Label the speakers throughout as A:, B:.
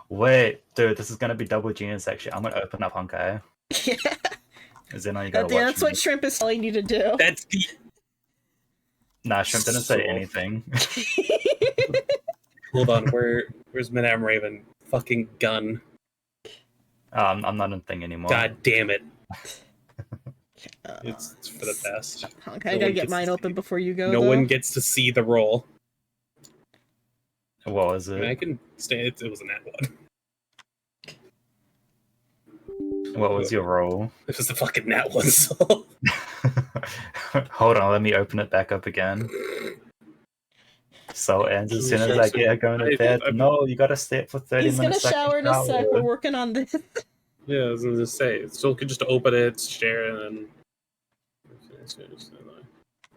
A: Wait, dude, this is gonna be double genius. Actually, I'm gonna open up Honkai.
B: Yeah.
A: Is it now you gotta watch
B: That's
A: me?
B: what Shrimp is telling you to do.
C: That's the.
A: Nah, Shrimp didn't say anything.
C: Hold on, where's Madame Raven? Fucking gun.
A: I'm not a thing anymore.
C: God damn it. It's for the best.
B: Okay, I gotta get mine open before you go.
C: No one gets to see the roll.
A: What was
C: I
A: it?
C: mean, I can stay. It was a nat one.
A: What was your roll?
C: It was a fucking nat one. So.
A: Hold on, let me open it back up again. So ends as soon as I get going to bed. No, you gotta stay up for 30
B: He's
A: minutes.
B: He's gonna shower in a sec. We're working on this.
C: Yeah, I was gonna say, still could just open it, share it, and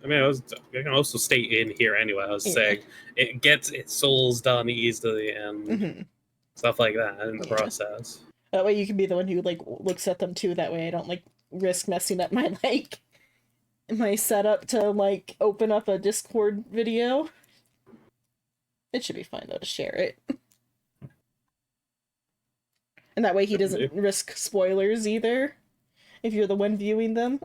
C: I mean, I can also stay in here anyway. I was saying it gets its souls done easily and stuff like that in the process.
B: That way you can be the one who like looks at them too. That way I don't like risk messing up my my setup to like open up a Discord video. It should be fine though to share it. And that way he doesn't risk spoilers either, if you're the one viewing them.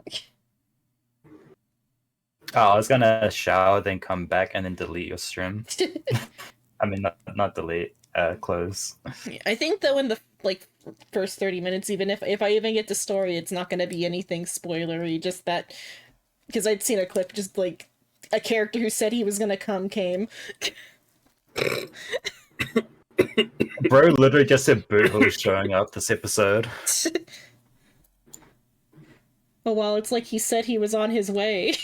A: Oh, I was gonna shower, then come back, and then delete your stream. I mean, not delete, close.
B: I think though in the like first 30 minutes, even if I even get to story, it's not gonna be anything spoilery. Just that, because I'd seen a clip, just like a character who said he was gonna came.
A: Bro literally just said Bootle showing up this episode.
B: Oh well, it's like he said he was on his way.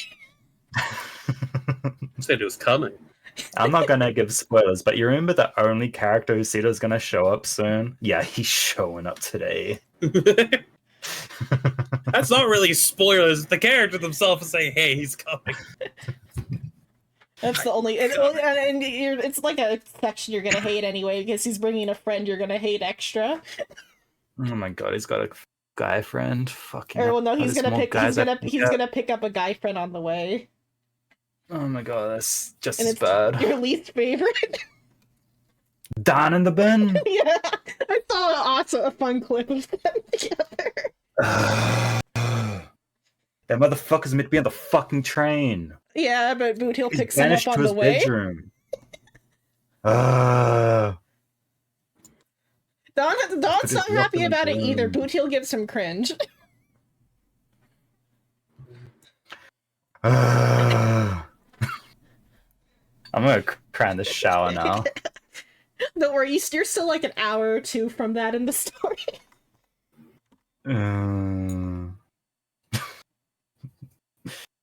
C: Said it was coming.
A: I'm not gonna give spoilers, but you remember the only character who said was gonna show up soon? Yeah, he's showing up today.
C: That's not really spoilers. The character themselves is saying, "Hey, he's coming."
B: That's the only, and it's like a section you're gonna hate anyway because he's bringing a friend you're gonna hate extra.
A: Oh my god, he's got a guy friend. Fucking.
B: Or well, no, he's gonna pick up a guy friend on the way.
A: Oh my god, that's just
B: and
A: as bad.
B: Your least favorite.
A: Down in the bin.
B: Yeah, I saw a fun clip of them together.
A: That motherfucker's meant to be on the fucking train.
B: Yeah, but Bootil picks him up on the way.
A: Bedroom.
B: Don's not happy about it either. Bootil gives him cringe.
A: I'm gonna cry in the shower now.
B: Don't worry, you're still like an hour or two from that in the story. I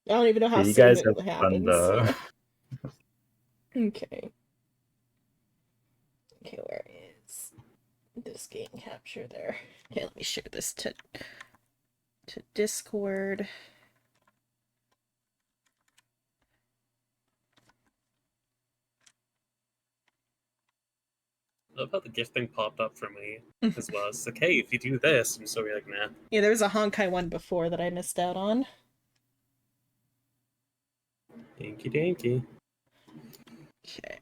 B: don't even know how soon it will happen. So. Okay. Okay, where is this game capture there? Okay, let me share this to Discord.
C: I love how the gift thing popped up for me as well. It's like, hey, if you do this, I'm so like, nah.
B: Yeah, there was a Honkai one before that I missed out on.
C: Dinky dinky.
B: Okay,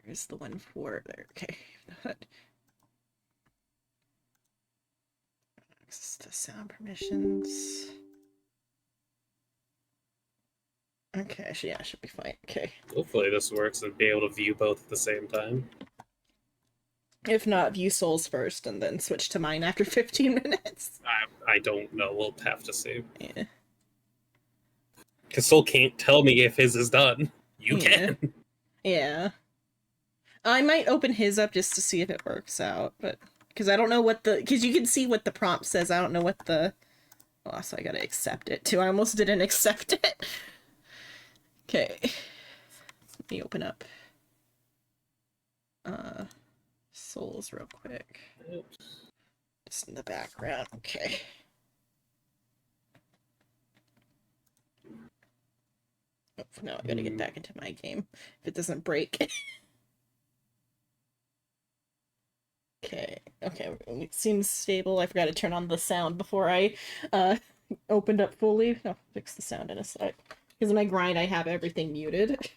B: here's the one for there. Okay, access to sound permissions. Okay, yeah, I should be fine. Okay.
C: Hopefully this works and be able to view both at the same time.
B: If not, view Souls first and then switch to mine after 15 minutes.
C: I don't know. We'll have to see.
B: Yeah.
C: Because Soul can't tell me if his is done. You can.
B: Yeah. I might open his up just to see if it works out, but because I don't know what because you can see what the prompt says. I don't know what the. Oh, so I gotta accept it too. I almost didn't accept it. Okay. Let me open up Souls real quick.
C: Oops.
B: Just in the background. Okay. Oh, now I gotta get back into my game if it doesn't break. Okay, it seems stable. I forgot to turn on the sound before I opened up fully. I'll fix the sound in a sec. Because in my grind, I have everything muted.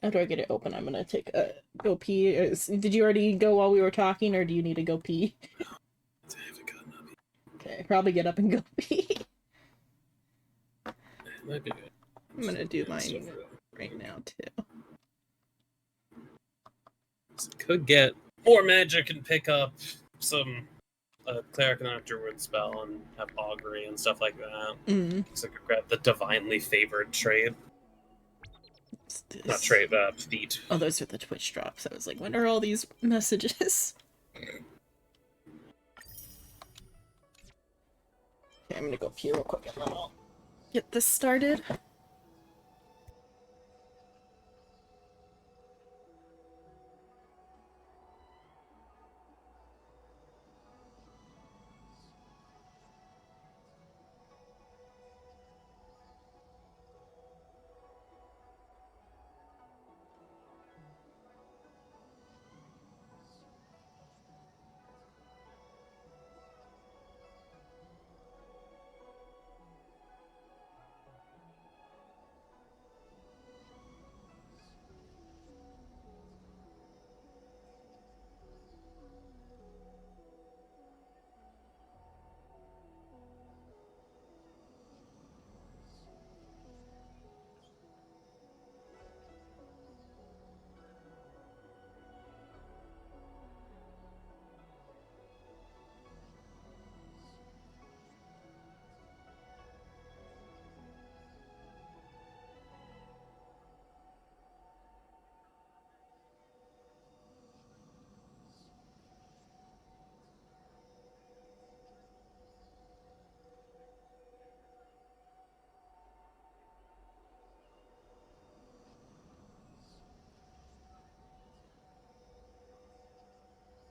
B: After I get it open, I'm gonna take a go pee. Did you already go while we were talking, or do you need to go pee?
C: I haven't gotten up.
B: Okay, probably get up and go pee.
C: It might be good.
B: I'm gonna do mine right now too.
C: Could get more magic and pick up some cleric and a druid spell and have augury and stuff like that. So I could grab the divinely favored trait. Not trait, feat.
B: Oh, those are the Twitch drops. I was like, when are all these messages? Okay, I'm gonna go pee real quick and then I'll get this started.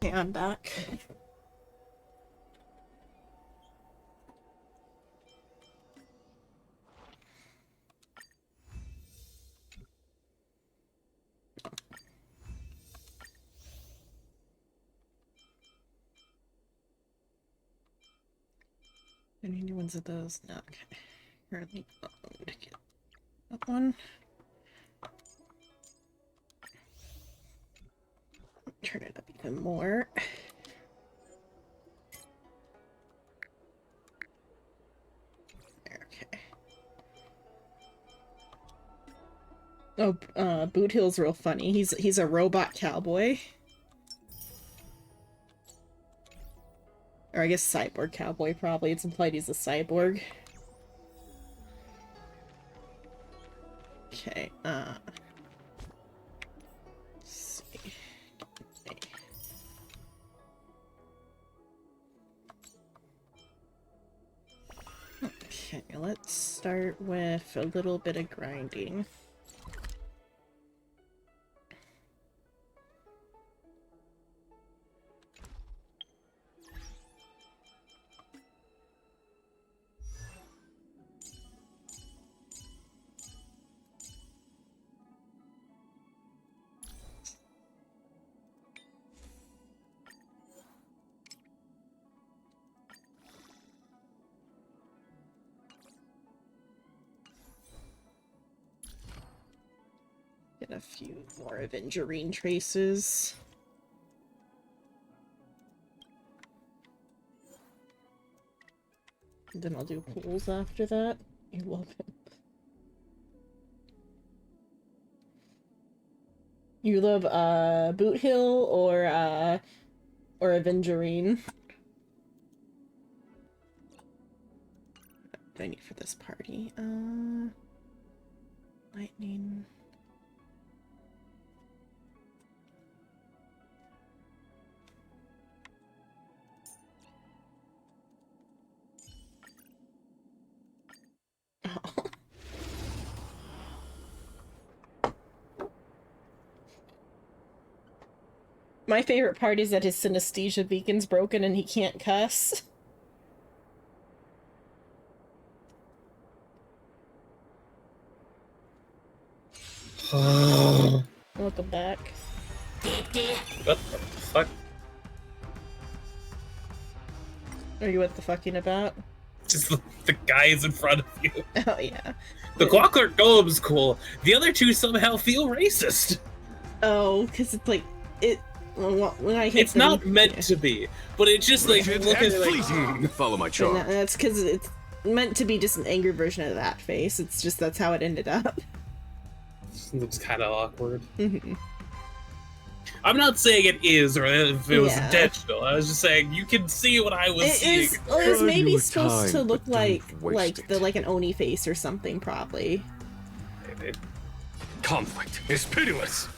B: Okay, I'm back. Any new ones of those? No, okay. Currently owned. Get that one. Turn it up even more. Okay. Oh, Boot Hill's real funny. He's a robot cowboy. Or I guess cyborg cowboy, probably. It's implied he's a cyborg. Okay, let's see. Okay, let's start with a little bit of grinding. Get a few more Avengerine traces. And then I'll do pools after that. You're welcome. You love Boot Hill or Avengerine? What do I need for this party? Lightning. Oh. My favorite part is that his synesthesia beacon's broken and he can't cuss. Welcome back.
C: What the fuck?
B: Are you what the fucking about?
C: just the guys in front of you.
B: Oh yeah.
C: The Clockwork Golem's cool. The other two somehow feel racist.
B: Oh, because it's like it. When I hit
C: It's not meant to be, but it's just like look at it like.
D: Follow my charm.
B: And that's because it's meant to be just an angry version of that face. It's just that's how it ended up.
C: It looks kind of awkward.
B: Mm-hmm.
C: I'm not saying it is or if it was
B: Yeah.
C: intentional. I was just saying you can see what I was
B: It
C: seeing.
B: is. Well, it's
D: Give
B: maybe
D: you
B: supposed
D: time,
B: to look
D: but don't waste
B: like
D: it.
B: an Oni face or something, probably.
C: Maybe.
D: Conflict is pitiless.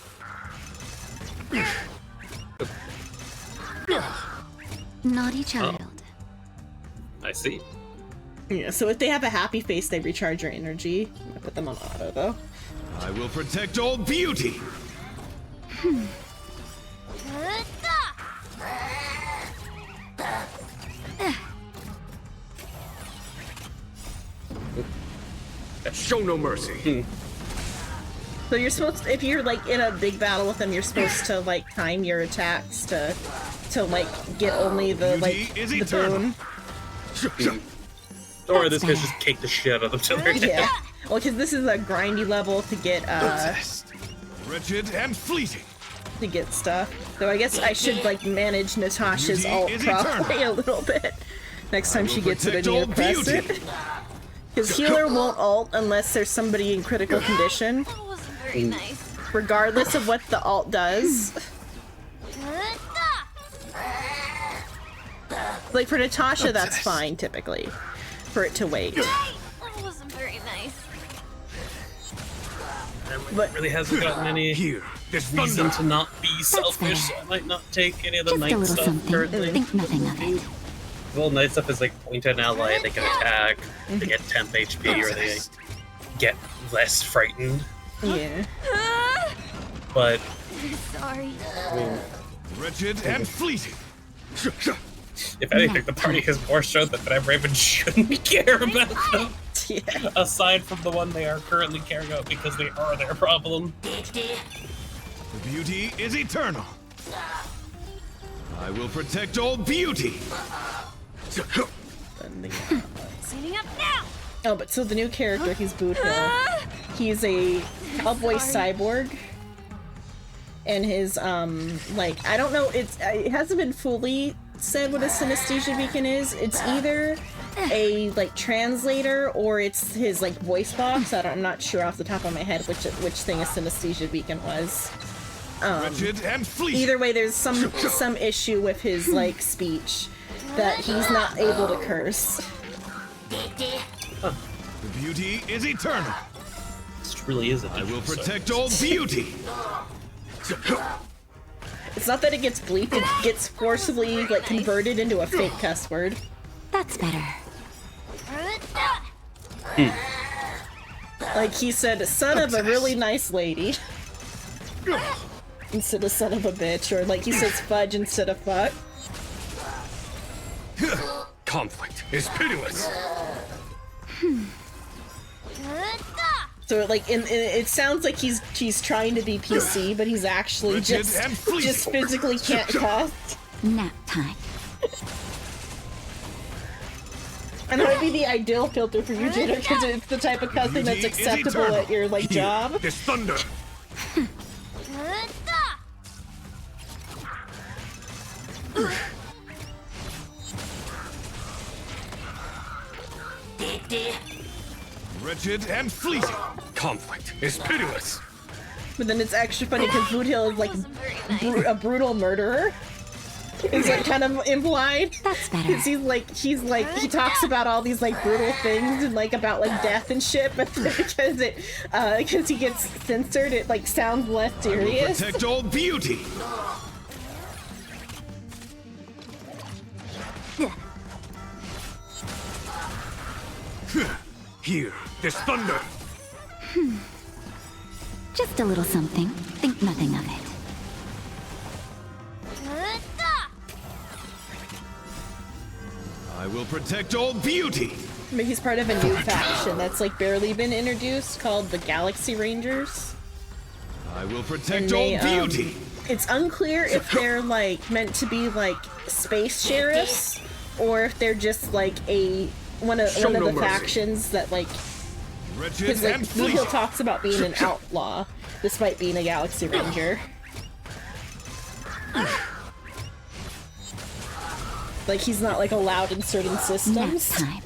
E: Naughty child.
C: I see.
B: Yeah. So if they have a happy face, they recharge your energy. I put them on auto though.
D: I will protect all beauty. Show no mercy.
B: So you're supposed to, if you're like in a big battle with them, you're supposed to like time your attacks to like get only the
D: Beauty is
B: the
D: eternal.
B: boon.
C: Or this guy's just kicked the shit out of each other.
B: Yeah. Well, because this is a grindy level to get
D: Possessed. Wretched and fleeting.
B: stuff. So I guess I should like manage Natasha's
D: Beauty
B: alt
D: is
B: properly
D: eternal.
B: a little bit. Next time
D: will
B: she gets it, I
D: protect
B: need
D: all
B: to press
D: beauty.
B: it. Because healer won't alt unless there's somebody in critical condition,
E: That wasn't very nice.
B: regardless of what the alt does. Like for Natasha, that's
D: Obsessed.
B: fine typically, for it to wait.
E: That wasn't very nice.
B: But
C: Really hasn't gotten any
D: Here, this
C: reason
D: thunder.
C: to not be selfish, so I might not take any of the
E: Just a
C: knight
E: little
C: stuff
E: something.
C: currently.
E: Think nothing of it.
C: Well, knight stuff is like point an ally, they can attack, they get temp HP, or they
D: Possessed.
C: get less frightened.
B: yeah,
C: But
E: Sorry.
C: I mean,
D: Wretched and fleeting.
C: if anything, the party has more shown that Raven shouldn't care about them,
B: yeah.
C: aside from the one they are currently caring about because they are their problem.
D: The beauty is eternal. I will protect all beauty.
E: Suiting up now.
B: Oh, but so the new character, he's Boot Hill. He's a cowboy cyborg. And his, like, I don't know, it hasn't been fully said what a synesthesia beacon is. It's either a, like, translator or it's his, like, voice box. I'm not sure off the top of my head which thing a synesthesia beacon was.
D: Wretched and fleeting.
B: Either way, there's some issue with his, like, speech that he's not able to curse.
D: The beauty is eternal.
C: This really is a
D: I will
C: different
D: protect all beauty.
B: It's not that it gets bleeped, it gets forcibly, like, converted into a fake cuss word.
E: That's better.
B: Like, he said, son of a really nice lady. Instead of son of a bitch, or like he says fudge instead of fuck.
D: Conflict is pitiless.
B: So like, it sounds like he's trying to be PC, but he's actually
D: Wretched
B: just
D: and fleeting.
B: physically can't cuss.
E: Nap time.
B: And that would be the ideal filter for you, Jada, because it's the type of cussing that's
D: Beauty is
B: acceptable
D: eternal.
B: at your like
D: Here,
B: job.
D: This thunder. Wretched and fleeting. Conflict is pitiless.
B: But then it's actually funny because Boot Hill is like a brutal murderer. Is like kind of implied.
E: That's better.
B: Because he's like he talks about all these like brutal things and like about like death and shit, but because he gets censored, it like sounds less serious.
D: Protect all beauty. Here, this thunder.
E: Just a little something. Think nothing of it.
D: I will protect all beauty.
B: But he's part of a new faction that's like barely been introduced called the Galaxy Rangers.
D: I will
B: And
D: protect
B: they,
D: all beauty.
B: It's unclear if they're like meant to be like space sheriffs or if they're just like a one of
D: Show
B: the
D: no mercy.
B: factions that like,
D: Wretched
B: because like
D: and
B: Blue Hill
D: fleeting.
B: talks about being an outlaw despite being a Galaxy Ranger. Like he's not like allowed in certain
E: Nap
B: systems.
E: time.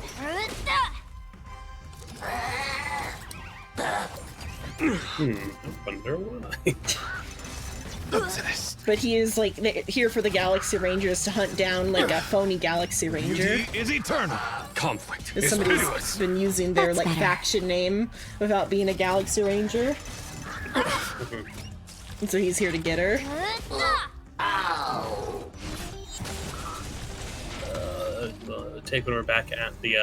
C: I wonder why.
B: But he is like here for the Galaxy Rangers to hunt down like a phony Galaxy Ranger.
D: Beauty is eternal. Conflict
B: If
D: is
B: somebody's
D: pitiless.
B: been using their
E: That's
B: like
E: better.
B: faction name without being a Galaxy Ranger. And so he's here to get her.
C: Take when we're back at the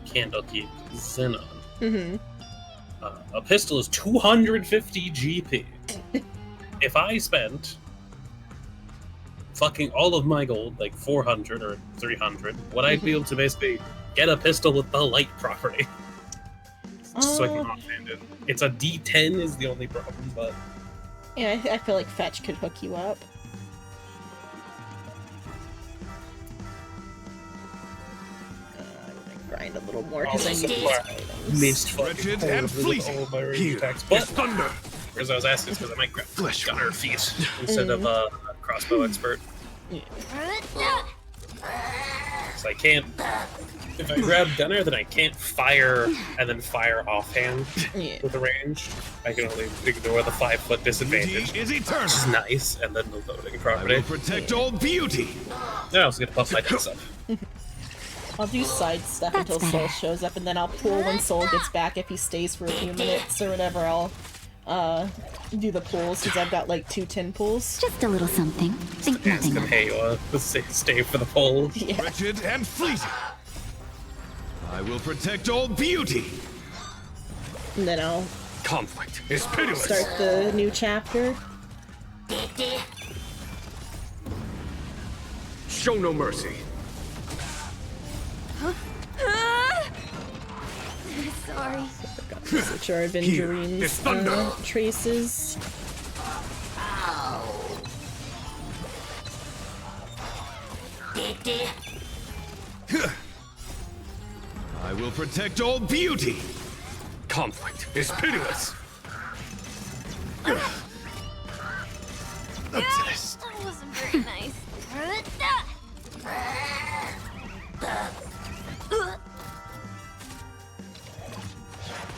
C: Candlekeep Xenon. A pistol is 250 GP. If I spent fucking all of my gold, like 400 or 300, would I be able to basically get a pistol with the light property? Just so I can offhand it. It's a D10 is the only problem, but
B: Yeah, I feel like Fetch could hook you up. I'm gonna grind a little more because I need these items.
C: missed fucking
D: Wretched
C: horribly
D: and
C: with
D: fleeting.
C: all of my range
D: Here
C: attacks.
D: is
C: But
D: thunder.
C: the reason I was asking is because I might grab
D: Flesh
C: Gunner feet instead of a crossbow expert. So I can't. If I grab Gunner, then I can't fire and then fire offhand
B: Yeah.
C: with the range. I can only ignore the 5-foot disadvantage,
D: Beauty is eternal.
C: which is nice, and then the loading
D: I
C: property.
D: will protect all beauty.
C: Then I also get to buff my dice up.
B: I'll do side stuff
E: That's
B: until Soul
E: better.
B: shows up, and then I'll pull when Soul gets back. If he stays for a few minutes or whatever, I'll do the pulls because I've got like 2 10 pulls.
E: Just a little something. Think
C: Ask
E: nothing
C: him,
E: of it.
C: hey, stay for the poll.
B: Yeah.
D: Wretched and fleeting. I will protect all beauty.
B: And then I'll
D: Conflict is pitiless.
B: start the new chapter.
D: Show no mercy.
E: Sorry.
B: Which are
D: Here,
B: Avengerine's
D: this thunder.
B: traces.
D: I will protect all beauty. Conflict is pitiless. Obsessed.
E: That wasn't very nice.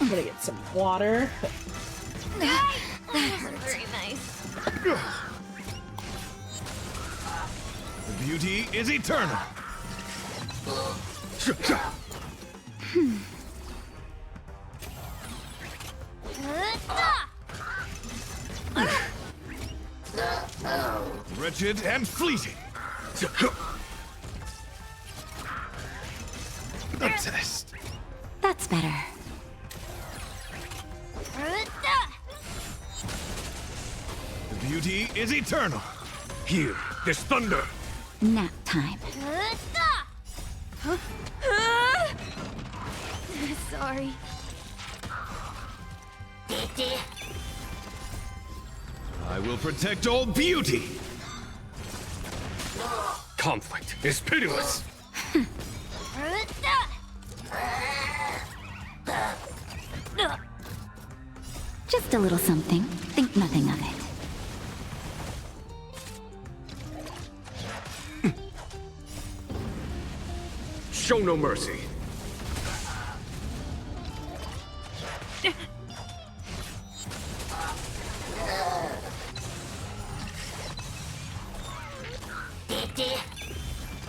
B: I'm gonna get some water.
E: That wasn't very nice.
D: The beauty is eternal. Wretched and fleeting. Obsessed.
E: That's better.
D: The beauty is eternal. Here, this thunder.
E: Nap time. Sorry.
D: I will protect all beauty. Conflict is pitiless.
E: Just a little something. Think nothing of it.
D: Show no mercy.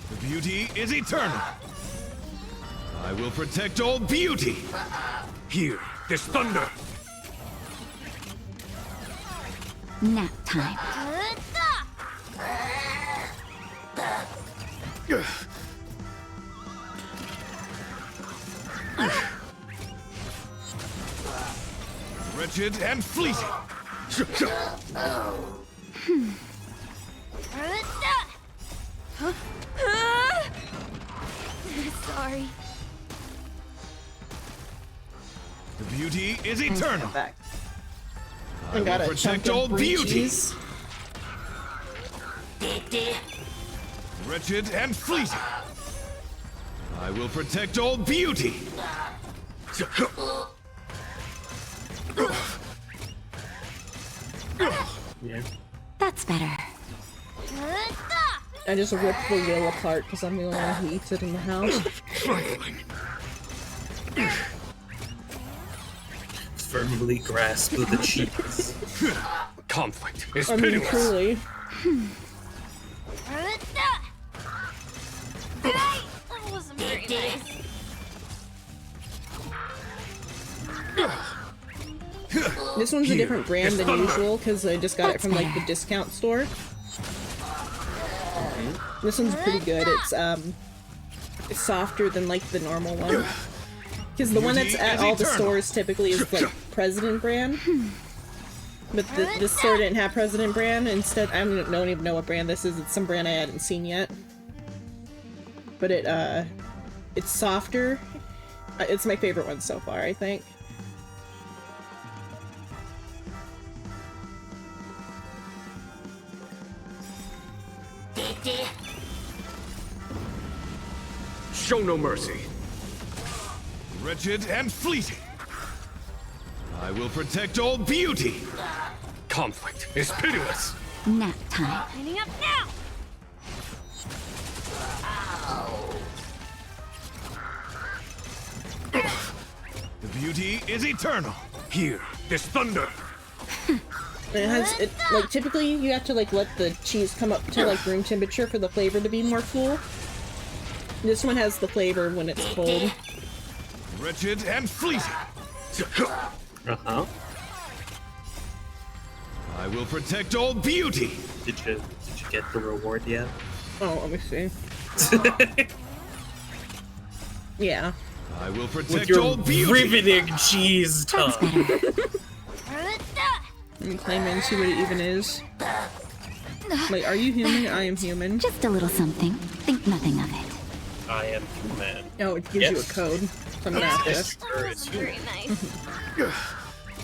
D: The beauty is eternal. I will protect all beauty. Here, this thunder.
E: Nap time.
D: Wretched and fleeting.
E: Sorry.
D: The beauty is eternal.
B: Back.
D: I
B: I got
D: will
B: a chunk
D: protect all
B: of
D: beauty.
B: breeches.
D: Wretched and fleeting. I will protect all beauty.
C: Yeah.
E: That's better.
B: I just ripped the wheel apart because I'm the only one who eats it in the house.
C: Firmly grasp the cheese.
D: Conflict is
B: I mean,
D: pitiless.
B: truly.
F: That wasn't very nice.
B: This one's a
D: Here,
B: different brand
D: it's
B: than
D: thunder.
B: usual because I just got it from like the discount store. This one's pretty good. It's softer than like the normal one. Because the one that's at all the stores typically is like President brand. But this store didn't have President brand. Instead, I don't even know what brand this is. It's some brand I hadn't seen yet. But it's softer. It's my favorite one so far, I think.
D: Show no mercy. Wretched and fleeting. I will protect all beauty. Conflict is pitiless.
E: Nap time.
F: Cleaning up now!
D: The beauty is eternal. Here, this thunder.
B: And it has, like, typically you have to, like, let the cheese come up to, like, room temperature for the flavor to be more cool. This one has the flavor when it's cold.
D: Wretched and fleeting.
C: Uh-huh.
D: I will protect all beauty.
C: Did you get the reward yet?
B: Oh, let me see. Yeah.
D: I will
C: With
D: protect
C: your
D: all beauty.
C: riveting cheese tongue.
B: Let me climb in, see what it even is. Like, are you human? I am human.
E: Just a little something. Think nothing of it.
C: I am human.
B: Oh, it gives you a code. So I'm gonna have to.
C: Yes, sir, it's
F: Very
C: human.
F: nice.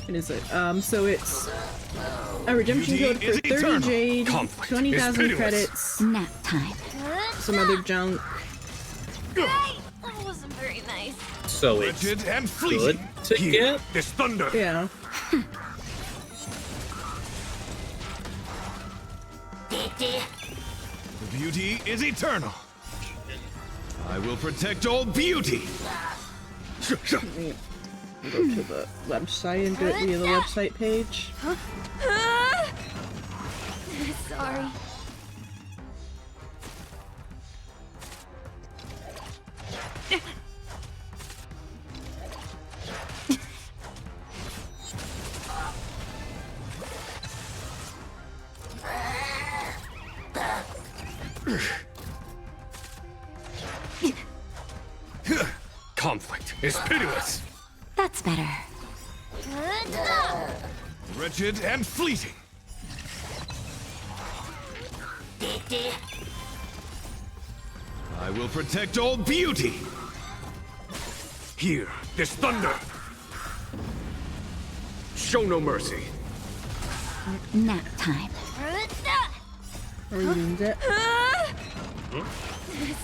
B: What is it? So it's a redemption
D: Beauty
B: code
D: is
B: for 30
D: eternal.
B: jade,
D: Conflict is
B: 20,000
D: pitiless.
B: credits,
E: Nap time.
B: some other junk.
F: That wasn't very nice.
C: So it's
D: Wretched and fleeting.
C: good to
D: Here,
C: get.
D: this thunder.
B: Yeah.
D: The beauty is eternal. I will protect all beauty.
B: Go to the website and do it via the website page.
F: Sorry.
D: Conflict is pitiless.
E: That's better.
D: Wretched and fleeting. I will protect all beauty. Here, this thunder. Show no mercy.
E: Nap time.
B: Or you need it.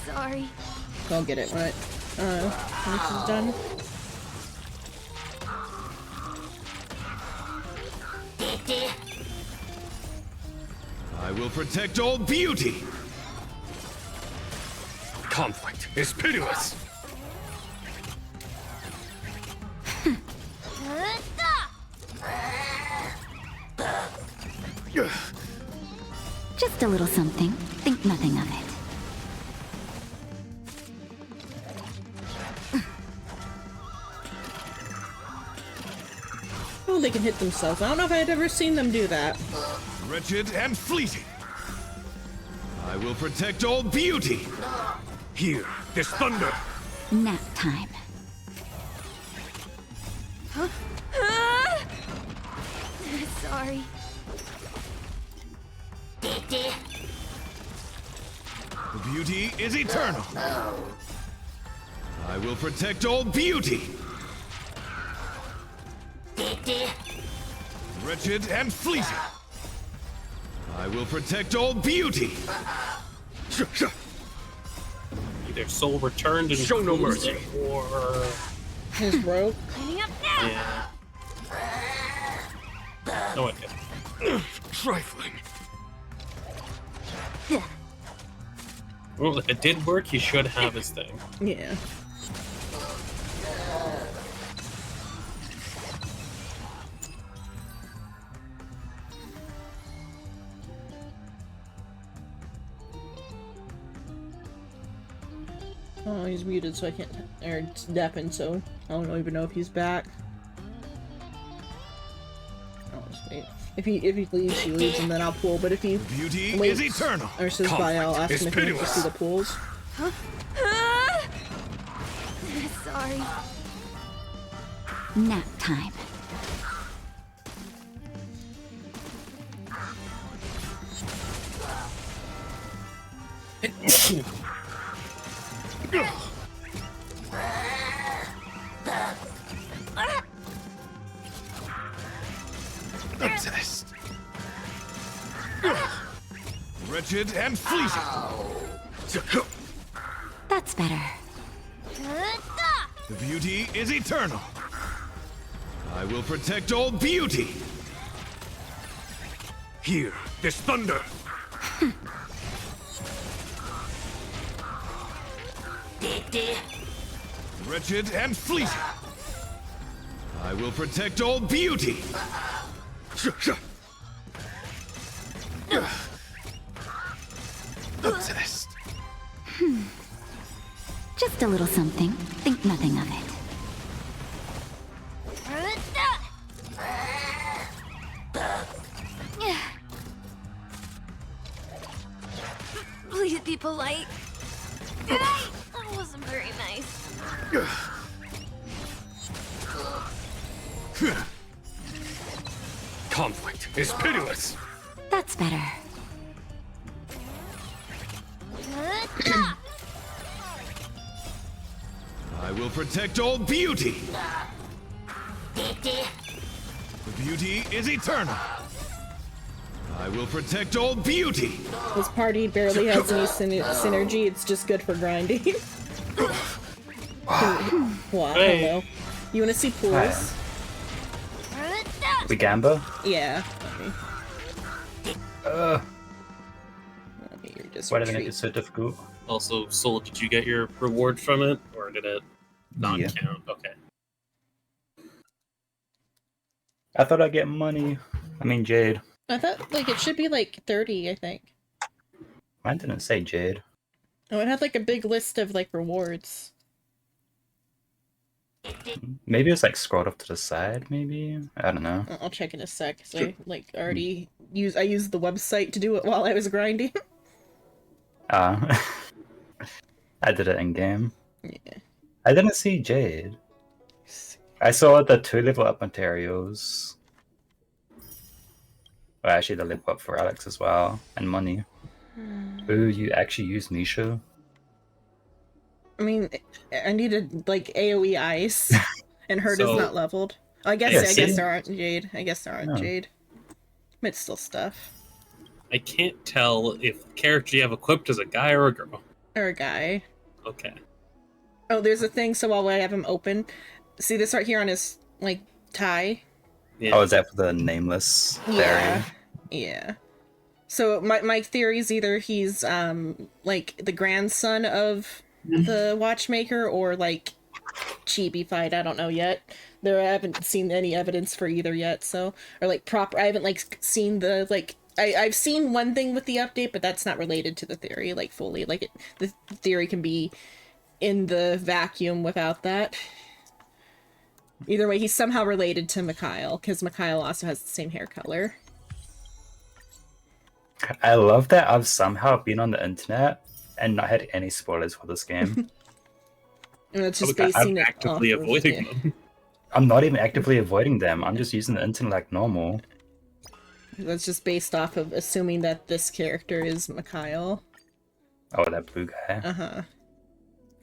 F: Sorry.
B: I'll get it when this is done.
D: I will protect all beauty. Conflict is pitiless.
E: Just a little something. Think nothing of it.
B: Oh, they can hit themselves. I don't know if I'd ever seen them do that.
D: Wretched and fleeting. I will protect all beauty. Here, this thunder.
E: Nap time.
F: Sorry.
D: The beauty is eternal. I will protect all beauty. Wretched and fleeting. I will protect all beauty.
C: You their soul returned and
D: Show no
C: closed
D: mercy.
C: it, or
B: His rope.
F: Cleaning up now.
C: yeah. No idea.
D: Trifling.
C: Well, if it did work, he should have his thing.
B: Yeah. Oh, he's muted, so I can't. Or it's deafened, so I don't even know if he's back. I'll just wait. If he leaves, he leaves, and then I'll pull. But if he
D: Beauty
B: waits
D: is eternal.
B: or says bye, I'll ask
D: Conflict
B: him
D: is
B: if he wants to see the
D: pitiless.
B: pools.
F: Sorry.
E: Nap time.
D: The test. Wretched and fleeting.
E: That's better.
D: The beauty is eternal. I will protect all beauty. Hear this thunder. Wretched and fleeting. I will protect all beauty. The test.
E: Just a little something. Think nothing of it.
F: Please be polite. That wasn't very nice.
D: Conflict is pitiless.
E: That's better.
D: I will protect all beauty. The beauty is eternal. I will protect all beauty.
B: This party barely has any synergy. It's just good for grinding. Wow,
C: Hey.
B: hello. You want to see pools?
A: We Gamba?
B: Yeah.
A: Uh,
B: You're just
A: why did they make
B: retreat.
A: it so difficult?
C: Also, Soul, did you get your reward from it, or did it not
A: Yeah.
C: count? Okay.
A: I thought I'd get money. I mean Jade.
B: I thought like it should be like 30, I think.
A: Mine didn't say Jade.
B: Oh, it had like a big list of like rewards.
A: Maybe it's like scrolled off to the side, maybe? I don't know.
B: I'll check in a sec. So I like already I used the website to do it while I was grinding.
A: I did it in game.
B: Yeah.
A: I didn't see Jade. I saw the 2 level up materials. Well, actually, the level up for Alex as well, and money. Ooh, you actually use Nisha?
B: I mean, I needed like AoE ice, and Herd is
C: So-
B: not leveled. I guess
A: Yeah,
B: I
A: see?
B: guess there aren't Jade. I guess there aren't
A: No.
B: Jade. But it's still stuff.
C: I can't tell if the character you have equipped is a guy or a girl.
B: Or a guy.
C: Okay.
B: Oh, there's a thing. So while I have him open, see this right here on his like tie.
C: Yeah.
A: Oh, is that for the nameless fairy?
B: Yeah. Yeah. So my theory is either he's like the grandson of the watchmaker or like chibi-fied. I don't know yet. I haven't seen any evidence for either yet. So or like proper. I haven't like seen the like. I've seen one thing with the update, but that's not related to the theory like fully. Like the theory can be in the vacuum without that. Either way, he's somehow related to Mikhail because Mikhail also has the same hair color.
A: I love that I've somehow been on the internet and not had any spoilers for this game.
B: And it's just
C: Okay,
B: basing
C: I'm
B: it
C: actively
B: off of-
C: avoiding
B: yeah.
C: them.
A: I'm not even actively avoiding them. I'm just using the internet like normal.
B: That's just based off of assuming that this character is Mikhail.
A: Oh, that blue guy.
B: Uh-huh.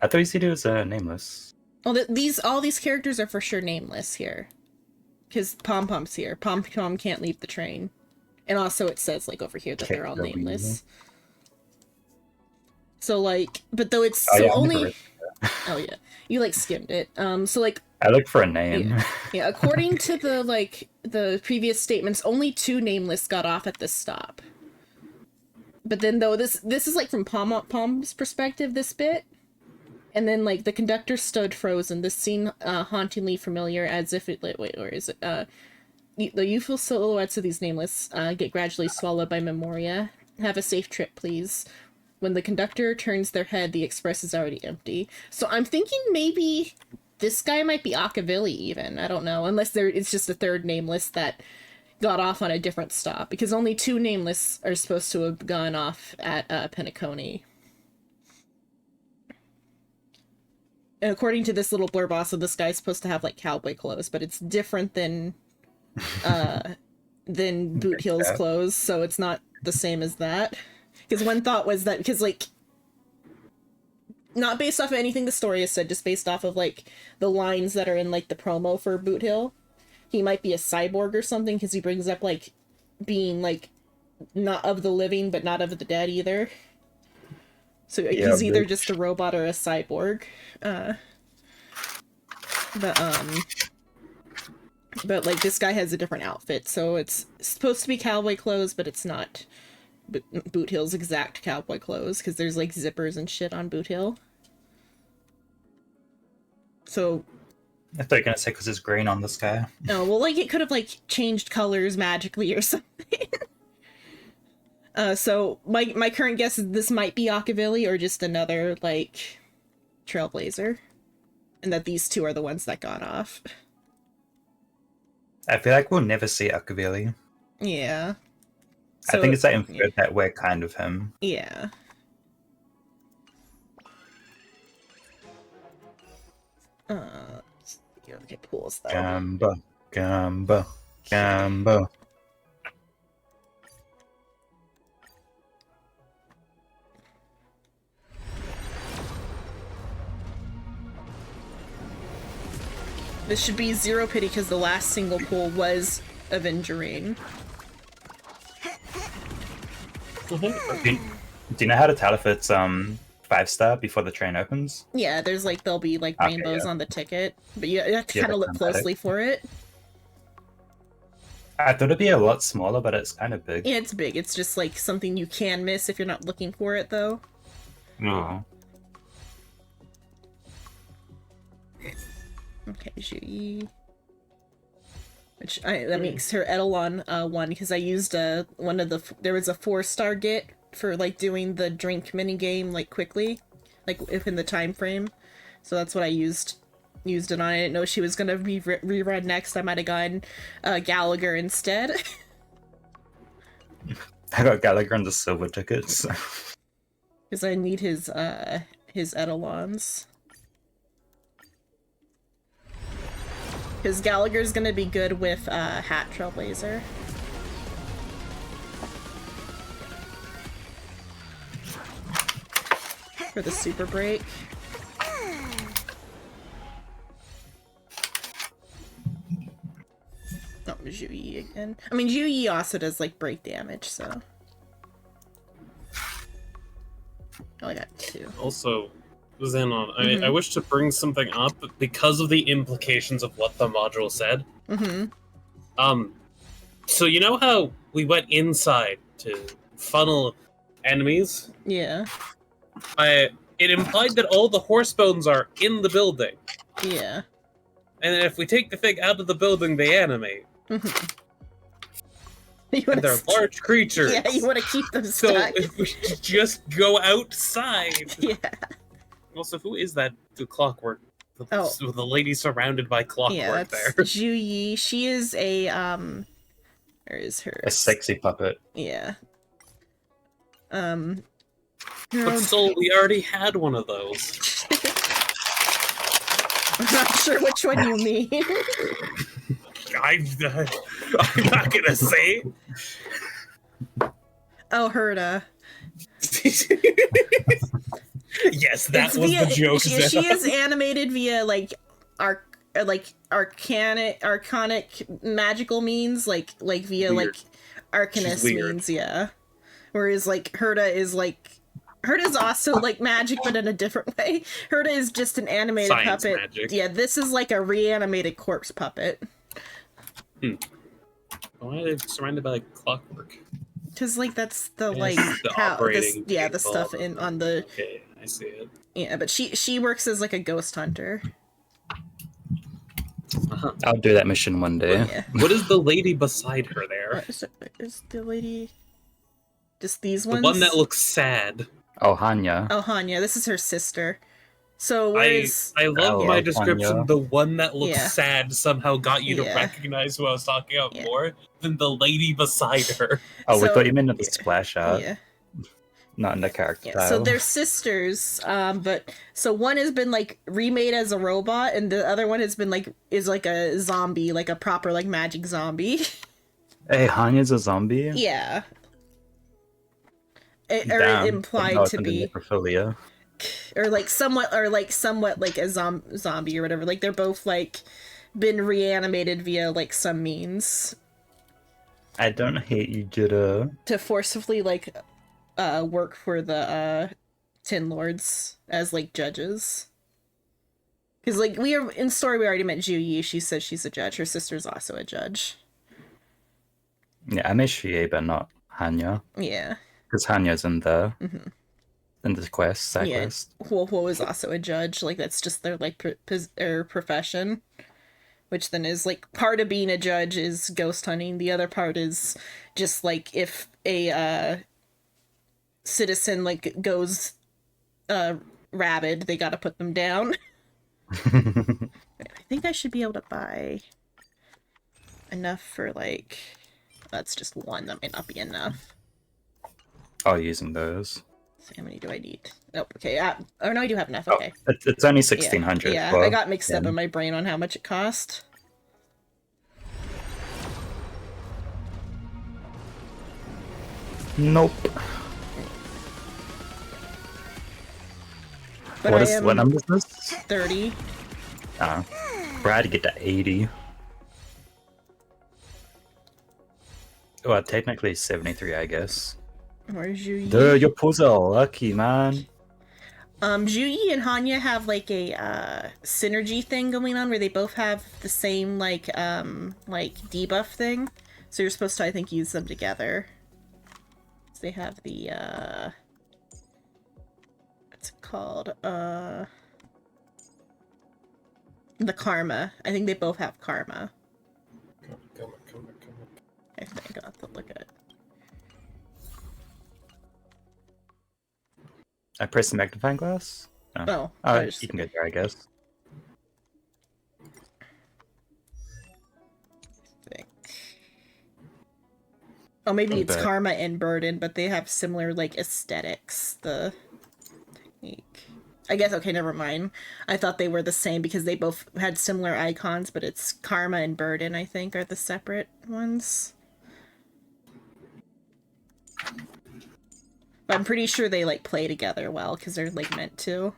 A: I thought you said he was nameless.
B: Well, all these characters are for sure nameless here. Because Pom Pom's here. Pom Pom can't leave the train. And also it says, like, over here that they're all
A: Can't go
B: nameless. So like, but though it's
A: Oh,
B: so
A: yeah, I've never
B: only.
A: read
B: Oh yeah, you like skimmed it. So like,
A: I looked for a name.
B: yeah, according to the previous statements, only 2 nameless got off at this stop. But then though this is like from Palm's perspective, this bit. And then like the conductor stood frozen, this scene hauntingly familiar, as if it wait, where is it? The youthful silhouettes of these nameless get gradually swallowed by Memoria. Have a safe trip, please. When the conductor turns their head, the express is already empty. So I'm thinking maybe this guy might be Akavili even. I don't know, unless it's just a 3rd nameless that got off on a different stop, because only 2 nameless are supposed to have gone off at Penacony. And according to this little blurb, also this guy's supposed to have like cowboy clothes, but it's different than Boot Heel's clothes, so it's not the same as that. Because one thought was that, because like, not based off of anything the story has said, just based off of like the lines that are in like the promo for Boot Heel, he might be a cyborg or something, because he brings up like being like not of the living but not of the dead either. So
A: Yeah,
B: he's either
A: bitch.
B: just a robot or a cyborg. But like this guy has a different outfit, so it's supposed to be cowboy clothes, but it's not Boot Heel's exact cowboy clothes, because there's like zippers and shit on Boot Heel. So
A: I thought you were gonna say because it's green on this guy.
B: no, well, like it could have like changed colors magically or something. So my current guess is this might be Akavili or just another like Trailblazer, and that these 2 are the ones that got off.
A: I feel like we'll never see Akavili.
B: Yeah.
A: I think it's like
B: yeah.
A: inferred that we're kind of him.
B: Yeah. Okay, pools though.
A: Gamba, Gamba, Gamba.
B: This should be zero pity because the last single pool was Avengerine.
A: Do you know how to tell if it's 5-star before the train opens?
B: Yeah, there's like there'll be like
A: Okay,
B: rainbows
A: yeah.
B: on the ticket, but you have to
A: Yeah,
B: kind of look
A: that's automatic.
B: closely for it.
A: I thought it'd be a lot smaller, but it's kind of big.
B: Yeah, it's big. It's just like something you can miss if you're not looking for it, though.
A: Oh.
B: Okay, Zhuyi. Which that makes her Eidolon 1 because I used one of the there was a 4-star get for like doing the drink mini game like quickly, like if in the time frame. So that's what I used it on. I didn't know she was gonna be rerun next. I might have gone Gallagher instead.
A: I got Gallagher on the silver tickets.
B: Because I need his Eidolons. Because Gallagher's gonna be good with Hat Trailblazer. For the super break. Oh, Zhuyi again. I mean, Zhuyi also does like break damage, so. Oh, I got 2.
C: Also, Xenon, I wish to bring something up because of the implications of what the module said.
B: Mm-hmm.
C: So you know how we went inside to funnel enemies?
B: Yeah.
C: It implied that all the horse bones are in the building.
B: Yeah.
C: And then if we take the thing out of the building, they animate.
B: Mm-hmm.
C: And they're large creatures.
B: Yeah, you want to keep them
C: So
B: stuck.
C: if we just go outside.
B: Yeah.
C: Also, who is that? The clockwork.
B: Oh.
C: The lady surrounded by clockwork
B: Yeah, that's
C: there.
B: Zhuyi. She is a where is her?
A: A sexy puppet.
B: Yeah.
C: But still, we already had one of those.
B: I'm not sure which one you mean.
C: I'm not gonna say.
B: Oh, Herda.
C: Yes, that
B: It's
C: was
B: via,
C: the joke.
B: She is animated via like arcanic magical means, like via
C: Weird.
B: like Arcanist
C: She's weird.
B: means, yeah. Whereas like Herda is like Herta's also like magic, but in a different way. Herta is just an animated
C: Science
B: puppet.
C: magic.
B: Yeah, this is like a reanimated corpse puppet.
C: Why are they surrounded by like clockwork?
B: Because like that's the
C: Yes,
B: like
C: the
B: how this
C: operating
B: yeah the
C: table.
B: stuff in on the
C: Okay, I see it.
B: yeah. But she works as like a ghost hunter.
C: Uh-huh.
A: I'll do that mission one day.
B: Yeah.
C: What is the lady beside her there?
B: Is the lady just these
C: The
B: ones?
C: one that looks sad.
A: Oh, Hanya.
B: Oh, Hanya. This is her sister. So
C: I
B: where's
C: love
A: Oh,
C: my
A: Hanya.
C: description. The one that looks
B: Yeah.
C: sad somehow got you to
B: Yeah.
C: recognize who I was talking about
B: Yeah.
C: more than the lady beside her.
A: Oh, we
B: So-
A: thought you meant at the splash art,
B: yeah.
A: not in the character
B: Yeah, so
A: tile.
B: they're sisters, but so one has been like remade as a robot, and the other one has been like is like a zombie, like a proper like magic zombie.
A: Hey, Hanya's a zombie?
B: Yeah, or
A: Damn,
B: implied
A: not
B: to
A: in the
B: be,
A: necrophilia.
B: or like somewhat like a zombie or whatever. Like they're both like been reanimated via like some means
A: I don't hate you, Jitter.
B: to forcibly like work for the Tin Lords as like judges. Because like we are in story, we already met Ju Yi. She says she's a judge. Her sister's also a judge.
A: Yeah, I made Shie, but not Hanya.
B: Yeah,
A: Because Hanya's in the
B: Mhm.
A: in the quest, side
B: yeah.
A: quest.
B: Huo is also a judge. Like that's just their like profession. Which then is like part of being a judge is ghost hunting. The other part is just like if a citizen like goes rabid, they gotta put them down. I think I should be able to buy enough for like that's just one. That might not be enough.
A: Oh, using those.
B: So how many do I need? Oh, okay. Oh no, I do have enough. Okay.
A: Oh, it's only
B: Yeah,
A: 1600.
B: yeah.
A: but-
B: I got mixed up
A: yeah.
B: in my brain on how much it cost.
A: Nope.
B: But
A: What
B: I
A: is
B: am
A: what number is this?
B: 30.
A: Bro, I had to get to 80. Well, technically 73, I guess.
B: Where's Ju Yi?
A: Dude, your pulls are lucky, man.
B: Ju Yi and Hanya have like a synergy thing going on where they both have the same like debuff thing. So you're supposed to, I think, use them together. So they have the what's it called? The karma. I think they both have karma.
C: Come on.
B: I think I'll have to look at it.
A: I pressed the magnifying glass?
B: Oh, I just-
A: you can get there, I guess.
B: think. Oh, maybe it's
A: bet.
B: Karma and Burden, but they have similar like aesthetics. The technique. I guess okay, never mind. I thought they were the same because they both had similar icons, but it's Karma and Burden, I think, are the separate ones. But I'm pretty sure they like play together well because they're like meant to.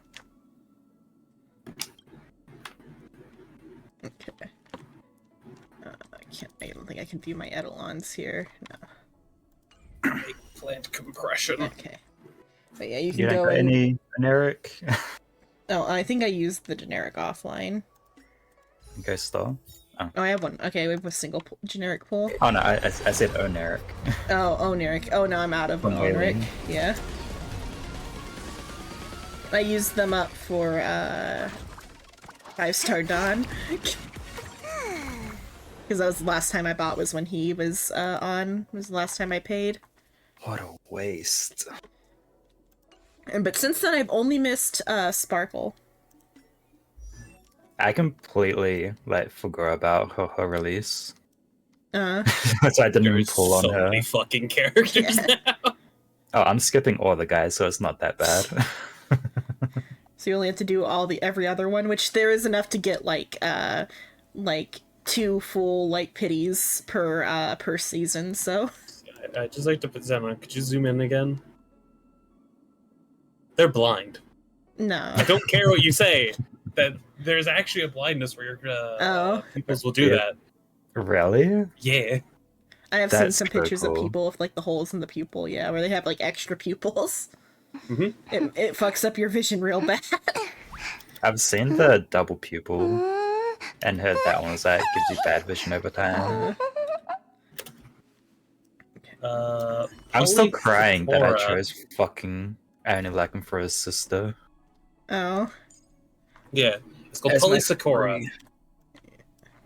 B: Okay. I don't think I can view my etalons here. No.
C: Plant compression.
B: Okay. But yeah, you can
A: You
B: go
A: don't got
B: and...
A: any generic?
B: Oh, I think I used the generic offline.
A: Okay, stall.
B: Oh, I have one. Okay, we have a single generic pool.
A: Oh no, I said oneric.
B: Oh, Oneric. Oh, no, I'm out of
A: From
B: Oneric.
A: Alien.
B: Yeah. I used them up for, 5-star Dawn. Because that was the last time I bought was when he was, was the last time I paid.
A: What a waste.
B: But since then, I've only missed, Sparkle.
A: I completely forgot about her release.
B: Uh,
A: So I didn't even
C: There's
A: pull on
C: so
A: her.
C: many fucking characters now.
A: Oh, I'm skipping all the guys, so it's not that bad.
B: so you only have to do every other one, which there is enough to get, 2 full, pities per season, so...
C: I just like to put Zemma. Could you zoom in again? They're blind.
B: No.
C: I don't care what you say. That there's actually a blindness where your pupils will do
A: Yeah.
C: that.
A: Really?
C: Yeah.
B: I have seen
A: That's
B: some pictures of
A: cool.
B: people with the holes in the pupil, yeah, where they have extra pupils. It fucks up your vision real bad.
A: I've seen the double pupil and heard that one was that gives you bad vision over time. I'm still crying that I chose fucking Only Lacking for his sister.
B: Oh.
C: Yeah, it's called
A: As my
C: Polysacora.
A: free-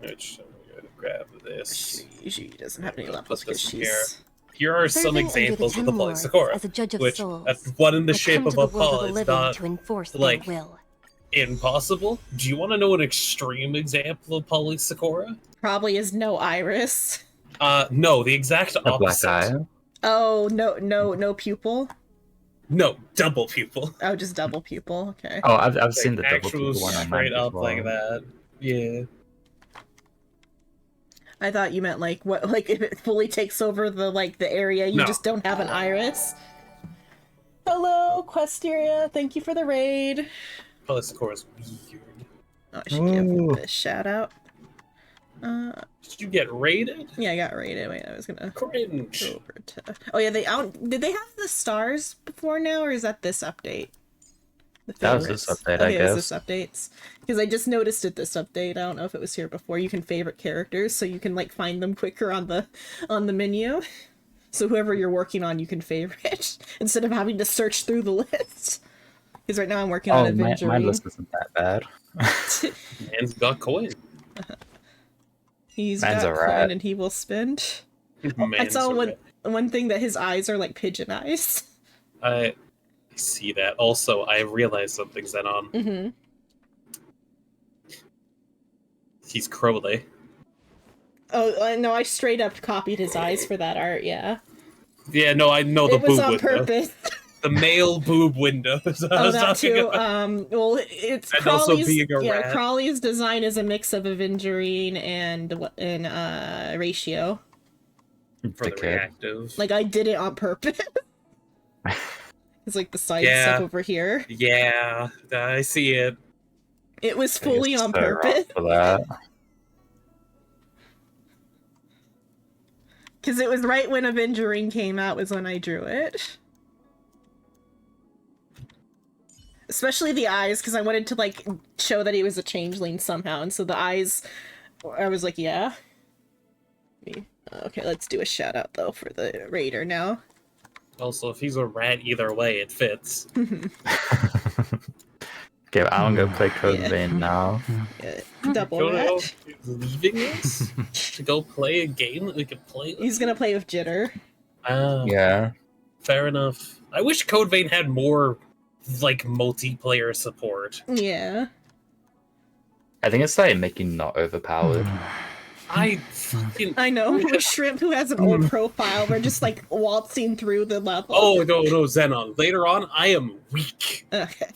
C: Which I'm gonna grab this.
B: She doesn't have any levels
C: Put
B: because
C: this in
B: she's...
C: Here are some
F: Serving under the
C: examples of the
F: Ten Lords
C: Polysacora,
F: as a judge of
C: which
F: souls,
C: one in the
F: I
C: shape
F: come
C: of
F: to
C: a
F: the world
C: paw
F: of the
C: is
F: living
C: not
F: to enforce
C: like-
F: their will.
C: impossible. Do you want to know an extreme example of Polysacora?
B: Probably is no iris.
C: No, the exact
A: A black
C: opposite.
A: eye.
B: Oh, no pupil?
C: No, double pupil.
B: Oh, just double pupil. Okay.
A: Oh, I've seen the
C: Like,
A: double
C: actual
A: pupil one online
C: straight up
A: before.
C: like that. Yeah.
B: I thought you meant like what, like if it fully takes over the area, you
C: No.
B: just don't have an iris. Hello, Questeria. Thank you for the raid.
C: Polysacora is weird.
B: Oh, I should
A: Ooh.
B: give this shout out.
C: Did you get raided?
B: Yeah, I got raided. Wait, I was gonna
C: Cringe.
B: go over to. Oh yeah, did they have the stars before now, or is that this update? The
A: That was this
B: favorites?
A: update, I
B: Okay, it was
A: guess.
B: this updates. Because I just noticed it this update. I don't know if it was here before. You can favorite characters, so you can like find them quicker on the menu. So whoever you're working on, you can favorite instead of having to search through the list. Because right now I'm working on
A: Oh, my
B: Avengerine.
A: list isn't that bad.
C: Man's got coin.
B: He's
A: Man's
B: got
A: a
B: coin
A: rat.
B: and he will spend. I
C: Man's
B: saw
C: a
B: one thing that his eyes are like pigeon eyes.
C: I see that. Also, I realized something, Xenon.
B: Mm-hmm.
C: He's Crowley.
B: Oh no! I straight up copied his eyes for that art. Yeah,
C: Yeah, no, I know the
B: it was
C: boob
B: on
C: window.
B: purpose.
C: The male boob window. is what I
B: Oh,
C: was
B: that
C: talking
B: too.
C: about.
B: Well, it's
C: And also
B: Crawley's.
C: being a
B: Yeah,
C: rat.
B: Crawley's design is a mix of Avengerine and Ratio.
C: For the
A: kid.
C: reactive.
B: Like I did it on purpose. It's like the side
C: Yeah.
B: stuff over here.
C: Yeah, I see it.
B: It was fully
A: You're
B: on
A: so wrong
B: purpose
A: for that.
B: because it was right when Avengerine came out was when I drew it. Especially the eyes, because I wanted to like show that he was a changeling somehow, and so the eyes, I was like, yeah. Okay, let's do a shout out though for the raider now.
C: Also, if he's a rat either way, it fits.
A: Okay, I'm gonna go play Code
B: Yeah.
A: Vein now.
B: Double
C: Jono
B: rat.
C: is leaving us to go play a game that we could play with.
B: He's gonna play with Jitter.
A: Yeah.
C: Fair enough. I wish Code Vein had more like multiplayer support.
B: Yeah.
A: I think it's like making not overpowered.
C: I fucking
B: I know. With Shrimp, who has an old profile, we're just like waltzing through the level.
C: Oh no, Xenon. Later on, I am weak.
B: Okay.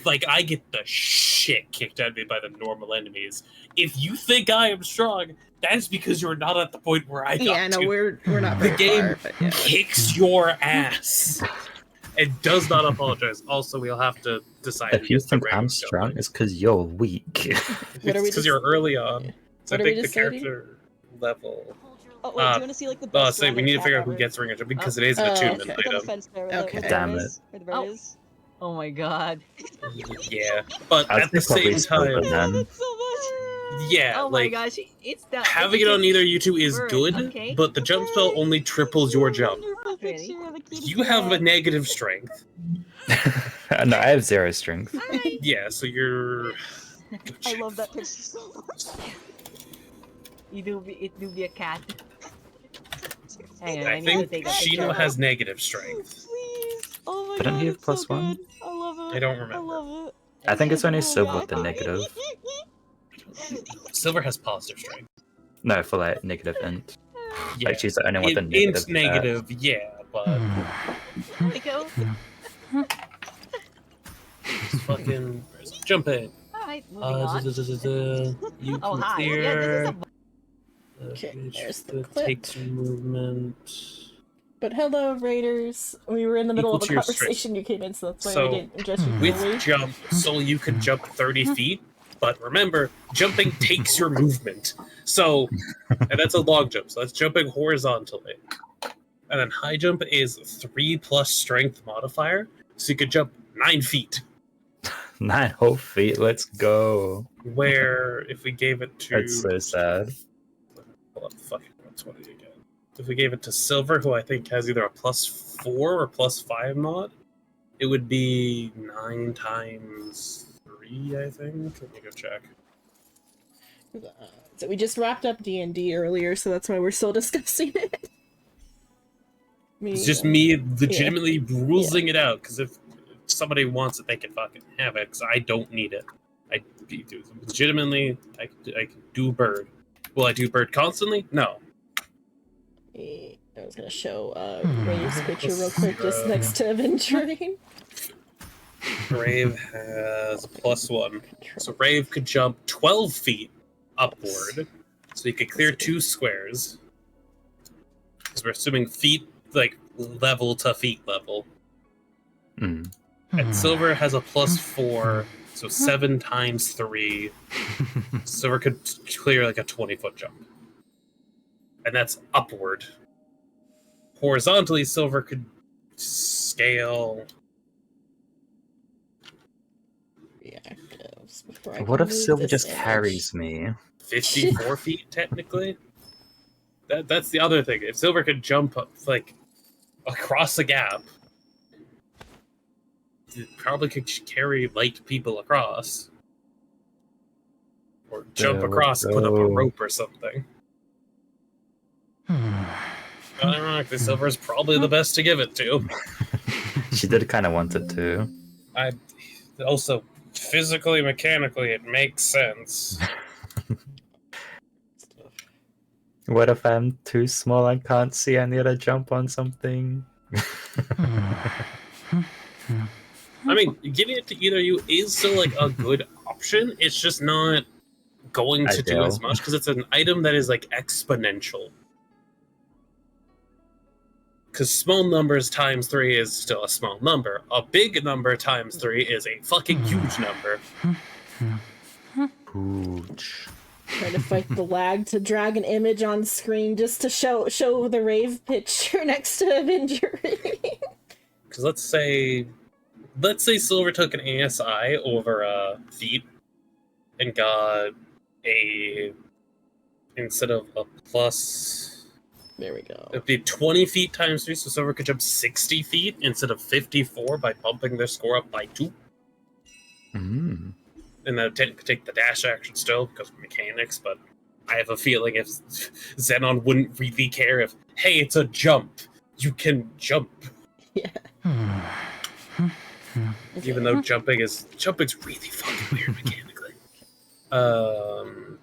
C: Like I get the shit kicked out of me by the normal enemies. If you think I am strong, that's because you're not at the point where I got
B: Yeah, no,
C: to.
B: we're not
C: The
B: very
C: game
B: far, but yeah.
C: kicks your ass. It does not apologize. Also, we'll have to decide.
A: If you
C: who's the
A: think I'm
C: random
A: strong,
C: guy.
A: it's because you're weak.
B: What are we
C: It's because you're early on. So
B: What
C: I
B: are we
C: think the
B: deciding?
C: character level.
G: Oh, wait, do you want to see like the
C: Oh,
G: best
C: say we
G: round
C: need to
G: of
C: figure
G: cat
C: out who
G: ever?
C: gets ring of jumping because it is an
B: Oh,
C: attunement
B: okay.
G: Look on the
C: item.
G: fence there,
B: Okay.
G: where the
A: Damn
G: bird
A: it.
G: is, where the bird
F: Oh.
G: is.
F: Oh my god.
C: Yeah, but
A: I'd
C: at the
A: say probably
C: same
A: Silver
C: time,
A: then.
G: That's so much.
C: yeah,
F: Oh my
C: like
F: gosh, it's that.
C: having it on either you two is
F: Bird,
C: good,
F: okay.
C: but the jump spell only triples your jump.
G: Wonderful
F: Really?
G: picture of a kitty
C: You have a
G: cat.
C: negative strength.
A: No, I have 0 strength.
C: Yeah, so you're.
G: I love that picture so much.
F: It do be a cat. Hang on, I
C: I
F: need to
C: think
F: take a picture.
C: Shino has negative strength.
G: Please. Oh my
A: Didn't
G: god.
A: he have
G: it's so
A: plus one?
G: good. I love it.
C: I don't
G: I
C: remember.
G: love it.
A: I think it's only
G: Oh
A: Silver
G: my
A: with the
G: God.
A: negative.
C: Silver has positive strength.
A: No, for like negative int.
C: Yeah,
A: Like she's the only one with the negative.
C: Int negative, yeah, but
F: Nico?
C: it's fucking jumping.
F: Alright, moving on.
C: You
F: Oh
C: can
F: hi. Yeah,
C: clear.
F: this is
B: Okay, there's the
C: the
B: clip.
C: take movement.
B: But hello, Raiders. We were in the middle
C: Equal
B: of a
C: to your
B: conversation. You came in, so that's why
C: So,
B: we didn't address you
C: With
B: fully.
C: jump, so you can jump 30 feet. But remember, jumping takes your movement. So, and that's a long jump. So that's jumping horizontally. And then high jump is 3+ strength modifier, So you could jump 9 feet.
A: 9 whole feet. Let's go.
C: Where if we gave it to
A: That's so sad.
C: Pull up fucking 120 again. If we gave it to Silver, who I think has either a +4 or +5 mod, it would be 9 times 3, I think. Let me go check.
B: So we just wrapped up D&D earlier, so that's why we're still discussing it.
C: It's just me legitimately ruling it out, because if somebody wants it, they can fucking have it, because I don't need it. Legitimately, I can do bird. Will I do bird constantly? No.
B: I was gonna show Rave's picture real quick, just next to Aventurine.
C: Rave has a +1. So Rave could jump 12 feet upward. So you could clear 2 squares. Because we're assuming feet, like, level to feet level.
A: Mm.
C: And Silver has a +4, so 7 times 3. Silver could clear, like, a 20-foot jump. And that's upward. Horizontally, Silver could scale...
A: What if Silver just carries me?
C: 54 feet, technically? That's the other thing. If Silver could jump, like, across the gap, it probably could carry light people across. Or jump across and put up a rope or something. Ironically, Silver is probably the best to give it to.
A: She did kind of want it to.
C: Also, physically, mechanically, it makes sense.
A: What if I'm too small and can't see? I need to jump on something.
C: I mean, giving it to either of you is still like a good option. It's just not going to do as much because it's an item that is like exponential. Because small numbers times 3 is still a small number. A big number times 3 is a fucking huge number.
A: Huge.
B: Trying to fight the lag to drag an image on screen just to show the Rave picture next to Aventurine.
C: Because let's say Silver took an ASI over feet and got a, instead of a plus,
B: there we go.
C: it'd be 20 feet times 3, so Silver could jump 60 feet instead of 54 by bumping their score up by 2.
A: Mm.
C: And that could take the dash action still because of mechanics, but I have a feeling if Xenon wouldn't really care if, hey, it's a jump, you can jump.
B: Yeah.
C: Even though jumping's really fucking weird mechanically. And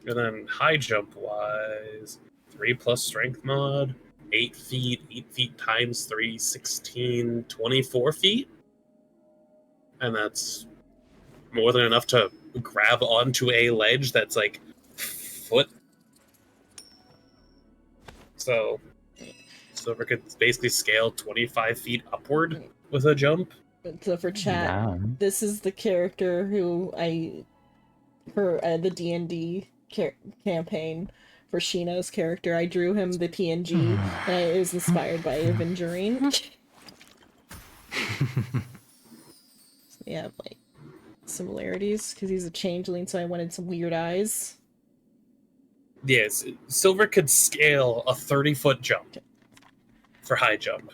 C: then high jump wise, 3 plus strength mod, 8 feet times 3, 16, 24 feet. And that's more than enough to grab onto a ledge that's like foot. So Silver could basically scale 25 feet upward with a jump.
B: So for chat, this is the character who for the D&D campaign for Shino's character, I drew him the PNG, and it was inspired by Aventurine. So yeah, like similarities because he's a changeling, so I wanted some weird eyes.
C: Yes, Silver could scale a 30-foot jump for high jump.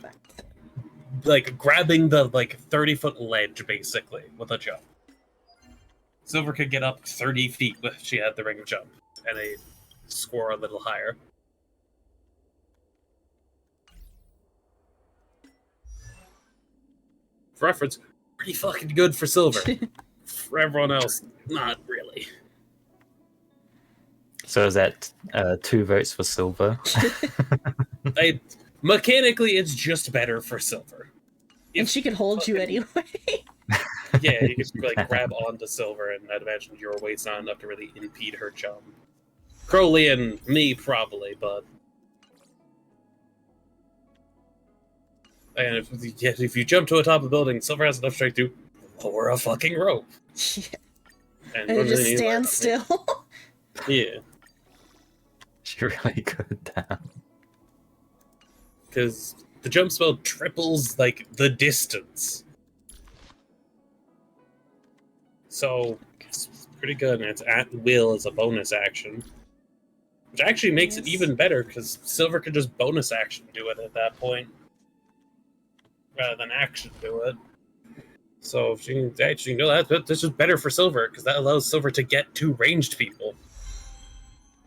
C: Like grabbing the 30-foot ledge basically with a jump. Silver could get up 30 feet if she had the ring of jump and a score a little higher. For reference, pretty fucking good for Silver. For everyone else, not really.
A: So is that 2 votes for Silver?
C: Mechanically, it's just better for Silver.
B: And she can hold you anyway.
C: Yeah, you could grab onto Silver, and I'd imagine your weight's not enough to really impede her jump. Crowley and me probably, but and if you jump to the top of the building, Silver has enough strength to lower a fucking rope.
B: Yeah.
C: And
B: And just stand still.
C: Yeah.
A: She really could down.
C: Because the jump spell triples like the distance. So it's pretty good, and it's at will as a bonus action. Which actually makes it even better, because Silver could just bonus action do it at that point. Rather than action do it. So if she can actually know that's just better for Silver, because that allows Silver to get to ranged people.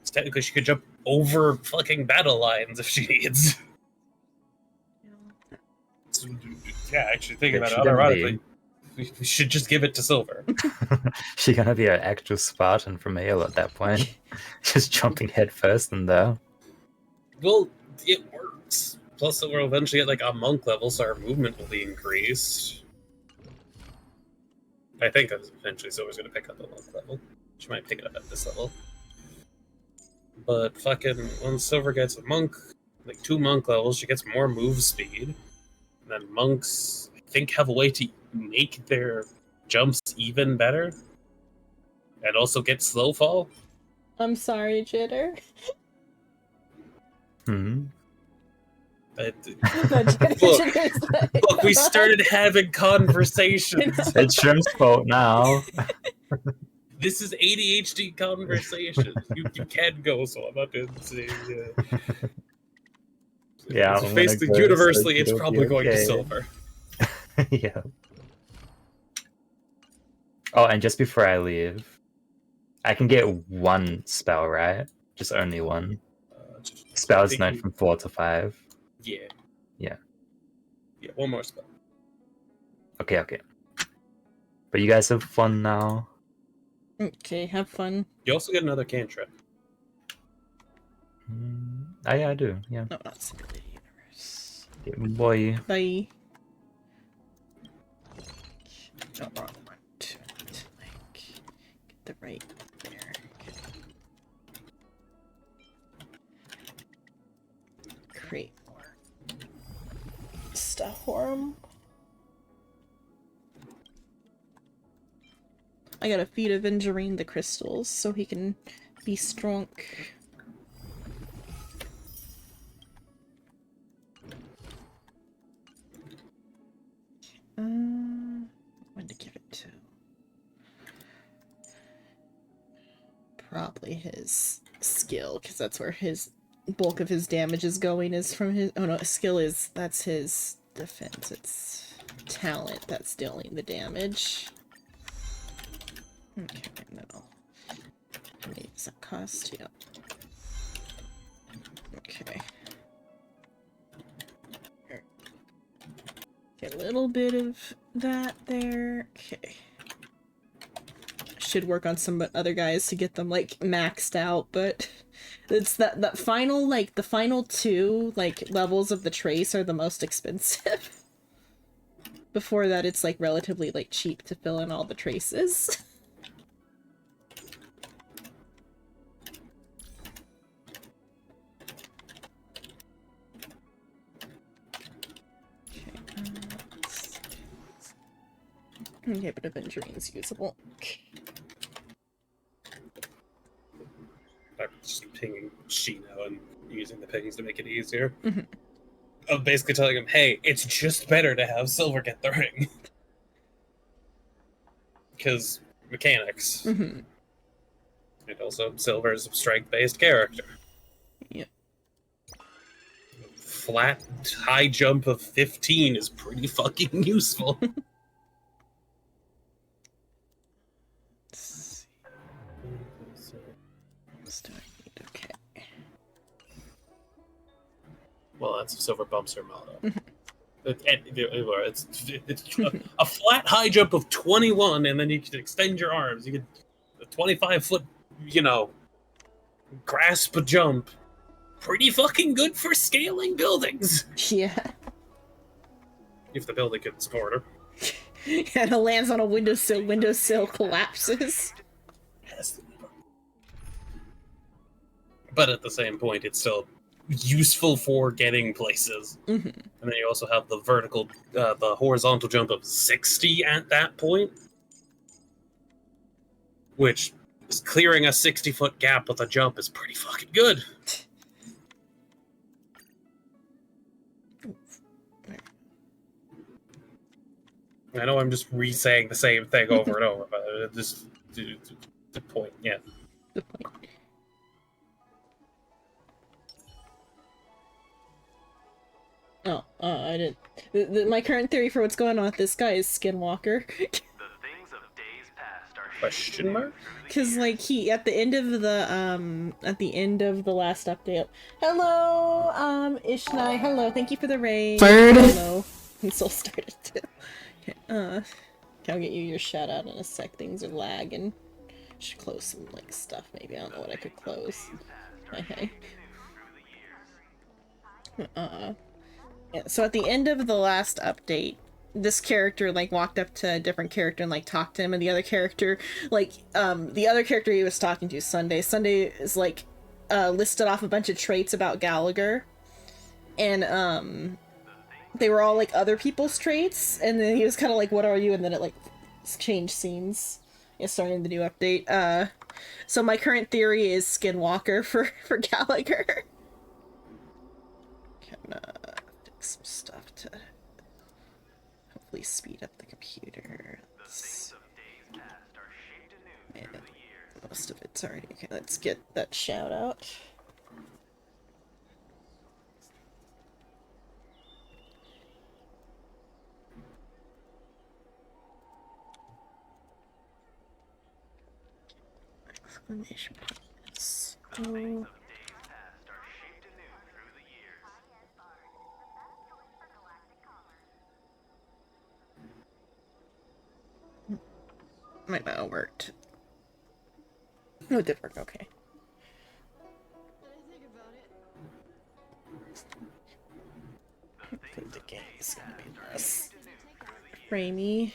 C: So technically she could jump over fucking battle lines if she needs. So, yeah, actually thinking about it, ironically, we should just give it to Silver.
A: She's gonna be an actual Spartan from Halo at that point. Just jumping head first in there.
C: Well, it works. Plus, we'll eventually get like a monk level, so our movement will be increased. I think eventually Silver's gonna pick up the monk level. She might pick it up at this level. But fucking, once Silver gets a monk, like 2 monk levels, she gets more move speed. And then monks, I think, have a way to make their jumps even better. And also get slow fall.
B: I'm sorry, Jitter.
A: Hmm.
C: Look, we started having conversations.
A: It's Shrimp's fault now.
C: This is ADHD conversation. You can go, so I'm not going to say.
A: Yeah,
C: It's
A: I'm
C: basically,
A: gonna go,
C: universally,
A: so
C: it's
A: it'll
C: probably
A: be
C: going to
A: okay.
C: Silver.
A: Yeah. Oh, and just before I leave, I can get 1 spell, right? Just only 1. Spells known from 4 to 5.
C: Yeah.
A: Yeah.
C: Yeah, 1 more spell.
A: Okay. But you guys have fun now.
B: Okay, have fun.
C: You also get another cantrip.
A: Oh yeah, I do. Yeah.
B: No, not Simulated Universe.
A: Yeah, boy.
B: Bye. No, wrong one. To like get the right there. Okay. Create more stuff for him. I gotta feed Avengerine the crystals so he can be strong. When to give it to? Probably his skill, because that's where his bulk of his damage is going, is from his. Oh no, skill is. That's his defense. It's talent that's dealing the damage. Okay, no. How many does that cost? Yeah. Okay. Get a little bit of that there. Okay. Should work on some other guys to get them like maxed out, but it's that final, like the final 2 like levels of the trace are the most expensive. Before that, it's like relatively like cheap to fill in all the traces. Okay, but Avengerine's usable.
C: I'm just pinging Shino and using the pings to make it easier.
B: Mhm.
C: I'm basically telling him, hey, it's just better to have Silver get the ring. Because mechanics.
B: Mm-hmm.
C: And also, Silver is a strength-based character.
B: Yep.
C: Flat high jump of 15 is pretty fucking useful.
B: Okay.
C: Well, that's if Silver bumps her model. It's a flat high jump of 21, and then you can extend your arms. You can a 25-foot, grasp a jump. Pretty fucking good for scaling buildings.
B: Yeah.
C: If the building can support her.
B: And it lands on a windowsill collapses.
C: Yes. But at the same point, it's still useful for getting places.
B: Mm-hmm.
C: And then you also have the the horizontal jump of 60 at that point, which is clearing a 60-foot gap with a jump is pretty fucking good. I know I'm just re-saying the same thing over and over, but just the point, yeah.
B: Good point. Oh, I didn't. My current theory for what's going on with this guy is Skinwalker.
C: Question mark?
B: Cause like he at the end of the last update. Hello, Ishnai. Hello, thank you for the raid. Hello. And Soul started too. Okay, I'll get you your shout out in a sec. Things are lagging. Should close some like stuff maybe. I don't know what I could close. Okay. Yeah, so at the end of the last update, this character like walked up to a different character and like talked to him, and the other character he was talking to, Sunday is like listed off a bunch of traits about Gallagher, and they were all like other people's traits, and then he was kind of like, what are you? And then it like changed scenes. It's starting the new update. So my current theory is Skinwalker for Gallagher. Can fix some stuff to hopefully speed up the computer. Yeah, most of it's already okay. Let's get that shout out. Exclamation points. Oh. Might not have worked. No, it did work. Okay. The game is gonna be less framey.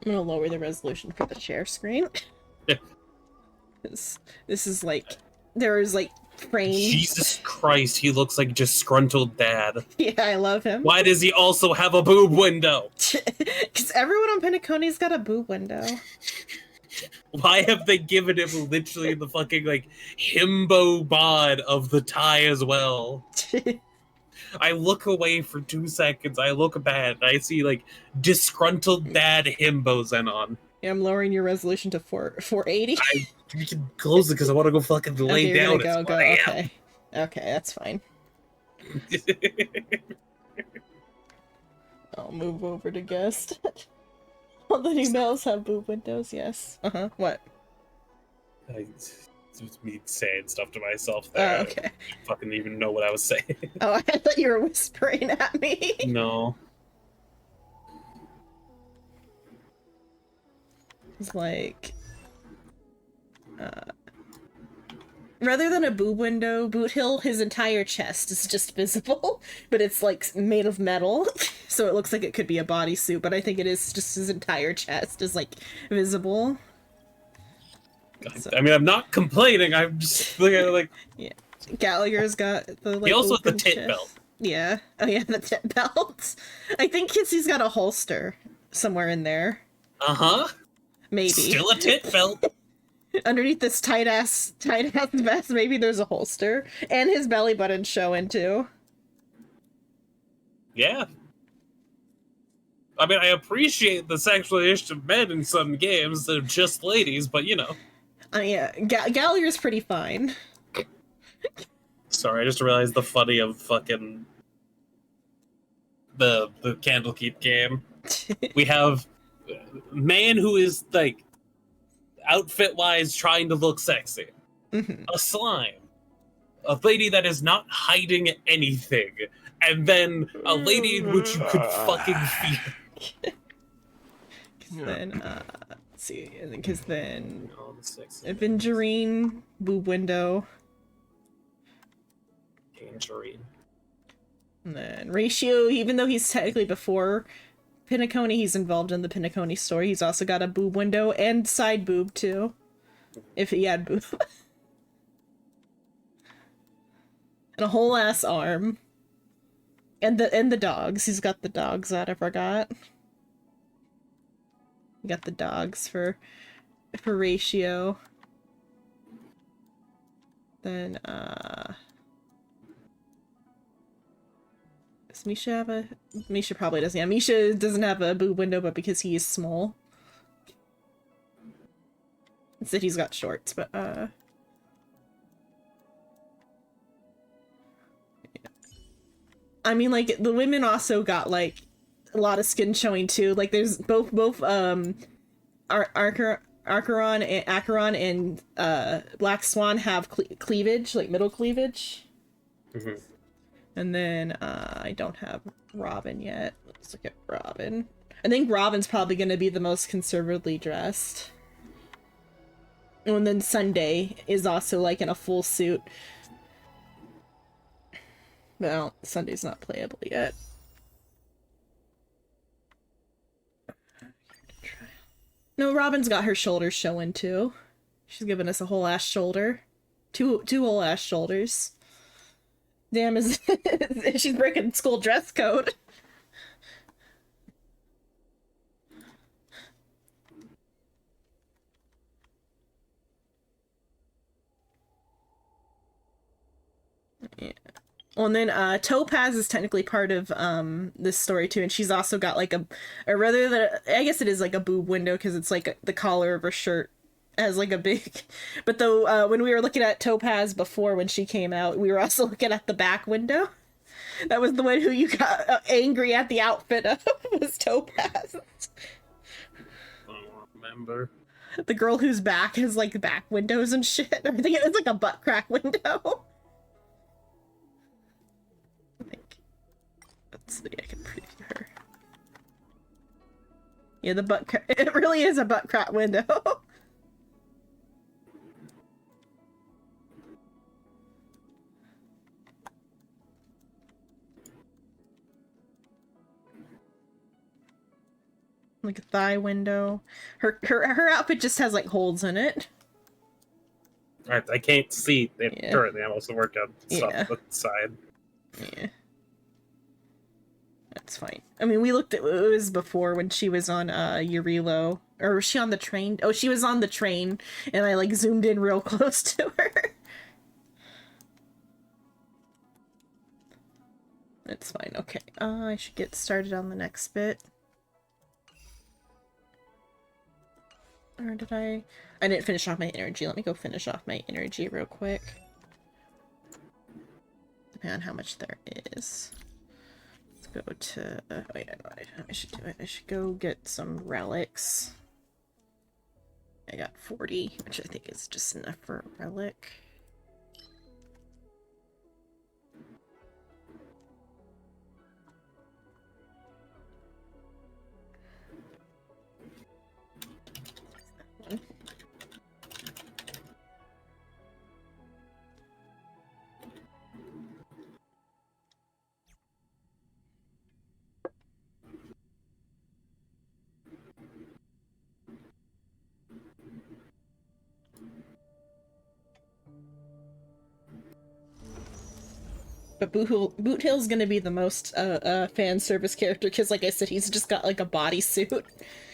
B: I'm gonna lower the resolution for the share screen. This is like, there is like frames.
C: Jesus Christ, he looks like disgruntled dad.
B: Yeah, I love him.
C: Why does he also have a boob window?
B: Because everyone on Pinnacone's got a boob window.
C: Why have they given him literally the fucking like himbo bod of the tie as well? I look away for 2 seconds, I look bad, I see like disgruntled dad himbo Zenon.
B: Yeah, I'm lowering your resolution to 480.
C: You can close it because I want to go fucking lay
B: okay,
C: down.
B: Go. Okay. Okay, that's fine. I'll move over to guest. All the new males have boob windows, yes. What?
C: It's me saying stuff to myself there.
B: Oh, okay.
C: I didn't fucking even know what I was saying.
B: Oh, I thought you were whispering at me.
C: No.
B: It's like... rather than a boob window, Boot Hill, his entire chest is just visible, but it's like made of metal, so it looks like it could be a bodysuit, but I think it is just his entire chest is like visible. So.
C: I mean, I'm not complaining, I'm just like...
B: Yeah. Gallagher's got the like.
C: He also has the
B: open
C: tit
B: chest.
C: belt.
B: Yeah. Oh yeah, the tit belt. I think he's got a holster somewhere in there.
C: Uh-huh.
B: Maybe.
C: Still a tit belt.
B: Underneath this tight ass vest, maybe there's a holster. And his belly button showing too.
C: Yeah. I mean, I appreciate the sexualization of men in some games. They're just ladies, but you know.
B: Yeah, Gallagher's pretty fine.
C: Sorry, I just realized the funny of fucking the Candlekeep game. We have man who is like outfit-wise trying to look sexy.
B: Mm-hmm.
C: A slime. A lady that is not hiding anything. And then a lady in which you could fucking feel.
B: Then, let's see, because then
C: Oh, the sexy
B: Avengerine, boob window,
C: Tangerine.
B: and then Ratio, even though he's technically before Pinnaconey, he's involved in the Pinnaconey story. He's also got a boob window and side boob too, if he had boob. And a whole ass arm. And the dogs. He's got the dogs that I forgot. You got the dogs for Ratio. Then does Misha have a Misha probably doesn't. Yeah, Misha doesn't have a boob window, but because he is small. Instead he's got shorts, but I mean, like, the women also got, like, a lot of skin showing, too. Like, there's both Acheron and Black Swan have cleavage, like, middle cleavage.
C: Mm-hmm.
B: And then, I don't have Robin yet. Let's look at Robin. I think Robin's probably going to be the most conservatively dressed. And then Sunday is also, like, in a full suit. Well, Sunday's not playable yet. No, Robin's got her shoulders showing too. She's giving us a whole ass shoulder. Two whole ass shoulders. Damn, is she's breaking school dress code. Yeah. Well, and then Topaz is technically part of this story too, and she's also got like or rather that I guess it is like a boob window because it's like the collar of her shirt has like a big. But though when we were looking at Topaz before when she came out, we were also looking at the back window. That was the one who you got angry at the outfit of was Topaz.
C: I don't remember.
B: The girl whose back has like back windows and shit. I think it's like a butt crack window. Let's see, I can preview her. Yeah, the butt crack. It really is a butt crack window. Like a thigh window. Her outfit just has like holes in it.
C: I can't see it currently. I'm also working on stuff
B: Yeah.
C: on the side.
B: Yeah. That's fine. I mean, we looked at it was before when she was on Eurilo. Or was she on the train? Oh, she was on the train, and I like zoomed in real close to her. That's fine. Okay. I should get started on the next bit. Or did I didn't finish off my energy. Let me go finish off my energy real quick. Depending on how much there is. Go to oh yeah, no, I should do it. I should go get some relics. I got 40, which I think is just enough for a relic. But Boot Hill's gonna be the most fan service character because, like I said, he's just got like a bodysuit.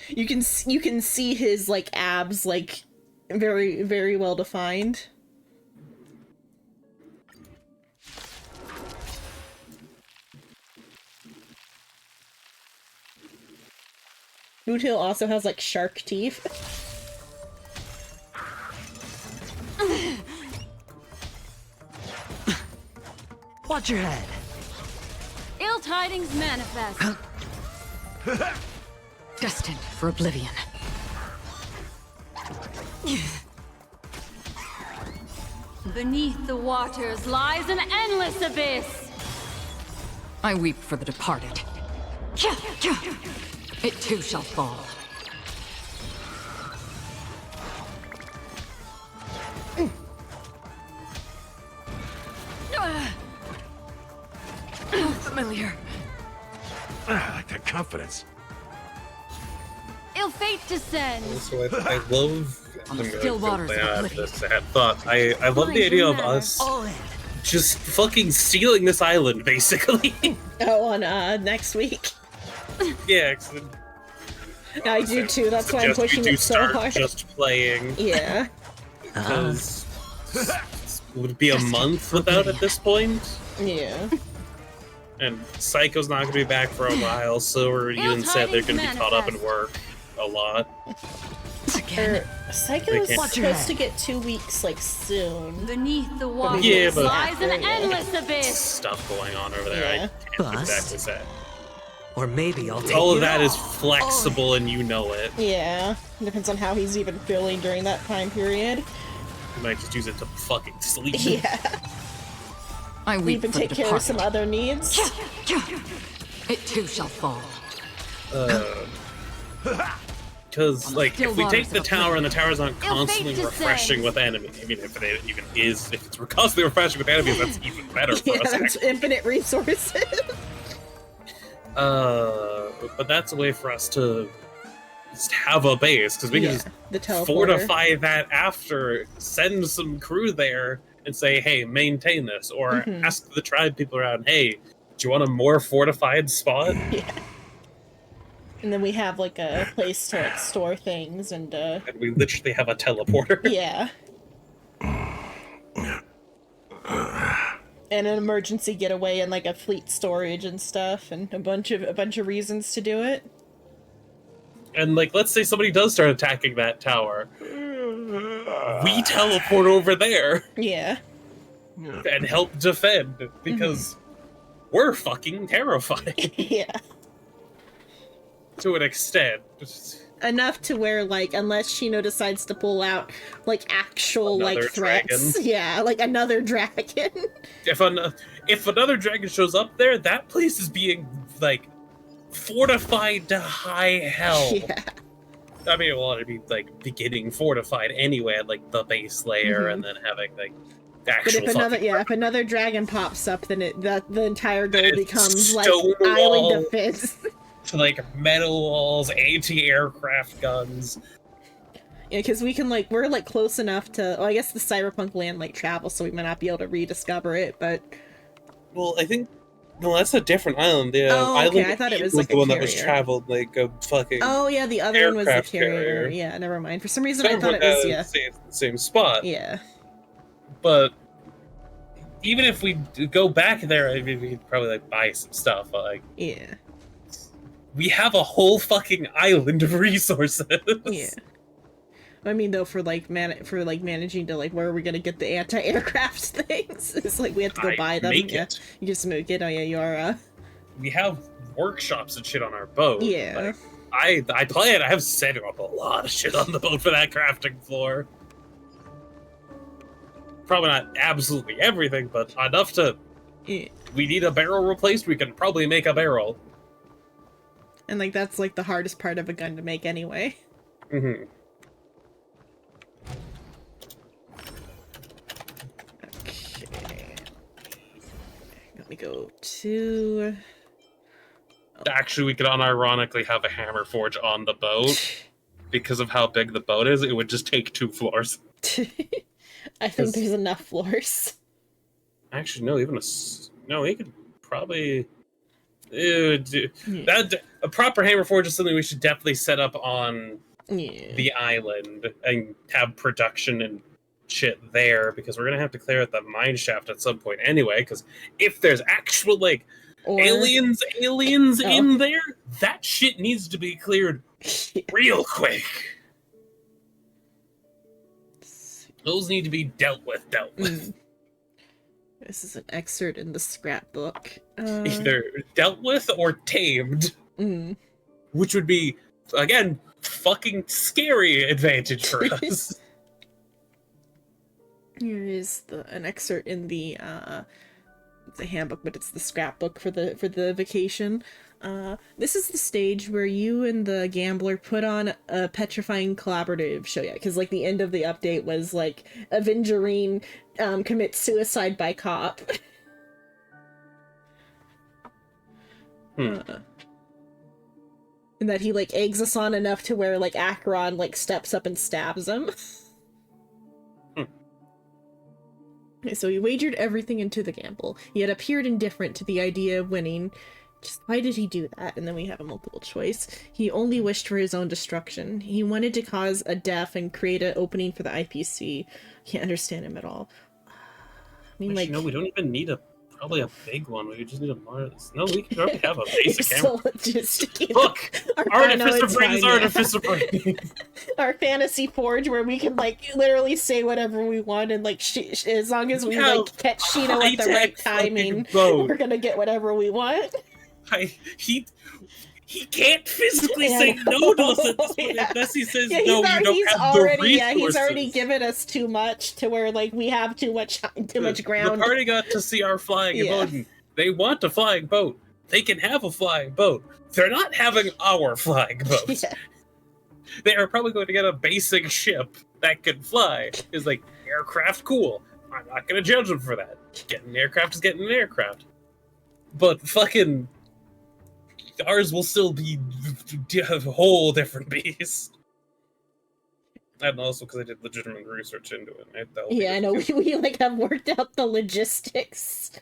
B: You can see his like abs like very, very well defined. Boot Hill also has like shark teeth.
H: Watch your head.
I: Ill tidings manifest.
H: Destined for oblivion.
I: Beneath the waters lies an endless abyss.
H: I weep for the departed. It too shall fall. Familiar.
D: I like that confidence.
I: Ill fate descends.
C: Also, I love
H: On the still waters of oblivion.
C: I love the idea of us
H: All in.
C: just fucking stealing this island, basically.
B: Oh, on next week.
C: Yeah, 'cause
B: I do too. That's why I'm
C: suggest we
B: pushing
C: do
B: it so
C: start
B: hard.
C: just playing.
B: Yeah.
C: Because would it be a month without at this point?
B: Yeah.
C: And Psycho's not going to be back for a while. Silver even said they're going to be caught up in work a lot.
B: Psycho's
C: They can't-
B: supposed to get 2 weeks, like, soon.
I: Beneath the water
C: Yeah, but-
I: lies an endless abyss.
C: Stuff going on over there.
B: Yeah.
C: I can't exactly say.
J: Or maybe I'll take
C: All of
J: you
C: that
J: out.
C: is flexible, and you know it.
B: Yeah. Depends on how he's even feeling during that time period.
C: You might just use it to fucking sleep.
B: Yeah.
H: I weep
B: Even
H: for the
B: take care of some
H: departed.
B: other needs.
H: It too shall fall.
C: Because, like,
H: still
C: if we take
H: waters
C: the
H: of
C: tower and the towers aren't
I: Ill fate
C: constantly
I: descends.
C: refreshing with enemies, I mean, if it even is, if it's constantly refreshing with enemies, that's even better for
B: Yeah,
C: us.
B: that's
C: Actually.
B: infinite resources.
C: But that's a way for us to just have a base, because we can just
B: the teleporter.
C: fortify that after, send some crew there, and say, hey, maintain this, or
B: Mhm.
C: ask the tribe people around, hey, do you want a more fortified spot?
B: Yeah. And then we have like a place to like store things and
C: And we literally have a teleporter.
B: yeah. And an emergency getaway and like a fleet storage and stuff and a bunch of reasons to do it.
C: And, like, let's say somebody does start attacking that tower. We teleport over there
B: Yeah.
C: and help defend, because we're fucking terrified
B: Yeah.
C: to an extent.
B: Enough to where like unless Shino decides to pull out like actual
C: Another
B: like threats.
C: dragon.
B: Yeah, like another dragon.
C: If another dragon shows up there, that place is being, like, fortified to high hell.
B: Yeah.
C: I mean, well, it'd be, like, beginning fortified anyway at, like, the base layer,
B: Mhm.
C: and then having, like,
B: But
C: actual
B: if another
C: fucking
B: if another dragon pops up, then the entire goal
C: It's
B: becomes like
C: Stonewall.
B: island defense.
C: like, metal walls, anti-aircraft guns.
B: Yeah, because we can like we're like close enough to. Well, I guess the cyberpunk land like travels, so we might not be able to rediscover it. But
C: Well, I think... No, that's a different island. The
B: Oh, okay,
C: island
B: I thought it was
C: was
B: like
C: the
B: a
C: one that was
B: carrier.
C: traveled, like, a fucking...
B: oh yeah, the other one was the
C: Aircraft
B: carrier.
C: carrier.
B: Yeah, never mind. For some reason, I
C: Some
B: thought it was
C: the same spot.
B: yeah.
C: But even if we go back there, I mean, we could probably, like, buy some stuff. But, like,
B: Yeah.
C: we have a whole fucking island of resources.
B: Yeah. I mean, though, for managing to like, where are we gonna get the anti-aircraft things? It's like we have to go
C: I
B: buy them.
C: make
B: Yeah,
C: it.
B: you just make it. Oh yeah, you are.
C: We have workshops and shit on our boat.
B: Yeah.
C: Like, I plan. I have set up a lot of shit on the boat for that crafting floor. Probably not absolutely everything, but enough to.
B: Yeah.
C: We need a barrel replaced. We can probably make a barrel.
B: And like that's like the hardest part of a gun to make anyway.
C: Mm-hmm.
B: Okay. Let me go to.
C: Actually, we could unironically have a hammer forge on the boat. Because of how big the boat is, it would just take 2 floors.
B: I think there's enough floors.
C: Actually, no, no, he could probably that a proper hammer forge is something we should definitely set up on
B: Yeah.
C: the island and have production and shit there, because we're gonna have to clear out the mine shaft at some point anyway. Because if there's actual like
B: Or-
C: aliens
B: Oh.
C: in there, that shit needs to be cleared real quick. Those need to be dealt with.
B: This is an excerpt in the scrapbook.
C: Either dealt with or tamed.
B: Mm.
C: Which would be, again, fucking scary advantage for us.
B: Here is an excerpt in the handbook, but it's the scrapbook for the vacation. This is the stage where you and the gambler put on a petrifying collaborative show. Yeah, because like the end of the update was like Avengerine commits suicide by cop. And that he like eggs us on enough to where like Acheron like steps up and stabs him. So he wagered everything into the gamble. He had appeared indifferent to the idea of winning. Just why did he do that? And then we have a multiple choice. He only wished for his own destruction. He wanted to cause a death and create an opening for the IPC. Can't understand him at all. I mean,
C: Which,
B: like,
C: we don't even need probably a big one. We just need a more. No, we can already have a basic
B: so
C: hammer.
B: just to keep
C: Look,
B: I know
C: Artificer
B: it's
C: brings
B: fine, yeah.
C: Artificer brain.
B: Our fantasy forge where we can like literally say whatever we want and like as long as we like catch Shino at the right timing, we're gonna get whatever we want.
C: He can't physically say no to us at this point unless he says no. You don't have the resources.
B: Yeah, he's already given us too much to where like we have too much ground.
C: The party got to see our flying boat. And they want a flying boat. They can have a flying boat. They're not having our flying boat.
B: Yeah.
C: They are probably going to get a basic ship that can fly. It's like aircraft, cool. I'm not going to judge them for that. Getting an aircraft is getting an aircraft. But fucking ours will still be a whole different beast. And also because I did legitimate research into it. Right?
B: Yeah, I know. We like have worked out the logistics.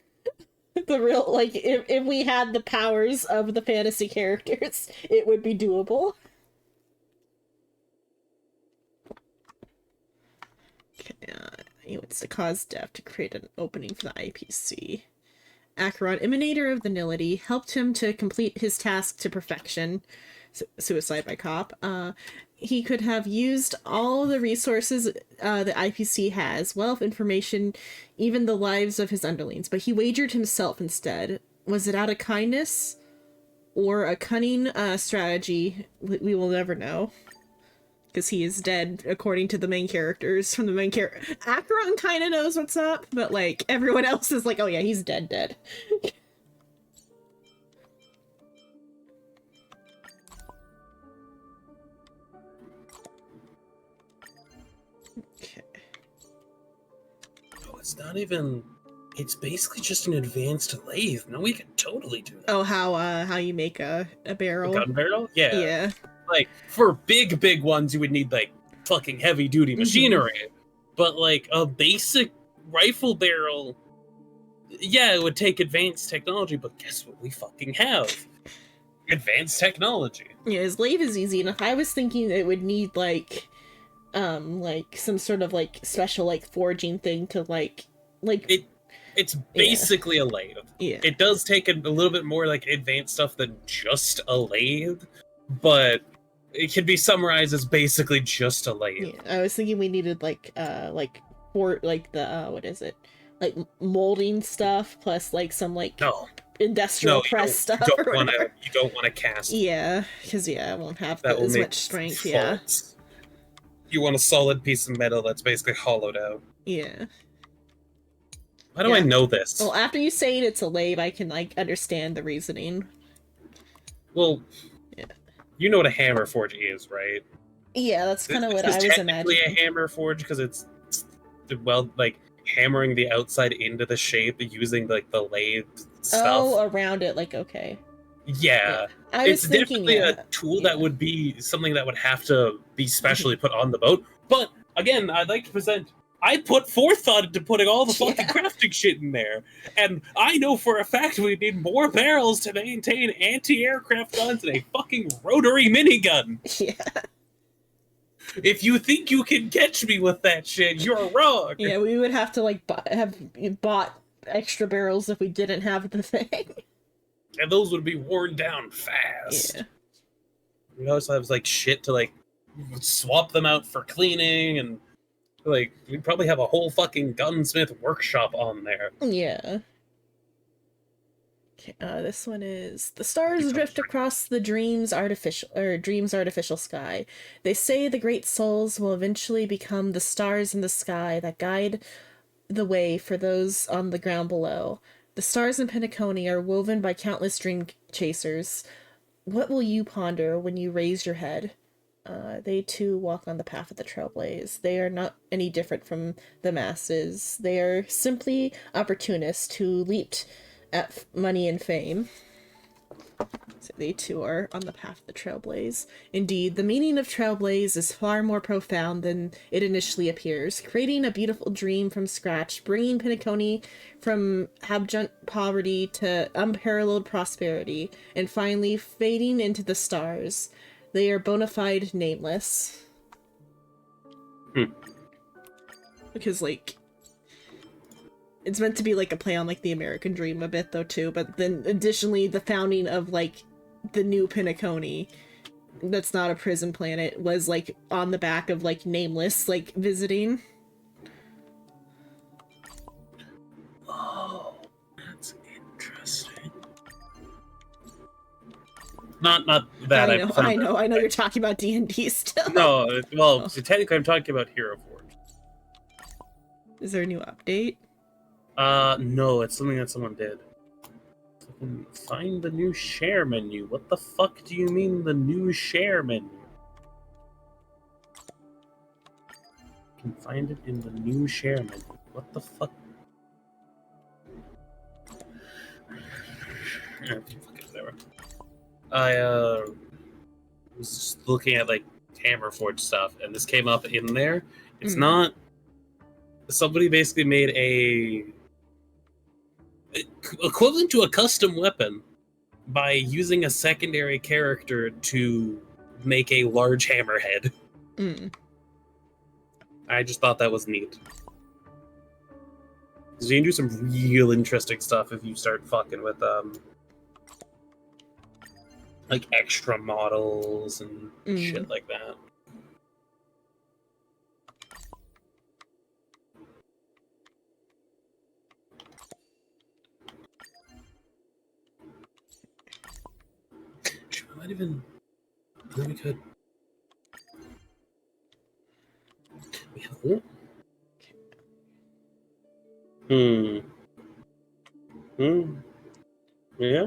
B: The real, like, if we had the powers of the fantasy characters, it would be doable. Okay, he wants to cause death to create an opening for the IPC. Acheron, Emanator of the Nility, helped him to complete his task to perfection. Suicide by cop. He could have used all the resources the IPC has, wealth, information, even the lives of his underlings, but he wagered himself instead. Was it out of kindness or a cunning strategy? We will never know. Because he is dead, according to the main characters from the main character. Acheron kind of knows what's up, but like everyone else is like, oh yeah, he's dead.
C: It's not even. It's basically just an advanced lathe. No, we can totally do that.
B: Oh, how you make a barrel?
C: A gun barrel? Yeah.
B: Yeah.
C: Like for big ones, you would need like fucking heavy duty machinery. But like a basic rifle barrel, yeah, it would take advanced technology. But guess what? We fucking have advanced technology.
B: Yeah, his lathe is easy enough. I was thinking it would need like some sort of like special like forging thing to like
C: it's basically a lathe.
B: Yeah.
C: It does take a little bit more like advanced stuff than just a lathe, but it can be summarized as basically just a lathe.
B: Yeah, I was thinking we needed like for like the what is it? Like molding stuff plus like some like industrial press stuff.
C: You don't want to cast.
B: Yeah, because it won't have
C: that
B: as much strength.
C: Faults.
B: Yeah.
C: You want a solid piece of metal that's basically hollowed out.
B: Yeah.
C: How do I know this?
B: Well, after you saying it's a lathe, I can like understand the reasoning.
C: Well, you know what a hammer forge is, right?
B: Yeah, that's kind of what I was
C: technically
B: imagining.
C: A hammer forge because it's like hammering the outside into the shape using like the lathe stuff.
B: Oh, around it, like okay.
C: Yeah.
B: I was thinking,
C: definitely a tool that would be something that would have to be specially put on the boat. But again, I'd like to present. I put forethought into putting all the fucking crafting shit in there. And I know for a fact we need more barrels to maintain anti-aircraft guns and a fucking rotary minigun.
B: Yeah.
C: If you think you can catch me with that shit, you're wrong.
B: Yeah, we would have to like have bought extra barrels if we didn't have the thing.
C: And those would be worn down fast.
B: Yeah.
C: We also have like shit to like swap them out for cleaning and like we'd probably have a whole fucking gunsmith workshop on there.
B: Yeah. Okay, this one is the stars drift across the dream's artificial sky. They say the great souls will eventually become the stars in the sky that guide the way for those on the ground below. The stars in Penacony are woven by countless dream chasers. What will you ponder when you raise your head? They too walk on the path of the trailblaze. They are not any different from the masses. They are simply opportunists who leaped at money and fame. So they too are on the path of the Trailblaze. Indeed, the meaning of Trailblaze is far more profound than it initially appears. Creating a beautiful dream from scratch, bringing Penacony from abject poverty to unparalleled prosperity, and finally fading into the stars. They are bona fide nameless. Because, like, it's meant to be like a play on like the American dream a bit though too, but then additionally the founding of like the new Penacony, that's not a prison planet, was like on the back of like Nameless like visiting.
C: Oh, that's interesting. Not that
B: I know you're talking about D&D still.
C: No, well, so technically I'm talking about Hero Forge.
B: Is there a new update?
C: No, it's something that someone did. Find the new share menu. What the fuck do you mean the new share menu? You can find it in the new share menu. What the fuck? Whatever. I was just looking at like Hammerforge stuff, and this came up in there. It's not. Somebody basically made a equivalent to a custom weapon by using a secondary character to make a large hammerhead. I just thought that was neat. Because you can do some real interesting stuff if you start fucking with like extra models and shit like that. Might even. I think we could. We have one. Yeah.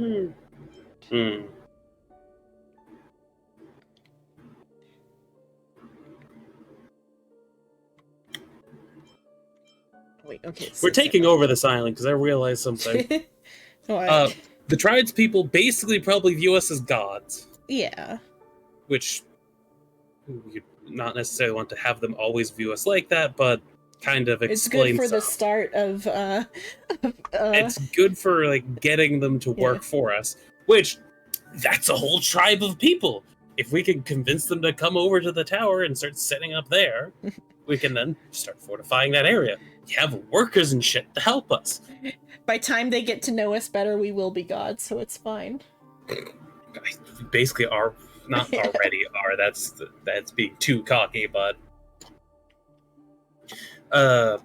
B: Wait, okay.
C: We're taking over this island because I realized something. The tribespeople basically probably view us as gods.
B: Yeah.
C: Which you not necessarily want to have them always view us like that, but kind of explains.
B: It's good for the start of.
C: It's good for like getting them to work for us. Which, that's a whole tribe of people. If we can convince them to come over to the tower and start setting up there, we can then start fortifying that area. We have workers and shit to help us.
B: By time they get to know us better, we will be gods, so it's fine.
C: We basically are not already are. That's being too cocky, but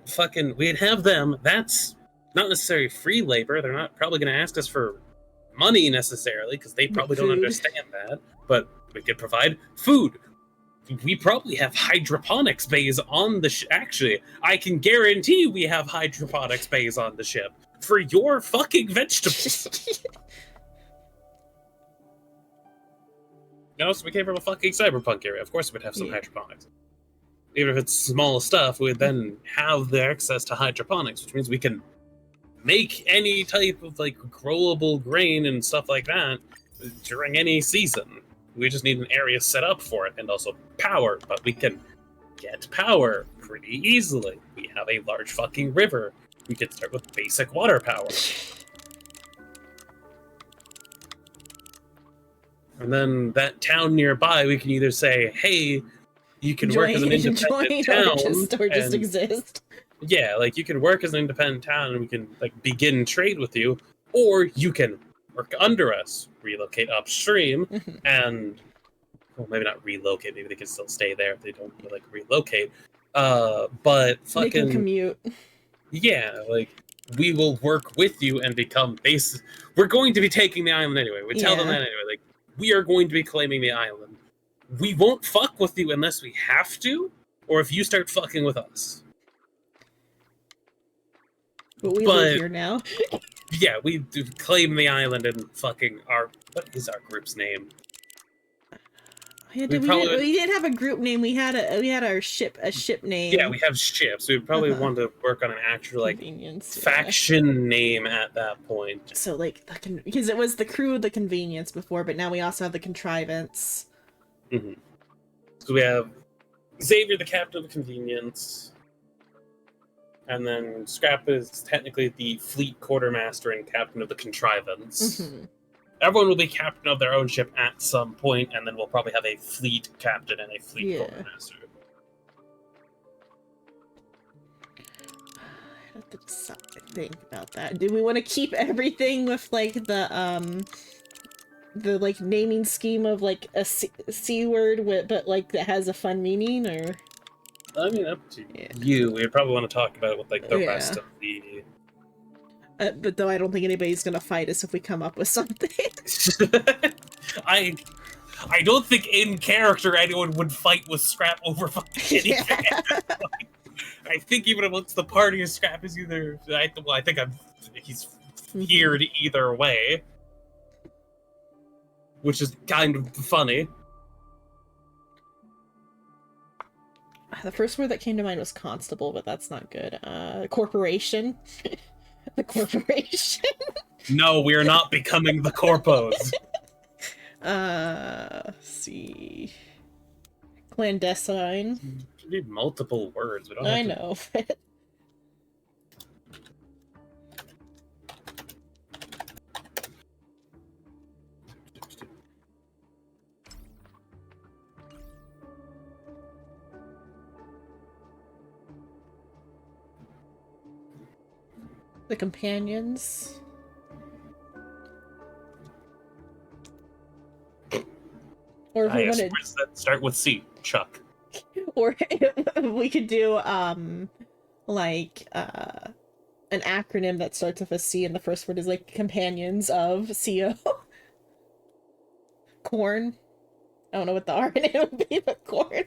C: fucking we'd have them. That's not necessarily free labor. They're not probably going to ask us for money necessarily because they probably don't understand that. But we could provide food. We probably have hydroponics bays on the actually, I can guarantee we have hydroponics bays on the ship for your fucking vegetables. No, so we came from a fucking cyberpunk area. Of course we'd have some hydroponics. Even if it's small stuff, we'd then have the access to hydroponics, which means we can make any type of like growable grain and stuff like that during any season. We just need an area set up for it and also power, but we can get power pretty easily. We have a large fucking river. We can start with basic water power. And then that town nearby, we can either say, hey, you can work as an independent town.
B: Or just exist.
C: Yeah, like you can work as an independent town and we can like begin trade with you, or you can work under us, relocate upstream, and well, maybe not relocate, maybe they can still stay there if they don't like relocate. But fucking
B: make them commute.
C: Yeah, like we will work with you and become base. We're going to be taking the island anyway. We tell them that anyway. Like we are going to be claiming the island. We won't fuck with you unless we have to, or if you start fucking with us.
B: But we live here now.
C: Yeah, we do claim the island and fucking our... What is our group's name?
B: We didn't have a group name. We had our ship name.
C: Yeah, we have ships. We would probably want to work on an actual faction name at that point.
B: So like because it was the crew of the convenience before, but now we also have the contrivance.
C: Mm-hmm. So we have Xavier, the captain of the convenience, and then Scrap is technically the fleet quartermaster and captain of the contrivance.
B: Mm-hmm.
C: Everyone will be captain of their own ship at some point, and then we'll probably have a fleet captain and a fleet quartermaster.
B: I have to think about that. Do we want to keep everything with like the like naming scheme of like a C word, but like that has a fun meaning, or?
C: I mean, up to you. We'd probably want to talk about it with like the rest of the.
B: But though I don't think anybody's gonna fight us if we come up with something.
C: I don't think in character anyone would fight with Scrap over fucking anything. I think even amongst the party, Scrap is either. I think he's feared either way, which is kind of funny.
B: The first word that came to mind was constable, but that's not good. Corporation. The corporation.
C: No, we are not becoming the corpos.
B: Let's see. Clandestine.
C: You need multiple words. We don't
B: I
C: have to...
B: know. The companions. Or if we wanted...
C: words that start with C. Chuck.
B: Or we could do like an acronym that starts with a C and the first word is like companions of CO. Corn. I don't know what the R in it would be, but corn.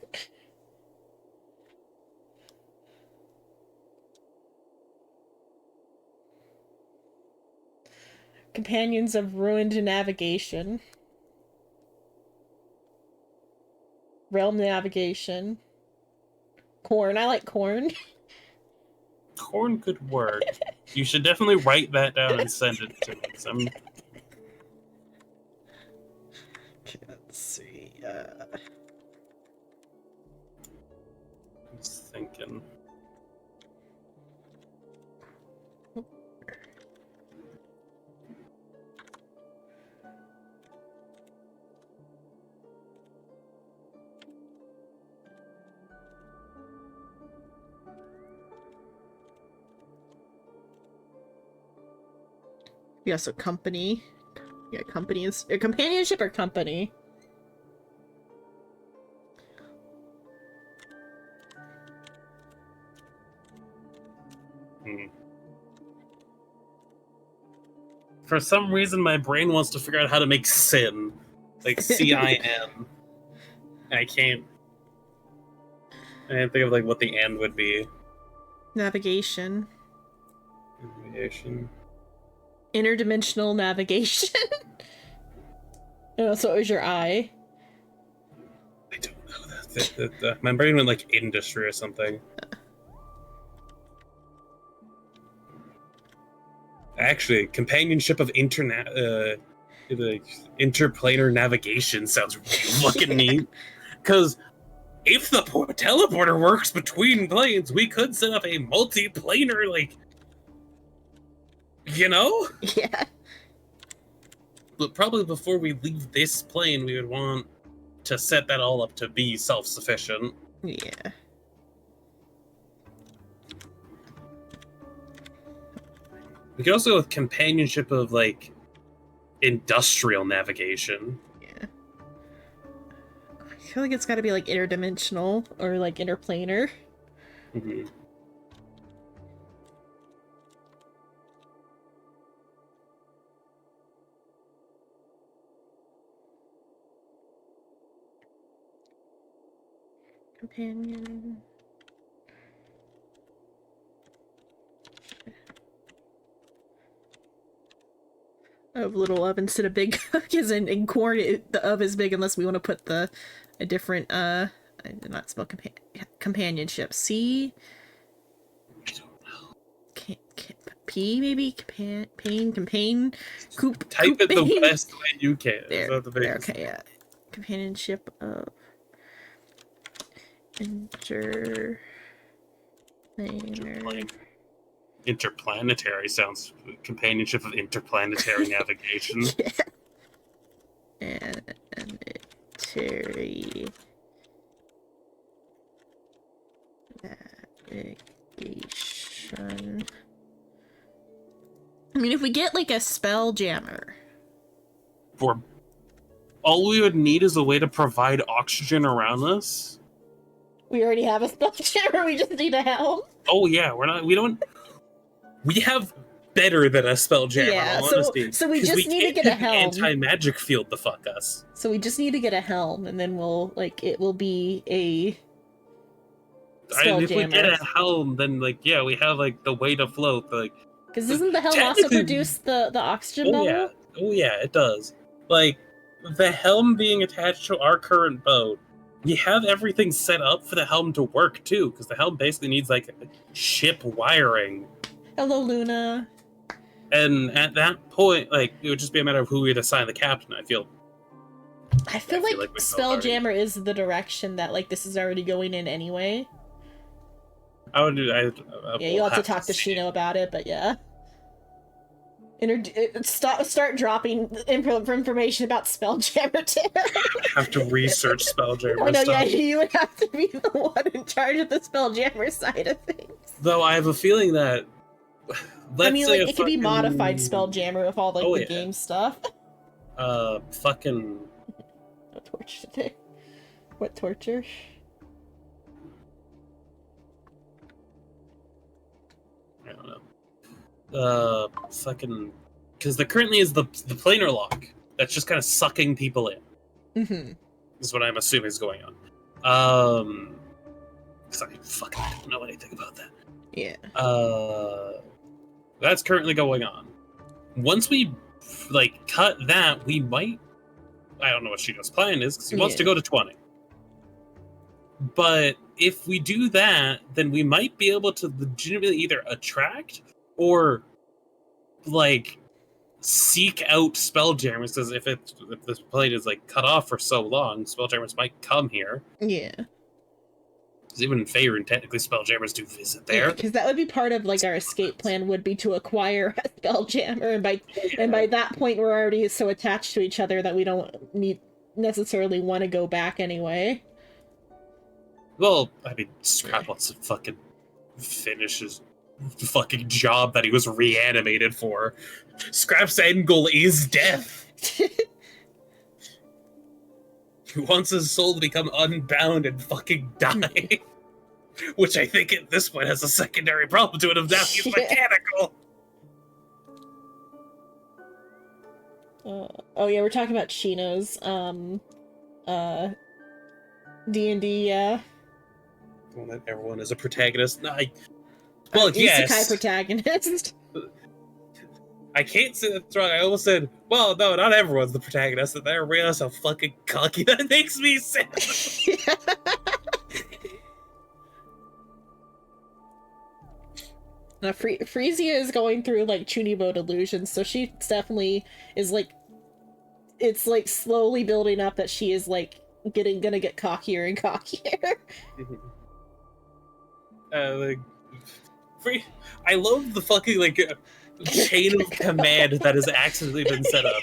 B: Companions of ruined navigation. Realm navigation. Corn. I like corn.
C: Corn could work. You should definitely write that down and send it to me.
B: Okay, let's see.
C: I'm just thinking.
B: Yeah, so company. Yeah, company is companionship or company.
C: For some reason, my brain wants to figure out how to make sin, like C-I-N. I can't think of like what the "and" would be.
B: Navigation.
C: Navigation.
B: Interdimensional navigation. Oh, so it was your I.
C: I don't know that. My brain went like industry or something. Actually, companionship of interplanar navigation sounds really fucking neat. Because if the teleporter works between planes, we could set up a multi-planar, like, you know?
B: Yeah.
C: But probably before we leave this plane, we would want to set that all up to be self-sufficient.
B: Yeah.
C: We could also go with companionship of, like, industrial navigation.
B: Yeah. I feel like it's got to be, like, interdimensional or, like, interplanar.
C: Mm-hmm.
B: Companion. Of little of instead of big, because in corn the of is big unless we want to put the a different I did not spell companionship. C. P maybe campaign coop.
C: Type it the
B: coopane?
C: best way you can.
B: There,
C: Is that the
B: there,
C: biggest-
B: okay, yeah. Companionship of
C: Interplanetary sounds. Companionship of interplanetary navigation.
B: Planetary navigation. I mean, if we get like a spell jammer.
C: For all we would need is a way to provide oxygen around us.
B: We already have a spell jammer, we just need a helm.
C: Oh yeah, we have better than a spell jammer,
B: Yeah,
C: in all
B: so-
C: honesty,
B: so we
C: 'cause
B: just need to
C: can't
B: get a
C: get the
B: helm.
C: anti-magic field to fuck us.
B: So we just need to get a helm, and then we'll it will be a spell
C: And if we get
B: jammer.
C: a helm, then yeah, we have the way to float.
B: Because doesn't the helm also
C: technically-
B: produce the oxygen
C: Oh
B: bubble?
C: yeah, it does. The helm being attached to our current boat, we have everything set up for the helm to work too, because the helm basically needs ship wiring.
B: Hello, Luna.
C: And at that point, it would just be a matter of who we'd assign the captain. I feel
B: I feel
C: like
B: like
C: we both
B: Spelljammer is the direction that this is already going in anyway.
C: I would do.
B: Yeah, you'll have to talk to Shino about it, but yeah. Start dropping information about Spelljammer too.
C: have to research Spelljammer
B: Oh no,
C: stuff.
B: yeah, you would have to be the one in charge of the Spelljammer side of things.
C: Though I have a feeling that.
B: I mean, it could be modified Spelljammer with all
C: Oh,
B: the
C: yeah.
B: game stuff.
C: Fucking.
B: No torture today. What torture?
C: I don't know. Fucking. Because there currently is the planar lock that's just kind of sucking people in.
B: Mm-hmm.
C: Is what I'm assuming is going on. Because I fucking don't know anything about that.
B: Yeah.
C: That's currently going on. Once we cut that, we might. I don't know what Shino's plan is because he wants to
B: Yeah.
C: go to 20. But if we do that, then we might be able to legitimately either attract or seek out Spelljammers. Because if this plate is cut off for so long, Spelljammers might come here.
B: Yeah.
C: Because even in Faerun, technically Spelljammers do visit there.
B: Because that would be part of our escape plan would be to acquire a Spelljammer, and by that point we're already so attached to each other that we don't necessarily want to go back anyway.
C: Well, I mean, Scrap wants to fucking finish his fucking job that he was reanimated for. Scrap's end goal is death. He wants his soul to become unbound and fucking die. Which I think at this point has a secondary problem to it of now he's mechanical.
B: Oh yeah, we're talking about Shino's D&D, yeah.
C: Well, that everyone is a protagonist.
B: Isekai
C: Yes.
B: protagonist.
C: I can't say that's wrong. I almost said, well, no, not everyone's the protagonist. And then I realized how fucking cocky that makes me sound.
B: Now, Frisia is going through Chunibo delusions, so she definitely is it's slowly building up that she is gonna get cockier and cockier.
C: I love the fucking chain of command that has accidentally been set up.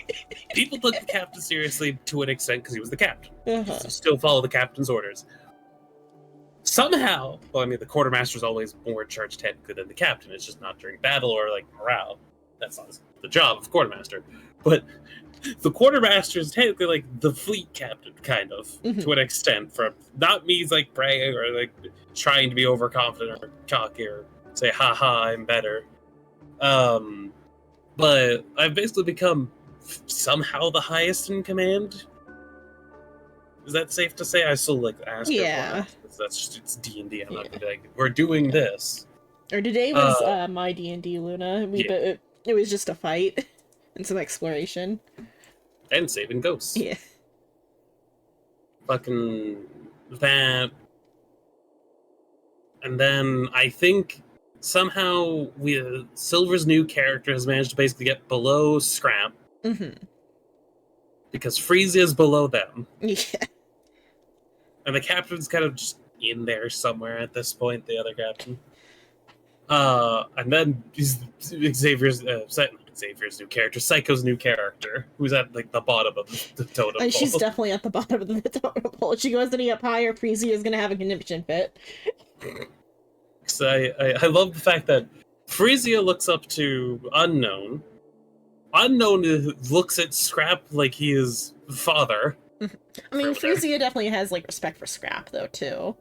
C: People took the captain seriously to an extent because he was the captain.
B: Uh-huh.
C: So still follow the captain's orders. Somehow, well, I mean, the quartermaster's always more in charge technically than the captain. It's just not during battle or morale. That's not the job of quartermaster. But the quartermaster is technically the fleet captain, kind of, to an extent. From not me bragging or trying to be overconfident or cocky or say, haha, I'm better. But I've basically become somehow the highest in command. Is that safe to say? I still ask her.
B: Yeah.
C: That's just it's D&D. I'm not we're doing this.
B: Or today was my D&D, Luna. But it was just a fight and some exploration.
C: And saving ghosts.
B: Yeah.
C: fucking that, and then I think somehow Silver's new character has managed to basically get below Scrap because Frieza is below them.
B: Yeah.
C: And the captain's kind of just in there somewhere at this point, the other captain. And then Xavier's new character, Psycho's new character, who's at like the bottom of the totem pole.
B: And she's definitely at the bottom of the totem pole. She goes any up higher, Frieza is gonna have a conniption fit.
C: So I love the fact that Frieza looks up to Unknown. Unknown looks at Scrap like he is father.
B: I mean, Frieza definitely has like respect for Scrap though too.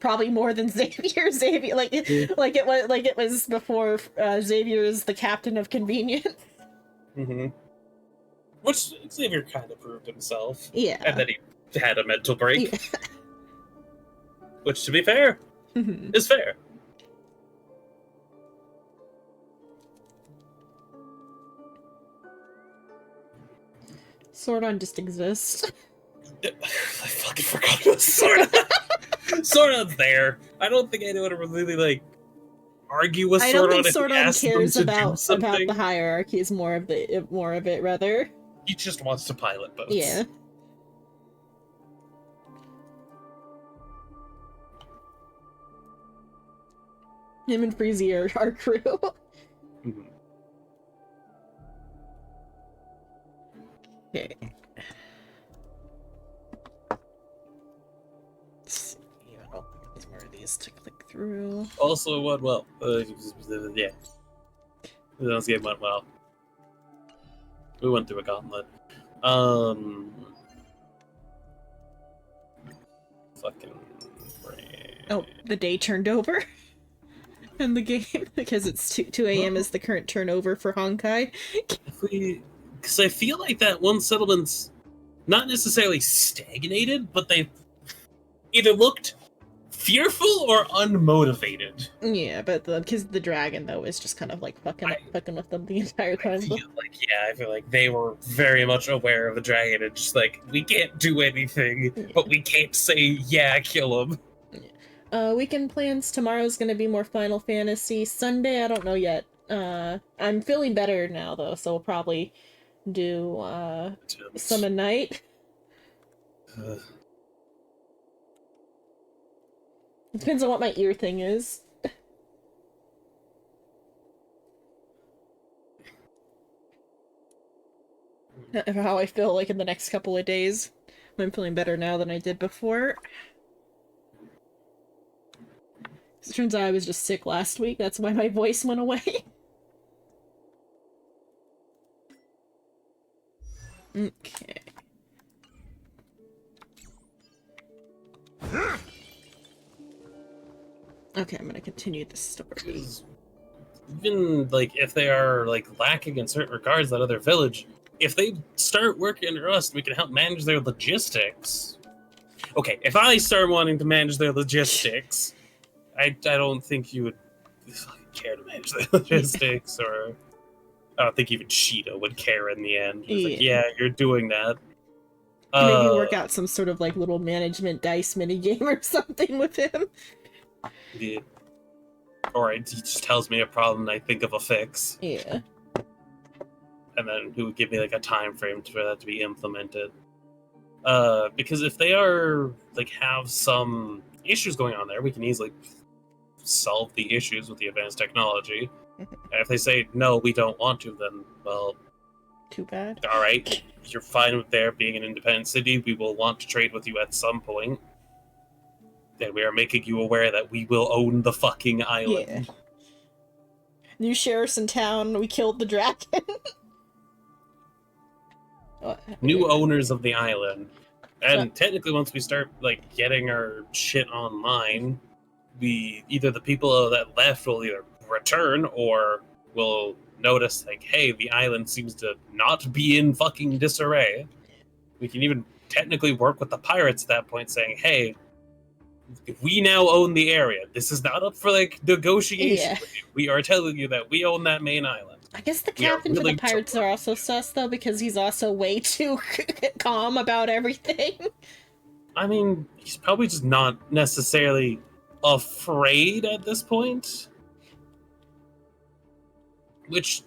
B: Probably more than Xavier. Like it was before Xavier is the captain of convenience.
C: Which Xavier kind of proved himself.
B: Yeah.
C: And then he had a mental break.
B: Yeah.
C: Which, to be fair, is fair.
B: Sordon just exists.
C: I fucking forgot about Sordon. Sordon's there. I don't think anyone would really like argue with Sordon.
B: I don't think
C: if
B: Sordon cares about
C: something.
B: the hierarchy. Is more of it rather.
C: He just wants to pilot boats.
B: Yeah. Him and Frieza are our crew. Okay. Let's see. I don't think there's more of these to click through.
C: Also, it went well. Yeah. This game went well. We went through a gauntlet. Fucking.
B: Oh, the day turned over. In the game, because it's 2 a.m. is the current turnover for Honkai.
C: Because I feel like that one settlement's not necessarily stagnated, but they either looked fearful or unmotivated.
B: Yeah, but because the dragon though is just kind of like fucking with them the entire time.
C: I feel like they were very much aware of the dragon and just like, we can't do anything, but we can't say, yeah, kill him.
B: Weekend plans. Tomorrow's gonna be more Final Fantasy. Sunday, I don't know yet. I'm feeling better now though, so we'll probably do Summon Night. It depends on what my ear thing is. How I feel like in the next couple of days. I'm feeling better now than I did before. It turns out I was just sick last week. That's why my voice went away. Okay. Okay, I'm gonna continue the story.
C: Even, like, if they are, like, lacking in certain regards, that other village, if they start working under us, we can help manage their logistics. Okay, if I start wanting to manage their logistics, I don't think you would care to manage their logistics, or I don't think even Sheeta would care in the end. It's like, yeah, you're doing that.
B: Maybe work out some sort of like little management dice minigame or something with him.
C: Yeah. Or he just tells me a problem and I think of a fix.
B: Yeah.
C: And then he would give me like a time frame for that to be implemented. Because if they are like have some issues going on there, we can easily solve the issues with the advanced technology. And if they say no, we don't want to, then well,
B: too bad.
C: All right, you're fine with there being an independent city. We will want to trade with you at some point. And we are making you aware that we will own the fucking island.
B: Yeah. New sheriff's in town. We killed the dragon.
C: New owners of the island. And technically, once we start like getting our shit online, either the people that left will either return or will notice like, hey, the island seems to not be in fucking disarray. We can even technically work with the pirates at that point, saying, hey, we now own the area. This is not up for like negotiation.
B: Yeah.
C: We are telling you that we own that main island.
B: I guess the captain for the pirates are also sus though, because he's also way too calm about everything.
C: I mean, he's probably just not necessarily afraid at this point. Which,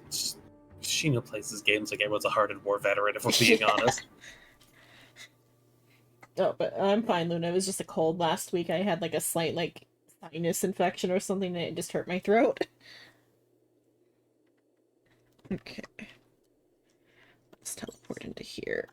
C: Sheena plays his games like everyone's a hardened war veteran, if we're being honest.
B: Oh, but I'm fine, Luna. It was just a cold last week. I had like a slight like sinus infection or something that it just hurt my throat. Okay. Let's teleport into here.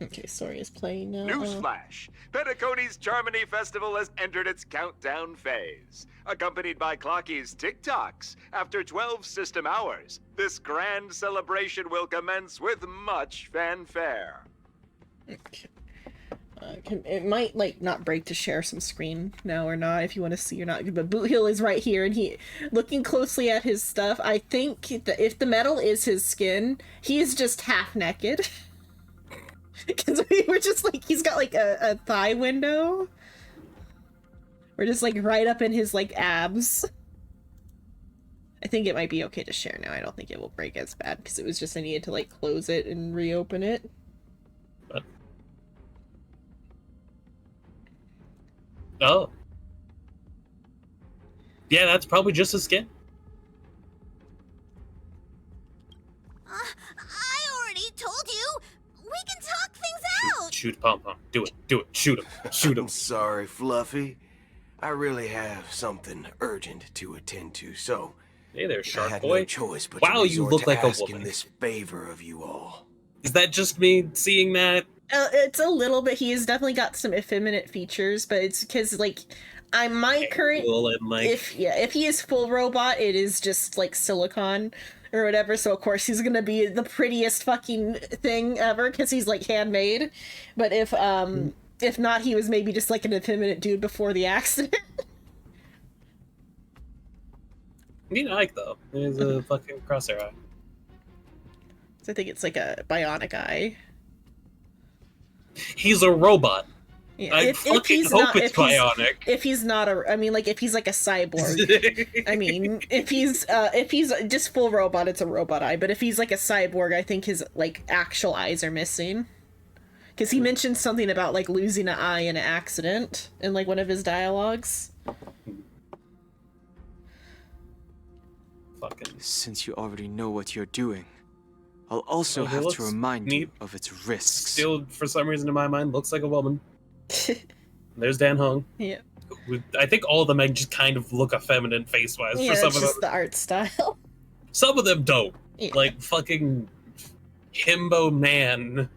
B: Okay, Sori is playing now.
K: Newsflash! Penacony's Charmony Festival has entered its countdown phase. Accompanied by Clocky's TikToks, after 12 system hours, this grand celebration will commence with much fanfare.
B: Okay. It might like not break to share some screen now or not if you want to see or not, but Boothill is right here and he looking closely at his stuff. I think that if the metal is his skin, he is just half naked. Because we were just like, he's got like a thigh window. We're just like right up in his like abs. I think it might be okay to share now. I don't think it will break as bad because it was just I needed to like close it and reopen it.
C: But... Oh. Yeah, that's probably just his skin.
L: I already told you. We can talk things out.
C: Shoot Pom Pom. Do it. Shoot him. Shoot him.
M: I'm sorry, Fluffy. I really have something urgent to attend to, so
C: hey there, Shark
M: I had
C: Boy.
M: no choice but
C: wow,
M: to
C: you
M: resort
C: look
M: to
C: like a
M: asking
C: woman.
M: this favor of you all.
C: Is that just me seeing that?
B: It's a little bit. He has definitely got some effeminate features, but it's because like my current
C: And, like...
B: if he is full robot, it is just like silicon or whatever. So of course he's gonna be the prettiest fucking thing ever because he's like handmade. But if not, he was maybe just like an effeminate dude before the accident.
C: Neat eye though. There's a fucking crosshair eye.
B: So I think it's like a bionic eye.
C: He's a robot.
B: Yeah,
C: I fucking hope it's bionic.
B: If he's not I mean, like, if he's like a cyborg. I mean, if he's just full robot, it's a robot eye. But if he's like a cyborg, I think his like actual eyes are missing. Because he mentioned something about like losing an eye in an accident in like one of his dialogues.
C: Fucking.
N: Since you already know what you're doing, I'll also have to remind you of its risks.
C: Still, for some reason in my mind, looks like a woman. There's Dan Hung.
B: Yeah.
C: I think all of them just kind of look effeminate face-wise.
B: Yeah,
C: for some
B: it's
C: of
B: just
C: them.
B: the art style.
C: Some of them don't.
B: Yeah.
C: Like fucking himbo man.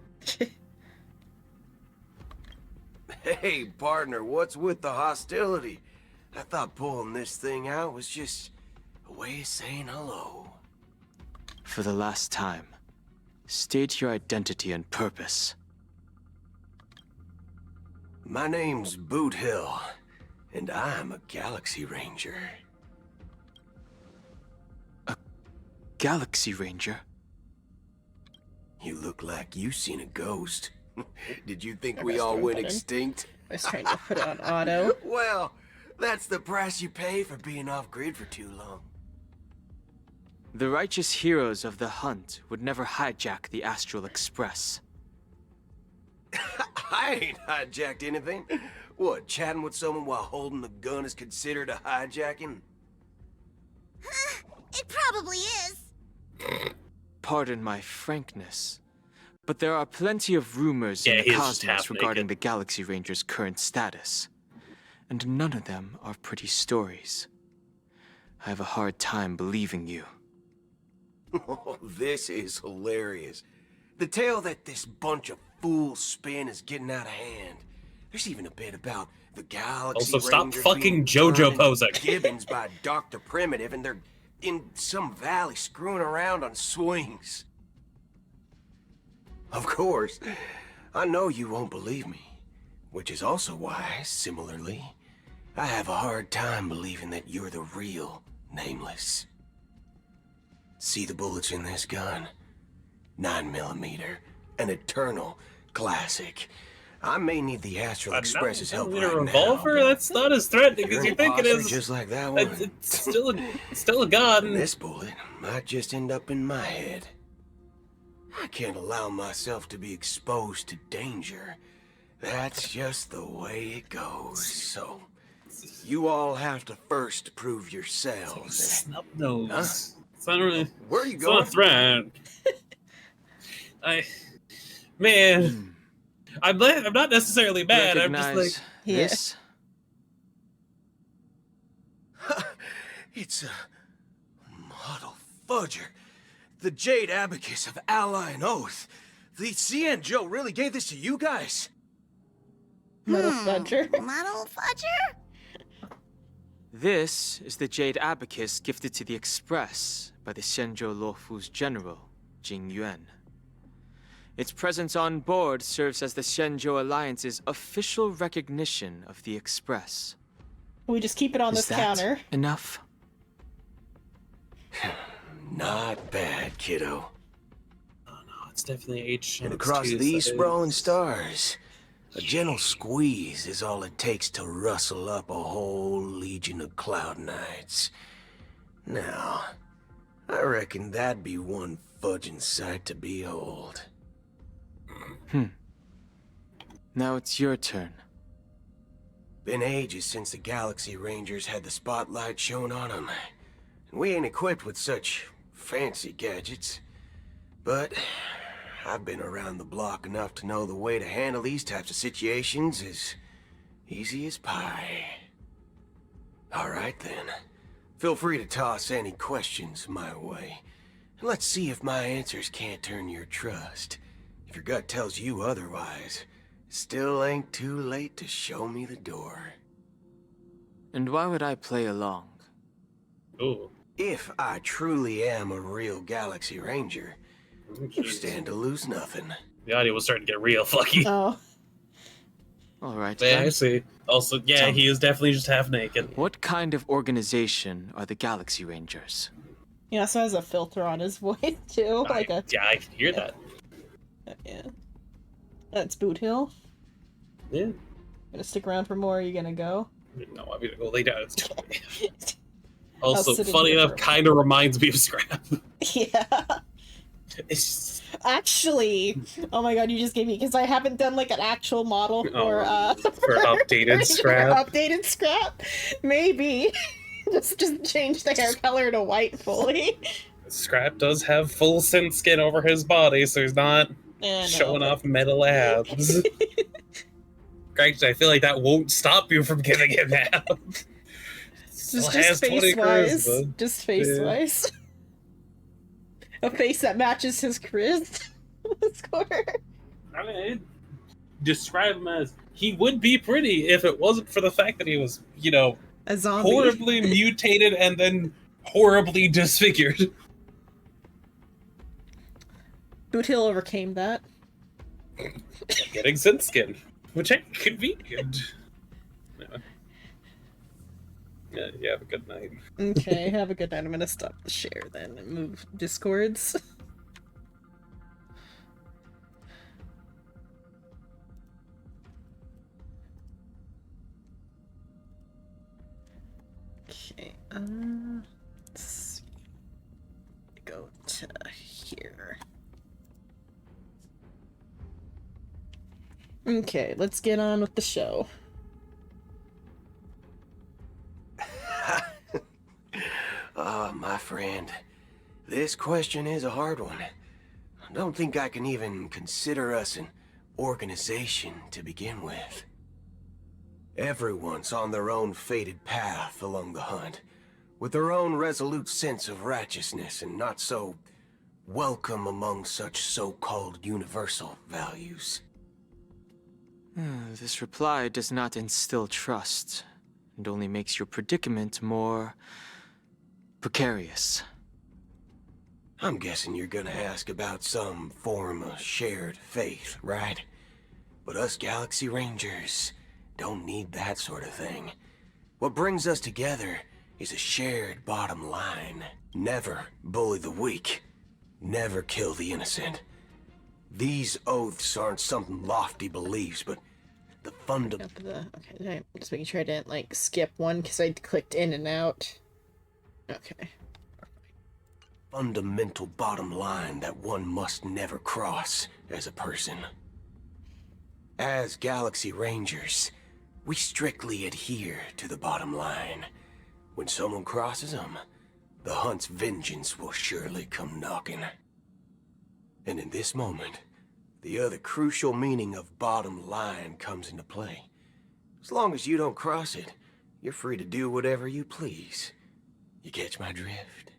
M: Hey, partner, what's with the hostility? I thought pulling this thing out was just a way of saying hello.
N: For the last time, state your identity and purpose.
M: My name's Boothill, and I'm a Galaxy Ranger.
N: A Galaxy Ranger?
M: You look like you seen a ghost. Did you think
B: I
M: we
B: pressed
M: all
B: the
M: went
B: button.
M: extinct?
B: I was trying to put it on auto.
M: Well, that's the price you pay for being off-grid for too long.
N: The righteous heroes of the hunt would never hijack the Astral Express.
M: I ain't hijacked anything. What, chatting with someone while holding the gun is considered a hijacking?
L: It probably is.
N: Pardon my frankness, but there are plenty of rumors
C: Yeah,
N: in the
C: he is just
N: cosmos
C: half
N: regarding
C: naked.
N: the Galaxy Ranger's current status, and none of them are pretty stories. I have a hard time believing you.
M: Oh, this is hilarious. The tale that this bunch of fools spin is getting out of hand. There's even a bit about the Galaxy
C: Also, stop
M: Rangers
C: fucking
M: being
C: JoJo
M: turned into
C: posing.
M: Gibbons by Dr. Primitive, and they're in some valley screwing around on swings. Of course, I know you won't believe me, which is also why, similarly, I have a hard time believing that you're the real Nameless. See the bullets in this gun? 9mm, an eternal classic. I may need the Astral Express's help
C: Need
M: right
C: a revolver?
M: now.
C: That's not as threatening as you think it is.
M: Just like that one.
C: It's still a gun.
M: And this bullet might just end up in my head. I can't allow myself to be exposed to danger. That's just the way it goes. So, you all have to first prove yourselves.
C: Snub nose.
M: Huh?
C: It's not really.
M: Where are you
C: It's
M: going?
C: not a threat. Man, I'm not necessarily mad. I'm just
N: Recognize
C: like,
N: this?
M: It's a model fudger. The Jade Abacus of Ally and Oath. The Xianzhou really gave this to you guys?
B: Metal fudger.
L: Model fudger?
N: This is the Jade Abacus gifted to the Express by the Xianzhou Luofu's general, Jing Yuan. Its presence on board serves as the Xianzhou Alliance's official recognition of the Express.
B: We just keep it on
N: Is
B: this
N: that
B: counter.
N: enough?
M: Not bad, kiddo.
C: it's definitely H.
M: And across these sprawling stars, a gentle squeeze is all it takes to rustle up a whole legion of Cloud Knights. Now, I reckon that'd be one fudging sight to behold.
N: Now it's your turn.
M: Been ages since the Galaxy Rangers had the spotlight shown on them. And we ain't equipped with such fancy gadgets. But I've been around the block enough to know the way to handle these types of situations is easy as pie. Alright then. Feel free to toss any questions my way. And let's see if my answers can't turn your trust. If your gut tells you otherwise, still ain't too late to show me the door.
N: And why would I play along?
C: Ooh.
M: If I truly am a real Galaxy Ranger, you stand to lose nothing.
C: The audio was starting to get real fucky.
B: Oh.
N: Alright,
C: Yeah,
N: then.
C: I see. Also, yeah, he is definitely just half naked.
N: What kind of organization are the Galaxy Rangers?
B: He also has a filter on his voice too.
C: Yeah, I can hear that.
B: Yeah. That's Boot Hill.
C: Yeah.
B: Gonna stick around for more, or you gonna go?
C: No, I'm gonna go lay down. It's too late.
B: I was
C: Also,
B: sitting
C: funny
B: here
C: enough,
B: for a
C: kind of reminds me of Scrap.
B: Yeah.
C: It's
B: Actually, oh my god, you just gave me, because I haven't done like an actual model for
C: for updated Scrap.
B: For updated Scrap. Maybe. just change the hair color to white fully.
C: Scrap does have full scent skin over his body, so he's not
B: Yeah, no,
C: showing
B: but-
C: off metal abs. Actually, I feel like that won't stop you from giving him abs. Still has
B: Just
C: 20
B: face wise.
C: charisma.
B: Just face wise. A face that matches his charisma score.
C: I mean, I'd describe him as he would be pretty if it wasn't for the fact that he was, you know,
B: A zombie.
C: horribly mutated and then horribly disfigured.
B: Boot Hill overcame that.
C: Getting scent skin, which ain't convenient. Yeah, you have a good night.
B: Okay, have a good night. I'm gonna stop the share then and move Discords. Okay, let's see. Go to here. Okay, let's get on with the show.
M: My friend, this question is a hard one. I don't think I can even consider us an organization to begin with. Everyone's on their own fated path along the hunt, with their own resolute sense of righteousness and not so welcome among such so-called universal values.
N: This reply does not instill trust, and only makes your predicament more precarious.
M: I'm guessing you're gonna ask about some form of shared faith, right? But us Galaxy Rangers don't need that sort of thing. What brings us together is a shared bottom line. Never bully the weak. Never kill the innocent. These oaths aren't some lofty beliefs, but the fund.
B: Okay, I'm just making sure I didn't like skip one because I clicked in and out. Okay.
M: Fundamental bottom line that one must never cross as a person. As Galaxy Rangers, we strictly adhere to the bottom line. When someone crosses them, the hunt's vengeance will surely come knocking. And in this moment, the other crucial meaning of bottom line comes into play. As long as you don't cross it, you're free to do whatever you please. You catch my drift?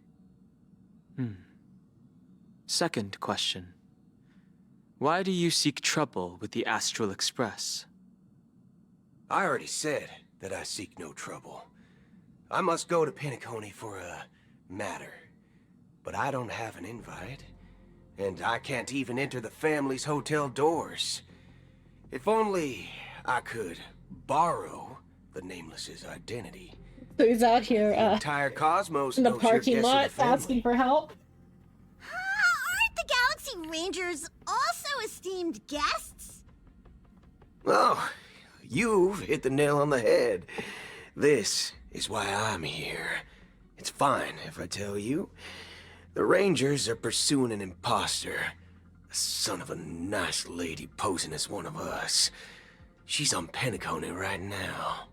N: Second question. Why do you seek trouble with the Astral Express?
M: I already said that I seek no trouble. I must go to Penacony for a matter. But I don't have an invite. And I can't even enter the family's hotel doors. If only I could borrow the Nameless's identity.
B: So he's out here
M: The entire cosmos
B: in the
M: knows you're
B: parking
M: guests of the
B: lot
M: family.
B: asking for help.
L: Aren't the Galaxy Rangers also esteemed guests?
M: Oh, you've hit the nail on the head. This is why I'm here. It's fine if I tell you. The Rangers are pursuing an imposter. A son of a nice lady posing as one of us. She's on Penacony right now.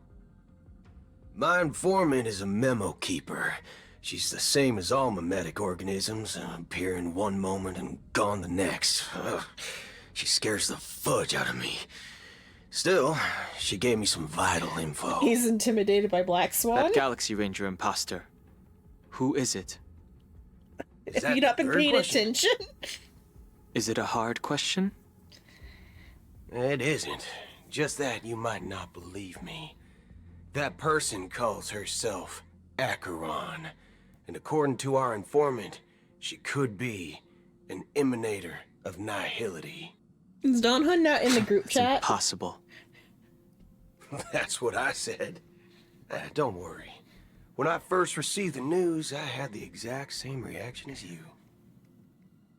M: My informant is a memo keeper. She's the same as all mimetic organisms, appearing one moment and gone the next. Ugh. She scares the fudge out of me. Still, she gave me some vital info.
B: He's intimidated by Black Swan.
N: That Galaxy Ranger imposter. Who is it?
B: Have you not been paying attention?
N: Is it a hard question?
M: It isn't. Just that you might not believe me. That person calls herself Acheron. And according to our informant, she could be an emanator of nihility.
B: Is Don Hun not in the group chat?
N: Impossible.
M: That's what I said. Don't worry. When I first received the news, I had the exact same reaction as you.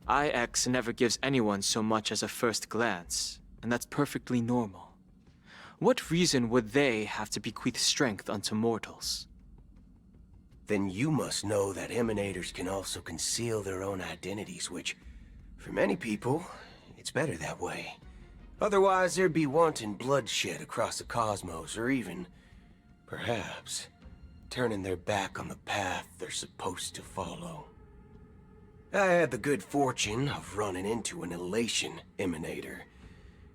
N: IX never gives anyone so much as a first glance, and that's perfectly normal. What reason would they have to bequeath strength unto mortals?
M: Then you must know that emanators can also conceal their own identities, which, for many people, it's better that way. Otherwise, there'd be wanton bloodshed across the cosmos, or even, perhaps, turning their back on the path they're supposed to follow. I had the good fortune of running into an Elation emanator.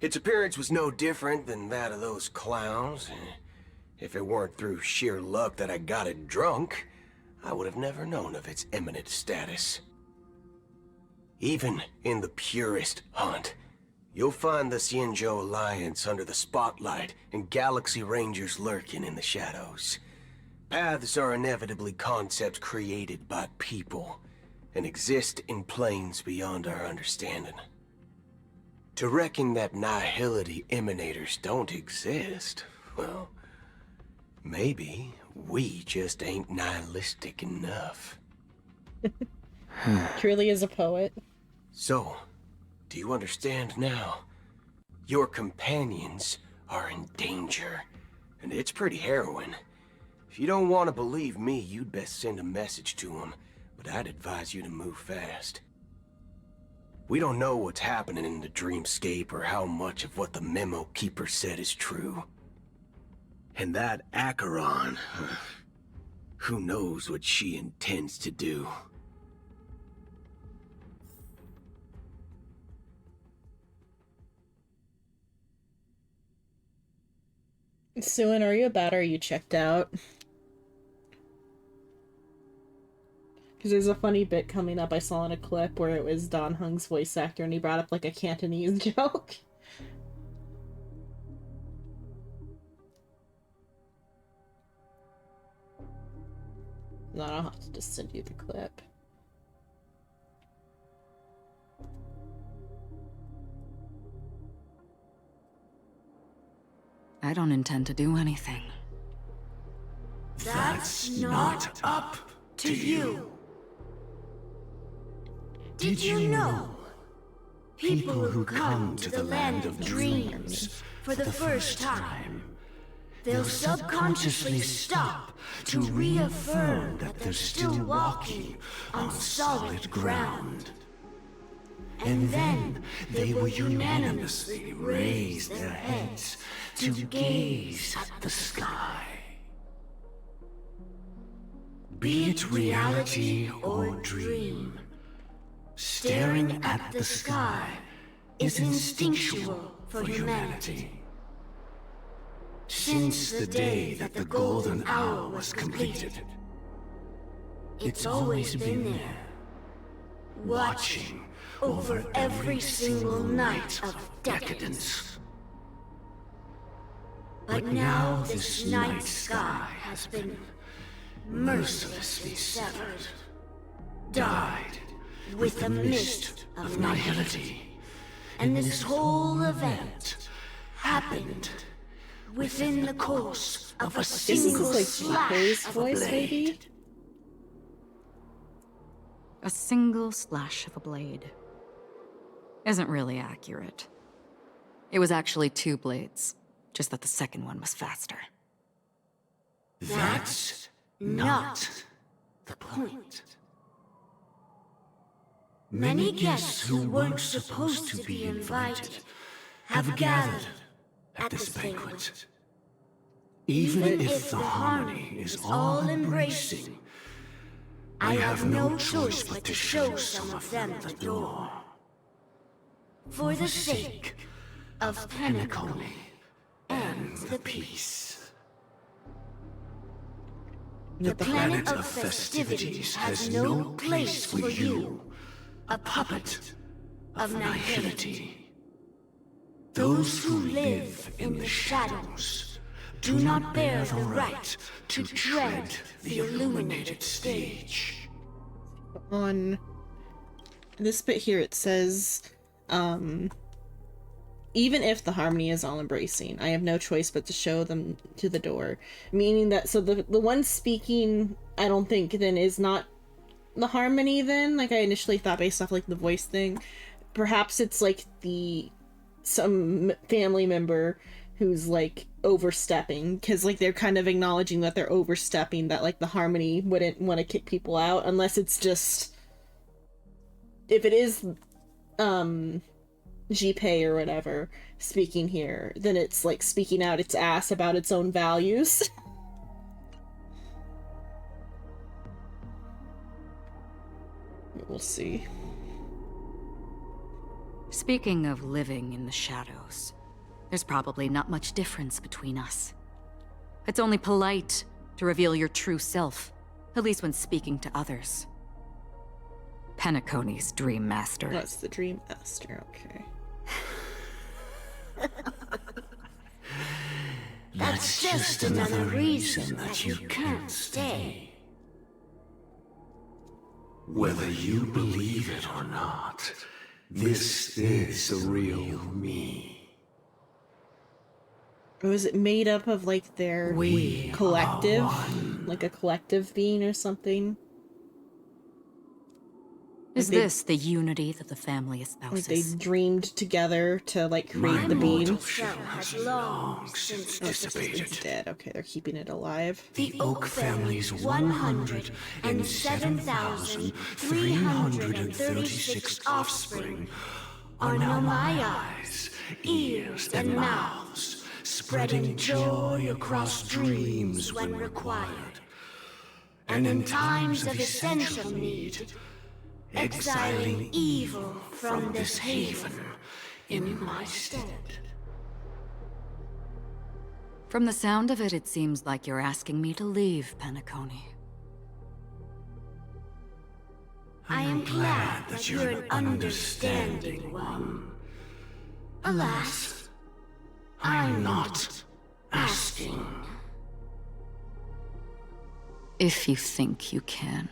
M: Its appearance was no different than that of those clowns. If it weren't through sheer luck that I got it drunk, I would have never known of its eminent status. Even in the purest hunt, you'll find the Xianzhou Alliance under the spotlight and Galaxy Rangers lurking in the shadows. Paths are inevitably concepts created by people and exist in planes beyond our understanding. To reckon that nihility emanators don't exist, well, maybe we just ain't nihilistic enough.
B: Truly is a poet.
M: So, do you understand now? Your companions are in danger, and it's pretty harrowing. If you don't want to believe me, you'd best send a message to them, but I'd advise you to move fast. We don't know what's happening in the dreamscape or how much of what the memo keeper said is true. And that Acheron, who knows what she intends to do.
B: Suen, are you about or are you checked out? Because there's a funny bit coming up I saw in a clip where it was Don Hung's voice actor and he brought up like a Cantonese joke. No, I'll have to just send you the clip.
H: I don't intend to do anything.
L: That's not up to you. Did you know
M: People who come to the land of dreams for the first time, they'll subconsciously stop to reaffirm that they're still walking on solid ground. And then they will unanimously raise their heads to gaze at the sky. Be it reality or dream, staring at the sky is instinctual for humanity. Since the day that the golden hour was completed, it's always been there, watching over every single night of decadence. But now this night sky has been mercilessly severed, dyed with the mist of nihility. And this whole event happened within the course of a single slash of a blade.
H: A single slash of a blade. Isn't really accurate. It was actually 2 blades, just that the second one was faster.
M: That's not the point. Many guests who weren't supposed to be invited have gathered at this banquet. Even if the harmony is all-embracing, I have no choice but to show some of them the door. For the sake of Penacony and the peace. The planet of festivities has no place for you, a puppet of nihility. Those who live in the shadows do not bear the right to tread the illuminated stage.
B: On this bit here it says, even if the harmony is all embracing, I have no choice but to show them to the door. Meaning that, so the one speaking, I don't think then is not the harmony then, like I initially thought based off like the voice thing. Perhaps it's like some family member who's like overstepping, because like they're kind of acknowledging that they're overstepping, that like the harmony wouldn't want to kick people out, unless it's just, if it is Ji-Pei or whatever speaking here, then it's like speaking out its ass about its own values. We'll see.
H: Speaking of living in the shadows, there's probably not much difference between us. It's only polite to reveal your true self, at least when speaking to others. Penacony's Dream Master.
B: That's the Dream Master, okay.
M: That's just another reason that you can't stay. Whether you believe it or not, this is the real me.
B: Or is it made up of like their collective? Like a collective being or something?
H: Is this the unity that the family espouses?
B: Like they dreamed together to like create the being?
M: Has long since dissipated.
B: It's dead. Okay, they're keeping it alive.
M: The Oak family's 107,336 offspring are now my eyes, ears, and mouths, spreading joy across dreams when required. And in times of essential need, exiling evil from this haven in my stead.
H: From the sound of it, it seems like you're asking me to leave Penacony.
M: I am glad that you're an understanding one. Alas, I'm not asking.
H: If you think you can.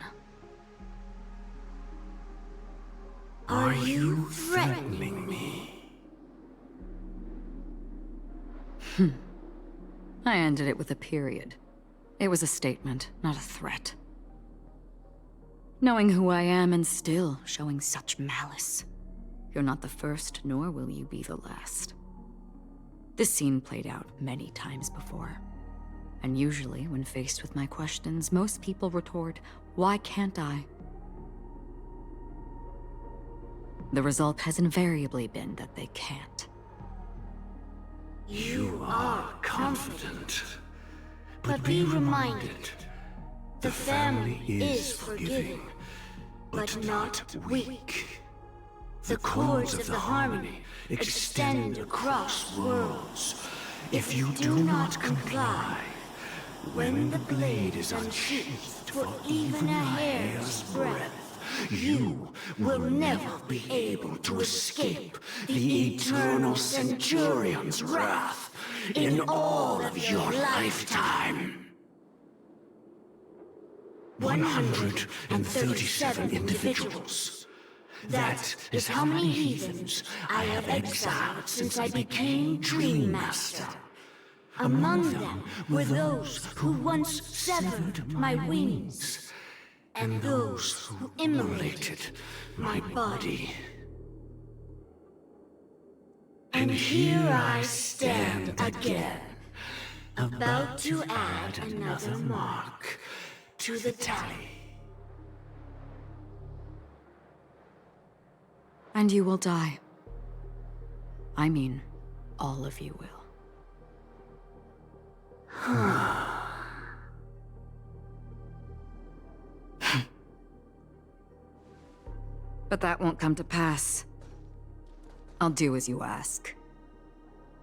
M: Are you threatening me?
H: I ended it with a period. It was a statement, not a threat. Knowing who I am and still showing such malice. You're not the first, nor will you be the last. This scene played out many times before. And usually, when faced with my questions, most people retort, "Why can't I?" The result has invariably been that they can't.
O: You are confident, but be reminded, the family is forgiving, but not weak. The cords of the harmony extend across worlds. If you do not comply, when the blade is unsheathed for even a hair's breadth, you will never be able to escape the eternal Centurion's wrath in all of your lifetime. 137 individuals. That is how many heathens I have exiled since I became Dream Master. Among them were those who once severed my wings, and those who immolated my body. And here I stand again, about to add another mark to the tally.
H: And you will die. I mean, all of you will. But that won't come to pass. I'll do as you ask.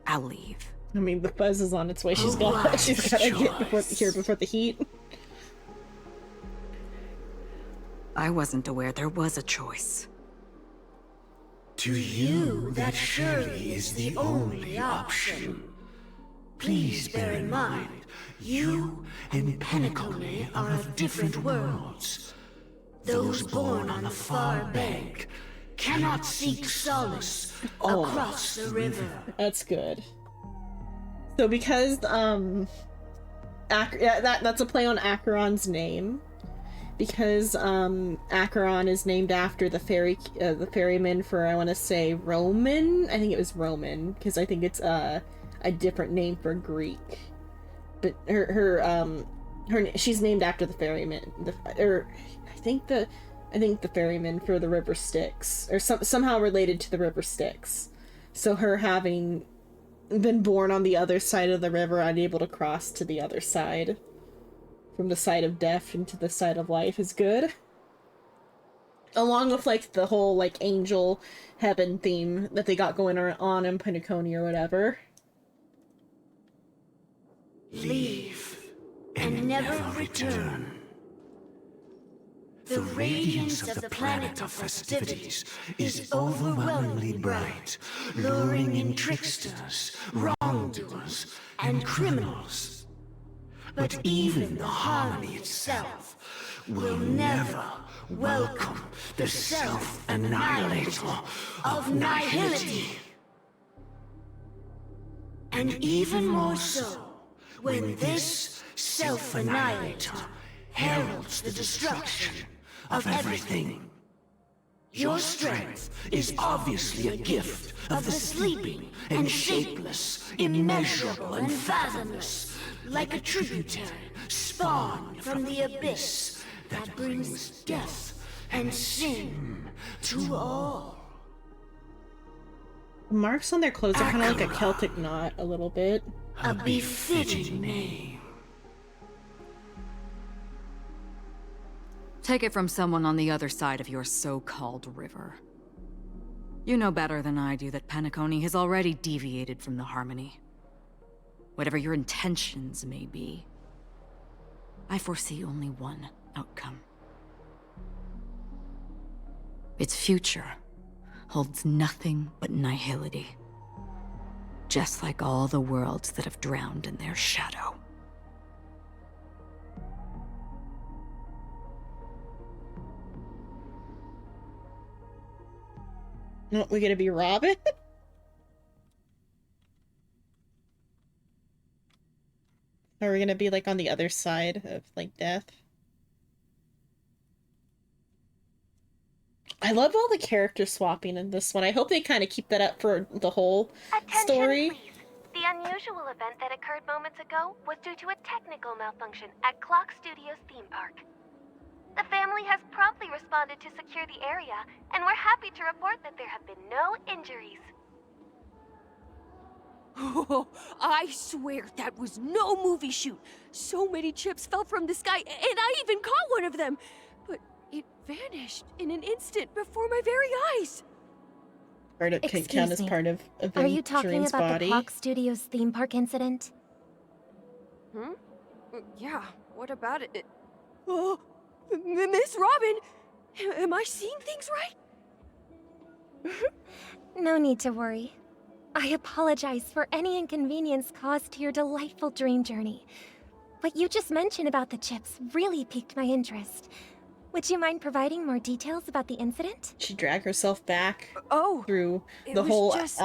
H: I'll leave.
B: I mean, the fuzz is on its way. She's gotta get here before the heat.
H: I wasn't aware there was a choice.
O: To you, that surely is the only option. Please bear in mind, you and Penacony are of different worlds. Those born on the far bank cannot seek solace across the river.
B: That's good. So because that's a play on Acheron's name. Because Acheron is named after the ferryman for, I want to say, Roman. I think it was Roman, because I think it's a different name for Greek. But she's named after the ferryman. I think the ferryman for the River Styx, or somehow related to the River Styx. So her having been born on the other side of the river, unable to cross to the other side, from the side of death into the side of life, is good. Along with, like, the whole, like, angel heaven theme that they got going on in Penacony or whatever.
O: Leave and never return. The radiance of the planet of festivities is overwhelmingly bright, luring in tricksters, wrongdoers, and criminals. But even the harmony itself will never welcome the self-annihilator of nihility. And even more so, when this self-annihilator heralds the destruction of everything. Your strength is obviously a gift of the sleeping and shapeless, immeasurable and fathomless, like a tributary spawned from the abyss that brings death and sin to all.
B: Marks on their clothes are kind of like a Celtic knot, a little bit.
O: A befitting name.
H: Take it from someone on the other side of your so-called river. You know better than I do that Penacony has already deviated from the harmony. Whatever your intentions may be, I foresee only one outcome. Its future holds nothing but nihility. Just like all the worlds that have drowned in their shadow.
B: What, we gonna be Robin? Or are we gonna be like on the other side of like death? I love all the character swapping in this one. I hope they kind of keep that up for the whole story.
P: Please. The unusual event that occurred moments ago was due to a technical malfunction at Clock Studios theme park. The family has promptly responded to secure the area, and we're happy to report that there have been no injuries.
Q: Oh, I swear that was no movie shoot. So many chips fell from the sky, and I even caught one of them. But it vanished in an instant before my very eyes.
B: Or it can count as part of
O: Are you talking
B: Avengerine's
O: about
B: body.
O: the Clock Studios theme park incident?
Q: Hmm? Yeah, what about it? Oh, Miss Robin! Am I seeing things right?
O: No need to worry. I apologize for any inconvenience caused to your delightful dream journey. What you just mentioned about the chips really piqued my interest. Would you mind providing more details about the incident?
B: She dragged herself back through
Q: It
B: the
Q: was
B: whole
Q: just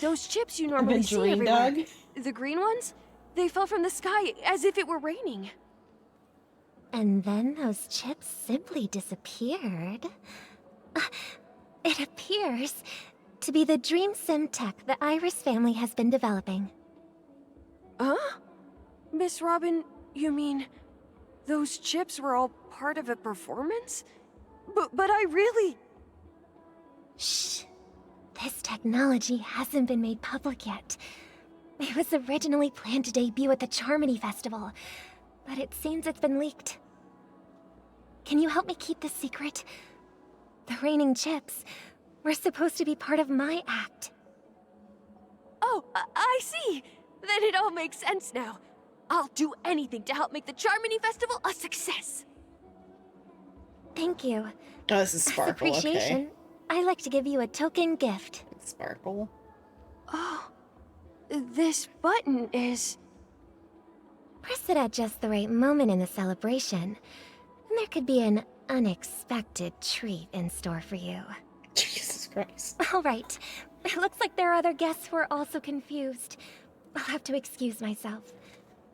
Q: those chips you normally see
B: Avengerine
Q: everywhere.
B: dog.
Q: The green ones? They fell from the sky as if it were raining.
O: And then those chips simply disappeared. It appears to be the Dream Sim tech the Iris family has been developing.
Q: Huh? Miss Robin, you mean those chips were all part of a performance? But I really...
O: Shh. This technology hasn't been made public yet. It was originally planned to debut at the Charmony Festival, but it seems it's been leaked. Can you help me keep this secret? The raining chips were supposed to be part of my act.
Q: Oh, I see. Then it all makes sense now. I'll do anything to help make the Charmony Festival a success.
O: Thank you.
B: Oh, this is
O: As
B: Sparkle,
O: appreciation,
B: okay.
O: I'd like to give you a token gift.
B: Sparkle.
Q: Oh, this button is...
O: Press it at just the right moment in the celebration, and there could be an unexpected treat in store for you.
B: Jesus Christ.
O: All right. It looks like there are other guests who are also confused. I'll have to excuse myself.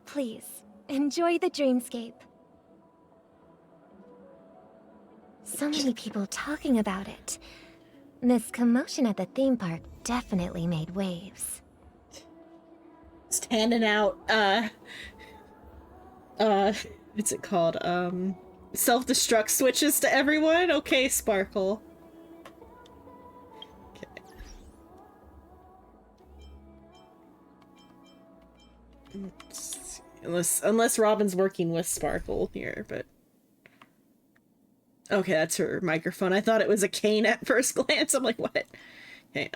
O: Please, enjoy the dreamscape. So many people talking about it. This commotion at the theme park definitely made waves.
B: Just handing out, what's it called? Self-destruct switches to everyone? Okay, Sparkle. Unless Robin's working with Sparkle here, but okay, that's her microphone. I thought it was a cane at first glance. I'm like, what? Okay,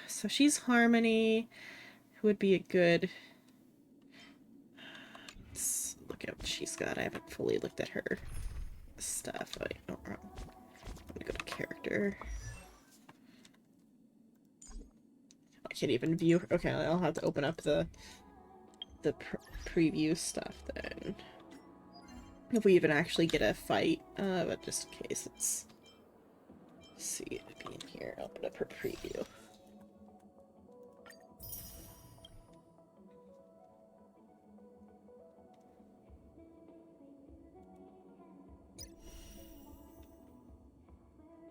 B: so she's Harmony. Who would be a good... Let's look at what she's got. I haven't fully looked at her stuff. Wait, no, wrong. I'm gonna go to character. I can't even view her. Okay, I'll have to open up the preview stuff then. If we even actually get a fight, but just in case, let's see it be in here. Open up her preview.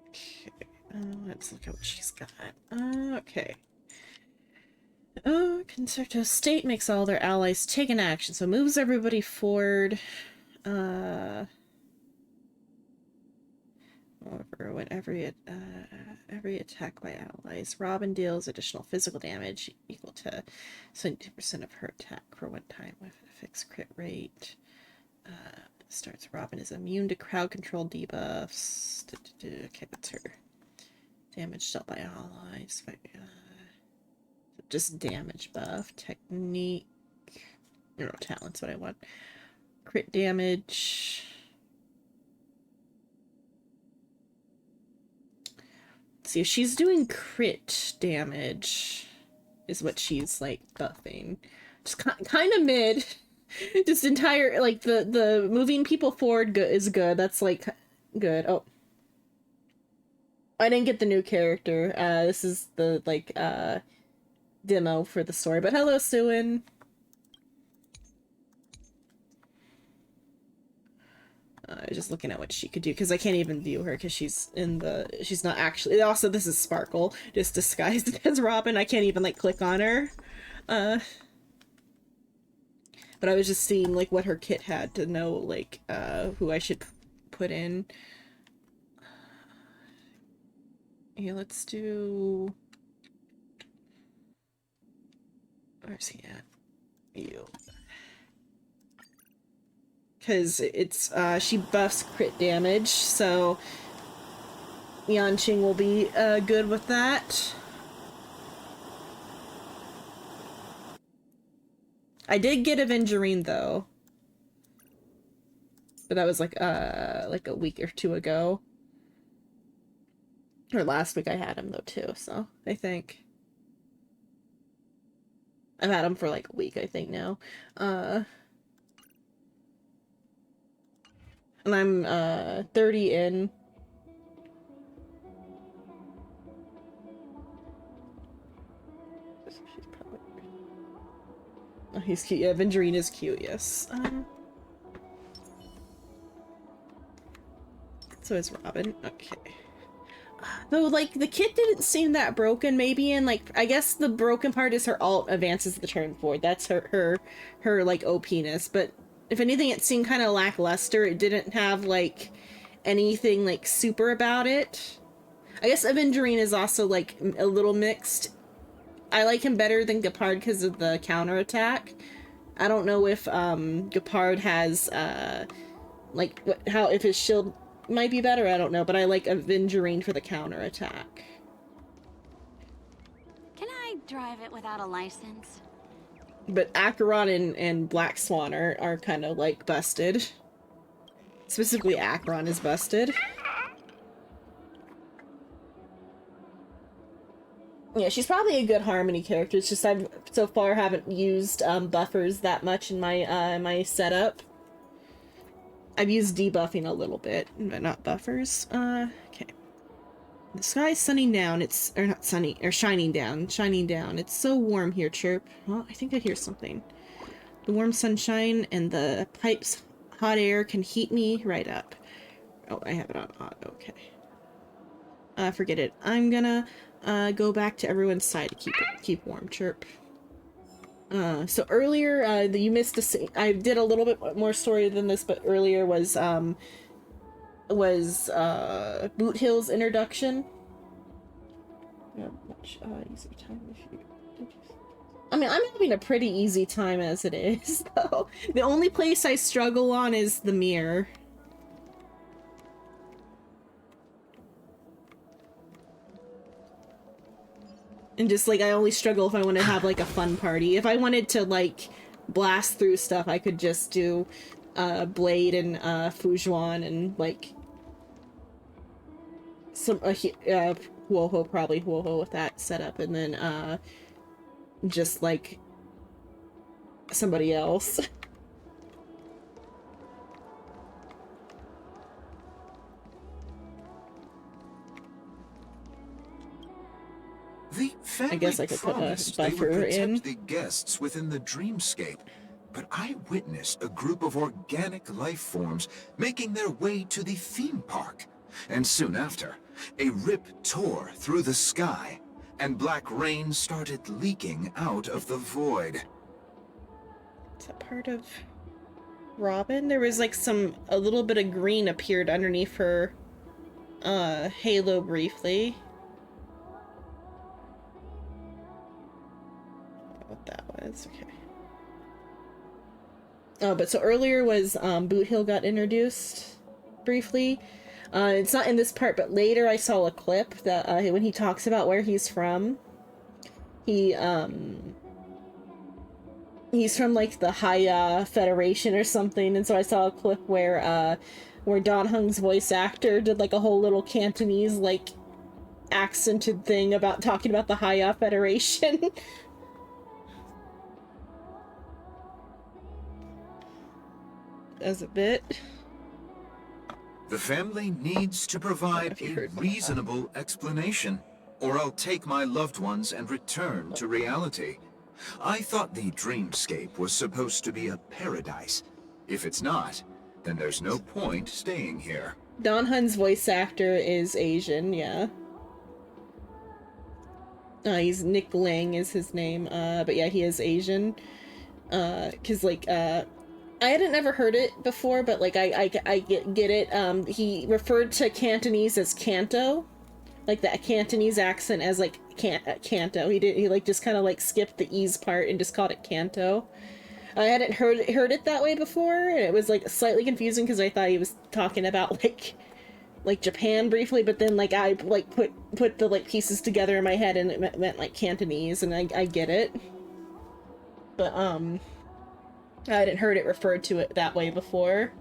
B: Okay, let's look at what she's got. Okay. Concerto State makes all their allies take an action, so moves everybody forward. However, when every attack by allies, Robin deals additional physical damage equal to 72% of her attack for one time with a fixed crit rate. Starts Robin is immune to crowd control debuffs. Okay, that's her damage dealt by allies. Just damage buff, technique, no, talent's what I want. Crit damage. Let's see if she's doing crit damage is what she's like buffing. Just kind of mid. Just entire like the moving people forward is good. That's like good. Oh, I didn't get the new character. This is the like demo for the story. But hello, Suin. I was just looking at what she could do because I can't even view her because she's not actually. Also, this is Sparkle, just disguised as Robin. I can't even like click on her. But I was just seeing like what her kit had to know like who I should put in. Yeah, let's do. Where's he at? You. Because it's she buffs crit damage, so Yanqing will be good with that. I did get Avengerine though, but that was like a week or two ago, or last week I had him though too. So I think I've had him for like a week. I think now. And I'm 30 in. Oh, he's cute. Yeah, Avengerine is cute, yes. So is Robin. Okay. Though, like, the kit didn't seem that broken, maybe, and, like, I guess the broken part is her alt advances the turn forward. That's her like, OP-ness, but if anything, it seemed kind of lackluster. It didn't have, like, anything, like, super about it. I guess Avengerine is also, like, a little mixed. I like him better than Gepard because of the counterattack. I don't know if, Gepard has, like, if his shield might be better, I don't know, but I like Avengerine for the counterattack.
E: Can I drive it without a license?
B: But Acheron and Black Swan are kind of like busted. Specifically, Acheron is busted. Yeah, she's probably a good Harmony character. It's just I've so far haven't used buffers that much in my my setup. I've used debuffing a little bit, but not buffers. Okay. The sky's sunning down. Or not sunny, or shining down. Shining down. It's so warm here, Chirp. Well, I think I hear something. The warm sunshine and the pipe's hot air can heat me right up. Oh, I have it on hot. Okay. Forget it. I'm gonna go back to everyone's side to keep warm, Chirp. So earlier, you missed a scene. I did a little bit more story than this, but earlier was Boot Hill's introduction. Much easier time if you. I mean, I'm having a pretty easy time as it is, though. The only place I struggle on is the mirror. And just, like, I only struggle if I want to have, like, a fun party. If I wanted to, like, blast through stuff, I could just do, Blade and, Fujuan and, like, some, Huoho, probably Huoho with that setup, and then, just, like, somebody else.
K: The family
B: I guess I could put a
K: promised they would
B: buffer
K: protect
B: in.
K: the guests within the dreamscape, but I witnessed a group of organic life forms making their way to the theme park. And soon after, a rip tore through the sky, and black rain started leaking out of the void.
B: Is that part of Robin? There was like a little bit of green appeared underneath her halo briefly. What that was, okay. Oh, but so earlier was Boot Hill got introduced briefly. It's not in this part, but later I saw a clip that when he talks about where he's from. He's from like the Haya Federation or something, and so I saw a clip where Don Hung's voice actor did like a whole little Cantonese like accented thing about talking about the Haya Federation. As a bit.
K: The family needs to provide a reasonable explanation, or I'll take my loved ones and return to reality. I thought the dreamscape was supposed to be a paradise. If it's not,
R: then there's no point staying here.
B: Don Hun's voice actor is Asian, yeah. He's Nick Lang is his name, but yeah, he is Asian. Cause like, I hadn't never heard it before, but like, I get it. He referred to Cantonese as Kanto, like the Cantonese accent as like Kanto. He like just kind of like skipped the E's part and just called it Kanto. I hadn't heard it that way before, and it was like slightly confusing because I thought he was talking about like Japan briefly, but then like I like put the like pieces together in my head and it meant like Cantonese, and I get it. But I hadn't heard it referred to it that way before.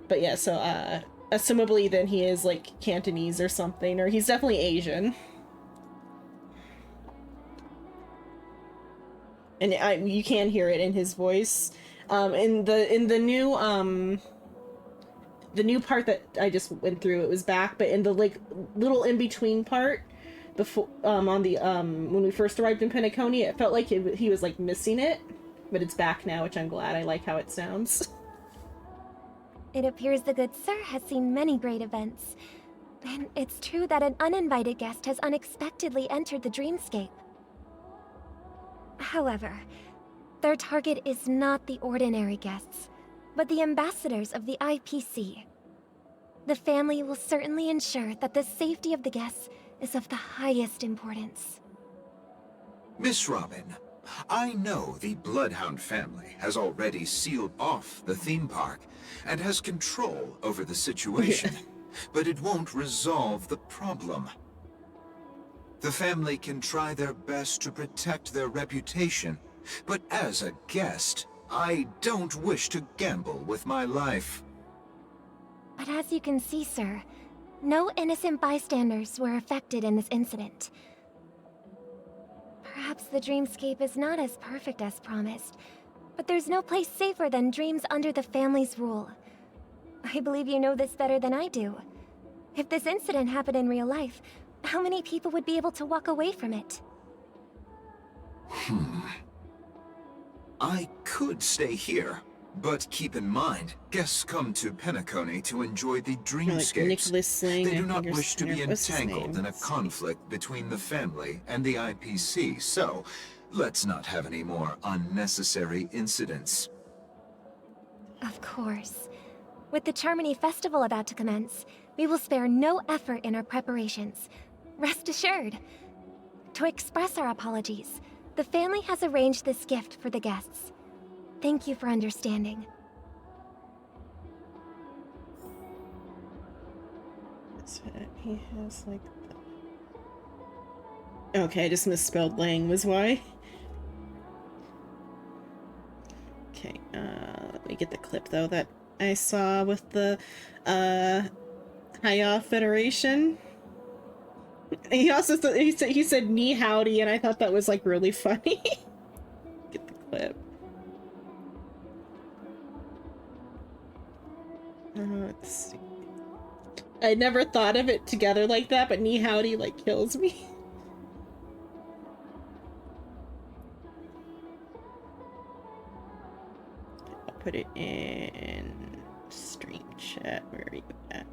B: But yeah, so assumably then he is like Cantonese or something, or he's definitely Asian. And you can hear it in his voice. In the new part that I just went through, it was back, but in the like little in between part before on the when we first arrived in Penacony, it felt like he was like missing it, but it's back now, which I'm glad. I like how it sounds.
P: It appears the good sir has seen many great events, and it's true that an uninvited guest has unexpectedly entered the dreamscape. However, their target is not the ordinary guests, but the ambassadors of the IPC. The family will certainly ensure that the safety of the guests is of the highest importance.
R: Miss Robin, I know the Bloodhound family has already sealed off the theme park and has control over the situation, but it won't resolve the problem. The family can try their best to protect their reputation, but as a guest, I don't wish to gamble with my life.
P: But as you can see, sir, no innocent bystanders were affected in this incident. Perhaps the dreamscape is not as perfect as promised, but there's no place safer than dreams under the family's rule. I believe you know this better than I do. If this incident happened in real life, how many people would be able to walk away from it?
R: I could stay here, but keep in mind, guests come to Penacony to enjoy the dreamscapes. They do not wish to be entangled in a conflict between the family and the IPC, so let's not have any more unnecessary incidents.
P: Of course. With the Charmony Festival about to commence, we will spare no effort in our preparations. Rest assured. To express our apologies, the family has arranged this gift for the guests. Thank you for understanding.
B: That's it. He has like the... Okay, I just misspelled Lang was why. Okay, let me get the clip though that I saw with the Hiya Federation. He also he said "Ni howdy," and I thought that was like really funny. Get the clip. Let's see. I never thought of it together like that, but "Ni howdy" like kills me. I'll put it in stream chat. Where are you at?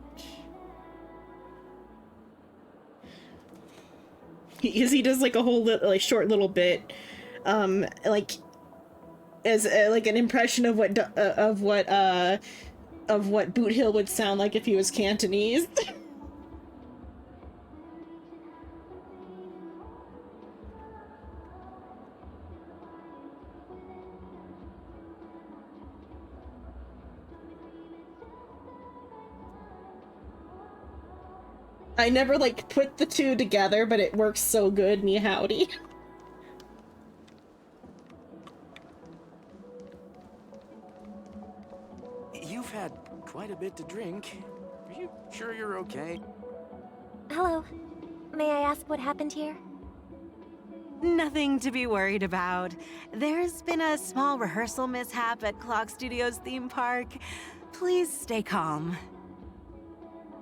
B: He does like a whole like short little bit, like as like an impression of what Boot Hill would sound like if he was Cantonese. I never like put the two together, but it works so good. Ni howdy.
S: You've had quite a bit to drink. Are you sure you're okay?
P: Hello. May I ask what happened here?
T: Nothing to be worried about. There's been a small rehearsal mishap at Clock Studios theme park. Please stay calm.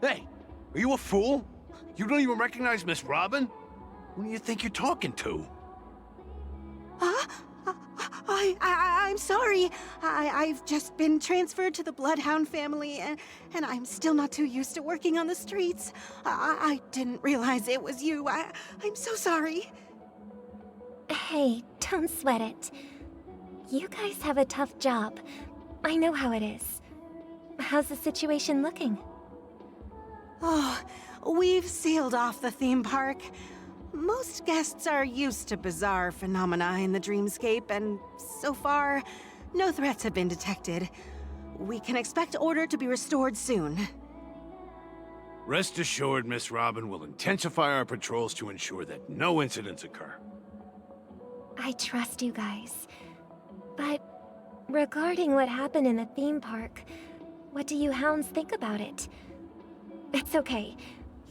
D: Hey, are you a fool? You don't even recognize Miss Robin? Who do you think you're talking to?
T: I I'm sorry. I've just been transferred to the Bloodhound family, and I'm still not too used to working on the streets. I didn't realize it was you. I'm so sorry.
P: Hey, don't sweat it. You guys have a tough job. I know how it is. How's the situation looking?
T: Oh, we've sealed off the theme park. Most guests are used to bizarre phenomena in the dreamscape, and so far, no threats have been detected. We can expect order to be restored soon.
D: Rest assured, Miss Robin will intensify our patrols to ensure that no incidents occur.
P: I trust you guys. But regarding what happened in the theme park, what do you hounds think about it? It's okay.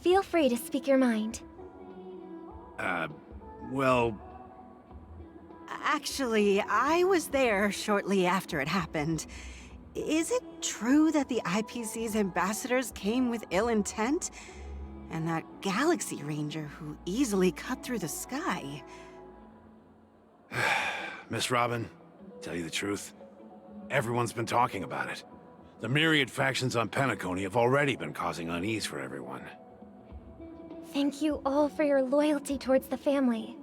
P: Feel free to speak your mind.
D: Well...
T: Actually, I was there shortly after it happened. Is it true that the IPC's ambassadors came with ill intent? And that Galaxy Ranger who easily cut through the sky?
D: Miss Robin, tell you the truth, everyone's been talking about it. The myriad factions on Penacony have already been causing unease for everyone.
P: Thank you all for your loyalty towards the family.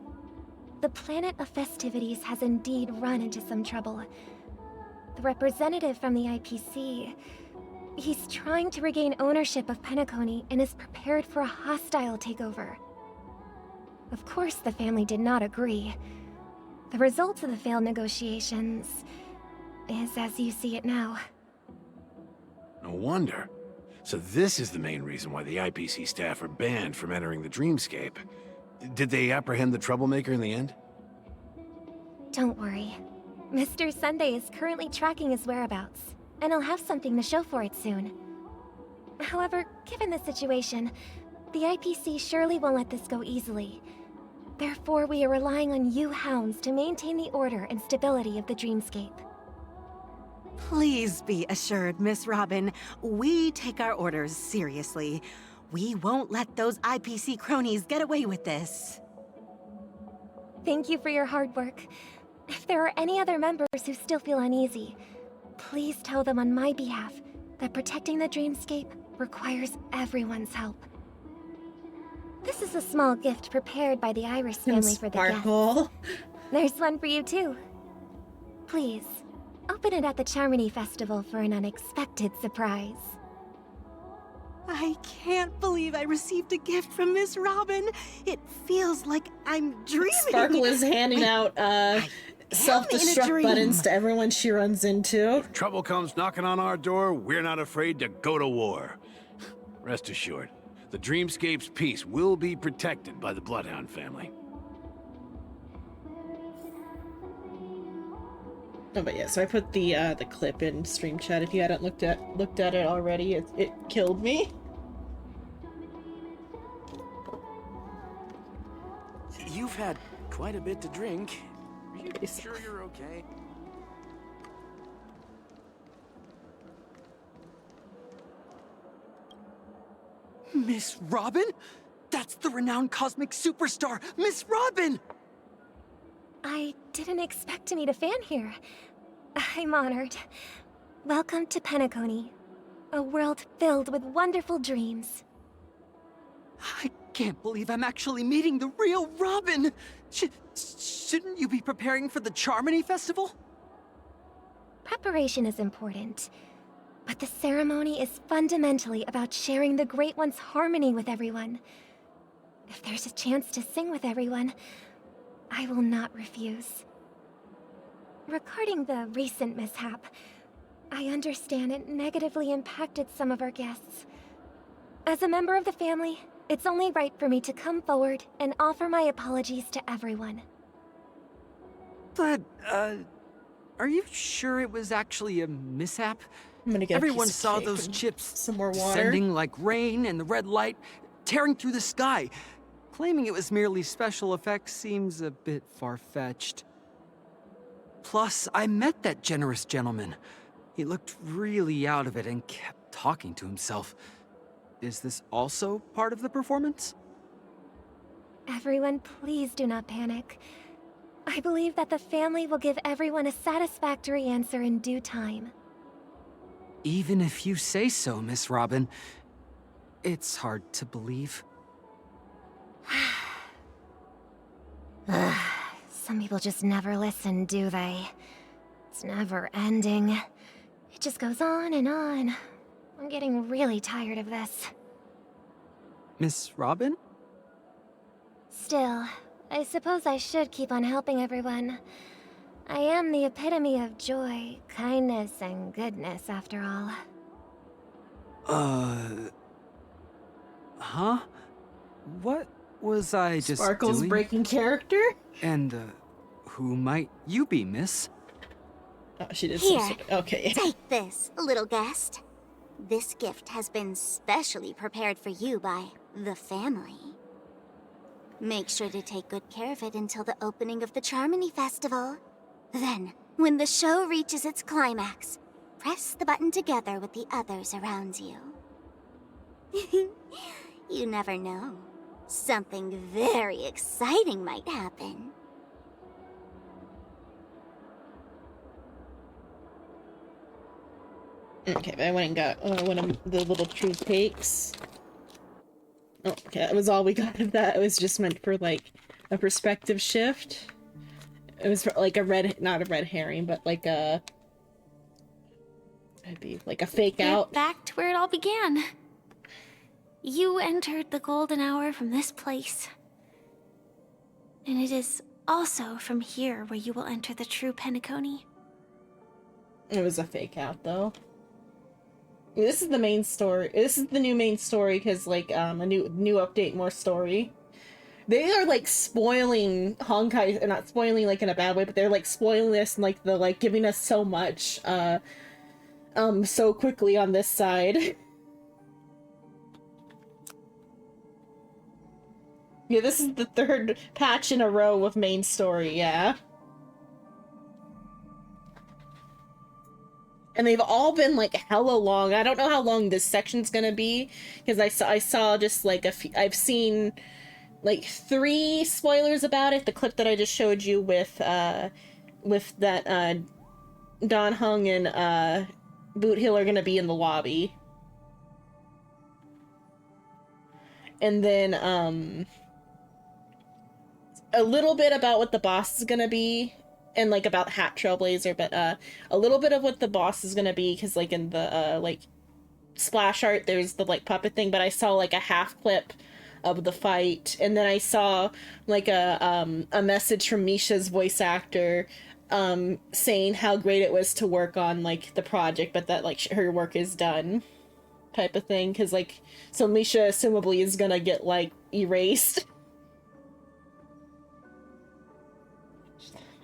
P: The Planet of Festivities has indeed run into some trouble. The representative from the IPC, he's trying to regain ownership of Penacony and is prepared for a hostile takeover. Of course, the family did not agree. The results of the failed negotiations is as you see it now.
D: No wonder. So this is the main reason why the IPC staff are banned from entering the Dreamscape. Did they apprehend the troublemaker in the end?
P: Don't worry. Mr. Sunday is currently tracking his whereabouts, and I'll have something to show for it soon. However, given the situation, the IPC surely won't let this go easily. Therefore, we are relying on you hounds to maintain the order and stability of the Dreamscape.
T: Please be assured, Miss Robin, we take our orders seriously. We won't let those IPC cronies get away with this.
P: Thank you for your hard work. If there are any other members who still feel uneasy, please tell them on my behalf that protecting the Dreamscape requires everyone's help. This is a small gift prepared by the Iris family for the guests. There's one for you too. Please, open it at the Charmony Festival for an unexpected surprise.
T: I can't believe I received a gift from Miss Robin. It feels like I'm dreaming.
B: Sparkle is handing out self-destruct buttons to everyone she runs into.
D: If trouble comes knocking on our door, we're not afraid to go to war. Rest assured, the Dreamscape's peace will be protected by the Bloodhound family.
B: Oh, but yeah, so I put the clip in stream chat. If you hadn't looked at it already, it killed me.
S: You've had quite a bit to drink. Are you sure you're okay?
J: Miss Robin? That's the renowned cosmic superstar, Miss Robin!
P: I didn't expect to meet a fan here. I'm honored. Welcome to Penacony, a world filled with wonderful dreams.
J: I can't believe I'm actually meeting the real Robin! Shouldn't you be preparing for the Charmony Festival?
P: Preparation is important, but the ceremony is fundamentally about sharing the Great One's harmony with everyone. If there's a chance to sing with everyone, I will not refuse. Regarding the recent mishap, I understand it negatively impacted some of our guests. As a member of the family, it's only right for me to come forward and offer my apologies to everyone.
J: But, are you sure it was actually a mishap?
B: I'm gonna get
J: Everyone
B: a piece of
J: saw
B: cake
J: those
B: and
J: chips
B: some more water.
J: descending like rain and the red light tearing through the sky. Claiming it was merely special effects seems a bit far-fetched. Plus, I met that generous gentleman. He looked really out of it and kept talking to himself. Is this also part of the performance?
P: Everyone, please do not panic. I I believe that the family will give everyone a satisfactory answer in due time.
J: Even if you say so, Miss Robin, it's hard to believe.
P: Some people just never listen, do they? It's never ending. It just goes on and on. I'm getting really tired of this.
J: Miss Robin?
P: Still, I suppose I should keep on helping everyone. I am the epitome of joy, kindness, and goodness, after all.
J: Huh? What was I just
B: Sparkle's
J: doing?
B: breaking character?
J: And, who might you be, miss?
B: Oh, she did
O: Here,
B: some sort of... Okay.
O: Take this, little guest. This gift has been specially prepared for you by the family. Make sure to take good care of it until the opening of the Charmony Festival. Then, when the show reaches its climax, press the button together with the others around you. You never know. Something very exciting might happen.
B: Okay, but I went and got one of the little toothpicks. Oh, okay, that was all we got of that. It was just meant for, like, a perspective shift. It was for, like, not a red herring, but, like, it'd be, like, a fake out.
O: Back to where it all began. You entered the golden hour from this place. And it is also from here where you will enter the true Penacony.
B: It was a fake out, though. This is the main story. This is the new main story because, like, a new update, more story. They are, like, spoiling Honkai, not spoiling, like, in a bad way, but they're, like, spoiling this and, like, giving us so much, so quickly on this side. Yeah, this is the third patch in a row of main story, yeah. And they've all been, like, hella long. I don't know how long this section's gonna be, because I saw just, like, I've seen, like, 3 spoilers about it. The clip that I just showed you with that, Dan Heng and, Boot Hill are gonna be in the lobby. And then, a little bit about what the boss is gonna be. And, like, about Hat Trailblazer, but, a little bit of what the boss is gonna be, because, like, in the, like, splash art, there's the, like, puppet thing, but I saw, like, a half clip of the fight, and then I saw, like, a message from Misha's voice actor, saying how great it was to work on, like, the project, but that, like, her work is done, type of thing, because, like, so Misha, assumably, is gonna get, like, erased.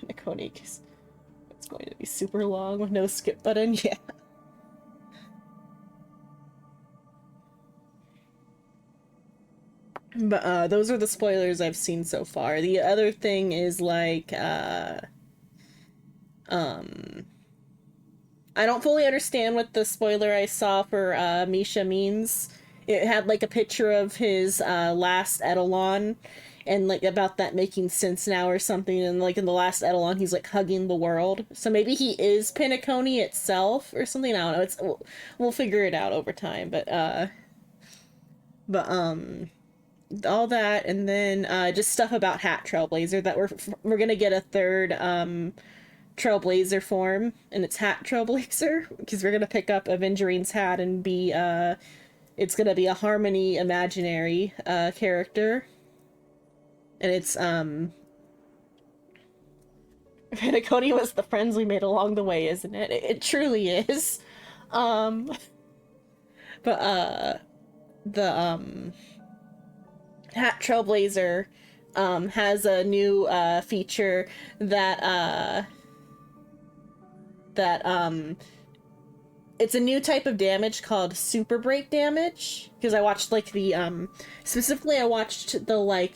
B: Penacony, because it's going to be super long with no skip button, yeah. But, those are the spoilers I've seen so far. The other thing is, like, I don't fully understand what the spoiler I saw for, Misha means. It had, like, a picture of his, last Eidolon, and, like, about that making sense now or something, and, like, in the last Eidolon, he's, like, hugging the world. So maybe he is Penacony itself, or something, I don't know, we'll figure it out over time, but, all that, and then, just stuff about Hat Trailblazer, that we're gonna get a third, Trailblazer form, and it's Hat Trailblazer, because we're gonna pick up Avengerine's hat and be, it's gonna be a Harmony imaginary, character. And it's, Penacony was the friends we made along the way, isn't it? It truly is. The, Hat Trailblazer, has a new, feature that, it's a new type of damage called Super Break damage, because I watched, like, the, specifically I watched the, like,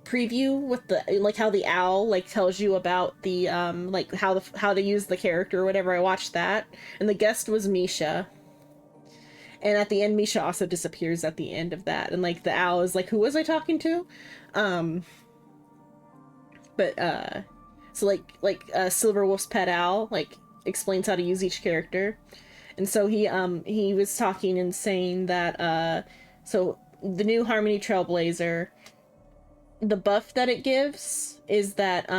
B: preview with the, like, how the owl, like, tells you about the, like, how to use the character or whatever. I watched that, and the guest was Misha. And at the end, Misha also disappears at the end of that, and, like, the owl is like, who was I talking to? But so like Silverwolf's pet owl like explains how to use each character, and so he was talking and saying that so the new Harmony Trailblazer, the buff that it gives is that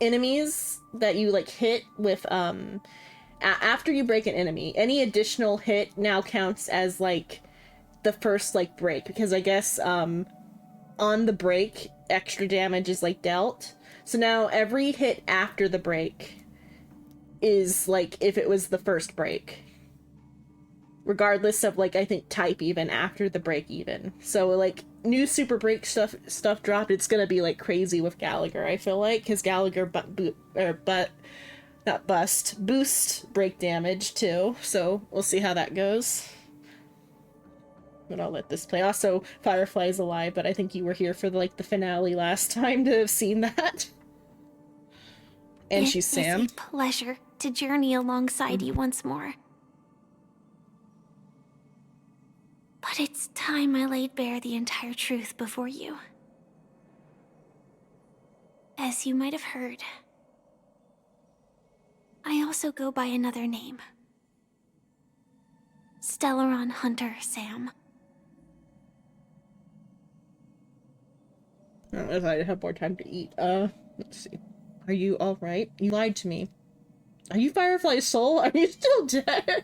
B: enemies that you like hit with after you break an enemy, any additional hit now counts as like the first like break, because I guess on the break extra damage is like dealt. So now every hit after the break is like if it was the first break, regardless of like I think type, even after the break even. So like new super break stuff dropped. It's gonna be like crazy with Gallagher, I feel like, because Gallagher boost break damage too. So we'll see how that goes. But I'll let this play. Also, Firefly's alive, but I think you were here for like the finale last time to have seen that. And she's Sam.
O: It's a pleasure to journey alongside you once more. But it's time I laid bare the entire truth before you. As you might have heard, I also go by another name. Stellaron Hunter Sam.
B: I don't know if I'd have more time to eat. Let's see. Are you alright? You lied to me. Are you Firefly's soul? Are you still dead?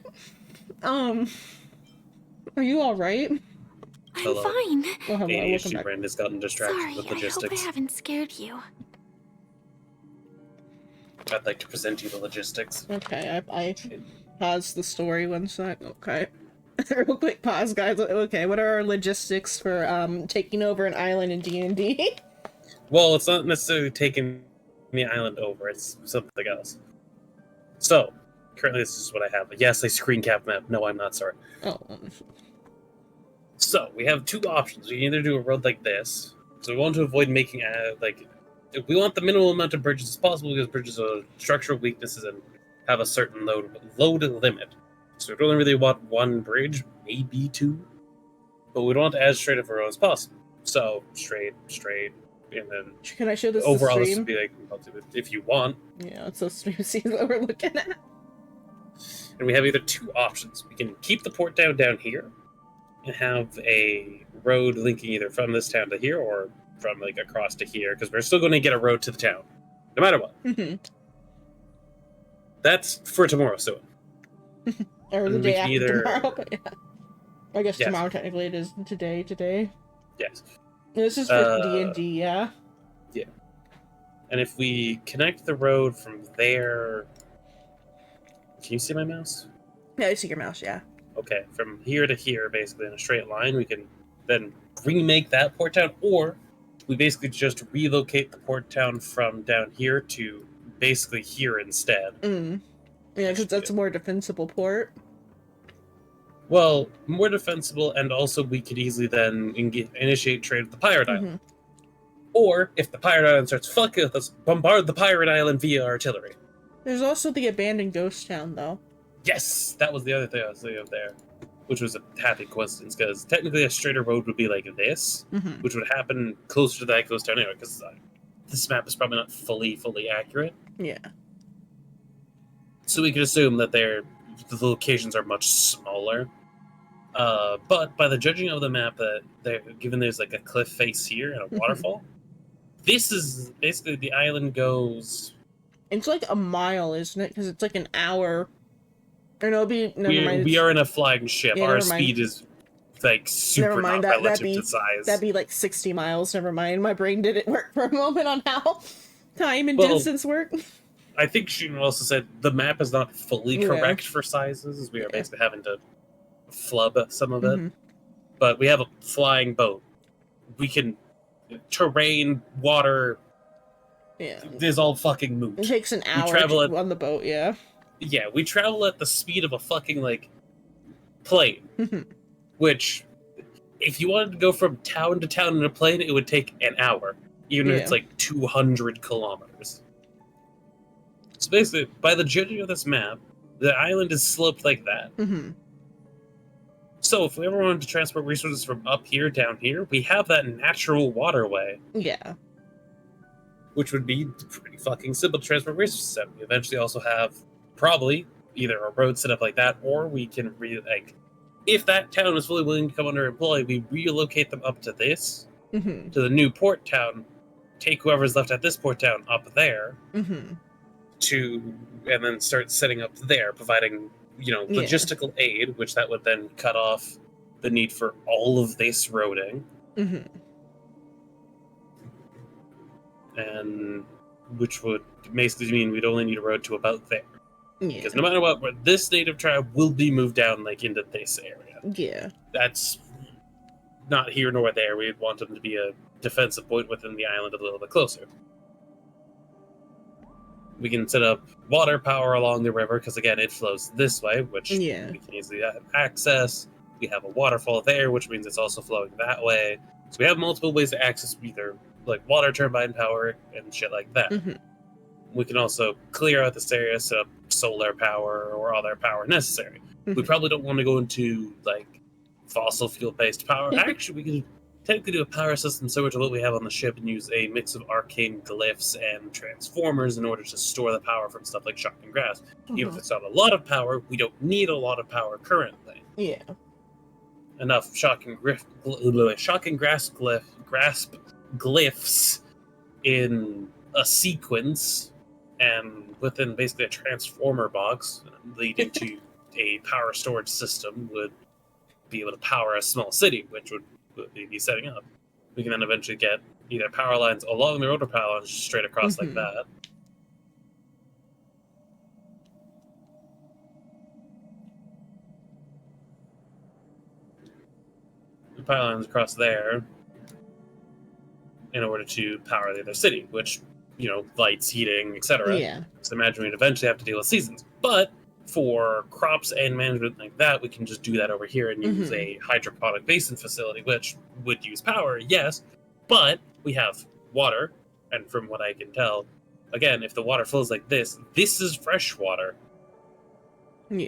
B: Are you alright?
O: I'm fine.
B: Oh, hello.
C: ADHD brain has gotten distracted
O: Sorry,
C: with
O: I hope
C: logistics.
O: I haven't scared you.
C: I'd like to present you the logistics.
B: Okay, I paused the story 1 sec. Okay. Real quick pause, guys. Okay, what are our logistics for taking over an island in D&D?
C: Well, it's not necessarily taking the island over, it's something else. So, currently this is what I have. Yes, a screen cap map. No, I'm not sorry.
B: Oh.
C: So, we have two options. We can either do a road like this. So we want to avoid making, we want the minimal amount of bridges as possible, because bridges are structural weaknesses and have a certain load limit. So we only really want one bridge, maybe two. But we want as straight of a road as possible. So, straight, and then
B: can I show this
C: overall
B: to
C: this
B: stream?
C: would be like, if you want.
B: Yeah, let's so stream see what we're looking at.
C: And we have either two options. We can keep the port down here and have a road linking either from this town to here or from like across to here, because we're still going to get a road to the town, no matter what.
B: Mm-hmm.
C: That's for tomorrow soon.
B: Or the
C: And
B: day
C: we can
B: after
C: either-
B: tomorrow, but yeah. I guess
C: Yes.
B: tomorrow technically it is today.
C: Yes.
B: This is for D&D, yeah?
C: Yeah. And if we connect the road from there... Can you see my mouse?
B: Yeah, I see your mouse, yeah.
C: Okay, from here to here, basically in a straight line, we can then remake that port town, or we basically just relocate the port town from down here to basically here instead.
B: Yeah, because that's a more defensible port.
C: Well, more defensible, and also we could easily then initiate trade with the Pirate Island. Or, if the Pirate Island starts fucking with us, bombard the Pirate Island via artillery.
B: There's also the abandoned ghost town, though.
C: Yes! That was the other thing I was thinking of there. Which was a happy coincidence, because technically a straighter road would be like this, which would happen closer to that ghost town anyway, because this map is probably not fully accurate.
B: Yeah.
C: So we could assume that the locations are much smaller. But by the judging of the map, given there's like a cliff face here and a waterfall, this is basically the island goes...
B: It's like a mile, isn't it? Because it's like an hour. Or no, never mind.
C: We are in a flying ship.
B: Yeah,
C: Our
B: never mind.
C: speed is like super
B: Never mind,
C: not
B: that'd
C: relative
B: be
C: to size.
B: that'd be like 60 miles. Never mind. My brain didn't work for a moment on how time and
C: Well,
B: distance work.
C: I think she also said the map is not fully
B: Yeah.
C: correct for sizes, as we are basically having to flub some of it.
B: Mhm.
C: But we have a flying boat. We can terrain, water.
B: Yeah.
C: There's all fucking moot.
B: It takes an
C: We
B: hour
C: travel at,
B: on the boat, yeah.
C: yeah, we travel at the speed of a fucking like plane. Which, if you wanted to go from town to town in a plane, it would take an hour, even if it's
B: Yeah.
C: like 200 kilometers. So basically, by the judging of this map, the island is sloped like that.
B: Mm-hmm.
C: So if we ever wanted to transport resources from up here down here, we have that natural waterway.
B: Yeah.
C: which would be pretty fucking simple to transport resources out. We eventually also have probably either a road set up like that, or we can if that town is fully willing to come under employ, we relocate them up to this,
B: Mm-hmm.
C: to the new port town, take whoever's left at this port town up there,
B: Mm-hmm.
C: and then start setting up there, providing,
B: Yeah.
C: logistical aid, which that would then cut off the need for all of this roading.
B: Mm-hmm.
C: And which would basically mean we'd only need a road to about there.
B: Yeah.
C: Because no matter what, this native tribe will be moved down into this area.
B: Yeah.
C: That's not here nor there. We'd want them to be a defensive point within the island a little bit closer. We can set up water power along the river, because again, it flows this way, which we can easily access. We have a waterfall there, which means it's also flowing that way. So we have multiple ways to access either water turbine power and shit like that.
B: Mm-hmm.
C: We can also clear out this area, set up solar power or other power necessary.
B: Mm-hmm.
C: We probably don't want to go into fossil fuel based power. Actually, we can technically do a power system similar to what we have on the ship and use a mix of arcane glyphs and transformers in order to store the power from stuff like shocking grass. Even if it's not a lot of power, we don't need a lot of power currently.
B: Yeah.
C: Enough shocking grasp glyphs in a sequence and within basically a transformer box leading to a power storage system would be able to power a small city, which would be setting up. We can then eventually get either power lines along the road or power lines just straight across like that. The power lines across there in order to power the other city, which, lights, heating, etc.
B: Yeah.
C: So imagine we'd eventually have to deal with seasons. But for crops and management like that, we can just do that over here and use a hydroponic basin facility, which would use power, yes, but we have water, and from what I can tell, again, if the water flows like this is fresh water.
B: Yeah.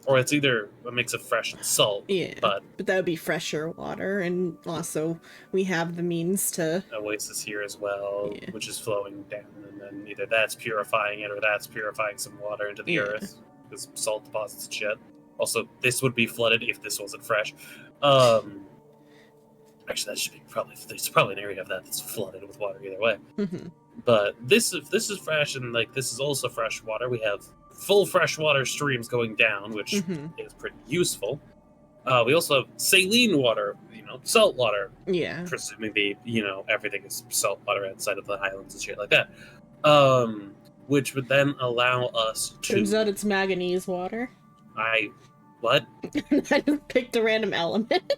C: Or it's either a mix of fresh and salt.
B: Yeah.
C: But
B: that would be fresher water, and also we have the means to
C: Oasis here as well, which is flowing down, and then either that's purifying it or that's purifying some water into the earth, because salt deposits and shit. Also, this would be flooded if this wasn't fresh. Actually, that should be there's probably an area of that that's flooded with water either way.
B: Mm-hmm.
C: But this is fresh, and this is also fresh water. We have full freshwater streams going down, which is pretty useful. We also have saline water, salt water.
B: Yeah.
C: Presuming everything is salt water outside of the highlands and shit like that. Which would then allow us to...
B: Turns out it's manganese water.
C: What?
B: I just picked a random element.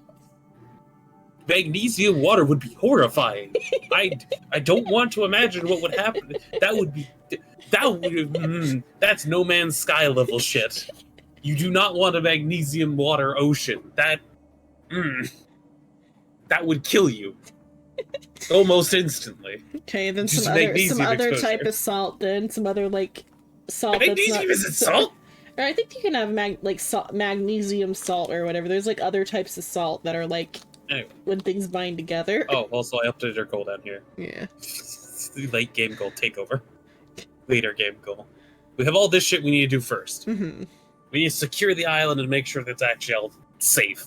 C: Magnesium water would be horrifying. I don't want to imagine what would happen. That's No Man's Sky level shit. You do not want a magnesium water ocean. That would kill you almost instantly.
B: Okay, then
C: Just
B: some other type of salt. Then some other salt.
C: Magnesium isn't salt.
B: Or I think you can have magnesium salt or whatever. There's other types of salt that are
C: anyway,
B: when things bind together.
C: Oh, also I updated our goal down here.
B: Yeah.
C: Late game goal takeover. Later game goal. We have all this shit we need to do first.
B: Mm-hmm.
C: We need to secure the island and make sure that it's actually all safe.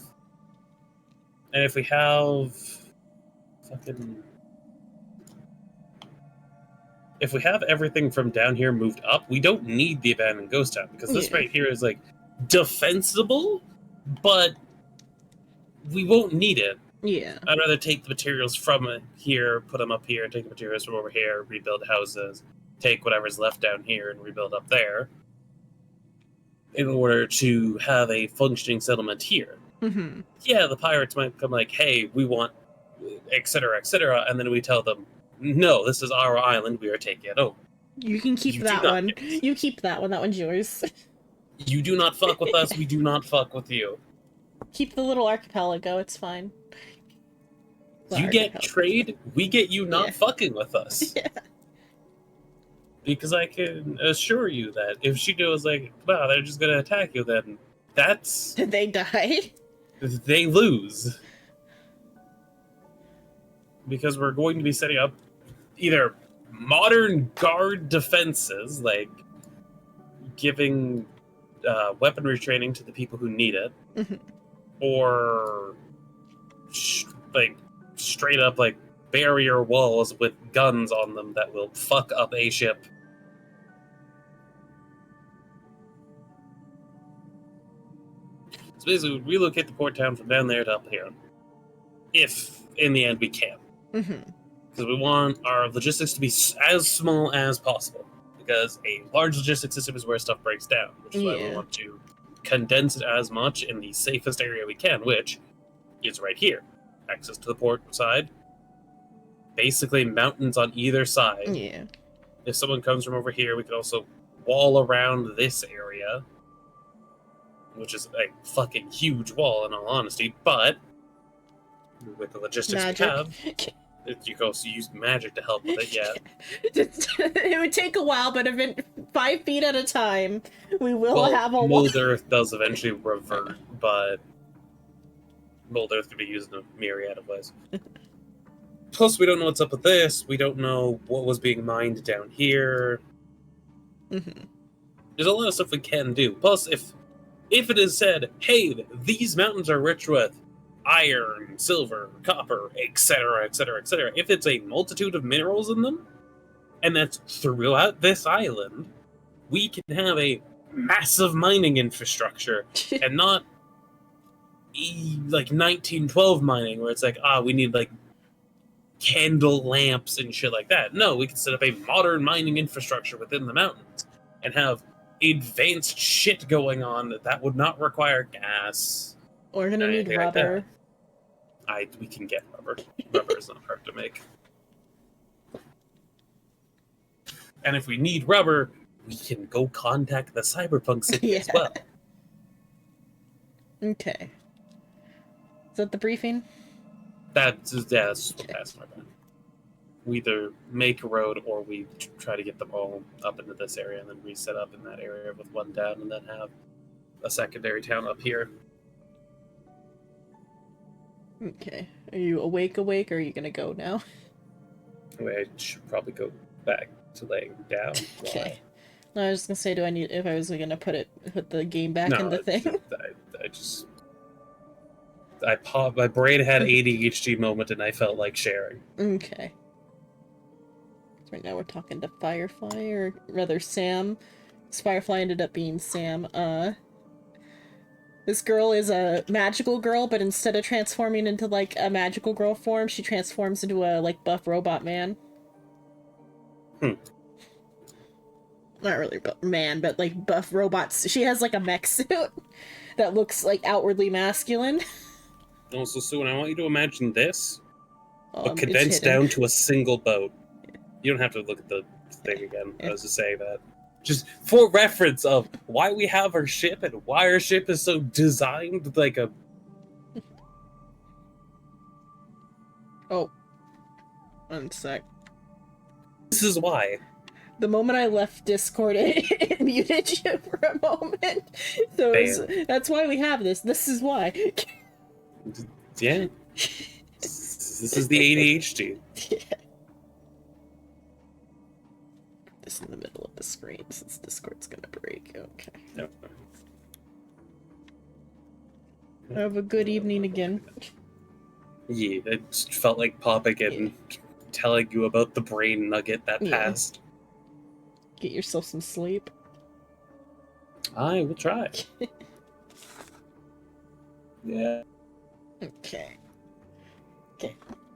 C: And if we have if we have everything from down here moved up, we don't need the abandoned ghost town, because this right here is defensible, but we won't need it.
B: Yeah.
C: I'd rather take the materials from here, put them up here, take the materials from over here, rebuild houses, take whatever's left down here and rebuild up there, in order to have a functioning settlement here.
B: Mm-hmm.
C: Yeah, the pirates might come hey, we want etc., and then we tell them, no, this is our island, we are taking it over.
B: You can keep that one. You keep that one. That one's yours.
C: You do not fuck with us, we do not fuck with you.
B: Keep the little archipelago, it's fine.
C: You get trade, we get you not fucking with us.
B: Yeah.
C: Because I can assure you that if she goes wow, they're just gonna attack you, then that's...
B: Did they die?
C: They lose. Because we're going to be setting up either modern guard defenses, like giving weaponry training to the people who need it, or like straight up like barrier walls with guns on them that will fuck up a ship. So basically, relocate the port town from down there to up here, if in the end we can. Because we want our logistics to be as small as possible. Because a large logistics system is where stuff breaks down, which is why we want to condense it as much in the safest area we can, which is right here. Access to the port side. Basically, mountains on either side.
B: Yeah.
C: If someone comes from over here, we could also wall around this area, which is a fucking huge wall, in all honesty, but with the logistics we have, you can also use magic to help with it, yeah.
B: It would take a while, but 5 feet at a time, we will have a wall.
C: Mold Earth does eventually revert, but Mold Earth can be used in a myriad of ways. Plus, we don't know what's up with this. We don't know what was being mined down here. There's a lot of stuff we can do. Plus, if it is said, hey, these mountains are rich with iron, silver, copper, etc., etc., etc., if it's a multitude of minerals in them, and that's throughout this island, we can have a massive mining infrastructure, and not like 1912 mining, where it's like, we need like candle lamps and shit like that. No, we can set up a modern mining infrastructure within the mountains, and have advanced shit going on that would not require gas.
B: We're gonna need rubber.
C: We can get rubber. Rubber is not hard to make. And if we need rubber, we can go contact the Cyberpunk City as well.
B: Okay. Is that the briefing?
C: That's my bad. We either make a road or we try to get them all up into this area and then reset up in that area with one down and then have a secondary town up here.
B: Okay. Are you awake, or are you gonna go now?
C: I should probably go back to laying down.
B: Okay. No, I was gonna say, if I was gonna put the game back in the thing?
C: My brain had ADHD moment and I felt like sharing.
B: Okay. Right now we're talking to Firefly, or rather Sam. This Firefly ended up being Sam. This girl is a magical girl, but instead of transforming into like a magical girl form, she transforms into a like buff robot man. Not really man, but like buff robots. She has like a mech suit that looks like outwardly masculine.
C: Also, Sue, I want you to imagine this, but condensed down to a single boat. You don't have to look at the thing again. I was just saying that. Just for reference of why we have our ship and why our ship is so designed like a...
B: Oh. One sec.
C: This is why.
B: The moment I left Discord, it muted you for a moment. So that's why we have this. This is why.
C: Yeah. This is the ADHD.
B: Yeah. This in the middle of the screen since Discord's gonna break. Okay.
C: Yep.
B: Have a good evening again.
C: Yeah, it just felt like popping and telling you about the brain nugget that passed.
B: Get yourself some sleep.
C: I will try. Yeah.
B: Okay.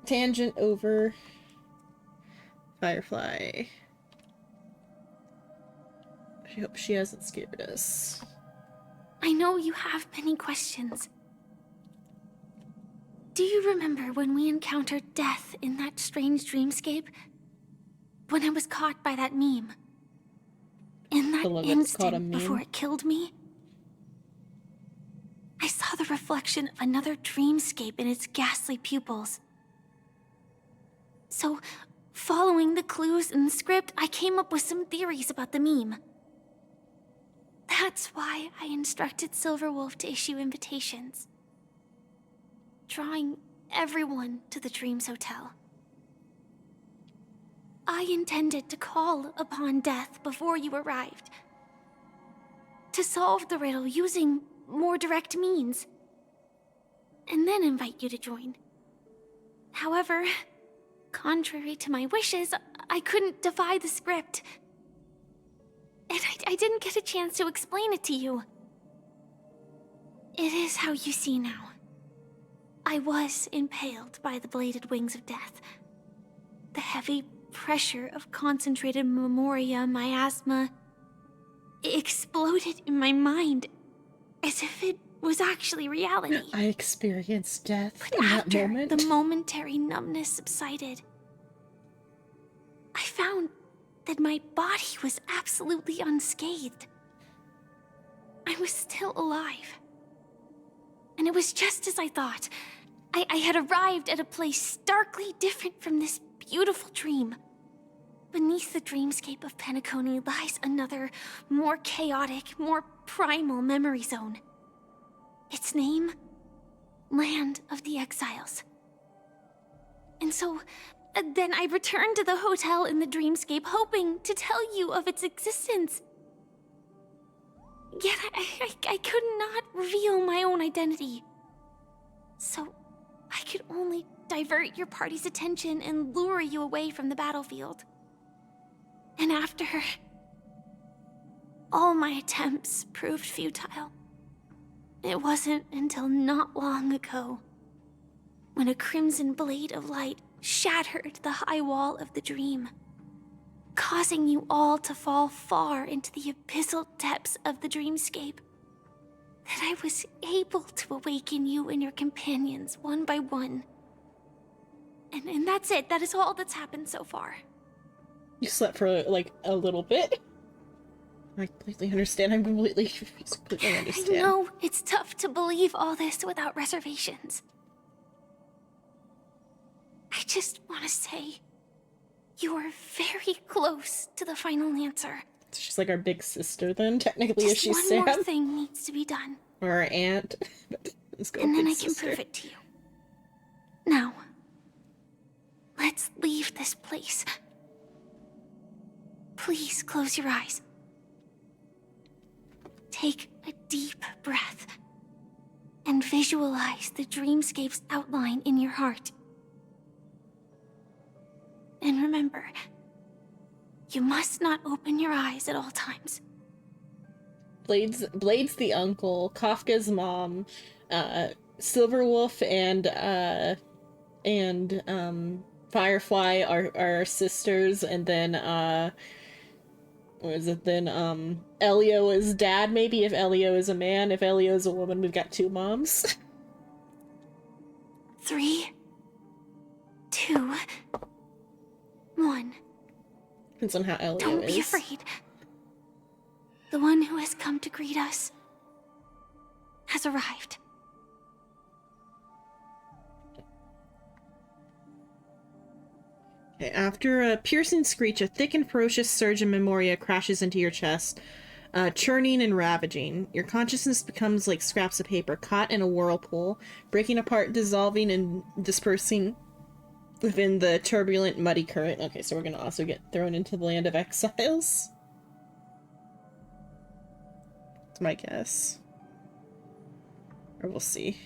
B: Tangent over. Firefly. I hope she hasn't scared us.
O: I know you have many questions. Do you remember when we encountered death in that strange dreamscape? When I was caught by that meme? In that instant before it killed me? I saw the reflection of another dreamscape in its ghastly pupils. So, following the clues in the script, I came up with some theories about the meme. That's why I instructed Silverwolf to issue invitations, drawing everyone to the Dreams Hotel.
Q: I intended to call upon death before you arrived. To solve the riddle using more direct means. And then invite you to join. However, contrary to my wishes, I couldn't defy the script. And I didn't get a chance to explain it to you. It is how you see now. I was impaled by the bladed wings of death. The heavy pressure of concentrated memoria miasma exploded in my mind as if it was actually reality.
B: I experienced death
Q: But
B: in that
Q: after
B: moment.
Q: the momentary numbness subsided, I found that my body was absolutely unscathed. I was still alive. And it was just as I thought. I had arrived at a place starkly different from this beautiful dream. Beneath the dreamscape of Penacony lies another, more chaotic, more primal memory zone. Its name? Land of the Exiles. And so, then I returned to the hotel in the dreamscape, hoping to tell you of its existence. Yet I could not reveal my own identity. So, I could only divert your party's attention and lure you away from the battlefield. And after, all my attempts proved futile. It wasn't until not long ago, when a crimson blade of light shattered the high wall of the dream, causing you all to fall far into the abyssal depths of the dreamscape, that I was able to awaken you and your companions one by one. And that's it. That is all that's happened so far.
B: You slept for, like, a little bit? I completely understand. I completely understand.
Q: I know it's tough to believe all this without reservations. I just want to say, you are very close to the final answer.
B: She's like our big sister then, technically,
Q: Just
B: if she's
Q: one
B: Sam.
Q: more thing needs to be done.
B: Or our aunt. Let's go
Q: And then
B: big
Q: I can
B: sister.
Q: prove it to you. Now, let's leave this place. Please close your eyes. Take a deep breath and visualize the dreamscape's outline in your heart. And remember, you must not open your eyes at all times.
B: Blade's the uncle, Kafka's mom, Silverwolf and Firefly are sisters, and then what is it then? Elio is dad, maybe, if Elio is a man. If Elio is a woman, we've got two moms.
Q: 3, 2, 1.
B: Depends on how Elio
Q: Don't
B: is.
Q: be afraid. The one who has come to greet us has arrived.
B: Okay, after a piercing screech, a thick and ferocious surge in memoria crashes into your chest, churning and ravaging. Your consciousness becomes like scraps of paper caught in a whirlpool, breaking apart, dissolving, and dispersing within the turbulent, muddy current. Okay, so we're gonna also get thrown into the land of exiles. That's my guess. Or we'll see.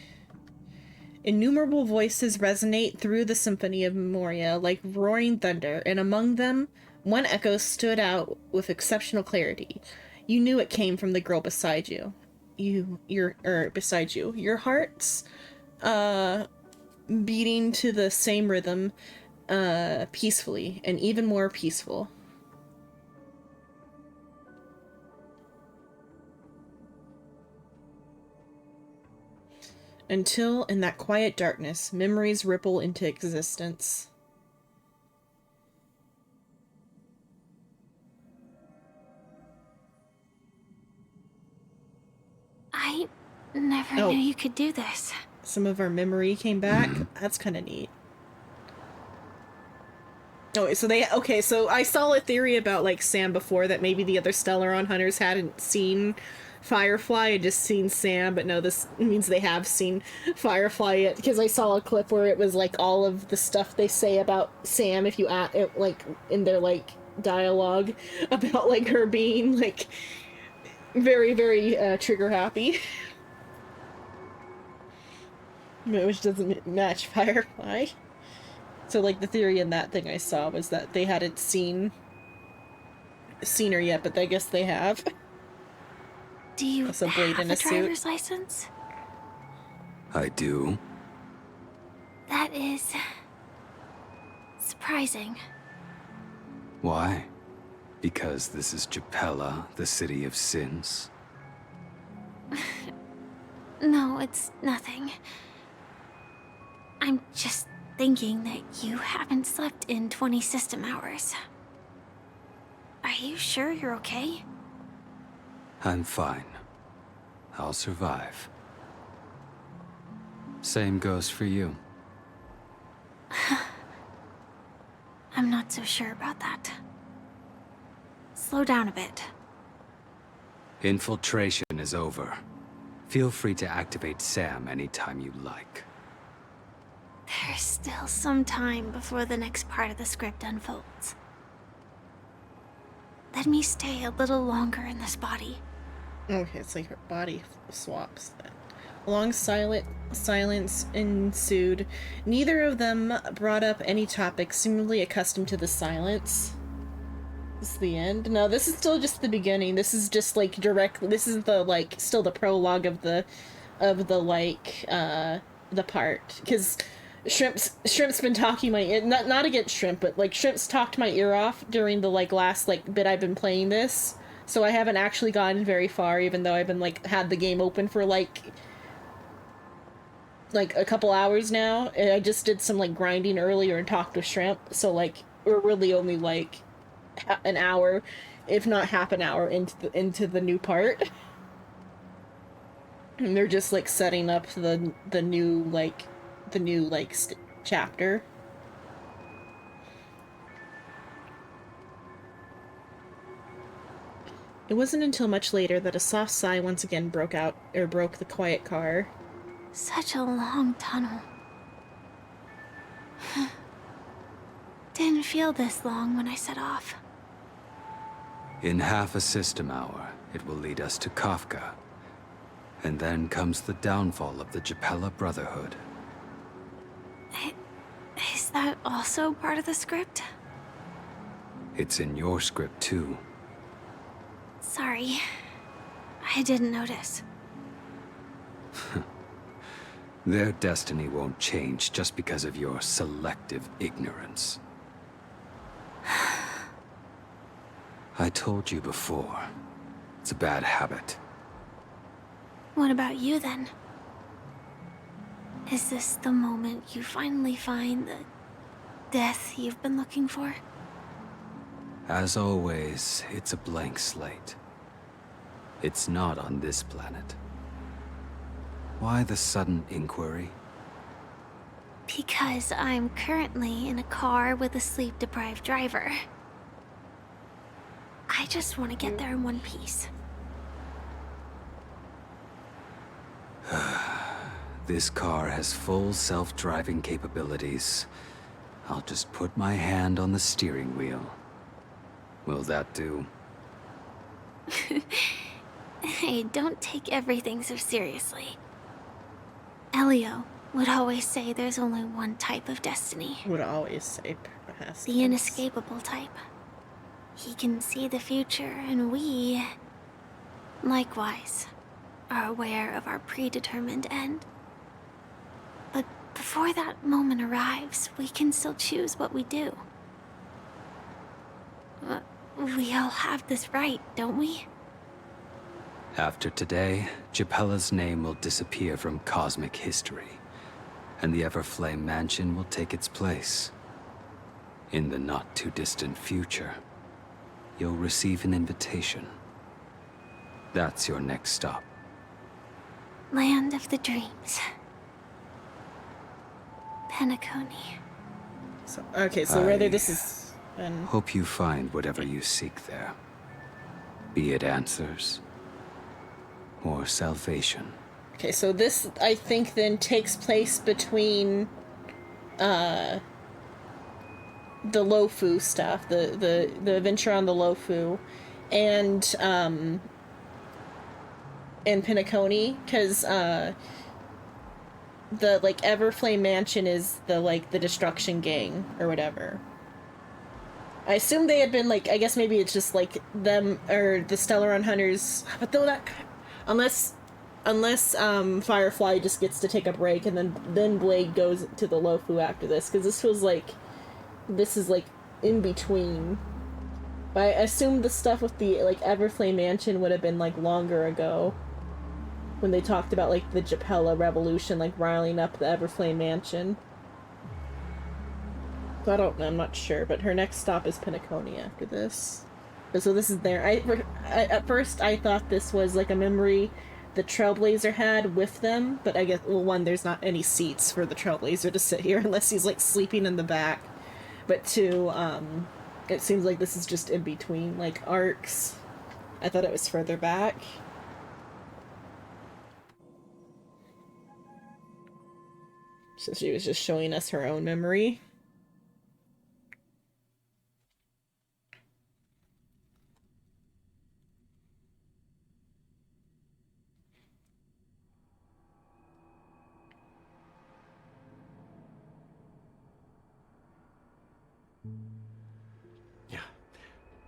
B: Innumerable voices resonate through the symphony of memoria like roaring thunder, and among them, one echo stood out with exceptional clarity. You knew it came from the girl beside you. Beside you. Your hearts, beating to the same rhythm, peacefully, and even more peaceful. Until, in that quiet darkness, memories ripple into existence.
Q: I never knew you could do this.
B: Some of our memory came back. That's kind of neat. Oh, so I saw a theory about, like, Sam before that maybe the other Stellaron hunters hadn't seen Firefly. I just seen Sam, but no, this means they have seen Firefly yet, because I saw a clip where it was like all of the stuff they say about Sam if you add it, like in their like dialogue about like her being like very, very trigger happy. Which doesn't match Firefly. So like the theory in that thing I saw was that they hadn't seen her yet, but I guess they have.
O: Do you
B: That's a blade
O: have
B: in
O: a
B: a suit.
O: driver's license?
D: I do.
O: That is surprising.
D: Why? Because this is Japella, the city of sins?
O: No, it's nothing. I'm just thinking that you haven't slept in 20 system hours. Are you sure you're okay?
D: I'm fine. I'll survive. Same goes for you.
O: I'm not so sure about that. Slow down a bit.
D: Infiltration is over. Feel free to activate Sam anytime you like.
O: There's still some time before the next part of the script unfolds. Let me stay a little longer in this body.
B: Okay, it's like her body swaps then. A long silence ensued. Neither of them brought up any topic, seemingly accustomed to the silence. This is the end? No, this is still just the beginning. This is just like this is the like still the prologue of the like the part. Because Shrimp's been talking my ear, not against Shrimp, but like Shrimp's talked my ear off during the like last like bit I've been playing this. So I haven't actually gotten very far, even though I've been like had the game open for like a couple hours now. And I just did some like grinding earlier and talked with Shrimp. So like we're really only like an hour, if not half an hour into the new part. And they're just like setting up the new chapter. It wasn't until much later that a soft sigh once again broke the quiet car.
O: Such a long tunnel. Didn't feel this long when I set off.
D: In half a system hour, it will lead us to Kafka. And then comes the downfall of the Japella Brotherhood.
O: Is that also part of the script?
D: It's in your script too.
O: Sorry. I didn't notice.
D: Their destiny won't change just because of your selective ignorance. I told you before, it's a bad habit.
O: What about you then? Is this the moment you finally find the death you've been looking for?
D: As always, it's a blank slate. It's not on this planet. Why the sudden inquiry?
O: Because I'm currently in a car with a sleep-deprived driver. I just want to get there in one piece.
D: This car has full self-driving capabilities. I'll just put my hand on the steering wheel. Will that do?
O: Hey, don't take everything so seriously. Elio would always say there's only one type of destiny.
B: Would always say, perhaps.
O: The inescapable type. He can see the future, and we, likewise, are aware of our predetermined end. But before that moment arrives, we can still choose what we do. We all have this right, don't we?
D: After today, Japella's name will disappear from cosmic history, and the Everflame Mansion will take its place. In the not-too-distant future, you'll receive an invitation. That's your next stop.
O: Land of the Dreams. Penacony.
B: So, okay, so whether this is...
D: Hope you find whatever you seek there. Be it answers, or salvation.
B: Okay, so this, I think, then takes place between the Lofu stuff, the adventure on the Lofu, and Penacony, because the like Everflame Mansion is the destruction gang or whatever. I assume they had been like, I guess maybe it's just like them or the Stellaron Hunters, but though that unless Firefly just gets to take a break and then Blade goes to the Lofu after this, because this is like in between. But I assume the stuff with the like Everflame Mansion would have been like longer ago, when they talked about like the Japella Revolution, like riling up the Everflame Mansion. So I don't know, I'm not sure, but her next stop is Penacony after this. So this is there. At first I thought this was like a memory the Trailblazer had with them, but I guess, well, one, there's not any seats for the Trailblazer to sit here unless he's like sleeping in the back. But two, it seems like this is just in between like arcs. I thought it was further back. So she was just showing us her own memory.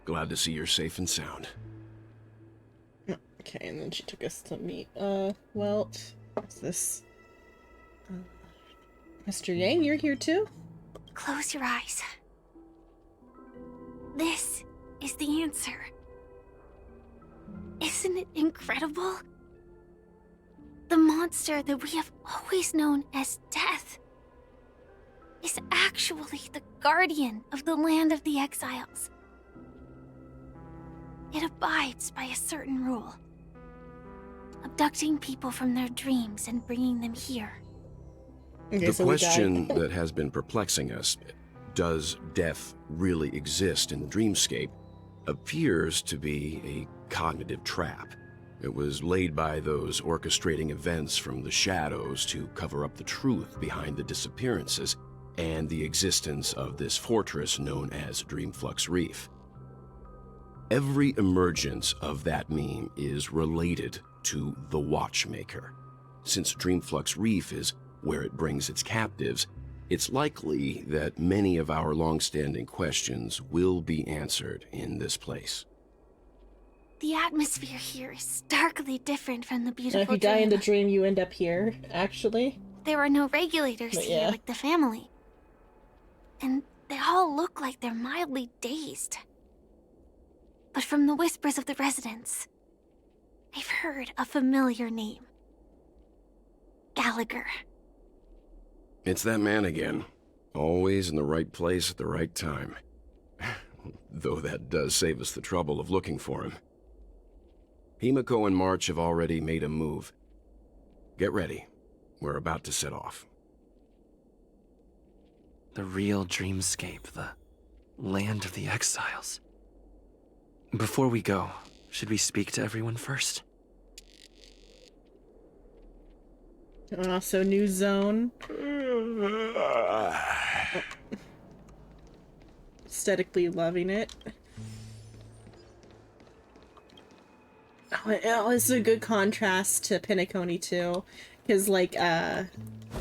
U: Glad to see you're safe and sound.
B: Okay, and then she took us to meet, Welt. What's this? Mr. Yang, you're here too?
O: Close your eyes. This is the answer. Isn't it incredible? The monster that we have always known as Death is actually the guardian of the land of the exiles. It abides by a certain rule. Abducting people from their dreams and bringing them here.
U: Okay, the question that has been perplexing us, does death really exist in the dreamscape, appears to be a cognitive trap. It was laid by those orchestrating events from the shadows to cover up the truth behind the disappearances and the existence of this fortress known as Dreamflux Reef. Every emergence of that meme is related to the Watchmaker. Since Dreamflux Reef is where it brings its captives, it's likely that many of our long-standing questions will be answered in this place.
O: The atmosphere here is starkly different from the beautiful
B: if you die in the dream, you end up here, actually.
O: There are no regulators here like the family. And they all look like they're mildly dazed. But from the whispers of the residents, I've heard a familiar name. Gallagher.
U: It's that man again. Always in the right place at the right time. Though that does save us the trouble of looking for him. Himiko and March have already made a move. Get ready. We're about to set off.
S: The real dreamscape, the land of the exiles. Before we go, should we speak to everyone first?
B: Also, new zone. Aesthetically loving it. Oh, it's a good contrast to Penacony too, because like or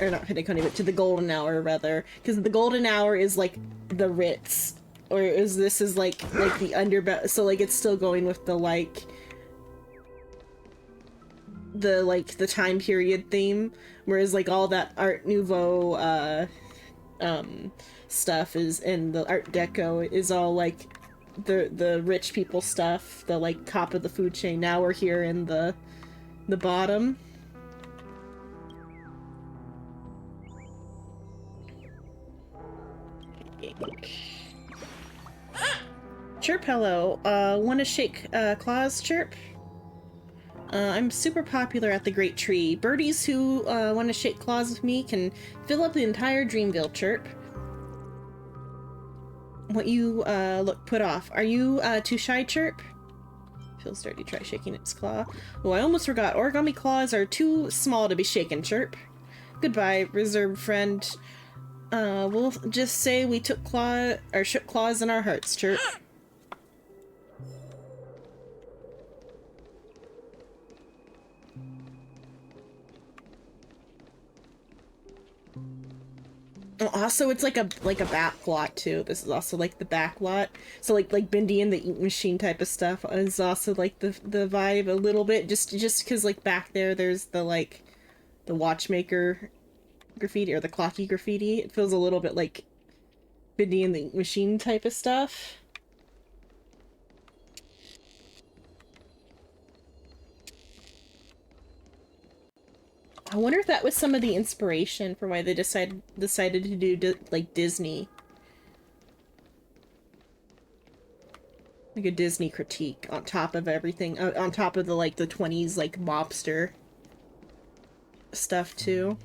B: not Penacony, but to the Golden Hour rather, because the Golden Hour is like the Ritz, or this is like the underbelly, so like it's still going with the the time period theme, whereas like all that Art Nouveau stuff is, and the Art Deco is all like the rich people stuff, the like top of the food chain. Now we're here in the bottom. Chirp, hello. Want to shake claws, Chirp? I'm super popular at the Great Tree. Birdies who want to shake claws with me can fill up the entire Dreamville, Chirp. What you look put off. Are you too shy, Chirp? Feels dirty, try shaking its claw. Oh, I almost forgot. Origami claws are too small to be shaken, Chirp. Goodbye, reserved friend. We'll just say we took shook claws in our hearts, Chirp. Also, it's like a back lot too. This is also like the back lot. So like Bindi and the Ink Machine type of stuff is also like the vibe a little bit. Just because like back there's the the watchmaker graffiti or the clocky graffiti. It feels a little bit like Bindi and the Ink Machine type of stuff. I wonder if that was some of the inspiration for why they decided to do like Disney, like a Disney critique on top of everything, on top of the 20s like mobster stuff too.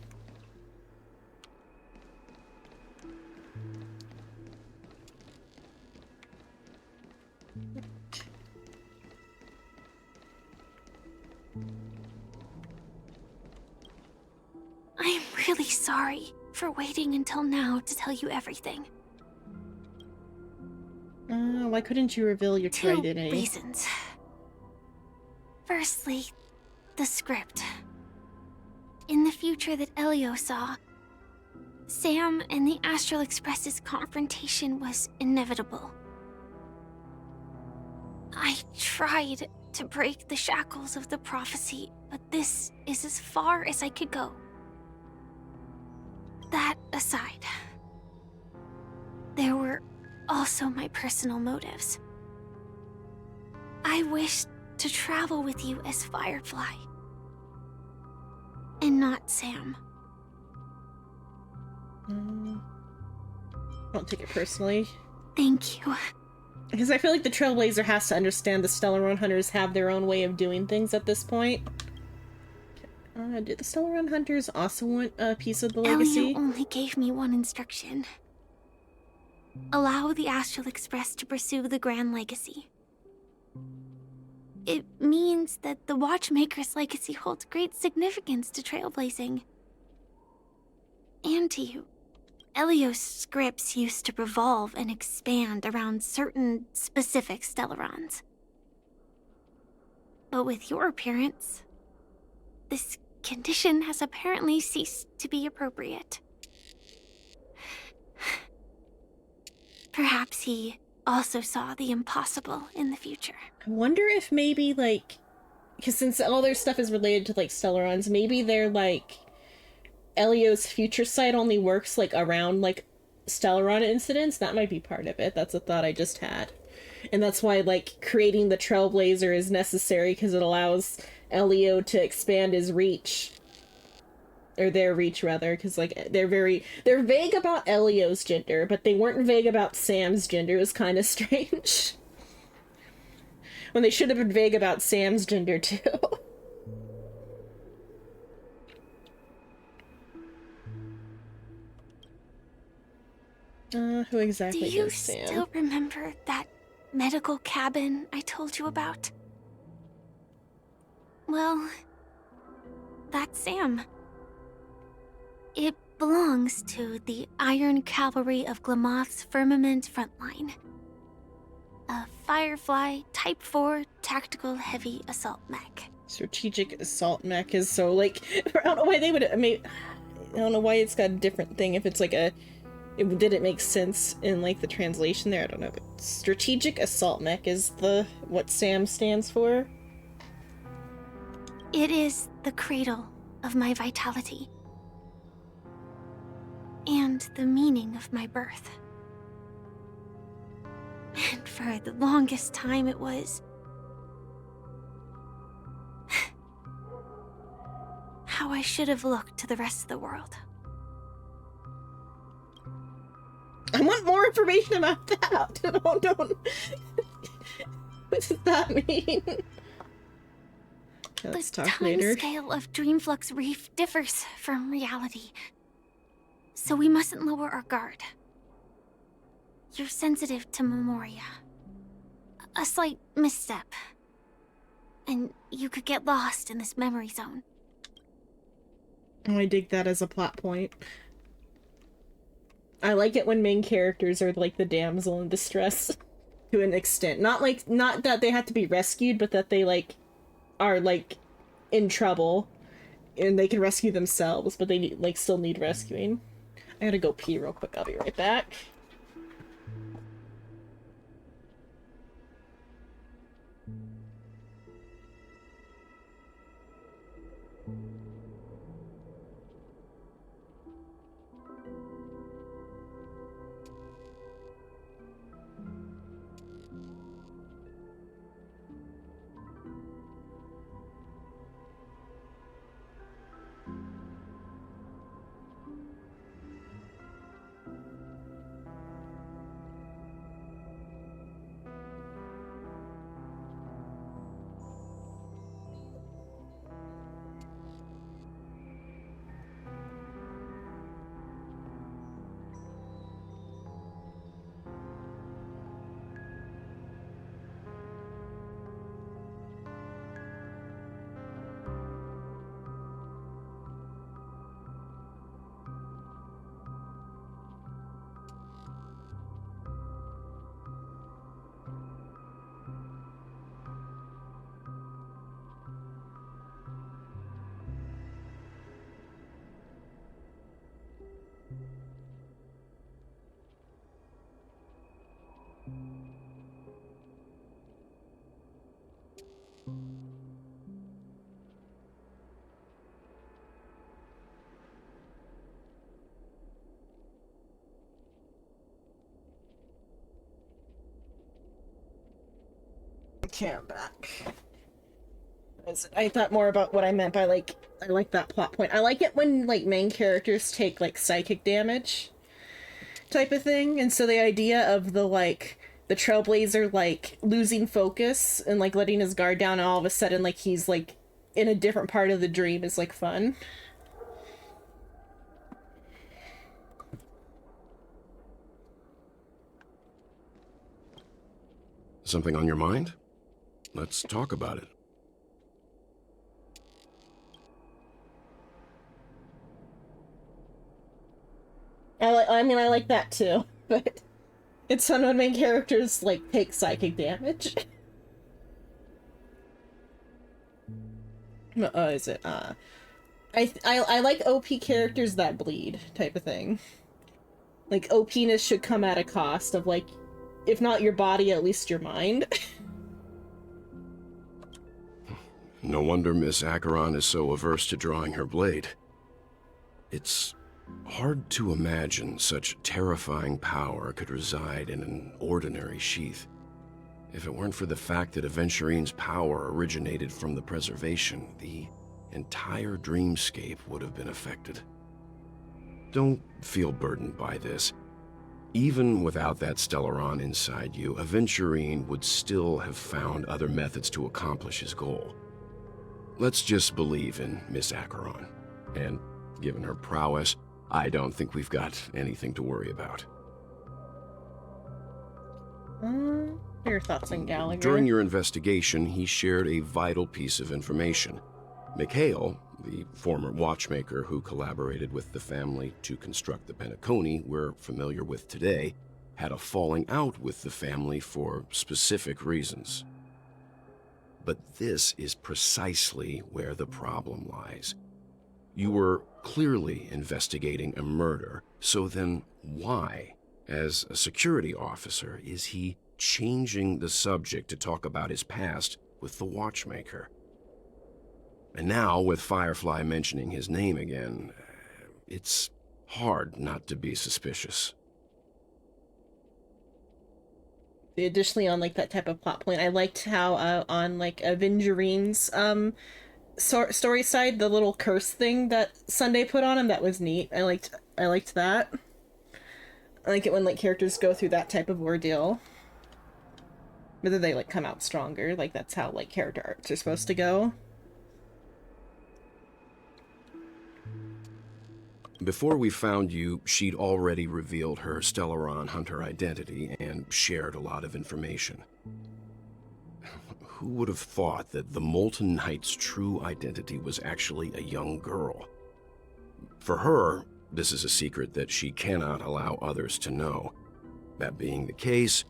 O: I'm really sorry for waiting until now to tell you everything.
B: Why couldn't you reveal your true identity?
O: 2 reasons. Firstly, the script. In the future that Elio saw, Sam and the Astral Express's confrontation was inevitable. I tried to break the shackles of the prophecy, but this is as far as I could go. That aside, there were also my personal motives. I wished to travel with you as Firefly, and not Sam.
B: Don't take it personally.
O: Thank you.
B: Because I feel like the Trailblazer has to understand the Stellaron Hunters have their own way of doing things at this point. Did the Stellaron Hunters also want a piece of the legacy?
O: Elio only gave me one instruction. Allow the Astral Express to pursue the Grand Legacy. It means that the Watchmaker's legacy holds great significance to trailblazing. And to you. Elio's scripts used to revolve and expand around certain specific Stellarons. But with your appearance, this condition has apparently ceased to be appropriate. Perhaps he also saw the impossible in the future.
B: I wonder if maybe, because since all their stuff is related to, Stellarons, maybe they're, Elio's future sight only works, around, Stellaron incidents? That might be part of it. That's a thought I just had. And that's why, creating the Trailblazer is necessary, because it allows Elio to expand his reach. Or their reach, rather, because, they're vague about Elio's gender, but they weren't vague about Sam's gender. It was kind of strange. When they should have been vague about Sam's gender, too. Who exactly
O: Do you
B: is Sam?
O: still remember that medical cabin I told you about? Well, that's Sam. It belongs to the Iron Cavalry of Glamoth's Firmament Frontline. A Firefly Type 4 Tactical Heavy Assault Mech.
B: Strategic Assault Mech is so, I don't know why they would, I don't know why it's got a different thing, if it's did it make sense in, the translation there? I don't know, but Strategic Assault Mech is what Sam stands for?
O: It is the cradle of my vitality. And the meaning of my birth. And for the longest time it was how I should have looked to the rest of the world.
B: I want more information about that. Don't. What does that mean? Let's talk later.
O: The time scale of Dreamflux Reef differs from reality. So we mustn't lower our guard. You're sensitive to Memoria. A slight misstep, and you could get lost in this memory zone.
B: Oh, I dig that as a plot point. I like it when main characters are like the damsel in distress to an extent. Not that they have to be rescued, but that they like are like in trouble and they can rescue themselves, but they need, like still need rescuing. I gotta go pee real quick. I'll be right back. Okay, I'm back. I thought more about what I meant by I like that plot point. I like it when like main characters take like psychic damage type of thing, and so the idea of the Trailblazer like losing focus and like letting his guard down and all of a sudden like he's like in a different part of the dream is like fun.
U: Something on your mind? Let's talk about it.
B: I like that too, but it's fun when main characters like take psychic damage. Is it? I like OP characters that bleed type of thing. Like OP-ness should come at a cost of like, if not your body, at least your mind.
U: No wonder Miss Acheron is so averse to drawing her blade. It's hard to imagine such terrifying power could reside in an ordinary sheath. If it weren't for the fact that Aventurine's power originated from the preservation, the entire dreamscape would have been affected. Don't feel burdened by this. Even without that Stellaron inside you, Aventurine would still have found other methods to accomplish his goal. Let's just believe in Miss Acheron. And given her prowess, I don't think we've got anything to worry about.
B: Your thoughts on Gallagher?
U: During your investigation, he shared a vital piece of information. Mikhail, the former watchmaker who collaborated with the family to construct the Penacony we're familiar with today, had a falling out with the family for specific reasons. But this is precisely where the problem lies. You were clearly investigating a murder, so then why, as a security officer, is he changing the subject to talk about his past with the watchmaker? And now, with Firefly mentioning his name again, it's hard not to be suspicious.
B: Additionally, on like that type of plot point, I liked how on like Avengurine's story side, the little curse thing that Sunday put on him, that was neat. I liked that. I like it when like characters go through that type of ordeal. Whether they like come out stronger, like that's how like character arcs are supposed to go.
U: Before we found you, she'd already revealed her Stellaron hunter identity and shared a lot of information. Who would have thought that the Molten Knight's true identity was actually a young girl? For her, this is a secret that she cannot allow others to know. That being the case,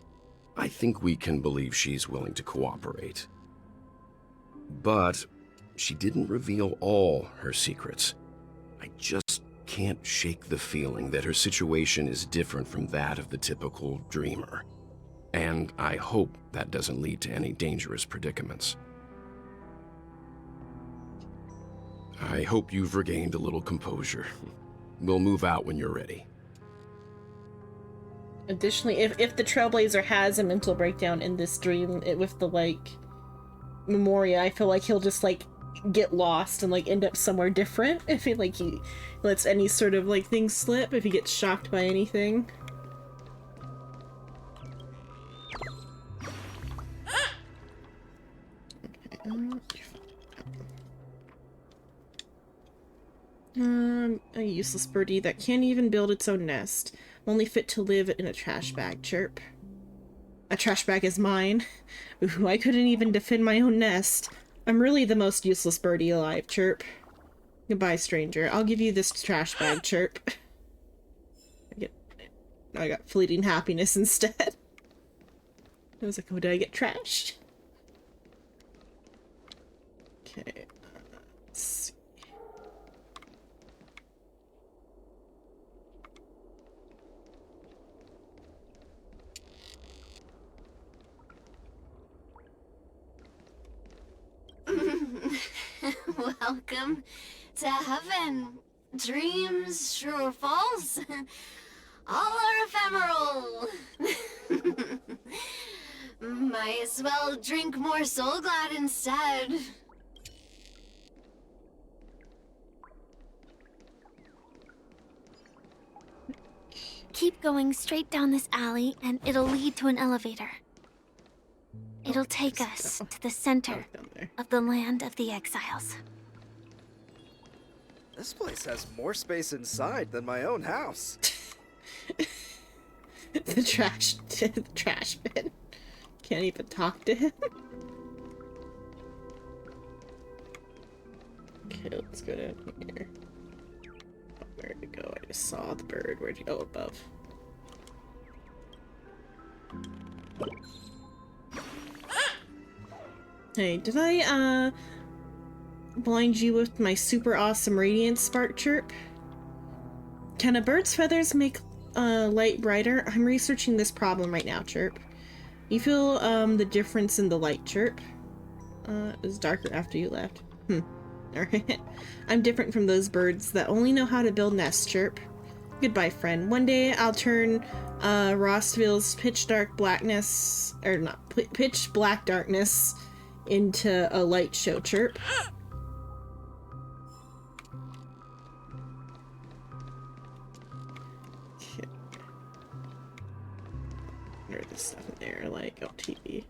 U: I think we can believe she's willing to cooperate. But she didn't reveal all her secrets. I just can't shake the feeling that her situation is different from that of the typical dreamer. And I hope that doesn't lead to any dangerous predicaments. I hope you've regained a little composure. We'll move out when you're ready.
B: Additionally, if the Trailblazer has a mental breakdown in this dream with the, like, Memoria, I feel like he'll just, like, get lost and, like, end up somewhere different if he lets any sort of, like, thing slip, if he gets shocked by anything. A useless birdie that can't even build its own nest. Only fit to live in a trash bag. Chirp. A trash bag is mine. Ooh, I couldn't even defend my own nest. I'm really the most useless birdie alive. Chirp. Goodbye, stranger. I'll give you this trash bag. Chirp. I got fleeting happiness instead. I was like, oh, did I get trashed? Okay. Let's see.
O: Welcome to heaven. Dreams, true or false, all are ephemeral. Might as well drink more Soul Glad instead. Keep going straight down this alley and it'll lead to an elevator. It'll take us to the center of the land of the exiles.
G: This place has more space inside than my own house.
B: the trash bin. Can't even talk to him. Okay, let's go down here. Oh, where'd it go? I just saw the bird. Where'd you go? Above. Hey, did I, blind you with my super awesome radiance spark chirp? Can a bird's feathers make, light brighter? I'm researching this problem right now, chirp. You feel, the difference in the light, chirp? It was darker after you left. Alright. I'm different from those birds that only know how to build nests, chirp. Goodbye, friend. One day I'll turn, Rossville's pitch black darkness into a light show, chirp. Okay. There's this stuff in there, like, oh, TV.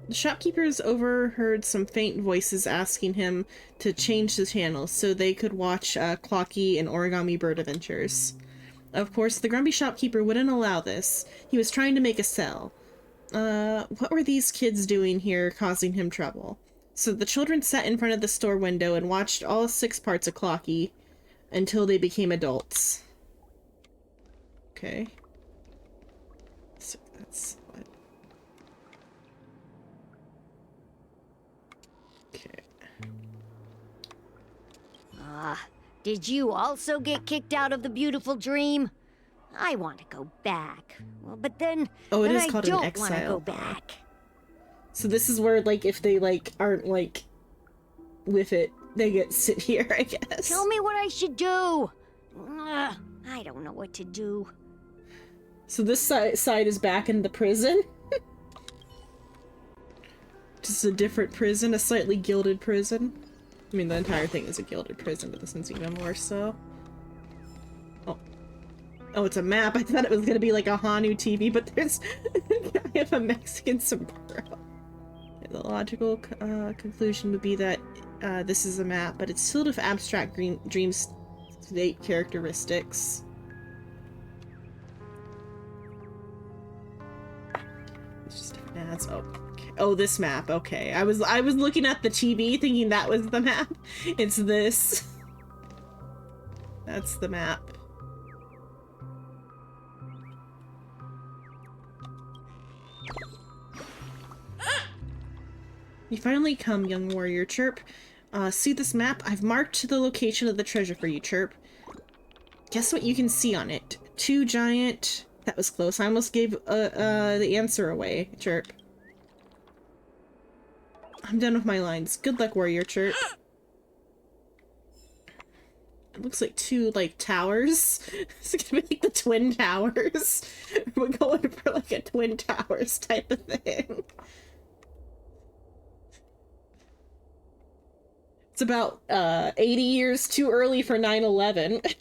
B: The shopkeepers overheard some faint voices asking him to change the channel so they could watch Clocky and Origami Bird Adventures. Of course, the grumpy shopkeeper wouldn't allow this. He was trying to make a sell. What were these kids doing here causing him trouble? So the children sat in front of the store window and watched all 6 parts of Clocky until they became adults. Okay. So that's what... Okay.
V: Did you also get kicked out of the beautiful dream? I want to go back. Well, but then,
B: oh, it is
V: I
B: called an
V: don't
B: exile.
V: want to go back.
B: So this is where, like, if they, like, aren't, like, with it, they get sit here, I guess.
V: Tell me what I should do. I don't know what to do.
B: So this side is back in the prison? Just a different prison, a slightly gilded prison. I mean, the entire thing is a gilded prison, but this one's even more so. Oh, it's a map. I thought it was gonna be like a Hanu TV, but there's I have a Mexican sombrero. The logical conclusion would be that this is a map, but it's filled with abstract dream state characteristics. It's just different ads. Oh, okay. Oh, this map. Okay. I was looking at the TV thinking that was the map. It's this. That's the map. You finally come, young warrior. Chirp. See this map? I've marked the location of the treasure for you, Chirp. Guess what you can see on it? 2 giant... That was close. I almost gave the answer away, Chirp. I'm done with my lines. Good luck, warrior, Chirp. It looks like 2, like, towers. It's gonna be like the Twin Towers. We're going for like a Twin Towers type of thing. It's about 80 years too early for 9/11.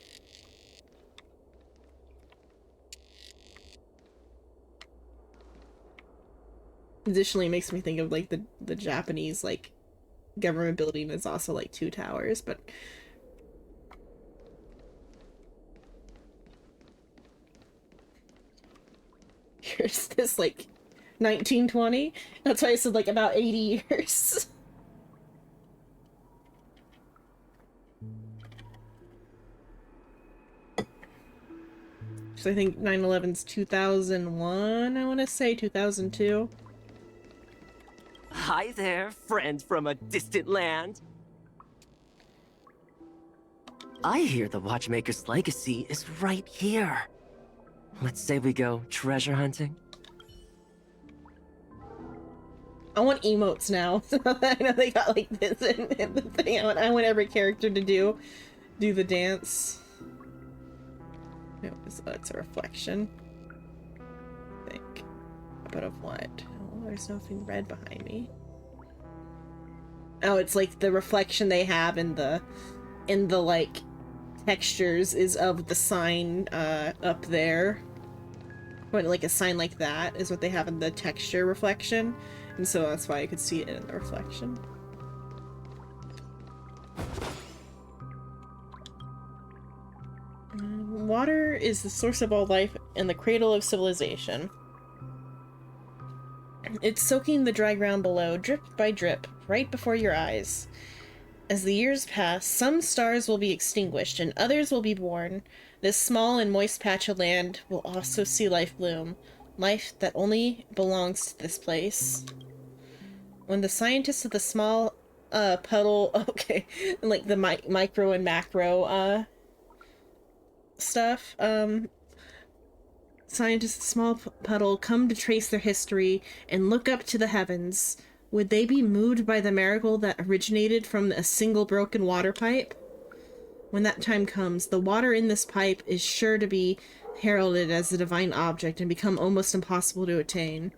B: Additionally, it makes me think of like the Japanese like government building is also like 2 towers, but here's this like 1920. That's why I said like about 80 years. So I think 9/11's 2001, I want to say 2002.
A: Hi there, friend from a distant land. I hear the Watchmaker's legacy is right here. Let's say we go treasure hunting.
B: I want emotes now. I know they got like this in the thing. I want every character to do the dance. It's a reflection. I think. But of what? Oh, there's nothing red behind me. Oh, it's like the reflection they have in the like textures is of the sign up there. What, like a sign like that is what they have in the texture reflection, and so that's why I could see it in the reflection. Water is the source of all life and the cradle of civilization. It's soaking the dry ground below, drip by drip, right before your eyes. As the years pass, some stars will be extinguished and others will be born. This small and moist patch of land will also see life bloom, life that only belongs to this place. When the scientists of the small puddle, okay, like the micro and macro stuff, scientists of the small puddle come to trace their history and look up to the heavens. Would they be moved by the miracle that originated from a single broken water pipe? When that time comes, the water in this pipe is sure to be heralded as a divine object and become almost impossible to attain.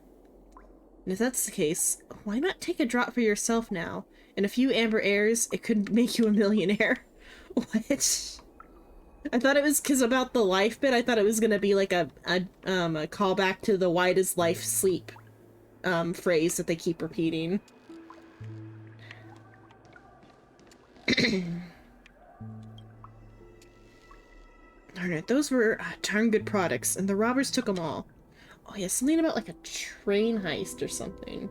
B: And if that's the case, why not take a drop for yourself now? In a few amber airs, it could make you a millionaire. What? I thought it was because about the life bit, I thought it was gonna be like a callback to the why does life sleep phrase that they keep repeating. Darn it, those were darn good products, and the robbers took them all. Oh yeah, something about like a train heist or something.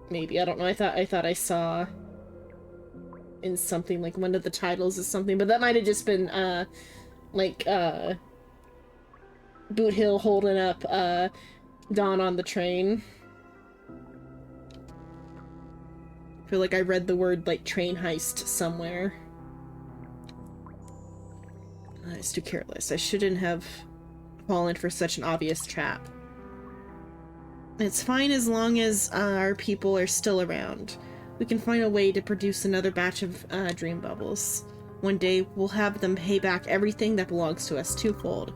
B: Maybe, I don't know, I thought I saw in something like one of the titles is something, but that might have just been like Boot Hill holding up Dawn on the train. I feel like I read the word like train heist somewhere. I was too careless. I shouldn't have fallen for such an obvious trap. It's fine as long as our people are still around. We can find a way to produce another batch of dream bubbles. One day, we'll have them pay back everything that belongs to us twofold.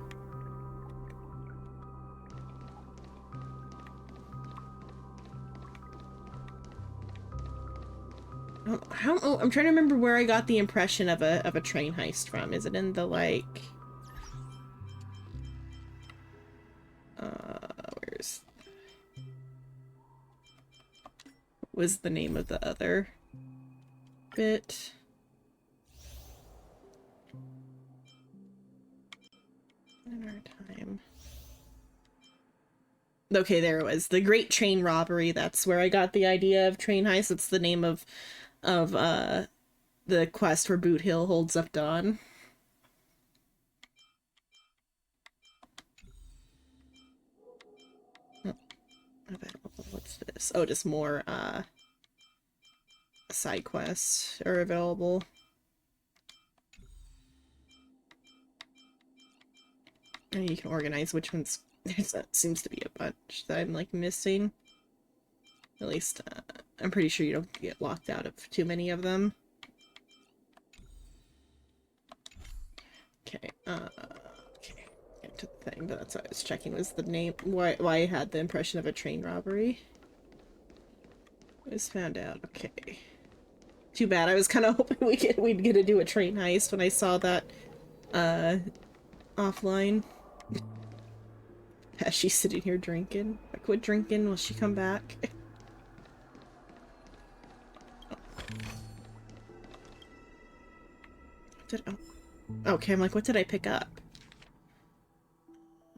B: I don't know. I'm trying to remember where I got the impression of a train heist from. Is it in the like? Where's? What was the name of the other bit? In our time. Okay, there it was. The Great Train Robbery. That's where I got the idea of train heist. It's the name of the quest where Boot Hill holds up Dawn. What's this? Oh, just more side quests are available. And you can organize which ones. That seems to be a bunch that I'm like missing. At least I'm pretty sure you don't get locked out of too many of them. Okay, okay, get to the thing, but that's what I was checking was the name, why I had the impression of a train robbery. I just found out, okay. Too bad, I was kind of hoping we'd get to do a train heist when I saw that, offline. As she's sitting here drinking. I quit drinking, will she come back? Okay, I'm like, what did I pick up?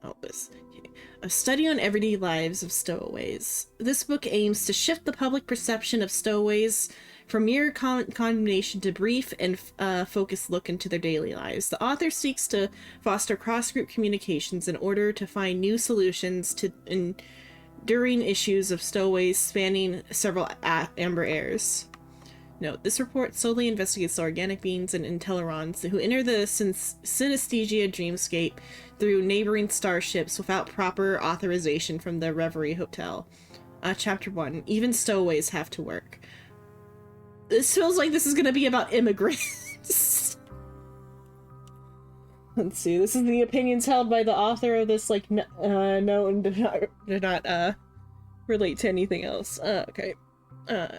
B: Oh, this. Okay. A study on everyday lives of stowaways. This book aims to shift the public perception of stowaways from mere condemnation to brief and focused look into their daily lives. The author seeks to foster cross-group communications in order to find new solutions to enduring issues of stowaways spanning several amber eras. Note, this report solely investigates the organic beings and Intellerons who enter the synesthesia dreamscape through neighboring starships without proper authorization from the Reverie Hotel. Chapter 1. Even stowaways have to work. This feels like this is going to be about immigrants. Let's see. This is the opinions held by the author of this, like, no, and do not relate to anything else. Okay.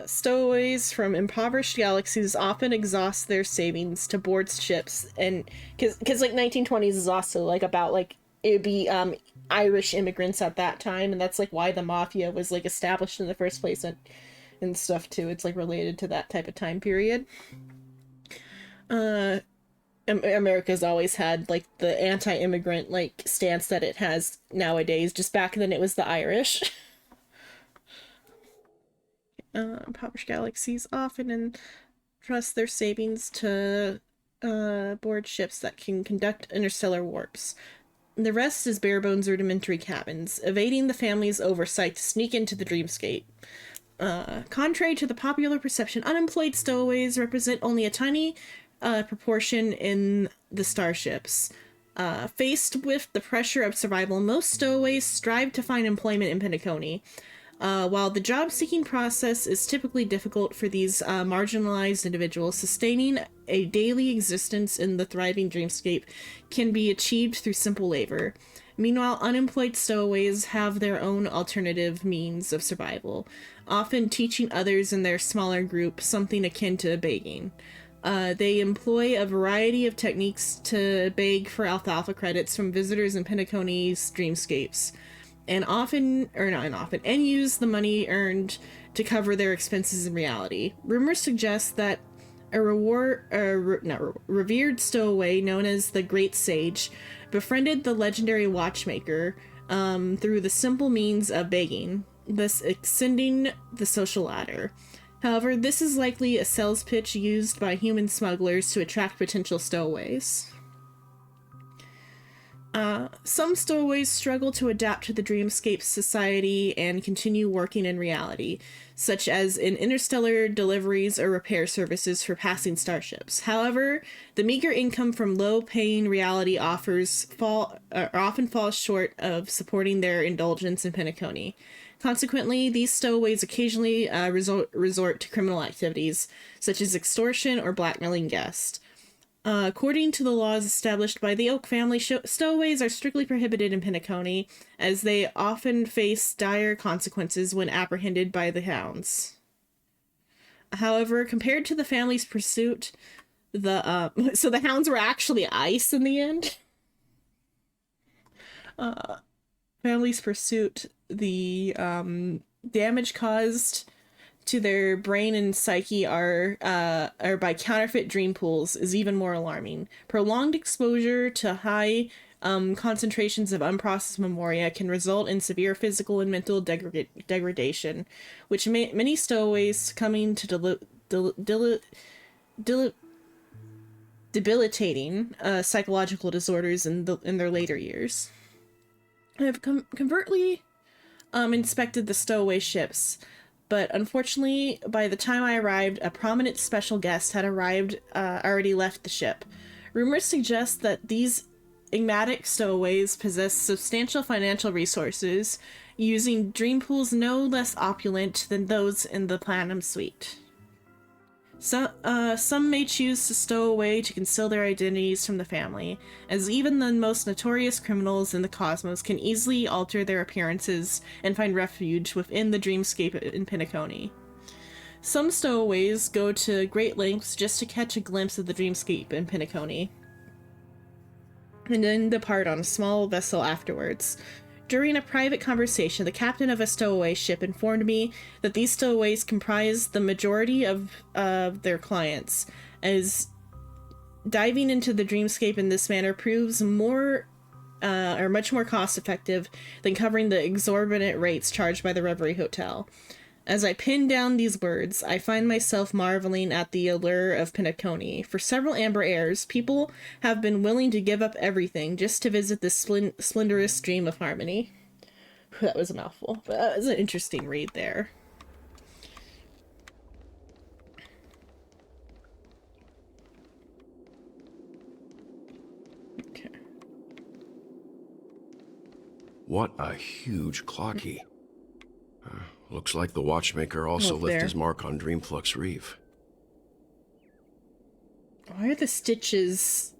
B: Stowaways from impoverished galaxies often exhaust their savings to board ships, and because like 1920s is also like about like it would be Irish immigrants at that time, and that's like why the mafia was like established in the first place and stuff too. It's like related to that type of time period. America's always had like the anti-immigrant like stance that it has nowadays. Just back then it was the Irish. Impoverished galaxies often entrust their savings to board ships that can conduct interstellar warps. The rest is bare-bones rudimentary cabins, evading the family's oversight to sneak into the dreamscape. Contrary to the popular perception, unemployed stowaways represent only a tiny proportion in the starships. Faced with the pressure of survival, most stowaways strive to find employment in Penacony. While the job-seeking process is typically difficult for these marginalized individuals, sustaining a daily existence in the thriving dreamscape can be achieved through simple labor. Meanwhile, unemployed stowaways have their own alternative means of survival, often teaching others in their smaller group something akin to begging. They employ a variety of techniques to beg for alfalfa credits from visitors in Penacony's dreamscapes, and use the money earned to cover their expenses in reality. Rumors suggest that a revered stowaway known as the Great Sage befriended the legendary watchmaker through the simple means of begging, thus ascending the social ladder. However, this is likely a sales pitch used by human smugglers to attract potential stowaways. Some stowaways struggle to adapt to the dreamscape society and continue working in reality, such as in interstellar deliveries or repair services for passing starships. However, the meager income from low-paying reality offers often falls short of supporting their indulgence in Penacony. Consequently, these stowaways occasionally resort to criminal activities, such as extortion or blackmailing guests. According to the laws established by the Oak family, stowaways are strictly prohibited in Penacony, as they often face dire consequences when apprehended by the hounds. However, compared to the family's pursuit, so the hounds were actually ice in the end. Family's pursuit, the damage caused to their brain and psyche are by counterfeit dream pools is even more alarming. Prolonged exposure to high concentrations of unprocessed memoria can result in severe physical and mental degradation, which many stowaways succumbing to debilitating psychological disorders in their later years. I have covertly inspected the stowaway ships, but unfortunately, by the time I arrived, a prominent special guest had already left the ship. Rumors suggest that these enigmatic stowaways possess substantial financial resources, using dream pools no less opulent than those in the Platinum Suite. Some may choose to stow away to conceal their identities from the family, as even the most notorious criminals in the cosmos can easily alter their appearances and find refuge within the dreamscape in Penacony. Some stowaways go to great lengths just to catch a glimpse of the dreamscape in Penacony, and then depart on a small vessel afterwards. During a private conversation, the captain of a stowaway ship informed me that these stowaways comprise the majority of their clients, as diving into the dreamscape in this manner proves much more cost-effective than covering the exorbitant rates charged by the Reverie Hotel. As I pin down these words, I find myself marveling at the allure of Penacony. For several amber heirs, people have been willing to give up everything just to visit this splendorous dream of harmony. That was a mouthful, but that was an interesting read there. Okay.
U: What a huge clocky. Looks like the watchmaker also left his mark on Dreamflux Reef.
B: Why are the stitches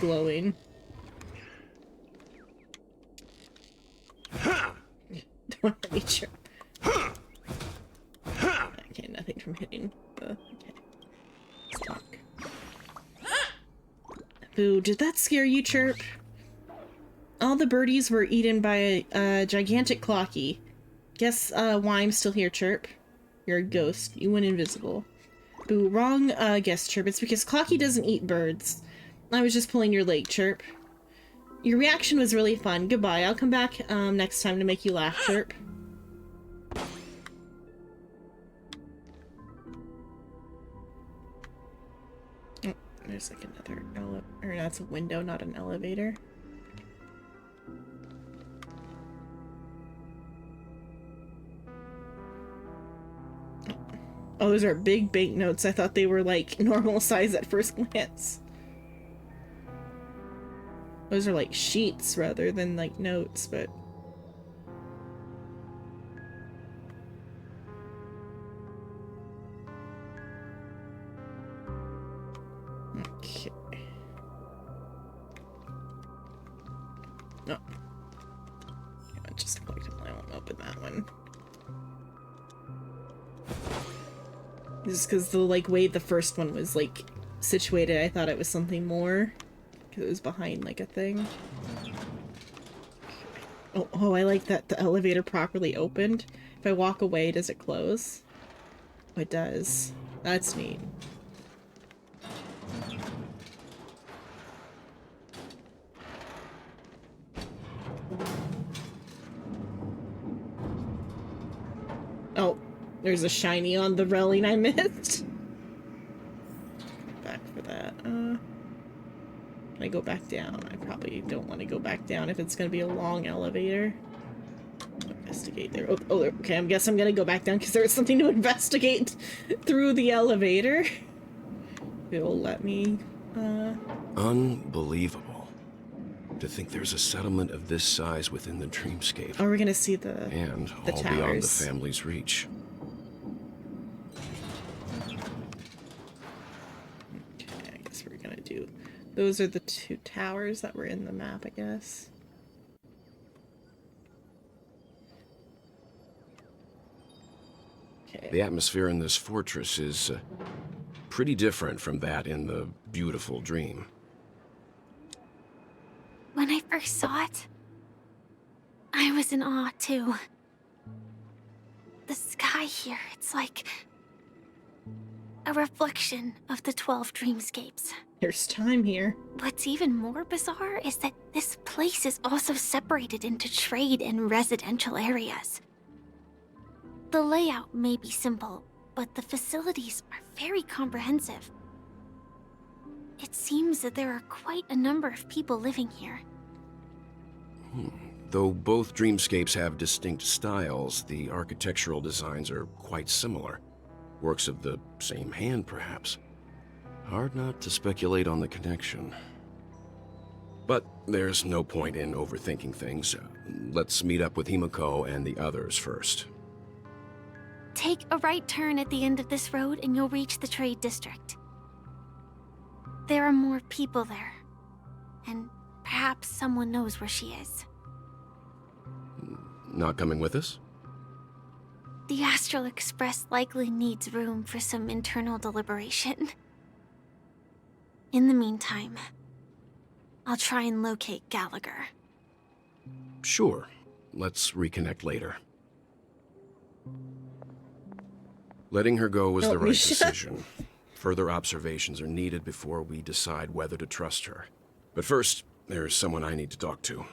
B: glowing? Don't want to eat your... Okay, nothing from hitting the... Okay. Let's talk. Boo, did that scare you, Chirp? All the birdies were eaten by a gigantic clocky. Guess why I'm still here, Chirp. You're a ghost. You went invisible. Boo, wrong guess, Chirp. It's because Clocky doesn't eat birds. I was just pulling your leg, Chirp. Your reaction was really fun. Goodbye. I'll come back next time to make you laugh, Chirp. Oh, there's like another or that's a window, not an elevator. Oh, those are big banknotes. I thought they were like normal size at first glance. Those are like sheets rather than like notes, but... Okay. No. I just clicked it. I won't open that one. Just because the way the first one was like situated, I thought it was something more, because it was behind like a thing. Oh, I like that the elevator properly opened. If I walk away, does it close? Oh, it does. That's neat. Oh. There's a shiny on the railing I missed. Back for that. Can I go back down? I probably don't want to go back down if it's going to be a long elevator. Investigate there. Oh, okay. I guess I'm going to go back down because there was something to investigate through the elevator. It'll let me.
U: Unbelievable. To think there's a settlement of this size within the dreamscape.
B: Oh, we're going to see the
U: all
B: towers.
U: Beyond the family's reach.
B: Those are the two towers that were in the map, I guess. Okay.
U: The atmosphere in this fortress is pretty different from that in the beautiful dream.
O: When I first saw it, I was in awe too. The sky here, it's like a reflection of the 12 dreamscapes.
B: There's time here.
O: What's even more bizarre is that this place is also separated into trade and residential areas. The layout may be simple, but the facilities are very comprehensive. It seems that there are quite a number of people living here.
U: Though both dreamscapes have distinct styles, the architectural designs are quite similar. Works of the same hand, perhaps. Hard not to speculate on the connection. But there's no point in overthinking things. Let's meet up with Himiko and the others first.
O: Take a right turn at the end of this road and you'll reach the trade district. There are more people there, and perhaps someone knows where she is.
U: Not coming with us?
O: The Astral Express likely needs room for some internal deliberation. In the meantime, I'll try and locate Gallagher.
U: Sure. Let's reconnect later. Letting her go was the right decision. Further observations are needed before we decide whether to trust her. But first, there's someone I need to talk to.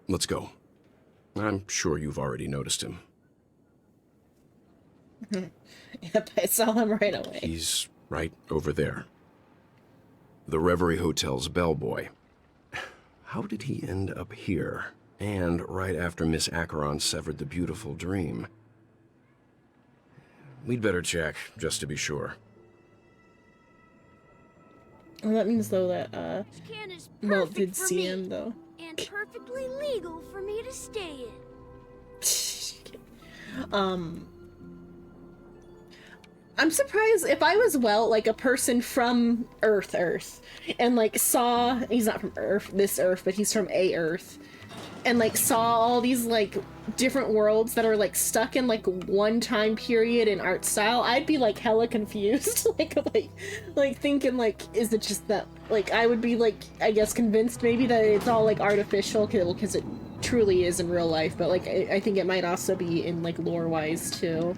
U: Let's go. I'm sure you've already noticed him.
B: Yep, I saw him right away.
U: He's right over there. The Reverie Hotel's bellboy. How did he end up here? And right after Miss Acheron severed the beautiful dream. We'd better check, just to be sure.
B: Well, that means, though, that, Walt did see him, though.
Q: And perfectly legal for me to stay in.
B: I'm surprised if I was like a person from Earth, and like saw, he's not from this Earth, but he's from a Earth, and like saw all these like different worlds that are like stuck in like one time period in art style, I'd be like hella confused, like thinking like, is it just that, like I would be like, I guess convinced maybe that it's all like artificial because it truly is in real life, but like I think it might also be in like lore wise too.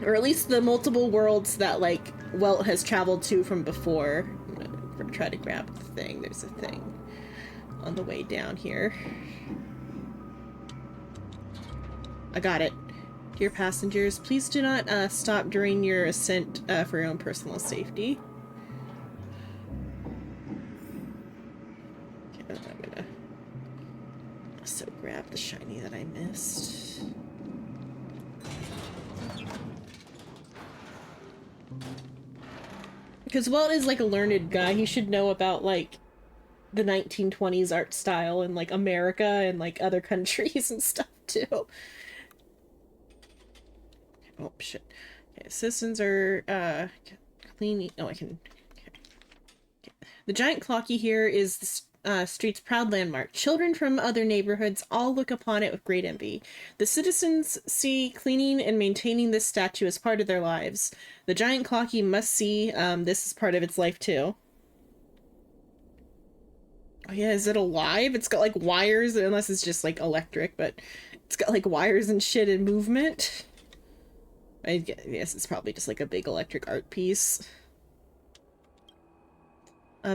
B: Or at least the multiple worlds that, like, Welt has traveled to from before. I'm gonna try to grab the thing. There's a thing on the way down here. I got it. Dear passengers, please do not stop during your ascent for your own personal safety. Okay, I'm gonna also grab the shiny that I missed. Because Walt is like a learned guy. He should know about like the 1920s art style in like America and like other countries and stuff too. Oh shit. Okay, citizens are cleaning. Oh, I can. Okay. The giant clocky here is the street's proud landmark. Children from other neighborhoods all look upon it with great envy. The citizens see cleaning and maintaining this statue as part of their lives. The giant clocky must see this as part of its life too. Oh yeah, is it alive? It's got like wires, unless it's just like electric, but it's got like wires and shit and movement. I guess it's probably just like a big electric art piece.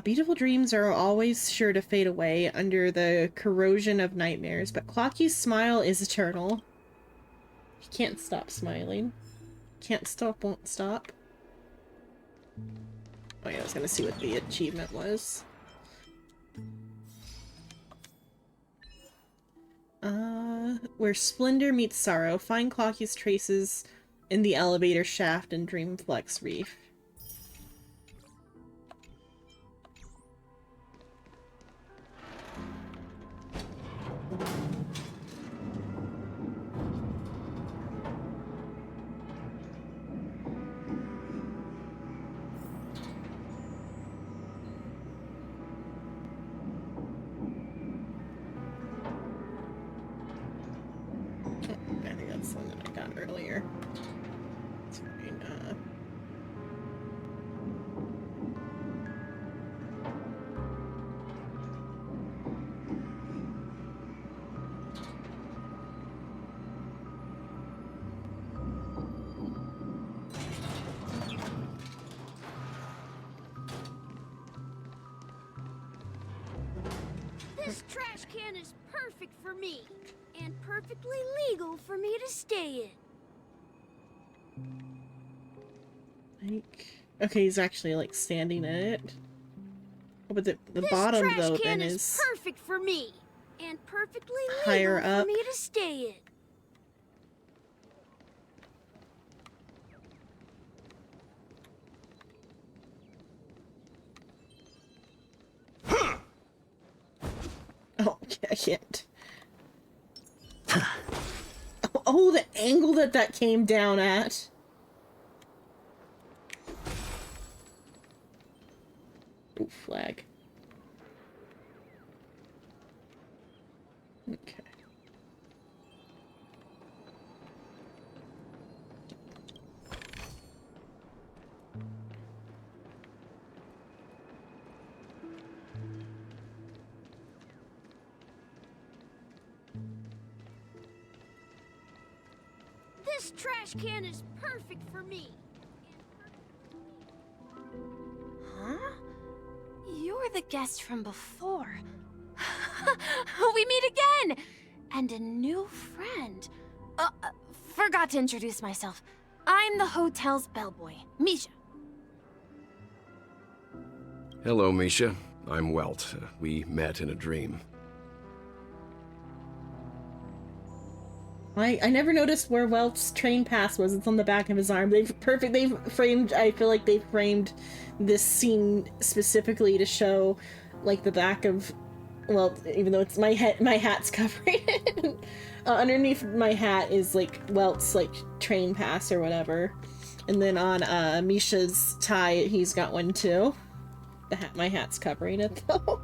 B: Beautiful dreams are always sure to fade away under the corrosion of nightmares, but Clocky's smile is eternal. He can't stop smiling. Can't stop, won't stop. Oh yeah, I was gonna see what the achievement was. Where splendor meets sorrow, find Clocky's traces in the elevator shaft in Dreamflex Reef. I think that's the one that I got earlier. It's fine.
O: can is perfect for me, and perfectly legal for me to stay in.
B: Like, okay, he's actually like standing in it. Oh, but the
O: This
B: bottom
O: trash
B: though
O: can
B: then
O: is
B: is
O: perfect for me, and perfectly
B: higher
O: legal
B: up.
O: for me to stay in.
B: Oh, I can't. Oh, the angle that came down at. Ooh, flag. Okay.
O: This trash can is perfect for me.
Q: Huh? You're the guest from before. We meet again! And a new friend. Forgot to introduce myself. I'm the hotel's bellboy, Misha.
U: Hello, Misha. I'm Welt. We met in a dream.
B: I never noticed where Welt's train pass was. It's on the back of his arm. They've framed, I feel like they framed this scene specifically to show like the back of, well, even though it's my hat's covering it. Underneath my hat is like Welt's like train pass or whatever. And then on Misha's tie, he's got one too. My hat's covering it though.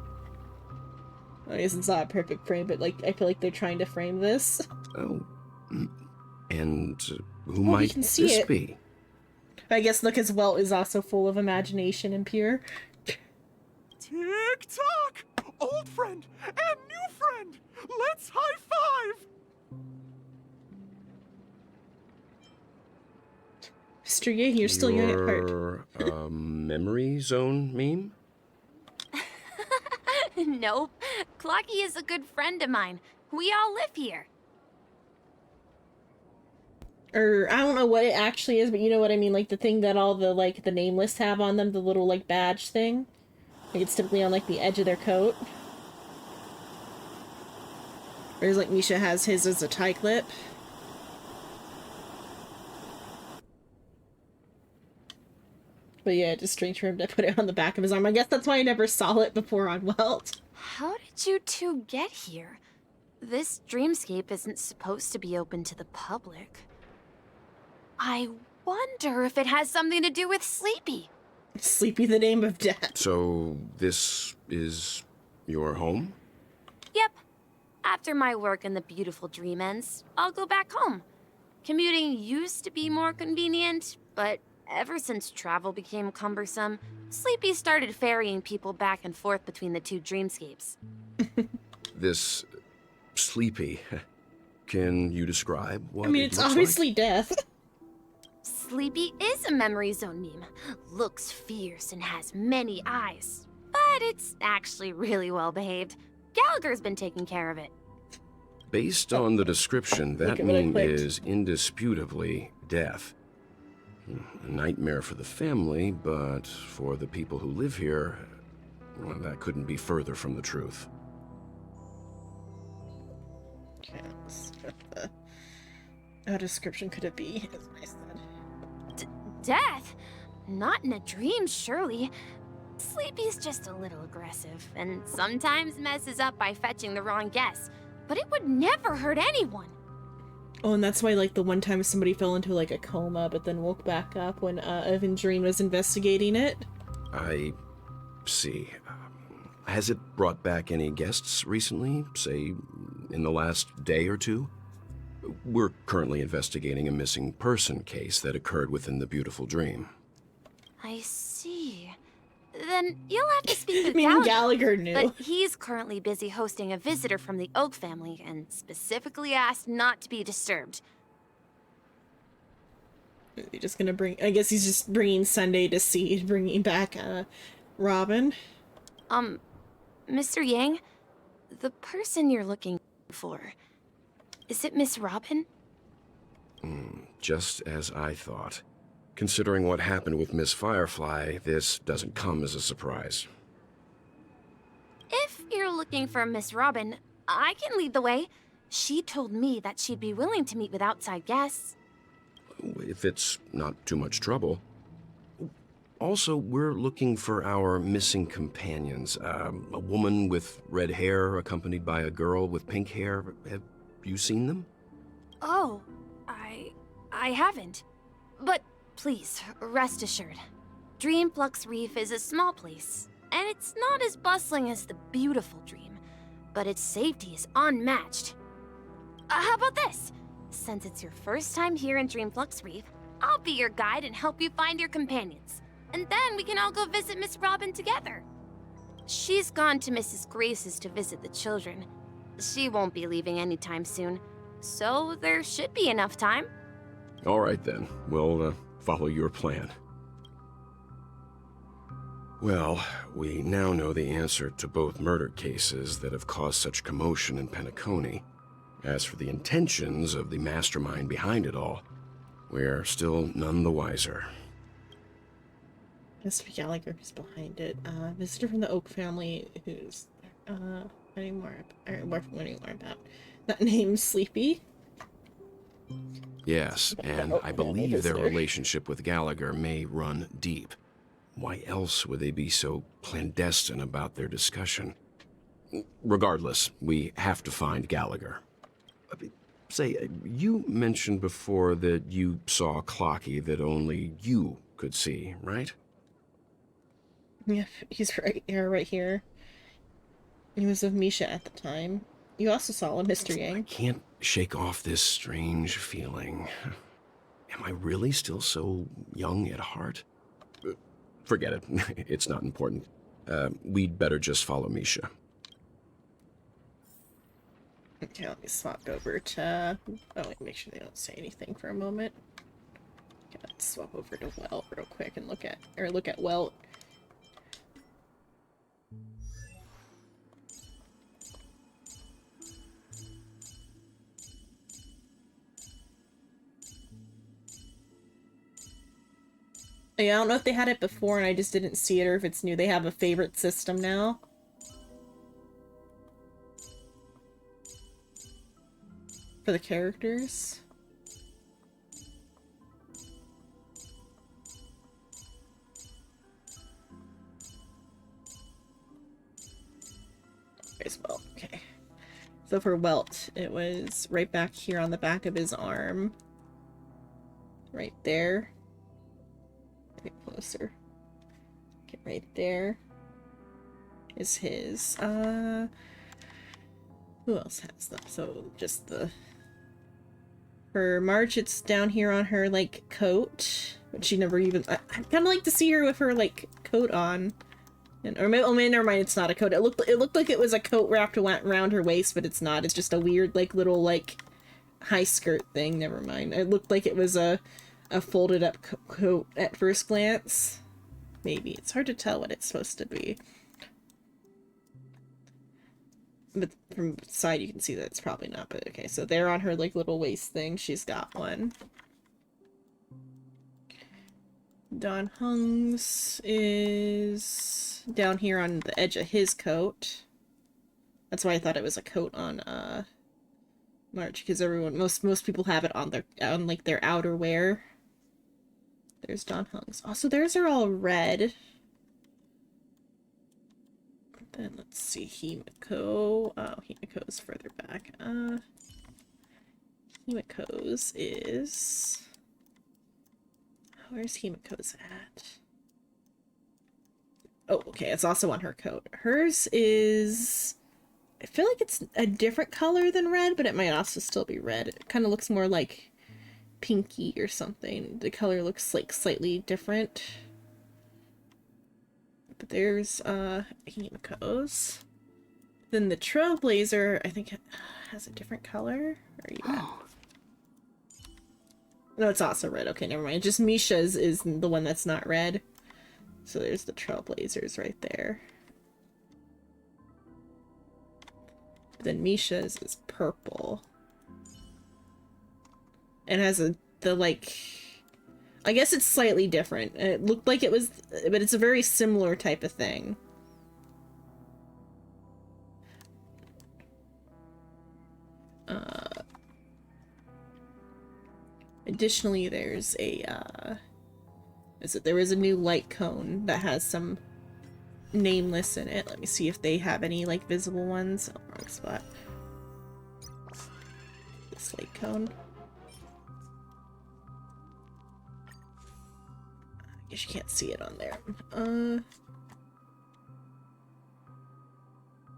B: I guess it's not a perfect frame, but like I feel like they're trying to frame this.
U: Oh. And who might
B: can see
U: this
B: it.
U: be?
B: I guess look, as Welt is also full of imagination and pure.
J: Tick-tock! Old friend and new friend! Let's high-five!
B: Mr. Yang, you're still young at heart.
U: Your, memory zone meme?
Q: Nope. Clocky is a good friend of mine. We all live here.
B: Or I don't know what it actually is, but you know what I mean, like the thing that all the like the nameless have on them, the little like badge thing. Like it's typically on like the edge of their coat. Whereas like Misha has his as a tie clip. But yeah, just strange for him to put it on the back of his arm. I guess that's why I never saw it before on Welt.
Q: How did you two get here? This dreamscape isn't supposed to be open to the public. I wonder if it has something to do with Sleepy.
B: Sleepy, the name of death.
U: So, this is your home?
Q: Yep. After my work in the beautiful dream ends, I'll go back home. Commuting used to be more convenient, but ever since travel became cumbersome, Sleepy started ferrying people back and forth between the two dreamscapes.
U: This Sleepy. Can you describe what
B: I mean,
U: it
B: it's
U: looks
B: obviously
U: like?
B: death.
Q: Sleepy is a memory zone meme. Looks fierce and has many eyes. But it's actually really well behaved. Gallagher's been taking care of it.
U: Based on the description, that
B: at what I
U: meme
B: clicked.
U: is indisputably death. A nightmare for the family, but for the people who live here, well, that couldn't be further from the truth.
B: How description could it be? As I said.
Q: Death? Not in a dream, surely. Sleepy's just a little aggressive, and sometimes messes up by fetching the wrong guess. But it would never hurt anyone.
B: Oh, and that's why, like, the one time somebody fell into, like, a coma, but then woke back up when Evandrine was investigating it.
U: I see. Has it brought back any guests recently, say, in the last day or two? We're currently investigating a missing person case that occurred within the beautiful dream.
Q: I see. Then you'll have to speak with
B: I mean, Gallagher knew.
Q: But he's currently busy hosting a visitor from the Oak family and specifically asked not to be disturbed.
B: He's just gonna bring... I guess he's just bringing Sunday to see, bringing back, Robin.
Q: Mr. Yang?
P: the person you're looking for, is it Miss Robin?
U: Just as I thought. Considering what happened with Miss Firefly, this doesn't come as a surprise.
P: If you're looking for Miss Robin, I can lead the way. She told me that she'd be willing to meet with outside guests.
U: If it's not too much trouble. Also, we're looking for our missing companions. A woman with red hair accompanied by a girl with pink hair. Have you seen them?
P: Oh, I haven't. But please, rest assured. Dreamflux Reef is a small place, and it's not as bustling as the beautiful Dream, but its safety is unmatched. How about this? Since it's your first time here in Dreamflux Reef, I'll be your guide and help you find your companions. And then we can all go visit Miss Robin together. She's gone to Mrs. Grace's to visit the children. She won't be leaving anytime soon, so there should be enough time.
U: All right then, we'll follow your plan. Well, we now know the answer to both murder cases that have caused such commotion in Penacony. As for the intentions of the mastermind behind it all, we're still none the wiser.
B: Mr. Gallagher who's behind it. Visitor from the Oak family who's learning more about that name, Sleepy.
U: Yes, and I believe their relationship with Gallagher may run deep. Why else would they be so clandestine about their discussion? Regardless, we have to find Gallagher. Say, you mentioned before that you saw Clocky that only you could see, right?
B: Yeah, he's right here. He was with Misha at the time. You also saw him, Mr. Yang.
U: I can't shake off this strange feeling. Am I really still so young at heart? Forget it. It's not important. We'd better just follow Misha.
B: Okay, let me swap over to... Oh, wait, make sure they don't say anything for a moment. Okay, let's swap over to Welt real quick and look at Welt. Yeah, I don't know if they had it before and I just didn't see it, or if it's new. They have a favorite system now. For the characters. As well, okay. So for Welt, it was right back here on the back of his arm. Right there. Get closer. Get right there. Is his. Who else has them? So just the. For March, it's down here on her like coat, but she never even. I kind of like to see her with her like coat on, and or maybe, oh man, never mind. It's not a coat. It looked like it was a coat wrapped around her waist, but it's not. It's just a weird like little like high skirt thing. Never mind. It looked like it was a folded up coat at first glance. Maybe. It's hard to tell what it's supposed to be. But from the side you can see that it's probably not, but okay. So there on her like little waist thing, she's got one. Don Hung's is down here on the edge of his coat. That's why I thought it was a coat on March, because most people have it on like their outerwear. There's Don Hung's. Also, theirs are all red. Then let's see, Himiko. Oh, Himiko's further back. Himiko's is... Where's Himiko's at? Oh, okay, it's also on her coat. Hers is... I feel like it's a different color than red, but it might also still be red. It kind of looks more like pinky or something. The color looks like slightly different. But there's Himiko's. Then the Trailblazer, I think, has a different color. Where are you at? No, it's also red. Okay, never mind. Just Misha's is the one that's not red. So there's the Trailblazers right there. Then Misha's is purple. And has the like, I guess it's slightly different. It looked like it was, but it's a very similar type of thing. Additionally, there's a, there is a new light cone that has some nameless in it. Let me see if they have any, like, visible ones. Oh, wrong spot. This light cone. I guess you can't see it on there.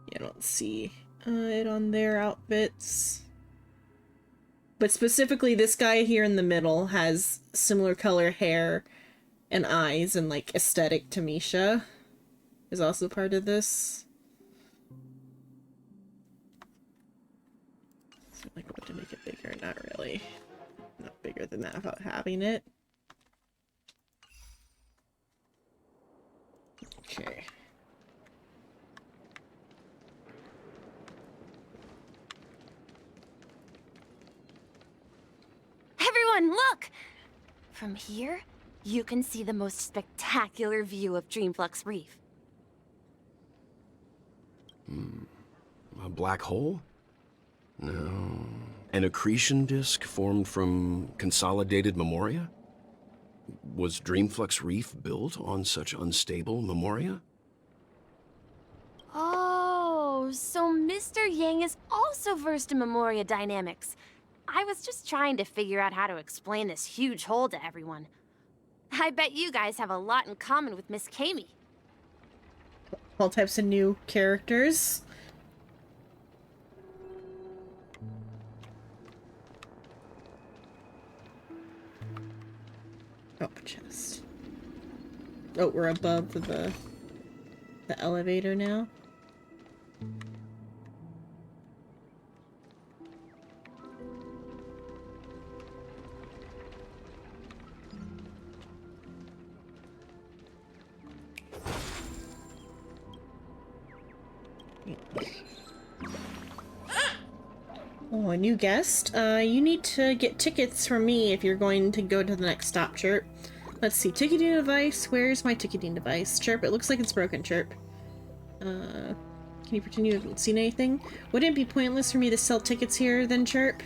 B: Yeah, I don't see it on their outfits. But specifically, this guy here in the middle has similar color hair and eyes, and like aesthetic to Misha is also part of this. So like, what to make it bigger? Not really. Not bigger than that without having it. Okay.
P: Everyone, look! From here, you can see the most spectacular view of Dreamflux Reef.
U: A black hole? No. An accretion disk formed from consolidated memoria? Was Dreamflux Reef built on such unstable memoria?
P: Oh, so Mr. Yang is also versed in Memoria dynamics. I was just trying to figure out how to explain this huge hole to everyone. I bet you guys have a lot in common with Miss Kami.
B: All types of new characters. Oh, a chest. Oh, we're above the elevator now. Oh, a new guest. You need to get tickets from me if you're going to go to the next stop, Chirp. Let's see, ticketing device. Where's my ticketing device? Chirp, it looks like it's broken, Chirp. Can you pretend you haven't seen anything? Wouldn't it be pointless for me to sell tickets here, then, Chirp?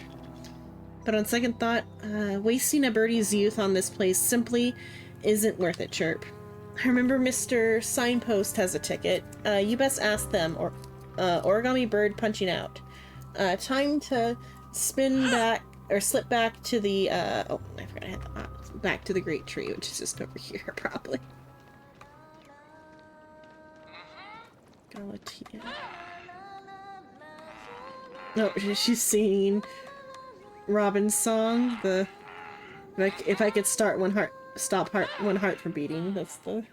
B: But on second thought, wasting a birdie's youth on this place simply isn't worth it, Chirp. I remember Mr. Signpost has a ticket. You best ask them, or Origami Bird punching out. Time to spin back, or slip back to the, oh, I forgot I had the, back to the Great Tree, which is just over here, probably. Galatea. No, she's singing Robin's song, the, like, if I could start one heart, stop one heart from beating, that's the...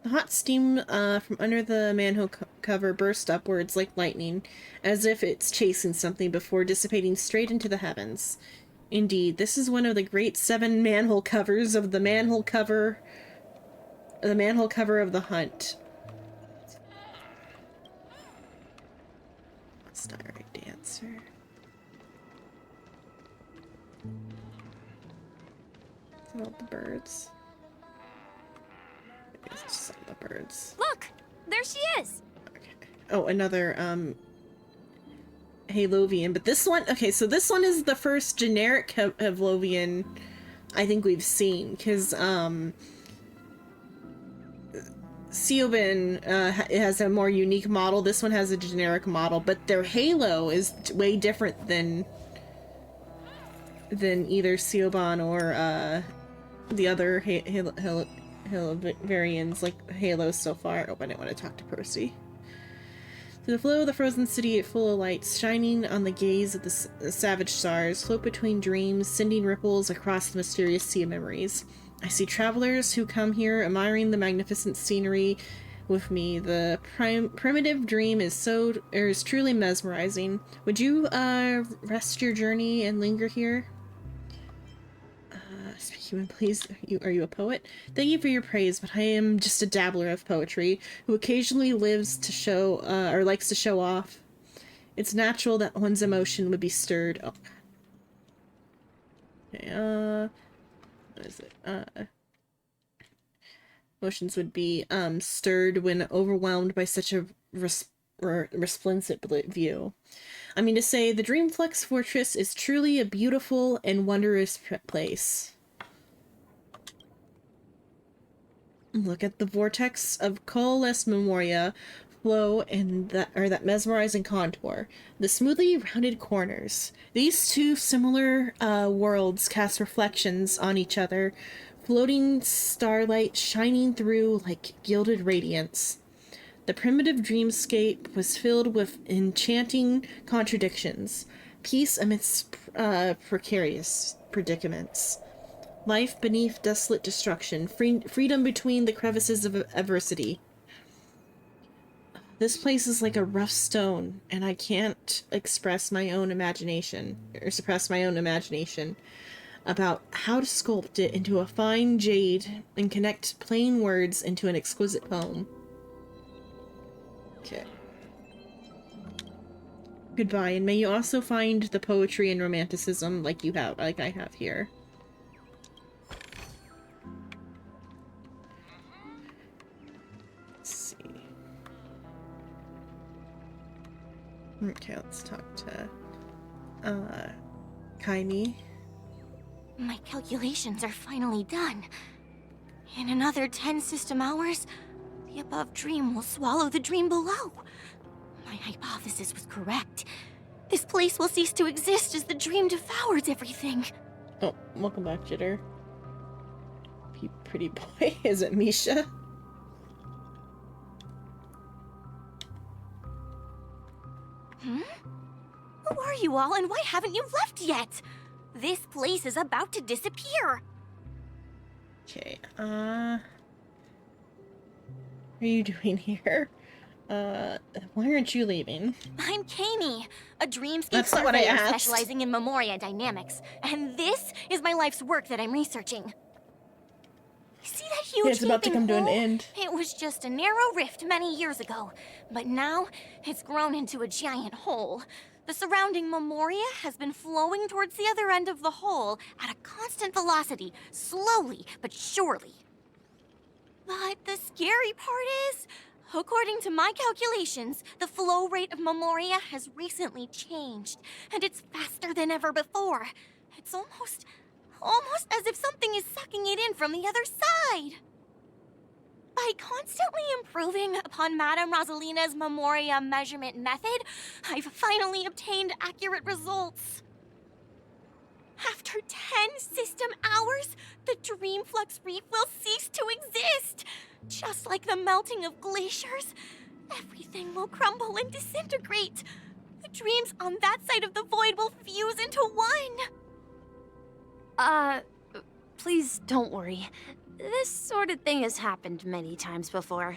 B: The hot steam from under the manhole cover burst upwards like lightning, as if it's chasing something before dissipating straight into the heavens. Indeed, this is one of the great 7 manhole covers of the manhole cover of the Hunt. Starry Dancer. It's all the birds. It's just some of the birds.
P: Look! There she is!
B: Okay. Oh, another, Halovian. But this one, okay, so this one is the first generic Halovian I think we've seen, because, Siobhan, it has a more unique model. This one has a generic model, but their halo is way different than either Siobhan or, the other Halovarians, like Halo so far. Oh, I didn't want to talk to Percy. To the flow of the frozen city, full of lights, shining on the gaze of the savage stars, float between dreams, sending ripples across the mysterious sea of memories. I see travelers who come here, admiring the magnificent scenery, with me. The primitive dream is truly mesmerizing. Would you rest your journey and linger here? Human, please. Are you a poet? Thank you for your praise, but I am just a dabbler of poetry who occasionally lives to show or likes to show off. It's natural that one's emotion would be stirred. Oh. Okay, what is it? Emotions would be stirred when overwhelmed by such a resplendent view. I mean to say, the Dreamflex Fortress is truly a beautiful and wondrous place. Look at the vortex of coalesced Memoria flow and that mesmerizing contour. The smoothly rounded corners. These two similar worlds cast reflections on each other, floating starlight shining through like gilded radiance. The primitive dreamscape was filled with enchanting contradictions, peace amidst precarious predicaments. Life beneath desolate destruction, freedom between the crevices of adversity. This place is like a rough stone, and I can't express my own imagination, or suppress my own imagination, about how to sculpt it into a fine jade and connect plain words into an exquisite poem. Okay. Goodbye, and may you also find the poetry and romanticism like I have here. Okay, let's talk to Kaimi.
Q: My calculations are finally done. In another 10 system hours, the above dream will swallow the dream below. My hypothesis was correct. This place will cease to exist as the dream devours everything.
B: Oh, welcome back, Jitter. Pretty boy. Is it Misha?
Q: Who are you all, and why haven't you left yet? This place is about to disappear.
B: Okay, what are you doing here? Why aren't you leaving?
Q: I'm Kaimi, a dreamscape
B: That's not what I
Q: surveyor
B: asked.
Q: specializing in Memoria dynamics, and this is my life's work that I'm researching. See that huge
B: It's about to
Q: gaping
B: come to an
Q: hole?
B: end.
Q: It was just a narrow rift many years ago, but now it's grown into a giant hole. The surrounding Memoria has been flowing towards the other end of the hole at a constant velocity, slowly but surely. But the scary part is, according to my calculations, the flow rate of Memoria has recently changed, and it's faster than ever before. It's almost as if something is sucking it in from the other side. By constantly improving upon Madame Rosalina's Memoria measurement method, I've finally obtained accurate results. After 10 system hours, the Dreamflux Reef will cease to exist. Just like the melting of glaciers, everything will crumble and disintegrate. The dreams on that side of the void will fuse into one.
F: Please don't worry. This sort of thing has happened many times before.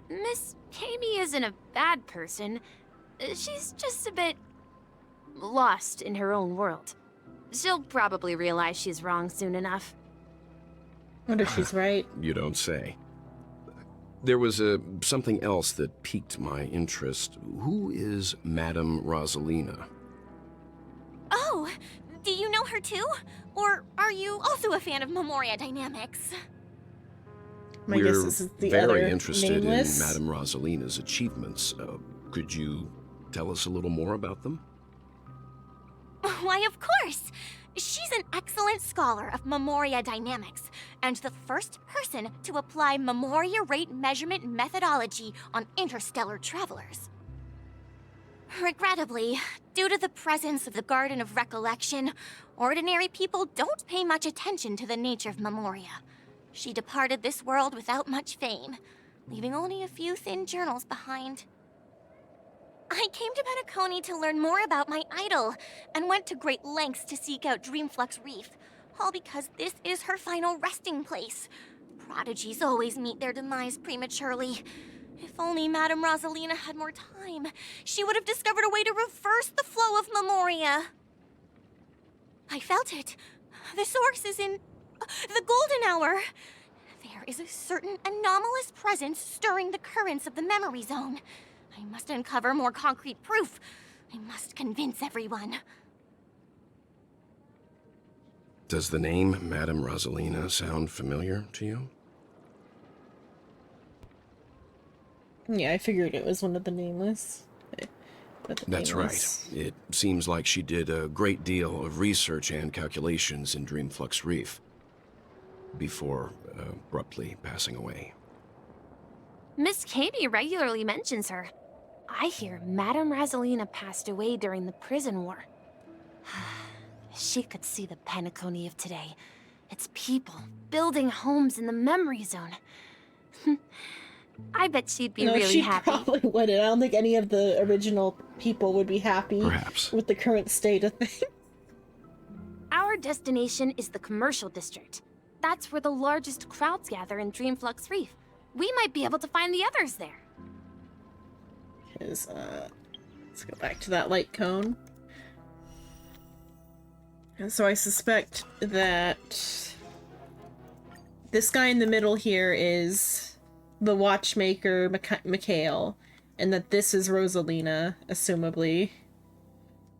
F: Miss Kaimi isn't a bad person. She's just a bit lost in her own world. She'll probably realize she's wrong soon enough.
B: Wonder if she's right.
U: You don't say. There was something else that piqued my interest. Who is Madame Rosalina?
Q: Oh, do you know her too? Or are you also a fan of Memoria dynamics?
B: My guess
U: We're
B: this is the
U: very
B: other
U: interested
B: nameless.
U: in Madame Rosalina's achievements. Could you tell us a little more about them?
Q: Why, of course! She's an excellent scholar of Memoria dynamics, and the first person to apply Memoria rate measurement methodology on interstellar travelers. Regrettably, due to the presence of the Garden of Recollection, ordinary people don't pay much attention to the nature of Memoria. She departed this world without much fame, leaving only a few thin journals behind. I came to Penacony to learn more about my idol, and went to great lengths to seek out Dreamflux Reef, all because this is her final resting place.
O: prodigies always meet their demise prematurely. If only Madame Rosalina had more time, she would have discovered a way to reverse the flow of Memoria. I felt it. The source is in the Golden Hour. There is a certain anomalous presence stirring the currents of the memory zone. I must uncover more concrete proof. I must convince everyone.
U: Does the name Madame Rosalina sound familiar to you?
B: Yeah, I figured it was one of the Nameless.
U: That's right. It seems like she did a great deal of research and calculations in Dreamflux Reef before abruptly passing away.
F: Miss Katie regularly mentions her. I hear Madame Rosalina passed away during the prison war. She could see the Penacony of today. Its people building homes in the memory zone. I bet she'd be really happy.
B: She probably wouldn't. I don't think any of the original people would be happy
U: Perhaps.
B: with the current state of things.
F: Our destination is the commercial district. That's where the largest crowds gather in Dreamflux Reef. We might be able to find the others there.
B: Let's go back to that light cone. And so I suspect that this guy in the middle here is the watchmaker, Mikhail, and that this is Rosalina, assumably.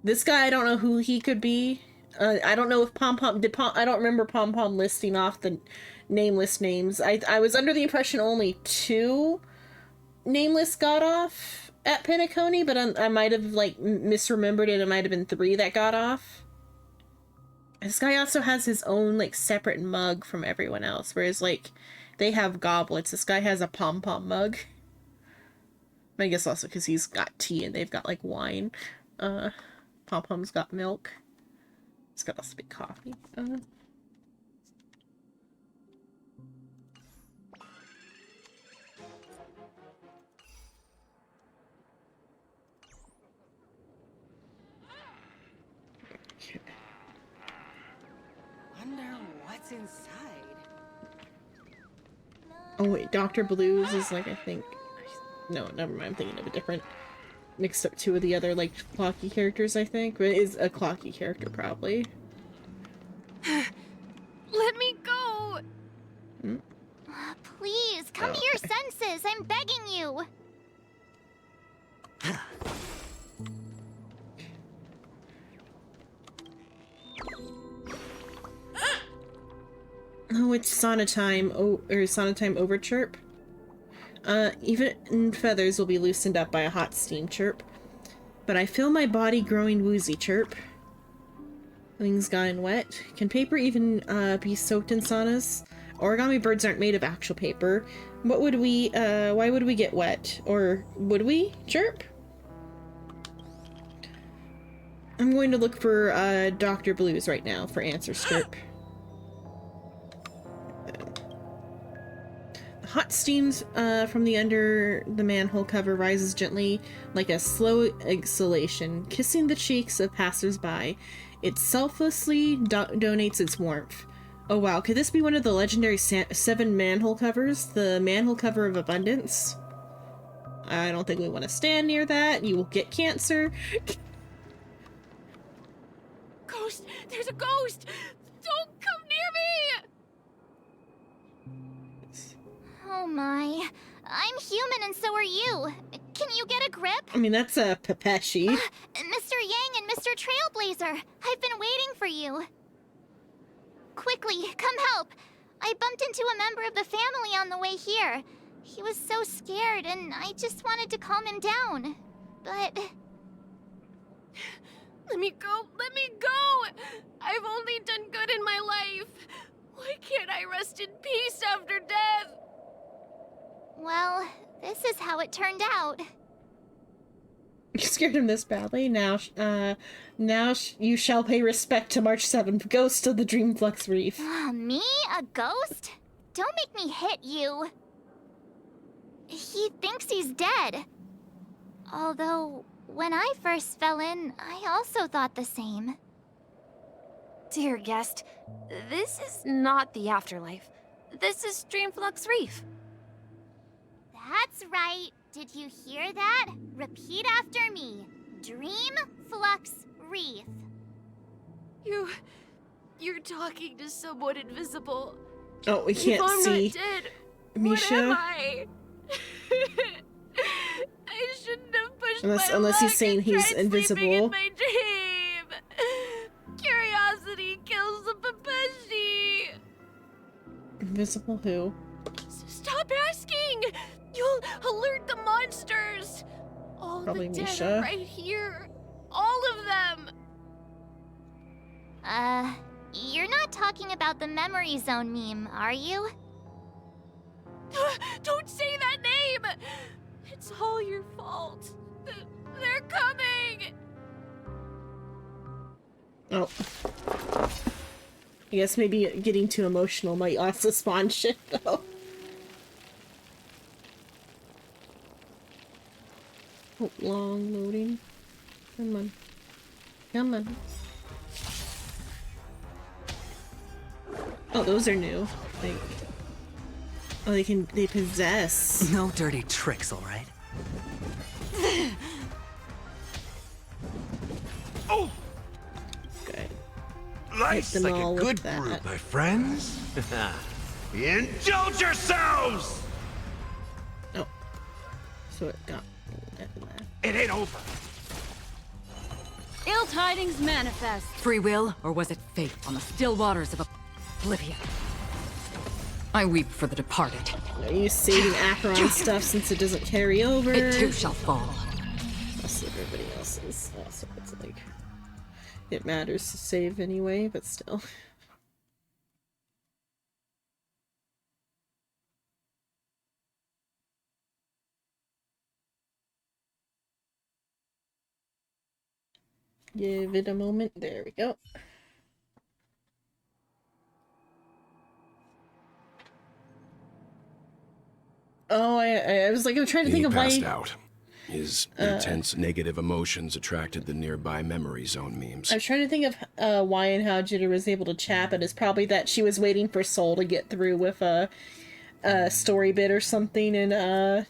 B: This guy, I don't know who he could be. I don't know if I don't remember Pom Pom listing off the nameless names. I was under the impression only 2 nameless got off at Penacony, but I might have like misremembered it. It might have been 3 that got off. This guy also has his own like separate mug from everyone else, whereas like they have goblets. This guy has a Pom Pom mug. I guess also because he's got tea and they've got like wine. Pom Pom's got milk. It's got also be coffee.
T: Wonder what's inside.
B: Oh wait, Dr. Blues is like, I think... No, never mind, I'm thinking of a different... Mixed up 2 of the other, like, Clocky characters, I think. But it is a Clocky character, probably.
O: Let me go!
B: Hmm?
L: Please, come to your senses. I'm begging you.
B: Oh, it's Sonatime. Oh, or Sonatime Overchirp. Even feathers will be loosened up by a hot steam chirp. But I feel my body growing woozy chirp. Wings gone wet. Can paper even be soaked in saunas? Origami birds aren't made of actual paper. What would we, why would we get wet? Or would we? Chirp? I'm going to look for Dr. Blues right now for answers, chirp. Hot steams from the under the manhole cover rises gently like a slow exhalation, kissing the cheeks of passers-by. It selflessly donates its warmth. Oh wow, could this be one of the legendary 7 manhole covers? The manhole cover of abundance? I don't think we want to stand near that. You will get cancer.
Q: Ghost! There's a ghost! Don't come near me!
L: Oh my. I'm human and so are you. Can you get a grip?
B: I mean, that's a Pepeshi.
L: Mr. Yang and Mr. Trailblazer, I've been waiting for you. Quickly, come help. I bumped into a member of the family on the way here. He was so scared and I just wanted to calm him down. But...
Q: Let me go! Let me go! I've only done good in my life. Why can't I rest in peace after death?
L: Well, this is how it turned out.
B: You scared him this badly? Now you shall pay respect to March 7th, Ghost of the Dreamflux Reef.
L: Me? A ghost? Don't make me hit you. He thinks he's dead. Although, when I first fell in, I also thought the same.
F: Dear guest, this is not the afterlife. This is Dreamflux Reef.
L: That's right. Did you hear that? Repeat after me. Dreamflux Reef.
Q: You're talking to someone invisible.
B: Oh, we
Q: If
B: can't
Q: I'm
B: see.
Q: not dead,
B: Misha.
Q: what am I? I shouldn't have pushed my
B: Unless he's
Q: luck
B: saying
Q: and
B: he's
Q: tried sleeping
B: invisible.
Q: in my dream. Curiosity kills the Papeshi.
B: Invisible who?
Q: Stop asking! You'll alert the monsters! All
B: Probably
Q: the dead
B: Misha.
Q: are right here. All of them!
L: You're not talking about the Memory Zone meme, are you?
Q: Don't say that name! It's all your fault. They're coming!
B: Oh. I guess maybe getting too emotional might also spawn shit, though. Oh, long loading. Come on. Come on. Oh, those are new. Like, oh, they possess.
A: No dirty tricks, all right?
M: Oh!
B: Good.
M: Life's
B: Hit them
M: like
B: all
M: a
B: with
M: good
B: that.
M: brew, my friends. Indulge yourselves!
B: Oh. So it got left.
M: It ain't over.
H: Ill tidings manifest. Free will, or was it fate on the still waters of oblivion? I weep for the departed.
B: Are you saving Acheron stuff since it doesn't carry over?
H: It too shall fall.
B: Also, everybody else's. Also, it's like it matters to save anyway, but still. Give it a moment. There we go. Oh, I was like, I'm trying to think of why.
U: He passed out. His intense negative emotions attracted the nearby memory zone memes.
B: I was trying to think of why and how Jitter was able to chat, but it's probably that she was waiting for Soul to get through with a story bit or something in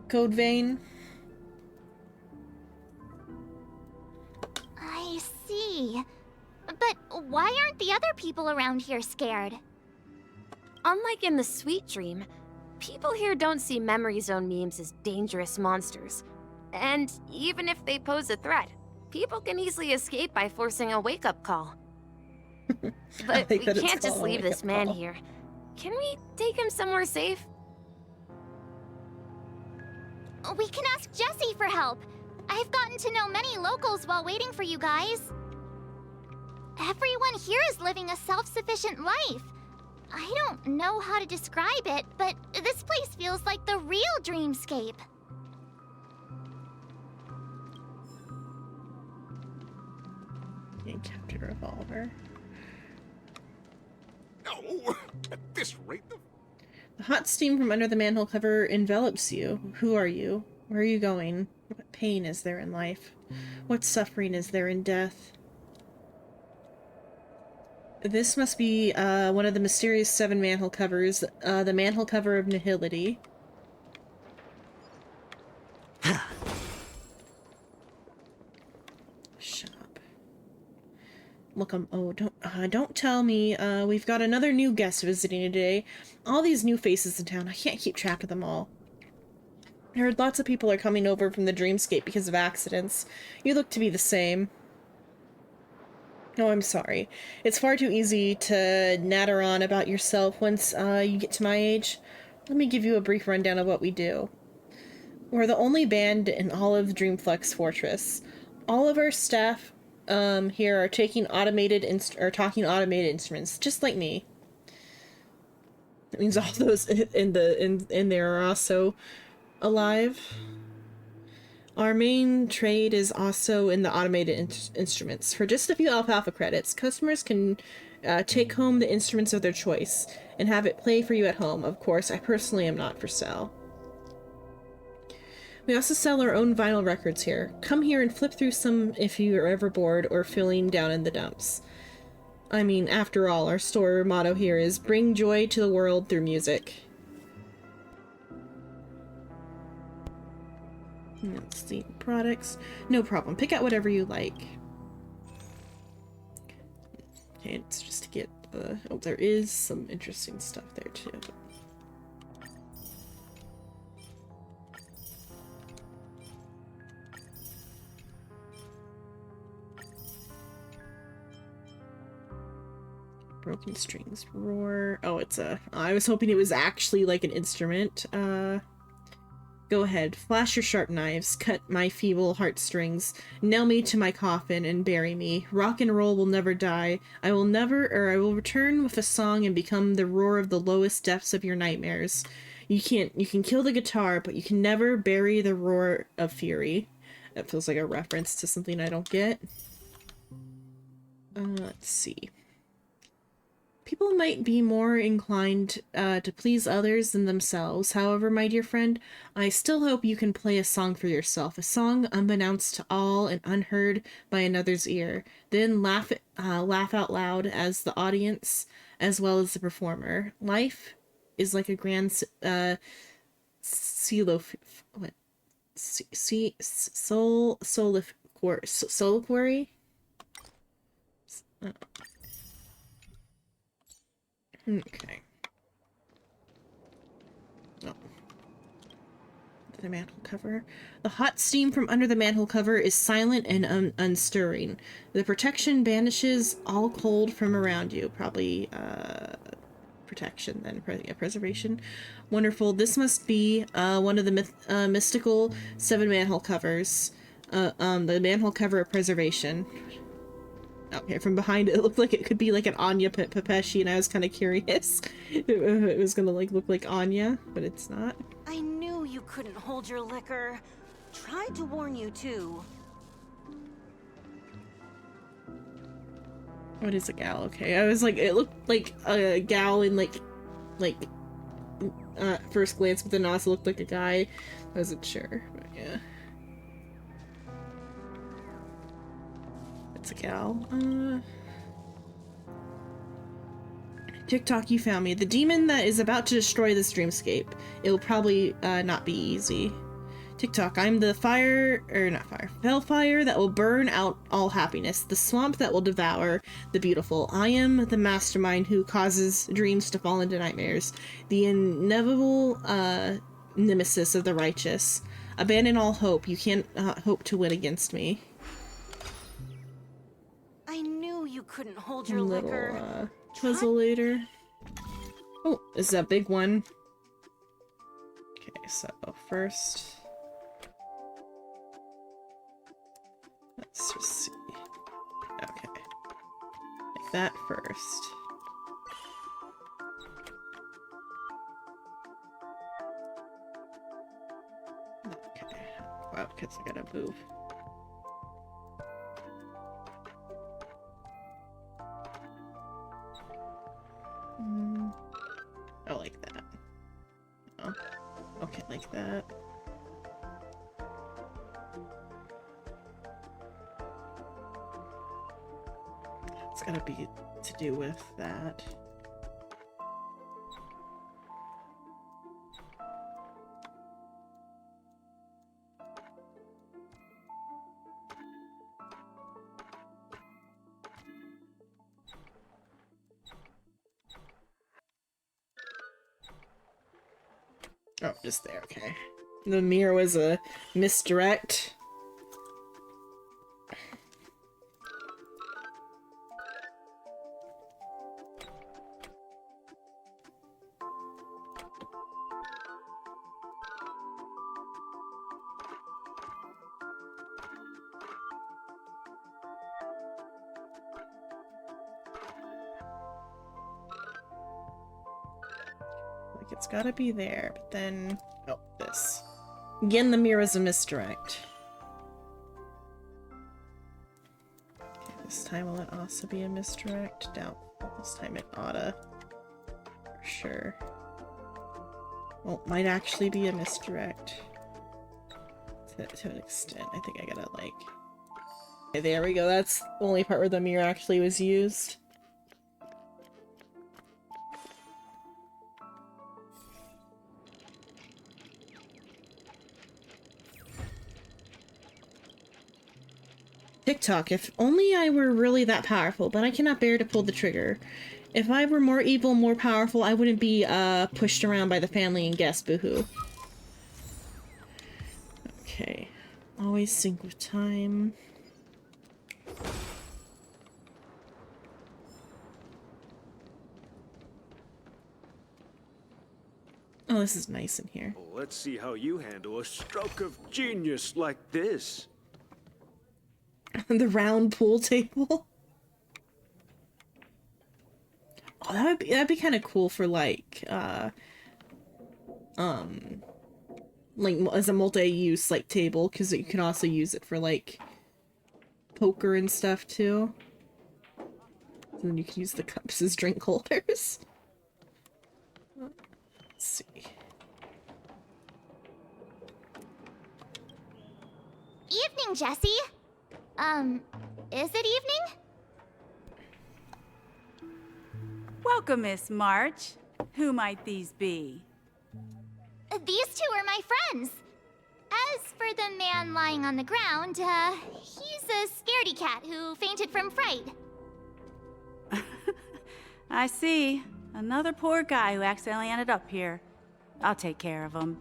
B: Code Vein.
L: I see. But why aren't the other people around here scared?
F: Unlike in the Sweet Dream, people here don't see Memory Zone memes as dangerous monsters. And even if they pose a threat, people can easily escape by forcing a wake-up call. But we can't just leave this man here. Can we take him somewhere safe?
L: We can ask Jessie for help. I've gotten to know many locals while waiting for you guys. Everyone here is living a self-sufficient life. I don't know how to describe it, but this place feels like the real dreamscape.
B: Captain Revolver.
M: No! At this rate,
B: The hot steam from under the manhole cover envelops you. Who are you? Where are you going? What pain is there in life? What suffering is there in death? This must be one of the mysterious 7 manhole covers, the manhole cover of Nihility. Shop. Look, oh, don't tell me. We've got another new guest visiting today. All these new faces in town. I can't keep track of them all. I heard lots of people are coming over from the dreamscape because of accidents. You look to be the same. Oh, I'm sorry. It's far too easy to natter on about yourself once you get to my age. Let me give you a brief rundown of what we do. We're the only band in all of Dreamflux Fortress. All of our staff here are taking talking automated instruments, just like me. That means all those in there are also alive. Our main trade is also in the automated instruments. For just a few alfalfa credits, customers can take home the instruments of their choice and have it play for you at home. Of course, I personally am not for sale. We also sell our own vinyl records here. Come here and flip through some if you are ever bored or feeling down in the dumps. I mean, after all, our store motto here is bring joy to the world through music. Let's see, products. No problem, pick out whatever you like. Okay, it's just to get, oh, there is some interesting stuff there too. Broken strings roar. Oh, it's a... I was hoping it was actually like an instrument. Go ahead, flash your sharp knives, cut my feeble heartstrings, nail me to my coffin and bury me. Rock and roll will never die. I will return with a song and become the roar of the lowest depths of your nightmares. You can kill the guitar, but you can never bury the roar of fury. That feels like a reference to something I don't get. Let's see. People might be more inclined to please others than themselves. However, my dear friend, I still hope you can play a song for yourself, a song unbeknownst to all and unheard by another's ear. Then laugh out loud as the audience, as well as the performer. Life is like a grand soliloquy. Okay. Oh. The mantle cover. The hot steam from under the mantle cover is silent and unstirring. The protection banishes all cold from around you. Probably, protection then. Preservation. Wonderful. This must be, one of the mystical 7 mantle covers. The mantle cover of preservation. Okay, from behind it looked like it could be like an Anya Pepeshi, and I was kind of curious if it was gonna like look like Anya, but it's not.
T: I knew you couldn't hold your liquor. Tried to warn you too.
B: What is a gal? Okay, I was like, it looked like a gal in like first glance, but then also looked like a guy. I wasn't sure, but yeah. It's a gal. TikTok, you found me. The demon that is about to destroy this dreamscape. It will probably not be easy. TikTok, I'm the hellfire that will burn out all happiness. The swamp that will devour the beautiful. I am the mastermind who causes dreams to fall into nightmares. The inevitable nemesis of the righteous. Abandon all hope. You can't hope to win against me.
T: I knew you couldn't hold your
B: Little,
T: liquor.
B: Twizzle. Oh, this is a big one. Okay, so first... Let's just see. Okay. Like that first. Okay. Wow, because I gotta move. Oh, like that. Oh. Okay, like that. It's gotta be to do with that. Oh, just there, okay. The mirror was a misdirect. It's gotta be there, but then... Oh, this. Again, the mirror is a misdirect. Okay, this time will it also be a misdirect? Doubtful. This time it oughta. For sure. Well, it might actually be a misdirect. To an extent. I think I gotta, like... Okay, there we go. That's the only part where the mirror actually was used. TikTok, if only I were really that powerful, but I cannot bear to pull the trigger. If I were more evil, more powerful, I wouldn't be pushed around by the family and guests, boohoo. Okay. Always sync with time. Oh, this is nice in here.
I: Let's see how you handle a stroke of genius like this.
B: The round pool table. Oh, that'd be kind of cool for like as a multi-use like table, because you can also use it for like poker and stuff too. And then you can use the cups as drink holders. Let's see.
L: Evening, Jesse. Is it evening?
N: Welcome, Miss March. Who might these be?
L: These two are my friends. As for the man lying on the ground, he's a scaredy cat who fainted from fright.
N: I see. Another poor guy who accidentally ended up here. I'll take care of him.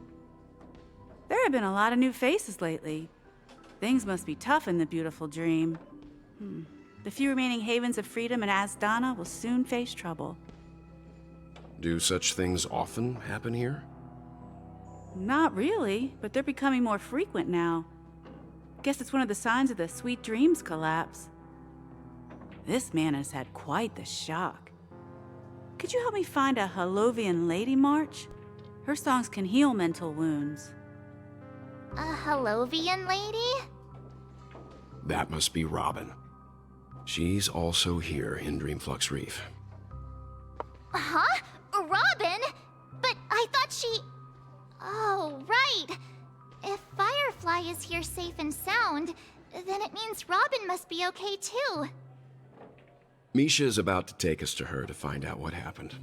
N: There have been a lot of new faces lately. Things must be tough in the beautiful dream. The few remaining havens of freedom in Asdana will soon face trouble.
U: Do such things often happen here?
N: Not really, but they're becoming more frequent now. Guess it's one of the signs of the Sweet Dreams collapse. This man has had quite the shock. Could you help me find a Halovian lady, March? Her songs can heal mental wounds.
L: A Halovian lady?
U: That must be Robin. She's also here in Dreamflux Reef.
L: Huh? Robin? But I thought she... Oh, right. If Firefly is here safe and sound, then it means Robin must be okay too.
U: Misha is about to take us to her to find out what happened.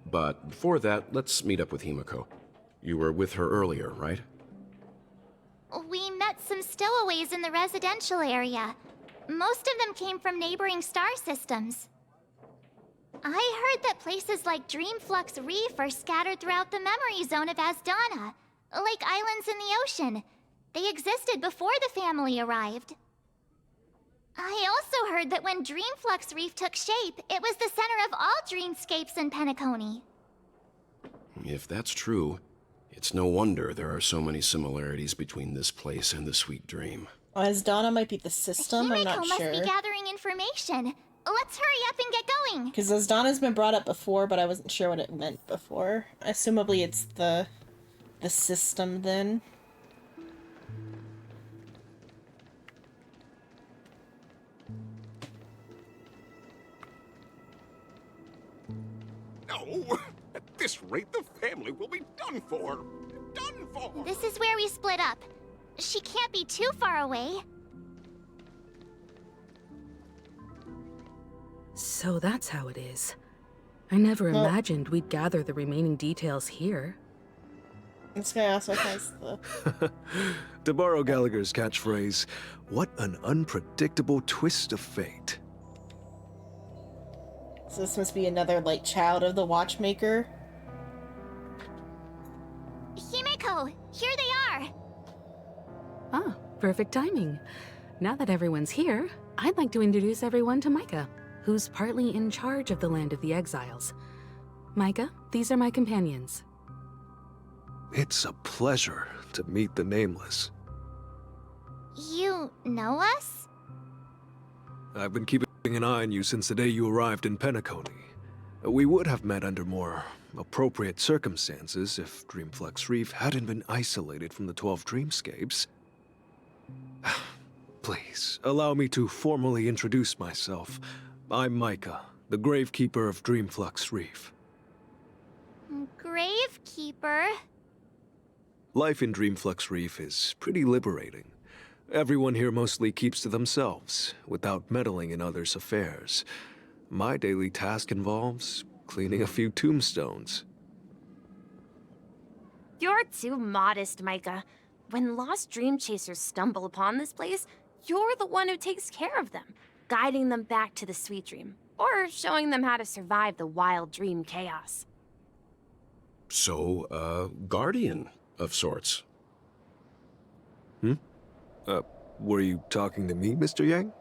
U: But before that, let's meet up with Himiko. You were with her earlier, right?
L: We met some stowaways in the residential area. Most of them came from neighboring star systems. I heard that places like Dreamflux Reef are scattered throughout the memory zone of Asdana, like islands in the ocean. They existed before the family arrived. I also heard that when Dreamflux Reef took shape, it was the center of all dreamscapes in Penacony.
U: If that's true, it's no wonder there are so many similarities between this place and the Sweet Dream.
B: Asdana might be the system, I'm not
L: Himiko
B: sure.
L: must be gathering information. Let's hurry up and get going.
B: Because Asdana's been brought up before, but I wasn't sure what it meant before. Assumably it's the system then.
M: No! At this rate, the family will be done for. Done for!
L: This is where we split up. She can't be too far away.
W: So that's how it is. I never imagined we'd gather the remaining details here.
B: This guy also has the...
X: To borrow Gallagher's catchphrase, what an unpredictable twist of fate.
B: So this must be another, like, child of the Watchmaker.
L: Himiko, here they are.
W: Ah, perfect timing. Now that everyone's here, I'd like to introduce everyone to Micah, who's partly in charge of the Land of the Exiles. Micah, these are my companions.
X: It's a pleasure to meet the Nameless.
L: You know us?
X: I've been keeping an eye on you since the day you arrived in Penacony. We would have met under more appropriate circumstances if Dreamflux Reef hadn't been isolated from the 12 Dreamscapes. Please, allow me to formally introduce myself. I'm Micah, the Gravekeeper of Dreamflux Reef.
L: Gravekeeper?
X: Life in Dreamflux Reef is pretty liberating. Everyone here mostly keeps to themselves, without meddling in others' affairs. My daily task involves cleaning a few tombstones.
F: You're too modest, Micah. When lost dream chasers stumble upon this place, you're the one who takes care of them, guiding them back to the sweet dream, or showing them how to survive the wild dream chaos.
U: So, guardian of sorts.
X: Were you talking to me, Mr. Yang?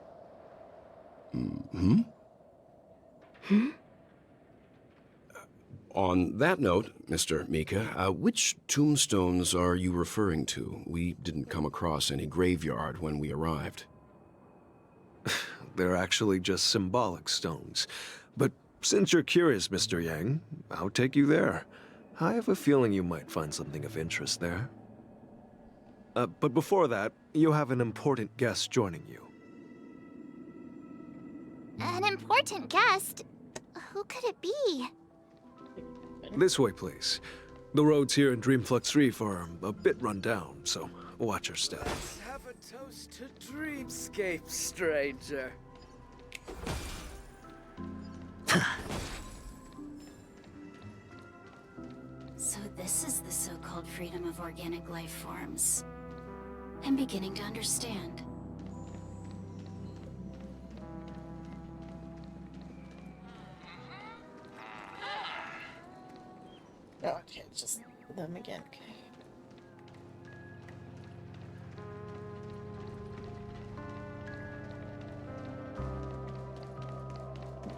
U: On that note, Mr. Mika, which tombstones are you referring to? We didn't come across any graveyard when we arrived.
X: They're actually just symbolic stones. But since you're curious, Mr. Yang, I'll take you there. I have a feeling you might find something of interest there. But before that, you have an important guest joining you.
L: An important guest? Who could it be?
X: This way, please. The roads here in Dreamflux Reef are a bit run down, so watch your step.
G: Let's have a toast to Dreamscape, stranger.
O: So this is the so-called freedom of organic life forms. I'm beginning to understand.
B: Oh, okay, just them again, okay.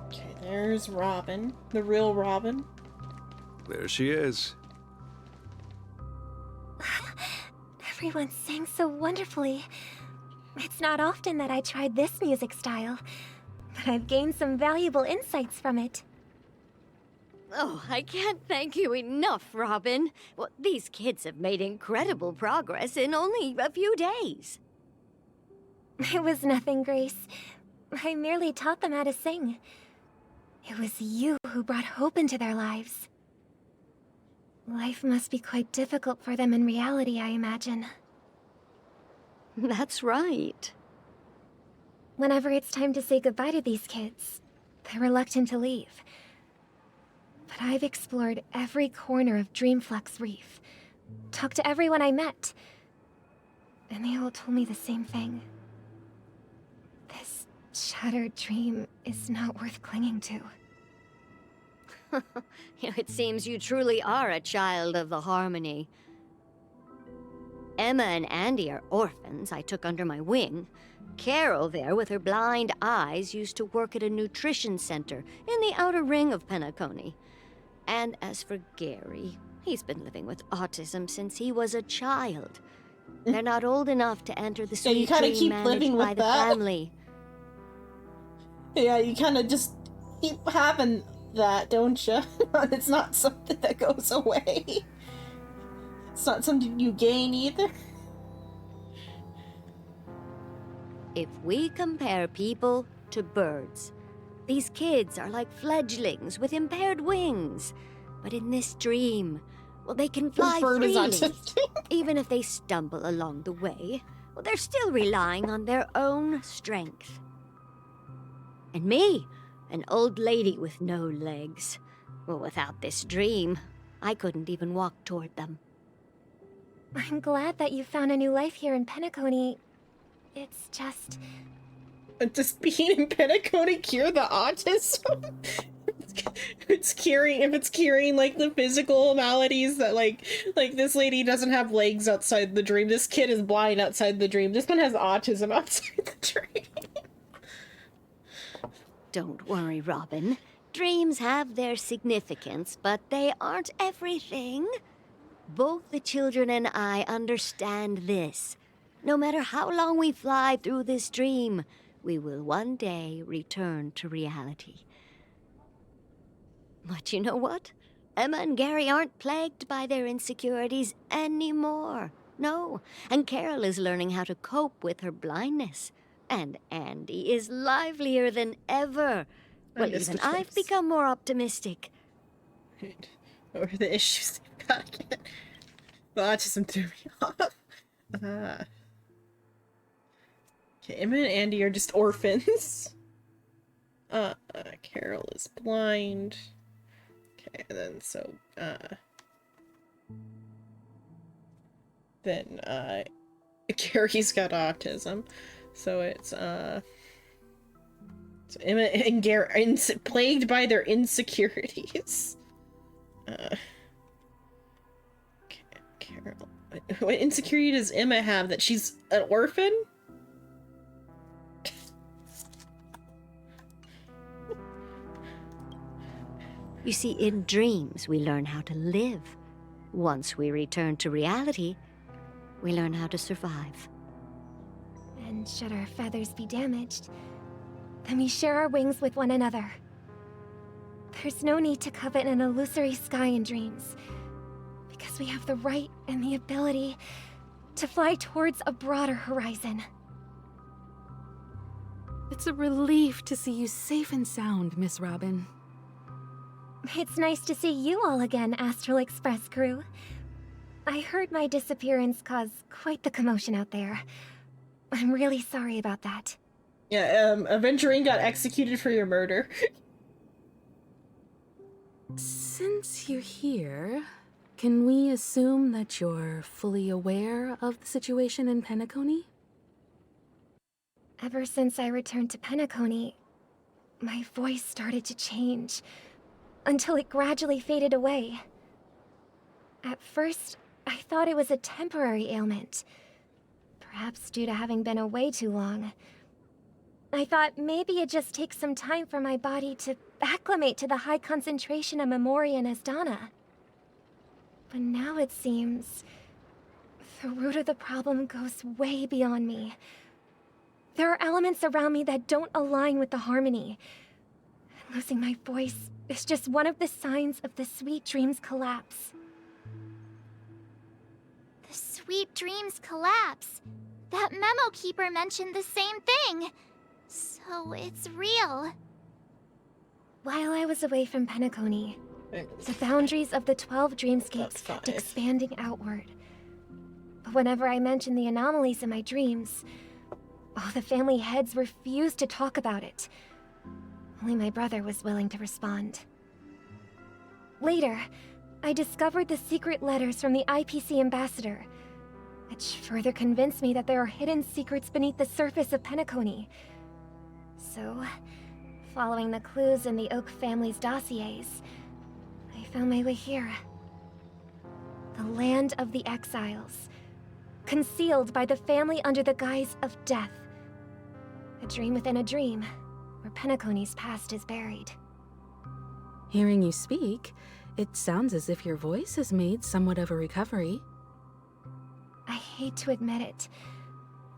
B: Okay, there's Robin, the real Robin.
X: There she is.
C: Everyone sang so wonderfully. It's not often that I tried this music style, but I've gained some valuable insights from it.
V: Oh, I can't thank you enough, Robin. Well, these kids have made incredible progress in only a few days.
C: It was nothing, Grace. I merely taught them how to sing. It was you who brought hope into their lives. Life must be quite difficult for them in reality, I imagine.
V: That's right.
C: Whenever it's time to say goodbye to these kids, they're reluctant to leave. But I've explored every corner of Dreamflux Reef, talked to everyone I met, and they all told me the same thing. This shattered dream is not worth clinging to.
V: It seems you truly are a child of the Harmony. Emma and Andy are orphans I took under my wing. Carol there, with her blind eyes, used to work at a nutrition center in the outer ring of Penacony. And as for Gary, he's been living with autism since he was a child. They're not old enough to enter the sweet dream managed by the family.
B: Yeah, you kind of just keep having that, don't you? It's not something that goes away. It's not something you gain either.
V: If we compare people to birds, these kids are like fledglings with impaired wings. But in this dream, well, they can fly freely. Even if they stumble along the way, well, they're still relying on their own strength. And me, an old lady with no legs. Well, without this dream, I couldn't even walk toward them.
C: I'm glad that you found a new life here in Penacony. It's just...
B: Does being in Penacony cure the autism? It's curing, if it's curing like the physical maladies that like this lady doesn't have legs outside the dream. This kid is blind outside the dream. This one has autism outside the dream.
V: Don't worry, Robin. Dreams have their significance, but they aren't everything. Both the children and I understand this. No matter how long we fly through this dream, we will one day return to reality. But you know what? Emma and Gary aren't plagued by their insecurities anymore. No, and Carol is learning how to cope with her blindness. And Andy is livelier than ever. Well, even I've become more optimistic.
B: Or the issues they've got. The autism threw me off. Okay, Emma and Andy are just orphans. Carol is blind. Okay, and then Carrie's got autism. So it's so Emma and Garrett plagued by their insecurities. Carol, what insecurity does Emma have that she's an orphan?
V: You see, in dreams, we learn how to live. Once we return to reality, we learn how to survive.
C: And should our feathers be damaged, then we share our wings with one another. There's no need to covet an illusory sky in dreams, because we have the right and the ability to fly towards a broader horizon.
W: It's a relief to see you safe and sound, Miss Robin.
C: It's nice to see you all again, Astral Express crew. I heard my disappearance caused quite the commotion out there. I'm really sorry about that.
B: Yeah, Aventurine got executed for your murder.
W: Since you're here, can we assume that you're fully aware of the situation in Penacony?
C: Ever since I returned to Penacony, my voice started to change, until it gradually faded away. At first, I thought it was a temporary ailment, perhaps due to having been away too long. I thought maybe it just takes some time for my body to acclimate to the high concentration of Memoria and Asdana. But now it seems the root of the problem goes way beyond me. There are elements around me that don't align with the harmony. And losing my voice is just one of the signs of the Sweet Dreams collapse.
L: The Sweet Dreams collapse. That memo keeper mentioned the same thing. So it's real.
C: While I was away from Penacony, the boundaries of the 12 dreamscapes kept expanding outward. But whenever I mentioned the anomalies in my dreams, all the family heads refused to talk about it. Only my brother was willing to respond. Later, I discovered the secret letters from the IPC ambassador, which further convinced me that there are hidden secrets beneath the surface of Penacony. So, following the clues in the Oak family's dossiers, I found my way here. The land of the exiles, concealed by the family under the guise of death. A dream within a dream, where Penacony's past is buried.
W: Hearing you speak, it sounds as if your voice has made somewhat of a recovery.
C: I hate to admit it,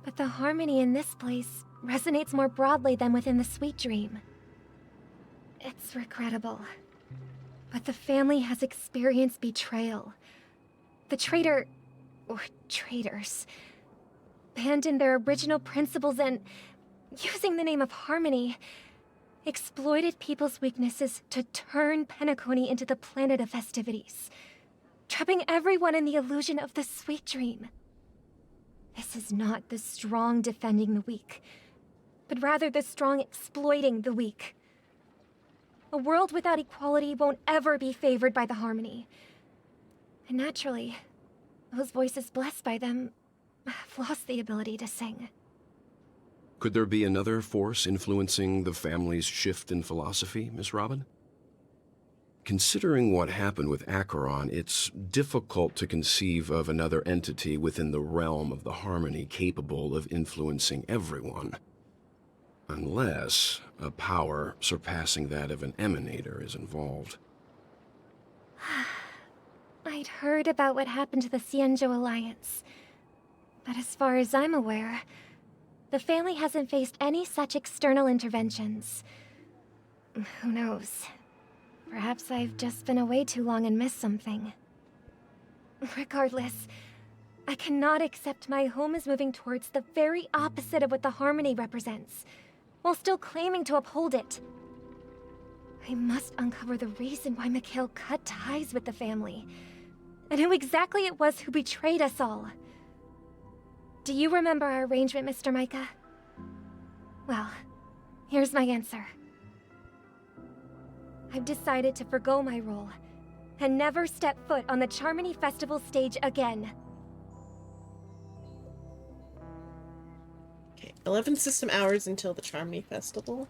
C: but the harmony in this place resonates more broadly than within the Sweet Dream. It's regrettable, but the family has experienced betrayal. The traitor, or traitors, abandoned their original principles and, using the name of harmony, exploited people's weaknesses to turn Penacony into the planet of festivities, trapping everyone in the illusion of the Sweet Dream. This is not the strong defending the weak, but rather the strong exploiting the weak. A world without equality won't ever be favored by the harmony. And naturally, those voices blessed by them have lost the ability to sing.
U: Could there be another force influencing the family's shift in philosophy, Miss Robin? Considering what happened with Acheron, it's difficult to conceive of another entity within the realm of the harmony capable of influencing everyone. Unless a power surpassing that of an emanator is involved.
C: I'd heard about what happened to the Xianzhou Alliance, but as far as I'm aware, the family hasn't faced any such external interventions. Who knows? Perhaps I've just been away too long and missed something. Regardless, I cannot accept my home is moving towards the very opposite of what the harmony represents, while still claiming to uphold it. I must uncover the reason why Mikhail cut ties with the family, and who exactly it was who betrayed us all. Do you remember our arrangement, Mr. Micah? Well, here's my answer. I've decided to forgo my role and never step foot on the Charmony Festival stage again.
B: Okay, 11 system hours until the Charmony Festival.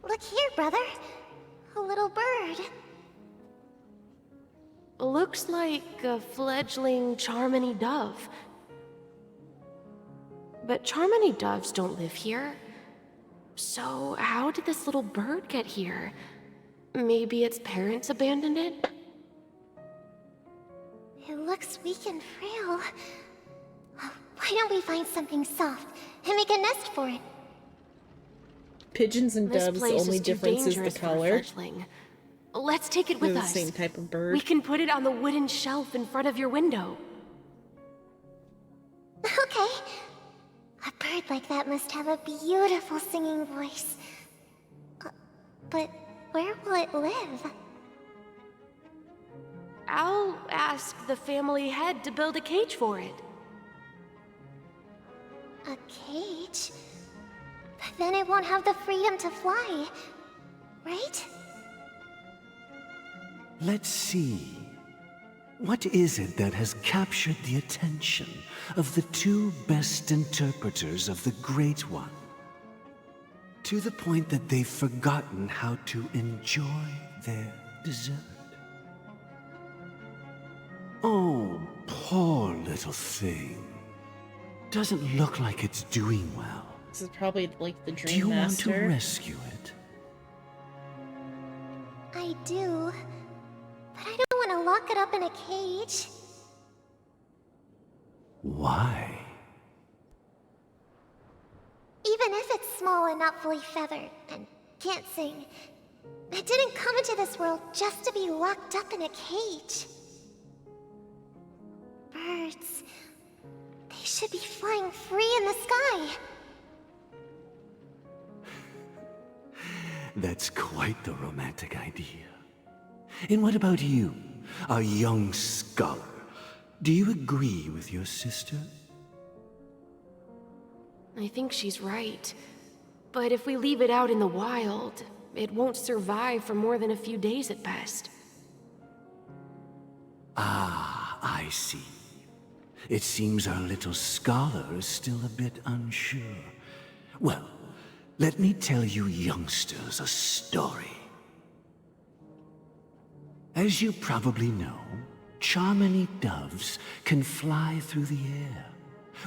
L: Look here, brother. A little bird.
P: Looks like a fledgling Charmony dove. But Charmony doves don't live here. So how did this little bird get here? Maybe its parents abandoned it?
L: It looks weak and frail. Why don't we find something soft and make a nest for it?
B: Pigeons and
P: This
B: doves, the
P: place only
B: only
P: too
B: difference is the
P: dangerous for a
B: color.
P: fledgling. Let's take it
B: They're
P: with
B: the
P: us.
B: same type of bird.
P: We can put it on the wooden shelf in front of your window.
L: Okay. A bird like that must have a beautiful singing voice. But where will it live?
P: I'll ask the family head to build a cage for it.
L: A cage? But then it won't have the freedom to fly, right?
D: Let's see. What is it that has captured the attention of the two best interpreters of the Great One? To the point that they've forgotten how to enjoy their dessert. Oh, poor little thing. Doesn't look like it's doing well.
B: This is probably like the Dream
D: Do you
B: Master.
D: want to rescue it?
L: I do. But I don't want to lock it up in a cage.
D: Why?
L: Even if it's small and not fully feathered and can't sing, it didn't come into this world just to be locked up in a cage. Birds, they should be flying free in the sky.
D: That's quite the romantic idea. And what about you, a young scholar? Do you agree with your sister?
P: I think she's right. But if we leave it out in the wild, it won't survive for more than a few days at best.
D: Ah, I see. It seems our little scholar is still a bit unsure. Well, let me tell you youngsters a story. As you probably know, Charmony doves can fly through the air.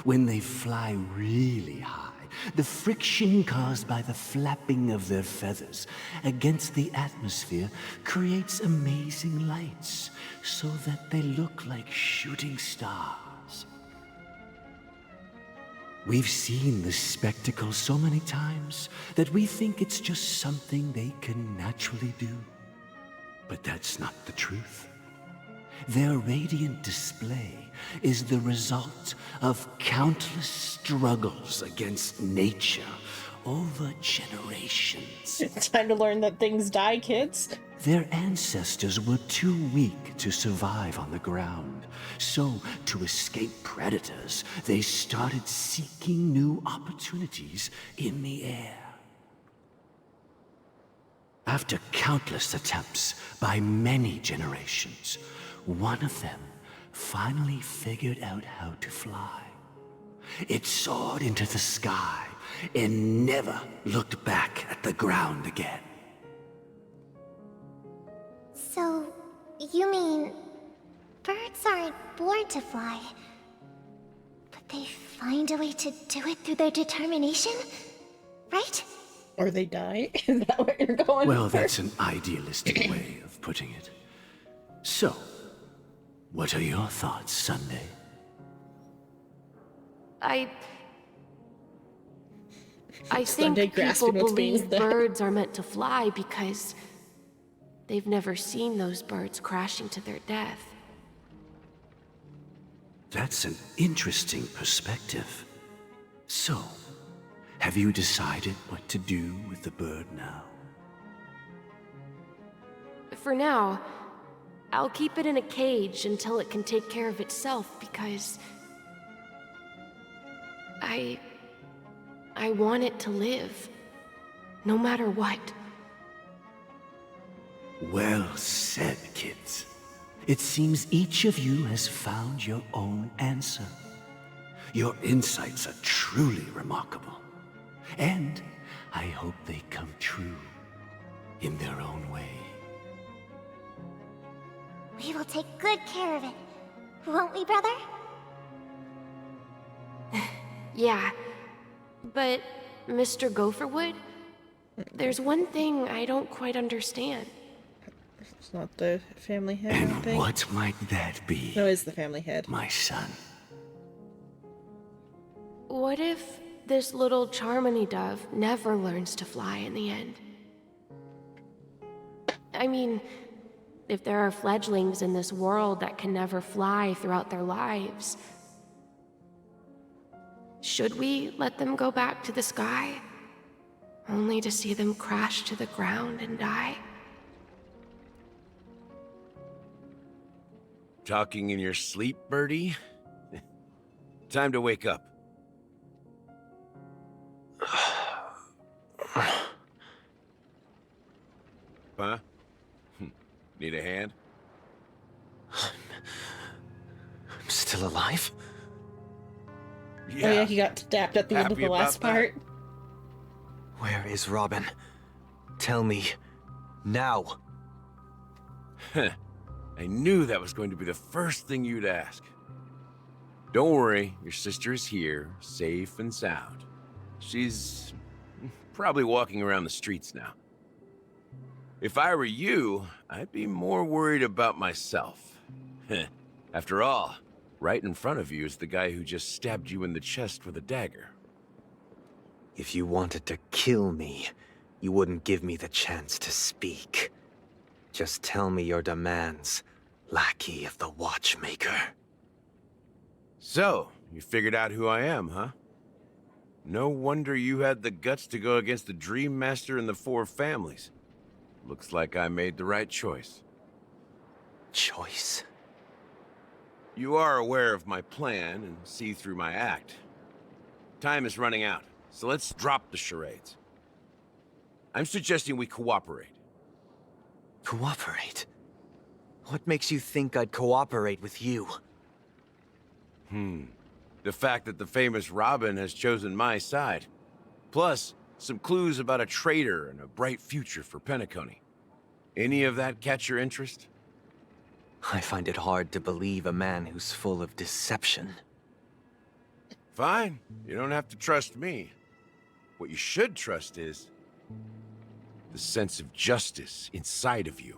D: When they fly really high, the friction caused by the flapping of their feathers against the atmosphere creates amazing lights, so that they look like shooting stars. We've seen this spectacle so many times that we think it's just something they can naturally do. But that's not the truth. Their radiant display is the result of countless struggles against nature over generations.
B: It's time to learn that things die, kids.
D: Their ancestors were too weak to survive on the ground. So, to escape predators, they started seeking new opportunities in the air. After countless attempts by many generations, one of them finally figured out how to fly. It soared into the sky and never looked back at the ground again.
L: So, you mean birds aren't born to fly, but they find a way to do it through their determination, right?
B: Or they die? Is that what you're going
D: Well,
B: for?
D: that's an idealistic way of putting it. So, what are your thoughts, Sunday?
P: I
B: Sunday
P: think people
B: grasping what's being
P: believe
B: said.
P: birds are meant to fly because they've never seen those birds crashing to their death.
D: That's an interesting perspective. So, have you decided what to do with the bird now?
P: For now, I'll keep it in a cage until it can take care of itself because I want it to live, no matter what.
D: Well said, kids. It seems each of you has found your own answer. Your insights are truly remarkable. And I hope they come true in their own way.
L: We will take good care of it. Won't we, brother?
P: Yeah, but Mr. Gopherwood, there's one thing I don't quite understand.
B: It's not the family head, I
D: And
B: think.
D: what might that be?
B: No, it's the family head.
D: My son.
P: What if this little Charmony dove never learns to fly in the end? I mean, if there are fledglings in this world that can never fly throughout their lives, should we let them go back to the sky, only to see them crash to the ground and die?
M: Talking in your sleep, Birdie? Time to wake up. Huh? Need a hand?
A: I'm still alive?
B: Oh yeah, he got dapped at the end of
M: Happy
B: the last
M: about that?
B: part.
A: Where is Robin? Tell me. Now.
M: I knew that was going to be the first thing you'd ask. Don't worry, your sister is here, safe and sound. She's probably walking around the streets now. If I were you, I'd be more worried about myself. After all, right in front of you is the guy who just stabbed you in the chest with a dagger.
A: If you wanted to kill me, you wouldn't give me the chance to speak. Just tell me your demands, lackey of the Watchmaker.
M: So, you figured out who I am, huh? No wonder you had the guts to go against the Dream Master and the Four Families. Looks like I made the right choice.
A: Choice?
M: You are aware of my plan and see through my act. Time is running out, so let's drop the charades. I'm suggesting we cooperate.
A: Cooperate? What makes you think I'd cooperate with you?
M: The fact that the famous Robin has chosen my side. Plus, some clues about a traitor and a bright future for Penacony. Any of that catch your interest?
A: I find it hard to believe a man who's full of deception.
M: Fine. You don't have to trust me. What you should trust is the sense of justice inside of you.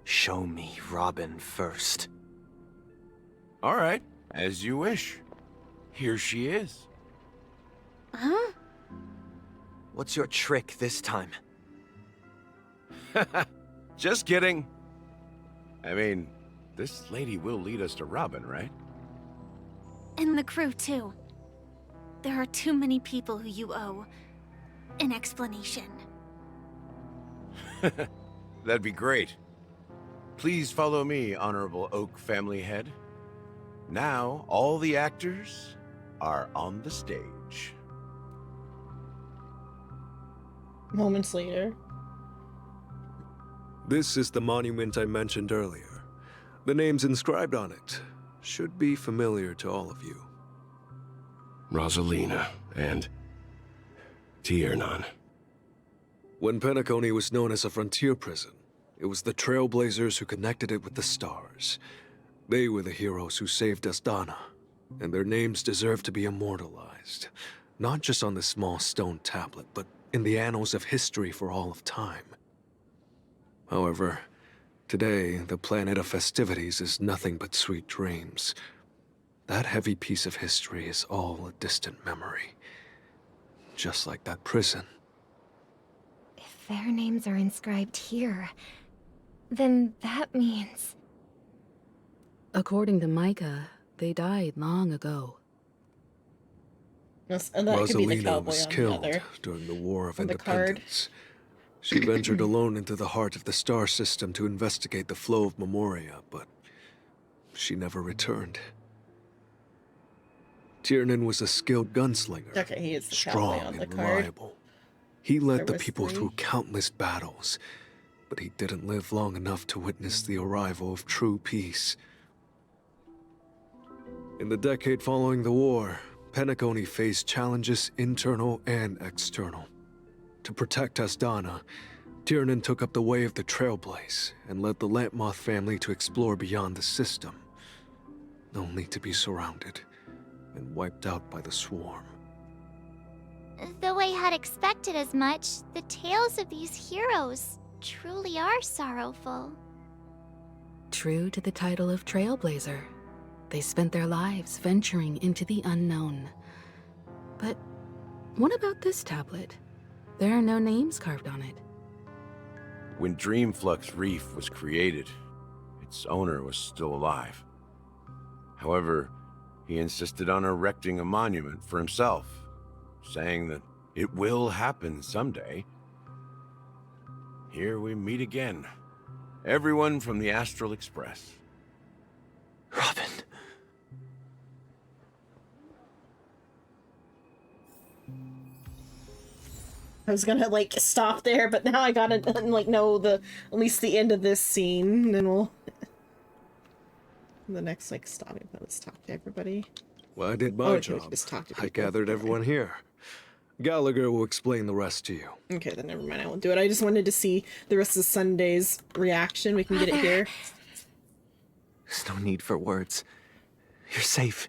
A: Show me Robin first.
M: All right, as you wish. Here she is.
L: Huh?
A: What's your trick this time?
M: Just kidding. I mean, this lady will lead us to Robin, right?
L: And the crew, too. There are too many people who you owe an explanation.
M: That'd be great. Please follow me, Honorable Oak Family Head. Now, all the actors are on the stage.
B: Moments later.
X: This is the monument I mentioned earlier. The names inscribed on it should be familiar to all of you.
U: Rosalina and Tiernan.
X: When Penacony was known as a frontier prison, it was the Trailblazers who connected it with the stars. They were the heroes who saved Asdana, and their names deserve to be immortalized, not just on this small stone tablet, but in the annals of history for all of time. However, today, the planet of festivities is nothing but sweet dreams. That heavy piece of history is all a distant memory. Just like that prison.
C: If their names are inscribed here, then that means...
W: According to Micah, they died long ago.
B: Yes, and that could be the
X: Rosalina
B: cowboy
X: was
B: on the
X: killed
B: other.
X: during the War of
B: on the card.
X: Independence. She ventured alone into the heart of the star system to investigate the flow of Memoria, but she never returned. Tiernan was a skilled gunslinger,
B: Okay, he is the
X: strong
B: cowboy on the
X: and
B: card.
X: reliable. He led
B: There
X: the
B: was
X: people
B: 3.
X: through countless battles, but he didn't live long enough to witness the arrival of true peace. In the decade following the war, Penacony faced challenges internal and external. To protect Asdana, Tiernan took up the way of the Trailblaze and led the Lampmoth family to explore beyond the system, only to be surrounded and wiped out by the Swarm.
L: Though I had expected as much, the tales of these heroes truly are sorrowful.
W: True to the title of Trailblazer, they spent their lives venturing into the unknown. But what about this tablet? There are no names carved on it.
M: When Dreamflux Reef was created, its owner was still alive. However, he insisted on erecting a monument for himself, saying that it will happen someday. Here we meet again. Everyone from the Astral Express.
A: Robin.
B: I was gonna like stop there, but now I gotta like know at least the end of this scene, and then we'll the next like stopping. Let's talk to everybody.
X: Well, I did my
B: okay,
X: job.
B: just talk to
X: I
B: people.
X: gathered everyone here. Gallagher will explain the rest to you.
B: Okay, then never mind. I won't do it. I just wanted to see the rest of Sunday's reaction. We can get it here.
A: There's no need for words. You're safe,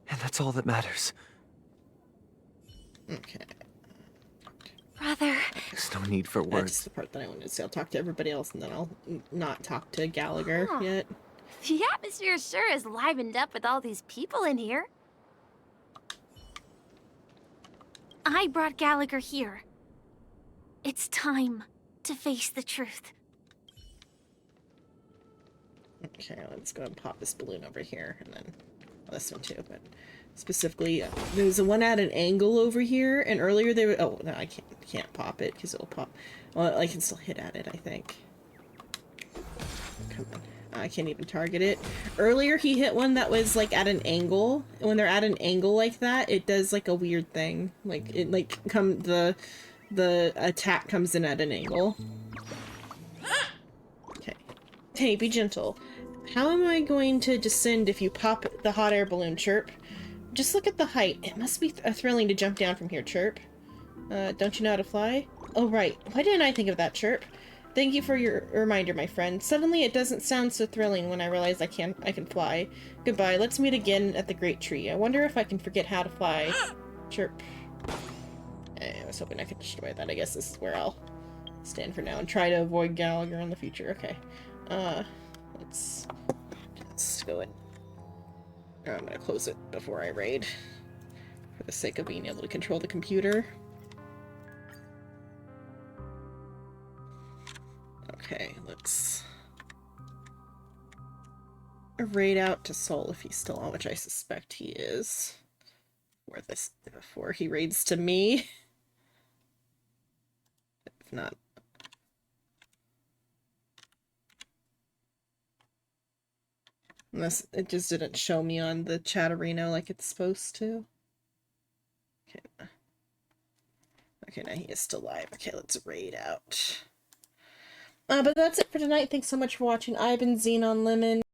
A: and that's all that matters.
B: Okay.
L: Brother.
A: There's no need for
B: That's
A: words.
B: the part that I wanted to say. I'll talk to everybody else, and then I'll not talk to Gallagher
F: Huh.
B: yet.
F: The atmosphere sure is livened up with all these people in here.
L: I brought Gallagher here. It's time to face the truth.
B: Okay, let's go and pop this balloon over here, and then this one too, but specifically, there's the one at an angle over here, and earlier they were, oh, no, I can't pop it, because it'll pop. Well, I can still hit at it, I think. Come on. I can't even target it. Earlier he hit one that was like at an angle, and when they're at an angle like that, it does like a weird thing. Like, it like the attack comes in at an angle. Okay. Hey, be gentle. How am I going to descend if you pop the hot air balloon, Chirp? Just look at the height. It must be thrilling to jump down from here, Chirp. Don't you know how to fly? Oh, right. Why didn't I think of that, Chirp? Thank you for your reminder, my friend. Suddenly it doesn't sound so thrilling when I realize I can fly. Goodbye. Let's meet again at the Great Tree. I wonder if I can forget how to fly. Chirp. I was hoping I could destroy that. I guess this is where I'll stand for now and try to avoid Gallagher in the future. Okay. Let's go in. Oh, I'm gonna close it before I raid, for the sake of being able to control the computer. Okay, let's raid out to Soul if he's still on, which I suspect he is. Before he raids to me. If not. Unless it just didn't show me on the Chatterino like it's supposed to. Okay. Okay, now he is still live. Okay, let's raid out. But that's it for tonight. Thanks so much for watching. I've been Xenon Lemon.